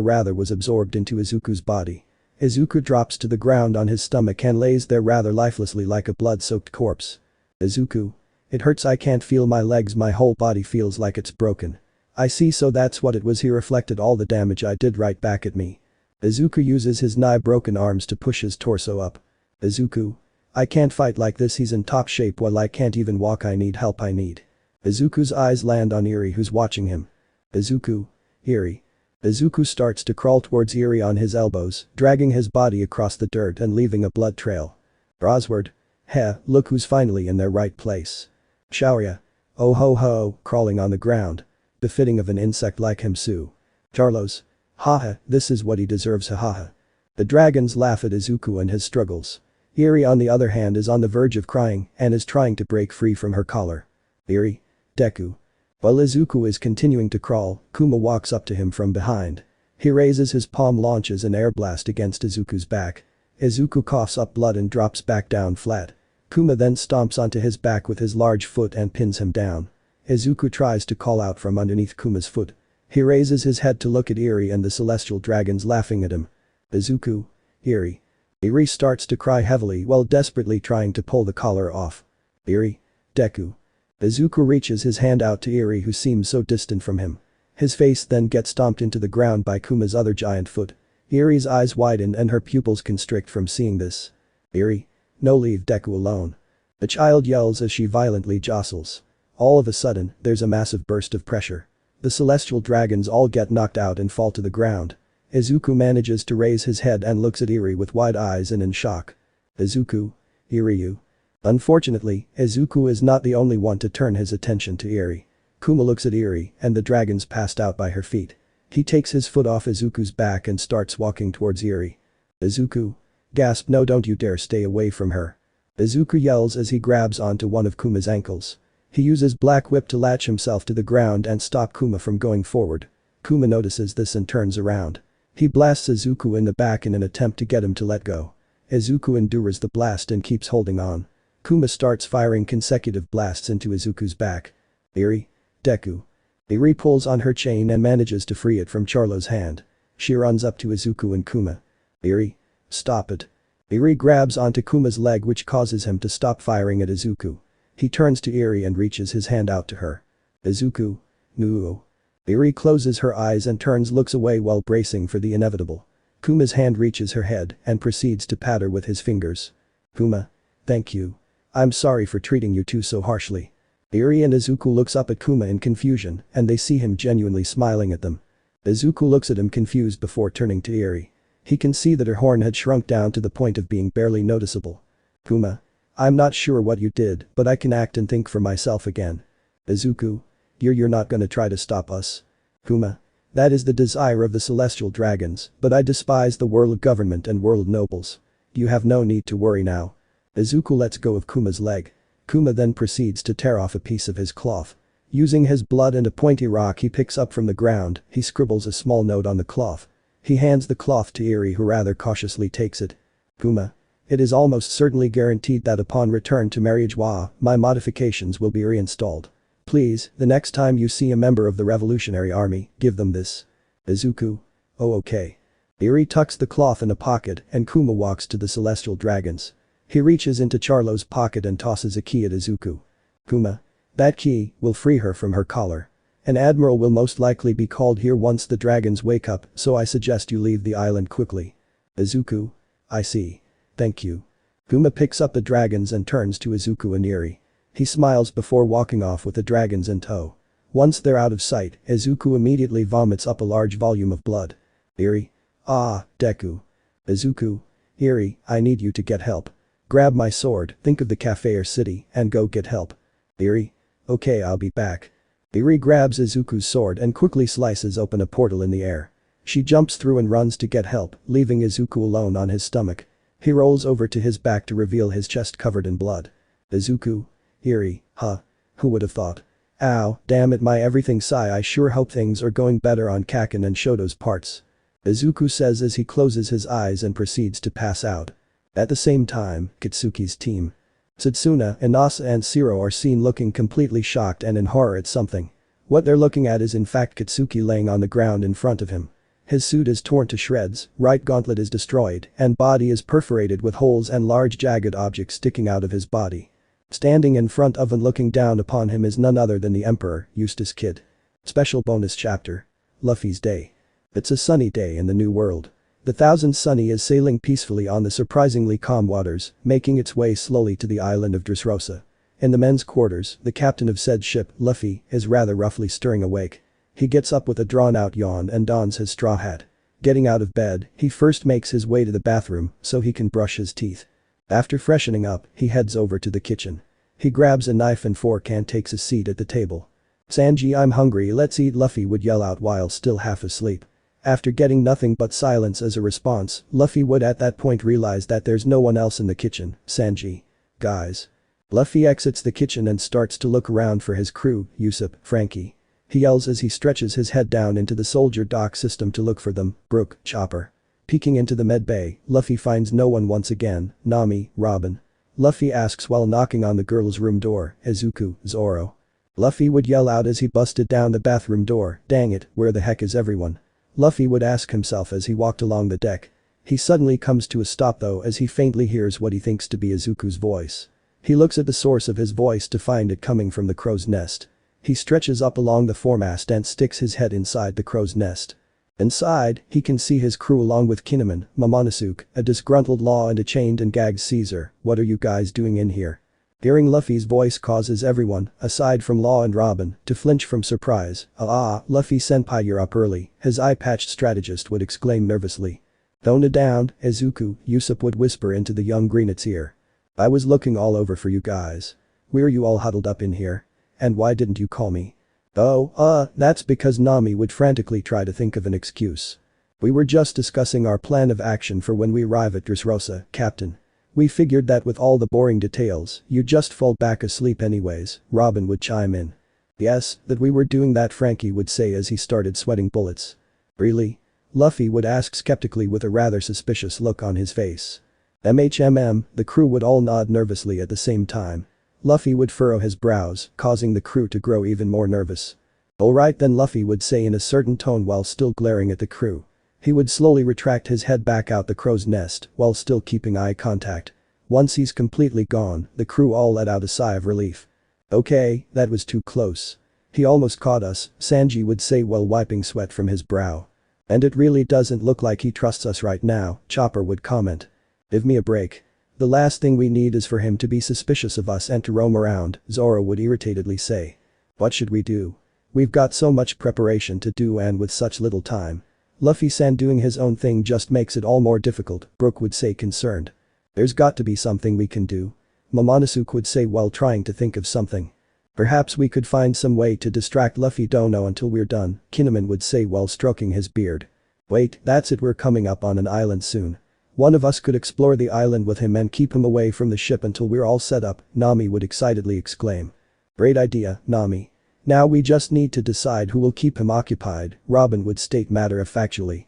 rather was absorbed into Izuku's body. Izuku drops to the ground on his stomach and lays there rather lifelessly like a blood-soaked corpse. Izuku? It hurts, I can't feel my legs, my whole body feels like it's broken. I see, so that's what it was. He reflected all the damage I did right back at me. Izuku uses his nigh broken arms to push his torso up. Izuku? I can't fight like this, he's in top shape while I can't even walk, I need help, I need. Izuku's eyes land on Eri, who's watching him. Izuku? Eri. Izuku starts to crawl towards Eri on his elbows, dragging his body across the dirt and leaving a blood trail. Rosward? Heh, look who's finally in their right place. Shaurya? Oh ho ho, crawling on the ground. Befitting of an insect like him. Sue. Charlos? Haha, this is what he deserves, haha. The dragons laugh at Izuku and his struggles. Eri on the other hand is on the verge of crying and is trying to break free from her collar. Eri? Deku. While Izuku is continuing to crawl, Kuma walks up to him from behind. He raises his palm, launches an air blast against Izuku's back. Izuku coughs up blood and drops back down flat. Kuma then stomps onto his back with his large foot and pins him down. Izuku tries to call out from underneath Kuma's foot. He raises his head to look at Eri and the celestial dragons laughing at him. Izuku? Eri. Eri starts to cry heavily while desperately trying to pull the collar off. Eri? Deku. Izuku reaches his hand out to Eri, who seems so distant from him. His face then gets stomped into the ground by Kuma's other giant foot. Eri's eyes widen and her pupils constrict from seeing this. Eri? No, leave Deku alone. The child yells as she violently jostles. All of a sudden, there's a massive burst of pressure. The celestial dragons all get knocked out and fall to the ground. Izuku manages to raise his head and looks at Eri with wide eyes and in shock. Izuku? Eri? Unfortunately, Izuku is not the only one to turn his attention to Eri. Kuma looks at Eri and the dragons passed out by her feet. He takes his foot off Izuku's back and starts walking towards Eri. Izuku? Gasp, no, don't you dare, stay away from her. Izuku yells as he grabs onto one of Kuma's ankles. He uses Black Whip to latch himself to the ground and stop Kuma from going forward. Kuma notices this and turns around. He blasts Izuku in the back in an attempt to get him to let go. Izuku endures the blast and keeps holding on. Kuma starts firing consecutive blasts into Izuku's back. Eri? Deku. Eri pulls on her chain and manages to free it from Charlo's hand. She runs up to Izuku and Kuma. Eri? Stop it. Eri grabs onto Kuma's leg, which causes him to stop firing at Izuku. He turns to Eri and reaches his hand out to her. Izuku? No. Eri closes her eyes and looks away while bracing for the inevitable. Kuma's hand reaches her head and proceeds to pat her with his fingers. Kuma? Thank you. I'm sorry for treating you two so harshly. Eri and Izuku looks up at Kuma in confusion and they see him genuinely smiling at them. Izuku looks at him confused before turning to Eri. He can see that her horn had shrunk down to the point of being barely noticeable. Kuma? I'm not sure what you did, but I can act and think for myself again. Izuku? You're not gonna try to stop us? Kuma? That is the desire of the celestial dragons, but I despise the world government and world nobles. You have no need to worry now. Izuku lets go of Kuma's leg. Kuma then proceeds to tear off a piece of his cloth. Using his blood and a pointy rock he picks up from the ground, he scribbles a small note on the cloth. He hands the cloth to Eri, who rather cautiously takes it. Kuma. It is almost certainly guaranteed that upon return to Mariagewa, my modifications will be reinstalled. Please, the next time you see a member of the Revolutionary Army, give them this. Izuku. Oh okay. Eri tucks the cloth in a pocket and Kuma walks to the Celestial Dragons. He reaches into Charlo's pocket and tosses a key at Izuku. Kuma. That key will free her from her collar. An admiral will most likely be called here once the dragons wake up, so I suggest you leave the island quickly. Izuku. I see. Thank you. Kuma picks up the dragons and turns to Izuku and Eri. He smiles before walking off with the dragons in tow. Once they're out of sight, Izuku immediately vomits up a large volume of blood. Eri. Ah, Deku. Izuku. Eri, I need you to get help. Grab my sword, think of the cafe or city, and go get help. Eri. Okay, I'll be back. Eri grabs Izuku's sword and quickly slices open a portal in the air. She jumps through and runs to get help, leaving Izuku alone on his stomach. He rolls over to his back to reveal his chest covered in blood. Izuku. Eri, huh. Who would have thought? Ow, damn it my everything sigh, I sure hope things are going better on Kaken and Shoto's parts. Izuku says as he closes his eyes and proceeds to pass out. At the same time, Katsuki's team. Satsuna, Inasa and Shiro are seen looking completely shocked and in horror at something. What they're looking at is in fact Katsuki laying on the ground in front of him. His suit is torn to shreds, right gauntlet is destroyed, and body is perforated with holes and large jagged objects sticking out of his body. Standing in front of and looking down upon him is none other than the Emperor, Eustace Kid. Special bonus chapter. Luffy's Day. It's a sunny day in the New World. The Thousand Sunny is sailing peacefully on the surprisingly calm waters, making its way slowly to the island of Dressrosa. In the men's quarters, the captain of said ship, Luffy, is rather roughly stirring awake. He gets up with a drawn-out yawn and dons his straw hat. Getting out of bed, he first makes his way to the bathroom so he can brush his teeth. After freshening up, he heads over to the kitchen. He grabs a knife and fork and takes a seat at the table. Sanji, I'm hungry, let's eat, Luffy would yell out while still half asleep. After getting nothing but silence as a response, Luffy would at that point realize that there's no one else in the kitchen. Sanji. Guys. Luffy exits the kitchen and starts to look around for his crew, Usopp, Frankie. He yells as he stretches his head down into the soldier dock system to look for them, Brook, Chopper. Peeking into the med bay, Luffy finds no one once again, Nami, Robin. Luffy asks while knocking on the girl's room door, Izuku, Zoro. Luffy would yell out as he busted down the bathroom door, dang it, where the heck is everyone? Luffy would ask himself as he walked along the deck. He suddenly comes to a stop though as he faintly hears what he thinks to be Izuku's voice. He looks at the source of his voice to find it coming from the crow's nest. He stretches up along the foremast and sticks his head inside the crow's nest. Inside, he can see his crew along with Kinemon, Momonosuke, a disgruntled Law and a chained and gagged Caesar. What are you guys doing in here? Hearing Luffy's voice causes everyone, aside from Law and Robin, to flinch from surprise. Luffy senpai, you're up early, his eye-patched strategist would exclaim nervously. Tone it down, Izuku, Usopp would whisper into the young greenet's ear. I was looking all over for you guys. Where are you all huddled up in here? And why didn't you call me? That's because Nami would frantically try to think of an excuse. We were just discussing our plan of action for when we arrive at Dressrosa, Captain. We figured that with all the boring details, you'd just fall back asleep anyways, Robin would chime in. Yes, that we were doing that, Frankie would say as he started sweating bullets. Really? Luffy would ask skeptically with a rather suspicious look on his face. The crew would all nod nervously at the same time. Luffy would furrow his brows, causing the crew to grow even more nervous. Alright then, Luffy would say in a certain tone while still glaring at the crew. He would slowly retract his head back out the crow's nest while still keeping eye contact. Once he's completely gone, the crew all let out a sigh of relief. Okay, that was too close. He almost caught us, Sanji would say while wiping sweat from his brow. And it really doesn't look like he trusts us right now, Chopper would comment. Give me a break. The last thing we need is for him to be suspicious of us and to roam around, Zoro would irritatedly say. What should we do? We've got so much preparation to do and with such little time. Luffy-san doing his own thing just makes it all more difficult, Brook would say concerned. There's got to be something we can do. Momonosuke would say while trying to think of something. Perhaps we could find some way to distract Luffy, don't know until we're done, Kinemon would say while stroking his beard. Wait, that's it, we're coming up on an island soon. One of us could explore the island with him and keep him away from the ship until we're all set up, Nami would excitedly exclaim. Great idea, Nami. Now we just need to decide who will keep him occupied, Robin would state matter-of-factually.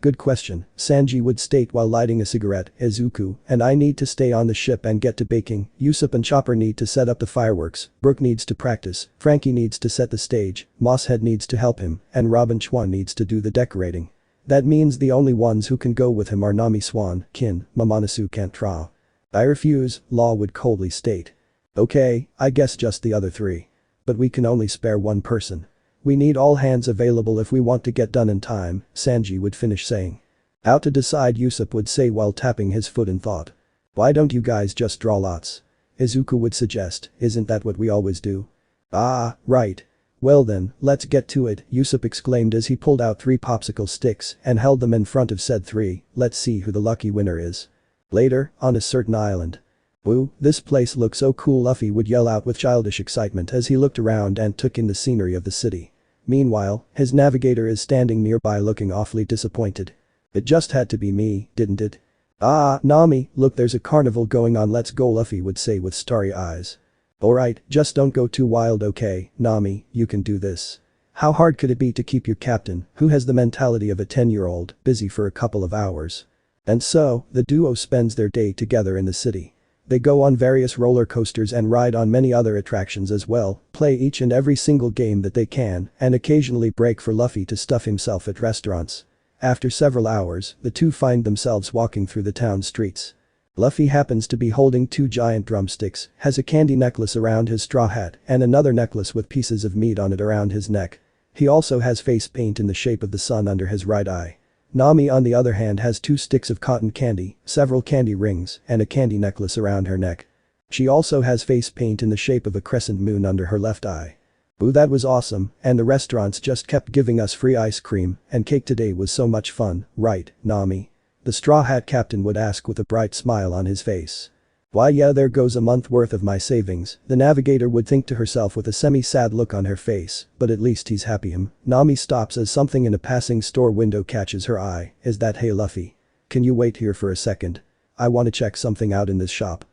Good question, Sanji would state while lighting a cigarette. Izuku and I need to stay on the ship and get to baking, Usopp and Chopper need to set up the fireworks, Brook needs to practice, Frankie needs to set the stage, Mosshead needs to help him, and Robin Chwan needs to do the decorating. That means the only ones who can go with him are Nami Swan, Kin, Momonosuke can't try. I refuse, Law would coldly state. Okay, I guess just the other three. But we can only spare one person. We need all hands available if we want to get done in time, Sanji would finish saying. Out to decide, Usopp would say while tapping his foot in thought. Why don't you guys just draw lots? Izuku would suggest, isn't that what we always do? Ah, right. Well then, let's get to it, Usopp exclaimed as he pulled out 3 popsicle sticks and held them in front of said 3, let's see who the lucky winner is. Later, on a certain island. Woo, this place looks so cool, Luffy would yell out with childish excitement as he looked around and took in the scenery of the city. Meanwhile, his navigator is standing nearby looking awfully disappointed. It just had to be me, didn't it? Ah, Nami, look, there's a carnival going on, let's go, Luffy would say with starry eyes. Alright, just don't go too wild, okay, Nami, you can do this. How hard could it be to keep your captain, who has the mentality of a 10-year-old, busy for a couple of hours? And so, the duo spends their day together in the city. They go on various roller coasters and ride on many other attractions as well, play each and every single game that they can, and occasionally break for Luffy to stuff himself at restaurants. After several hours, the two find themselves walking through the town streets. Luffy happens to be holding 2 giant drumsticks, has a candy necklace around his straw hat, and another necklace with pieces of meat on it around his neck. He also has face paint in the shape of the sun under his right eye. Nami on the other hand has 2 sticks of cotton candy, several candy rings, and a candy necklace around her neck. She also has face paint in the shape of a crescent moon under her left eye. Ooh, that was awesome, and the restaurants just kept giving us free ice cream and cake today was so much fun, right, Nami? The Straw Hat Captain would ask with a bright smile on his face. Why yeah, there goes a month worth of my savings, the navigator would think to herself with a semi-sad look on her face, but at least he's happy. Nami stops as something in a passing store window catches her eye. Is that hey Luffy? Can you wait here for a second? I want to check something out in this shop.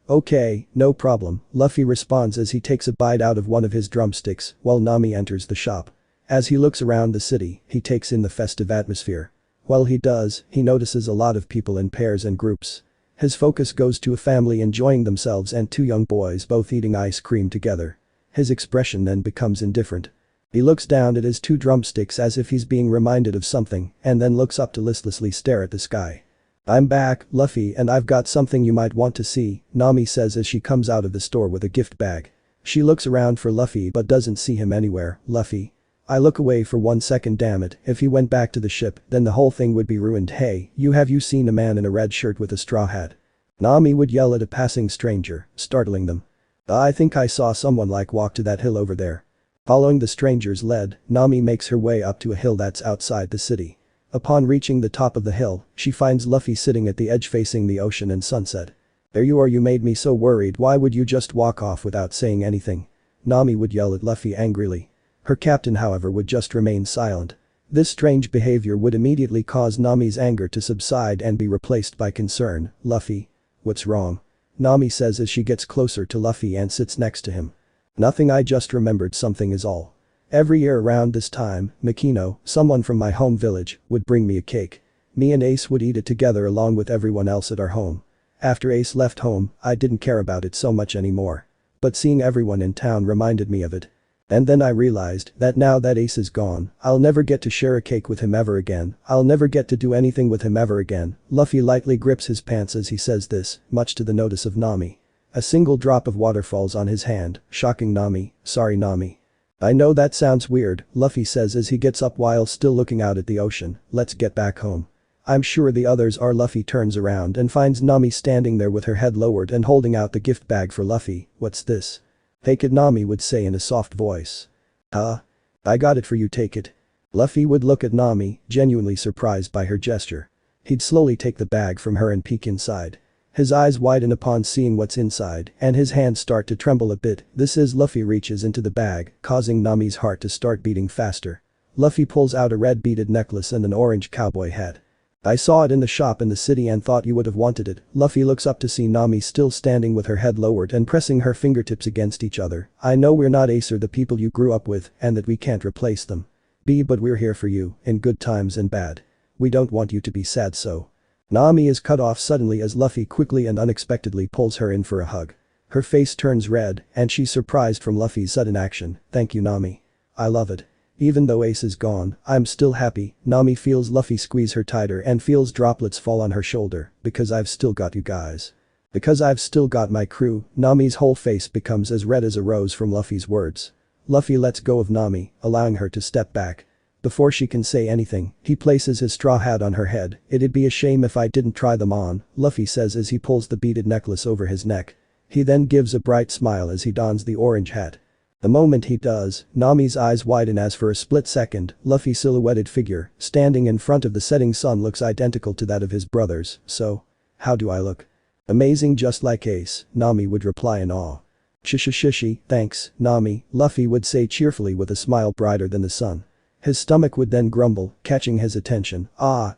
Okay, no problem, Luffy responds as he takes a bite out of one of his drumsticks while Nami enters the shop. As he looks around the city, he takes in the festive atmosphere. While he does, he notices a lot of people in pairs and groups. His focus goes to a family enjoying themselves and 2 young boys both eating ice cream together. His expression then becomes indifferent. He looks down at his 2 drumsticks as if he's being reminded of something and then looks up to listlessly stare at the sky. I'm back, Luffy, and I've got something you might want to see, Nami says as she comes out of the store with a gift bag. She looks around for Luffy but doesn't see him anywhere. Luffy. I look away for 1 second, damn it, if he went back to the ship then the whole thing would be ruined. Hey, have you seen a man in a red shirt with a straw hat? Nami would yell at a passing stranger, startling them. I think I saw someone walk to that hill over there. Following the stranger's lead, Nami makes her way up to a hill that's outside the city. Upon reaching the top of the hill, she finds Luffy sitting at the edge facing the ocean and sunset. There you are, you made me so worried, why would you just walk off without saying anything? Nami would yell at Luffy angrily. Her captain however would just remain silent. This strange behavior would immediately cause Nami's anger to subside and be replaced by concern. Luffy? What's wrong? Nami says as she gets closer to Luffy and sits next to him. Nothing, I just remembered something is all. Every year around this time, Makino, someone from my home village, would bring me a cake. Me and Ace would eat it together along with everyone else at our home. After Ace left home, I didn't care about it so much anymore. But seeing everyone in town reminded me of it. And then I realized that now that Ace is gone, I'll never get to share a cake with him ever again, I'll never get to do anything with him ever again. Luffy lightly grips his pants as he says this, much to the notice of Nami. A single drop of water falls on his hand, shocking Nami. Sorry Nami. I know that sounds weird, Luffy says as he gets up while still looking out at the ocean. Let's get back home. I'm sure the others are. Luffy turns around and finds Nami standing there with her head lowered and holding out the gift bag for Luffy. What's this? Take it, Nami would say in a soft voice. I got it for you, take it. Luffy would look at Nami, genuinely surprised by her gesture. He'd slowly take the bag from her and peek inside. His eyes widen upon seeing what's inside and his hands start to tremble a bit. Luffy reaches into the bag, causing Nami's heart to start beating faster. Luffy pulls out a red beaded necklace and an orange cowboy hat. I saw it in the shop in the city and thought you would have wanted it. Luffy looks up to see Nami still standing with her head lowered and pressing her fingertips against each other. I know we're not Ace or the people you grew up with and that we can't replace them. B, but we're here for you, in good times and bad. We don't want you to be sad so. Nami is cut off suddenly as Luffy quickly and unexpectedly pulls her in for a hug. Her face turns red and she's surprised from Luffy's sudden action. Thank you Nami. I love it. Even though Ace is gone, I'm still happy. Nami feels Luffy squeeze her tighter and feels droplets fall on her shoulder. Because I've still got you guys. Because I've still got my crew. Nami's whole face becomes as red as a rose from Luffy's words. Luffy lets go of Nami, allowing her to step back. Before she can say anything, he places his straw hat on her head. It'd be a shame if I didn't try them on, Luffy says as he pulls the beaded necklace over his neck. He then gives a bright smile as he dons the orange hat. The moment he does, Nami's eyes widen as for a split second, Luffy's silhouetted figure, standing in front of the setting sun looks identical to that of his brothers, so. How do I look? Amazing just like Ace, Nami would reply in awe. Shishi, thanks, Nami, Luffy would say cheerfully with a smile brighter than the sun. His stomach would then grumble, catching his attention.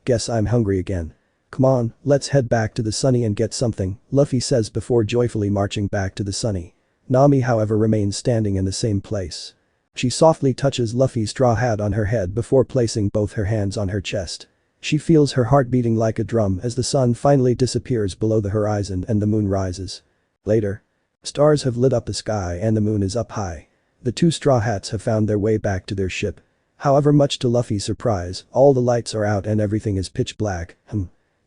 Guess I'm hungry again. Come on, let's head back to the sunny and get something, Luffy says before joyfully marching back to the sunny. Nami however remains standing in the same place. She softly touches Luffy's straw hat on her head before placing both her hands on her chest. She feels her heart beating like a drum as the sun finally disappears below the horizon and the moon rises. Later. Stars have lit up the sky and the moon is up high. The two straw hats have found their way back to their ship. However, much to Luffy's surprise, all the lights are out and everything is pitch black.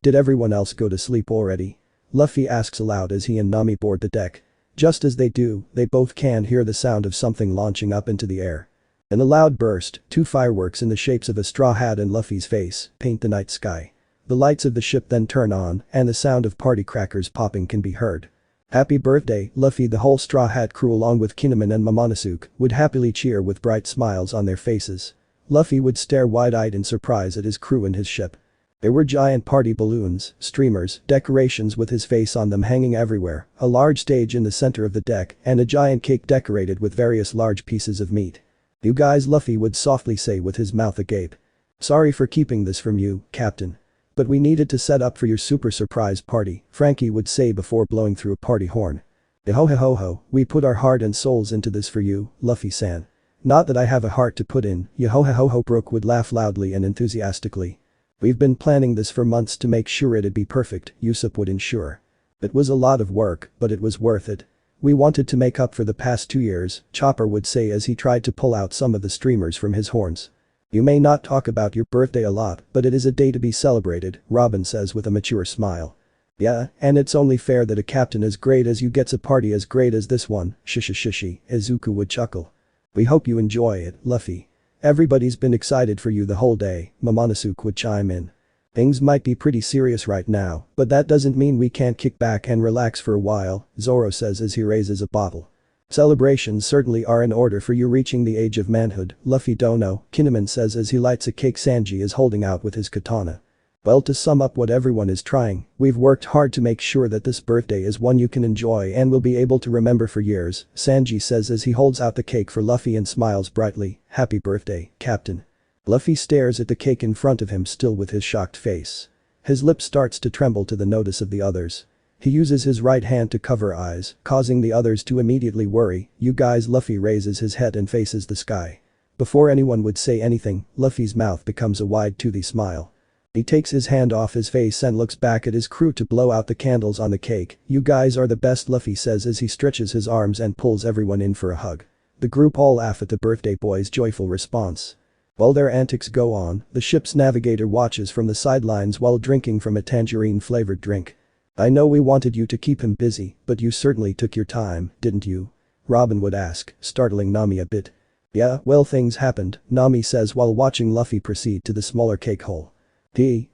Did everyone else go to sleep already? Luffy asks aloud as he and Nami board the deck. Just as they do, they both can hear the sound of something launching up into the air. In a loud burst, two fireworks in the shapes of a straw hat and Luffy's face paint the night sky. The lights of the ship then turn on and the sound of party crackers popping can be heard. Happy birthday, Luffy. The whole straw hat crew along with Kinemon and Momonosuke would happily cheer with bright smiles on their faces. Luffy would stare wide-eyed in surprise at his crew and his ship. There were giant party balloons, streamers, decorations with his face on them hanging everywhere, a large stage in the center of the deck, and a giant cake decorated with various large pieces of meat. You guys, Luffy would softly say with his mouth agape. Sorry for keeping this from you, Captain. But we needed to set up for your super surprise party, Frankie would say before blowing through a party horn. Yo-ho-ho-ho, we put our heart and souls into this for you, Luffy-san. Not that I have a heart to put in, yo-ho-ho-ho. Brook would laugh loudly and enthusiastically. We've been planning this for months to make sure it'd be perfect, Usopp would ensure. It was a lot of work, but it was worth it. We wanted to make up for the past 2 years, Chopper would say as he tried to pull out some of the streamers from his horns. You may not talk about your birthday a lot, but it is a day to be celebrated, Robin says with a mature smile. Yeah, and it's only fair that a captain as great as you gets a party as great as this one, shishi, Izuku would chuckle. We hope you enjoy it, Luffy. Everybody's been excited for you the whole day, Momonosuke would chime in. Things might be pretty serious right now, but that doesn't mean we can't kick back and relax for a while, Zoro says as he raises a bottle. Celebrations certainly are in order for you reaching the age of manhood, Luffy don't know, Kinemon says as he lights a cake Sanji is holding out with his katana. Well, to sum up what everyone is trying, we've worked hard to make sure that this birthday is one you can enjoy and will be able to remember for years, Sanji says as he holds out the cake for Luffy and smiles brightly. Happy birthday, Captain. Luffy stares at the cake in front of him still with his shocked face. His lip starts to tremble to the notice of the others. He uses his right hand to cover eyes, causing the others to immediately worry. You guys, Luffy raises his head and faces the sky. Before anyone would say anything, Luffy's mouth becomes a wide toothy smile. He takes his hand off his face and looks back at his crew to blow out the candles on the cake. You guys are the best, Luffy says as he stretches his arms and pulls everyone in for a hug. The group all laugh at the birthday boy's joyful response. While their antics go on, the ship's navigator watches from the sidelines while drinking from a tangerine-flavored drink. I know we wanted you to keep him busy, but you certainly took your time, didn't you? Robin would ask, startling Nami a bit. Yeah, well, things happened, Nami says while watching Luffy proceed to the smaller cake hole.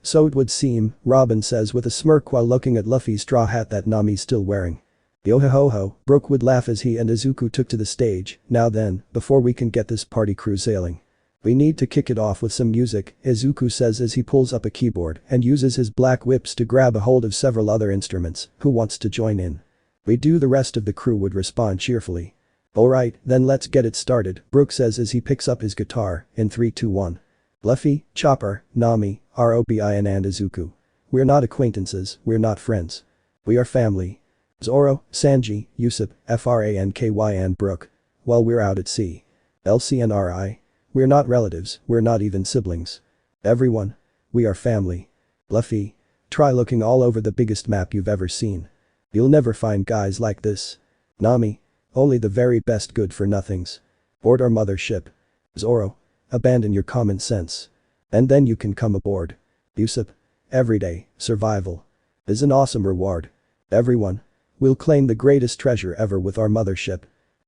So it would seem, Robin says with a smirk while looking at Luffy's straw hat that Nami's still wearing. Yo-ho-ho-ho, Brook would laugh as he and Izuku took to the stage. Now then, before we can get this party crew sailing. We need to kick it off with some music, Izuku says as he pulls up a keyboard and uses his black whips to grab a hold of several other instruments. Who wants to join in? We do, the rest of the crew would respond cheerfully. Alright, then let's get it started, Brook says as he picks up his guitar. In 3, 2, 1. Luffy, Chopper, Nami, Robin and Izuku. We're not acquaintances, we're not friends. We are family. Zoro, Sanji, Usopp, Franky and Brook. While we're out at sea. LCNRI. We're not relatives, we're not even siblings. Everyone. We are family. Luffy. Try looking all over the biggest map you've ever seen. You'll never find guys like this. Nami. Only the very best good for nothings. Board our mothership. Zoro. Abandon your common sense. And then you can come aboard. Usopp. Everyday, survival. Is an awesome reward. Everyone. We'll claim the greatest treasure ever with our mothership.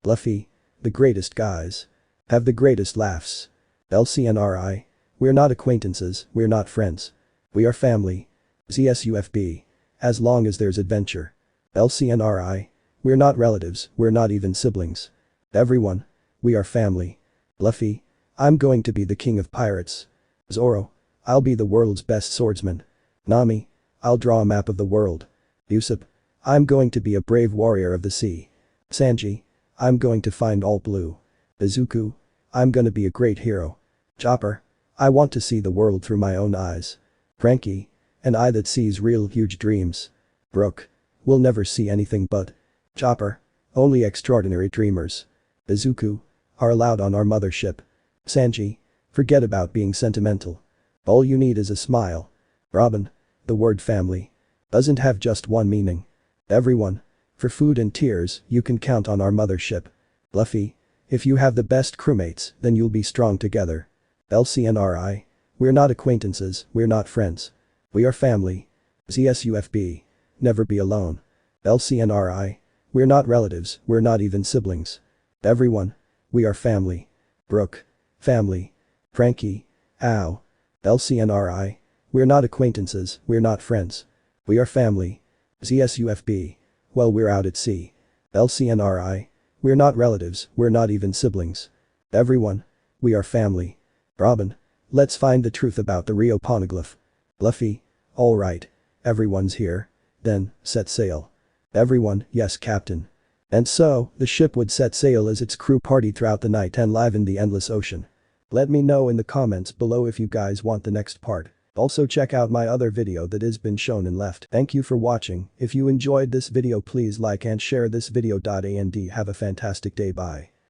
Luffy. The greatest guys. Have the greatest laughs. LCNRI. We're not acquaintances, we're not friends. We are family. ZSUFB. As long as there's adventure. LCNRI. We're not relatives, we're not even siblings. Everyone. We are family. Luffy. I'm going to be the king of pirates. Zoro. I'll be the world's best swordsman. Nami. I'll draw a map of the world. Usopp. I'm going to be a brave warrior of the sea. Sanji. I'm going to find all blue. Izuku. I'm gonna be a great hero. Chopper. I want to see the world through my own eyes. Franky. An eye that sees real huge dreams. Brook. We'll never see anything but. Chopper. Only extraordinary dreamers. Izuku. Are allowed on our mothership. Sanji. Forget about being sentimental. All you need is a smile. Robin. The word family. Doesn't have just one meaning. Everyone. For food and tears, you can count on our mothership. Luffy. If you have the best crewmates, then you'll be strong together. LCNRI. We're not acquaintances, we're not friends. We are family. ZSUFB. Never be alone. LCNRI. We're not relatives, we're not even siblings. Everyone. We are family. Brook. Family. Franky. Ow. LCNRI. We're not acquaintances, we're not friends. We are family. ZSUFB. Well, we're out at sea. LCNRI. We're not relatives, we're not even siblings. Everyone. We are family. Robin. Let's find the truth about the Rio Poneglyph. Luffy. Alright. Everyone's here. Then, set sail. Everyone, yes captain. And so, the ship would set sail as its crew partied throughout the night and livened the endless ocean. Let me know in the comments below if you guys want the next part. Also check out my other video that has been shown and left. Thank you for watching. If you enjoyed this video please like and share this video. And have a fantastic day. Bye.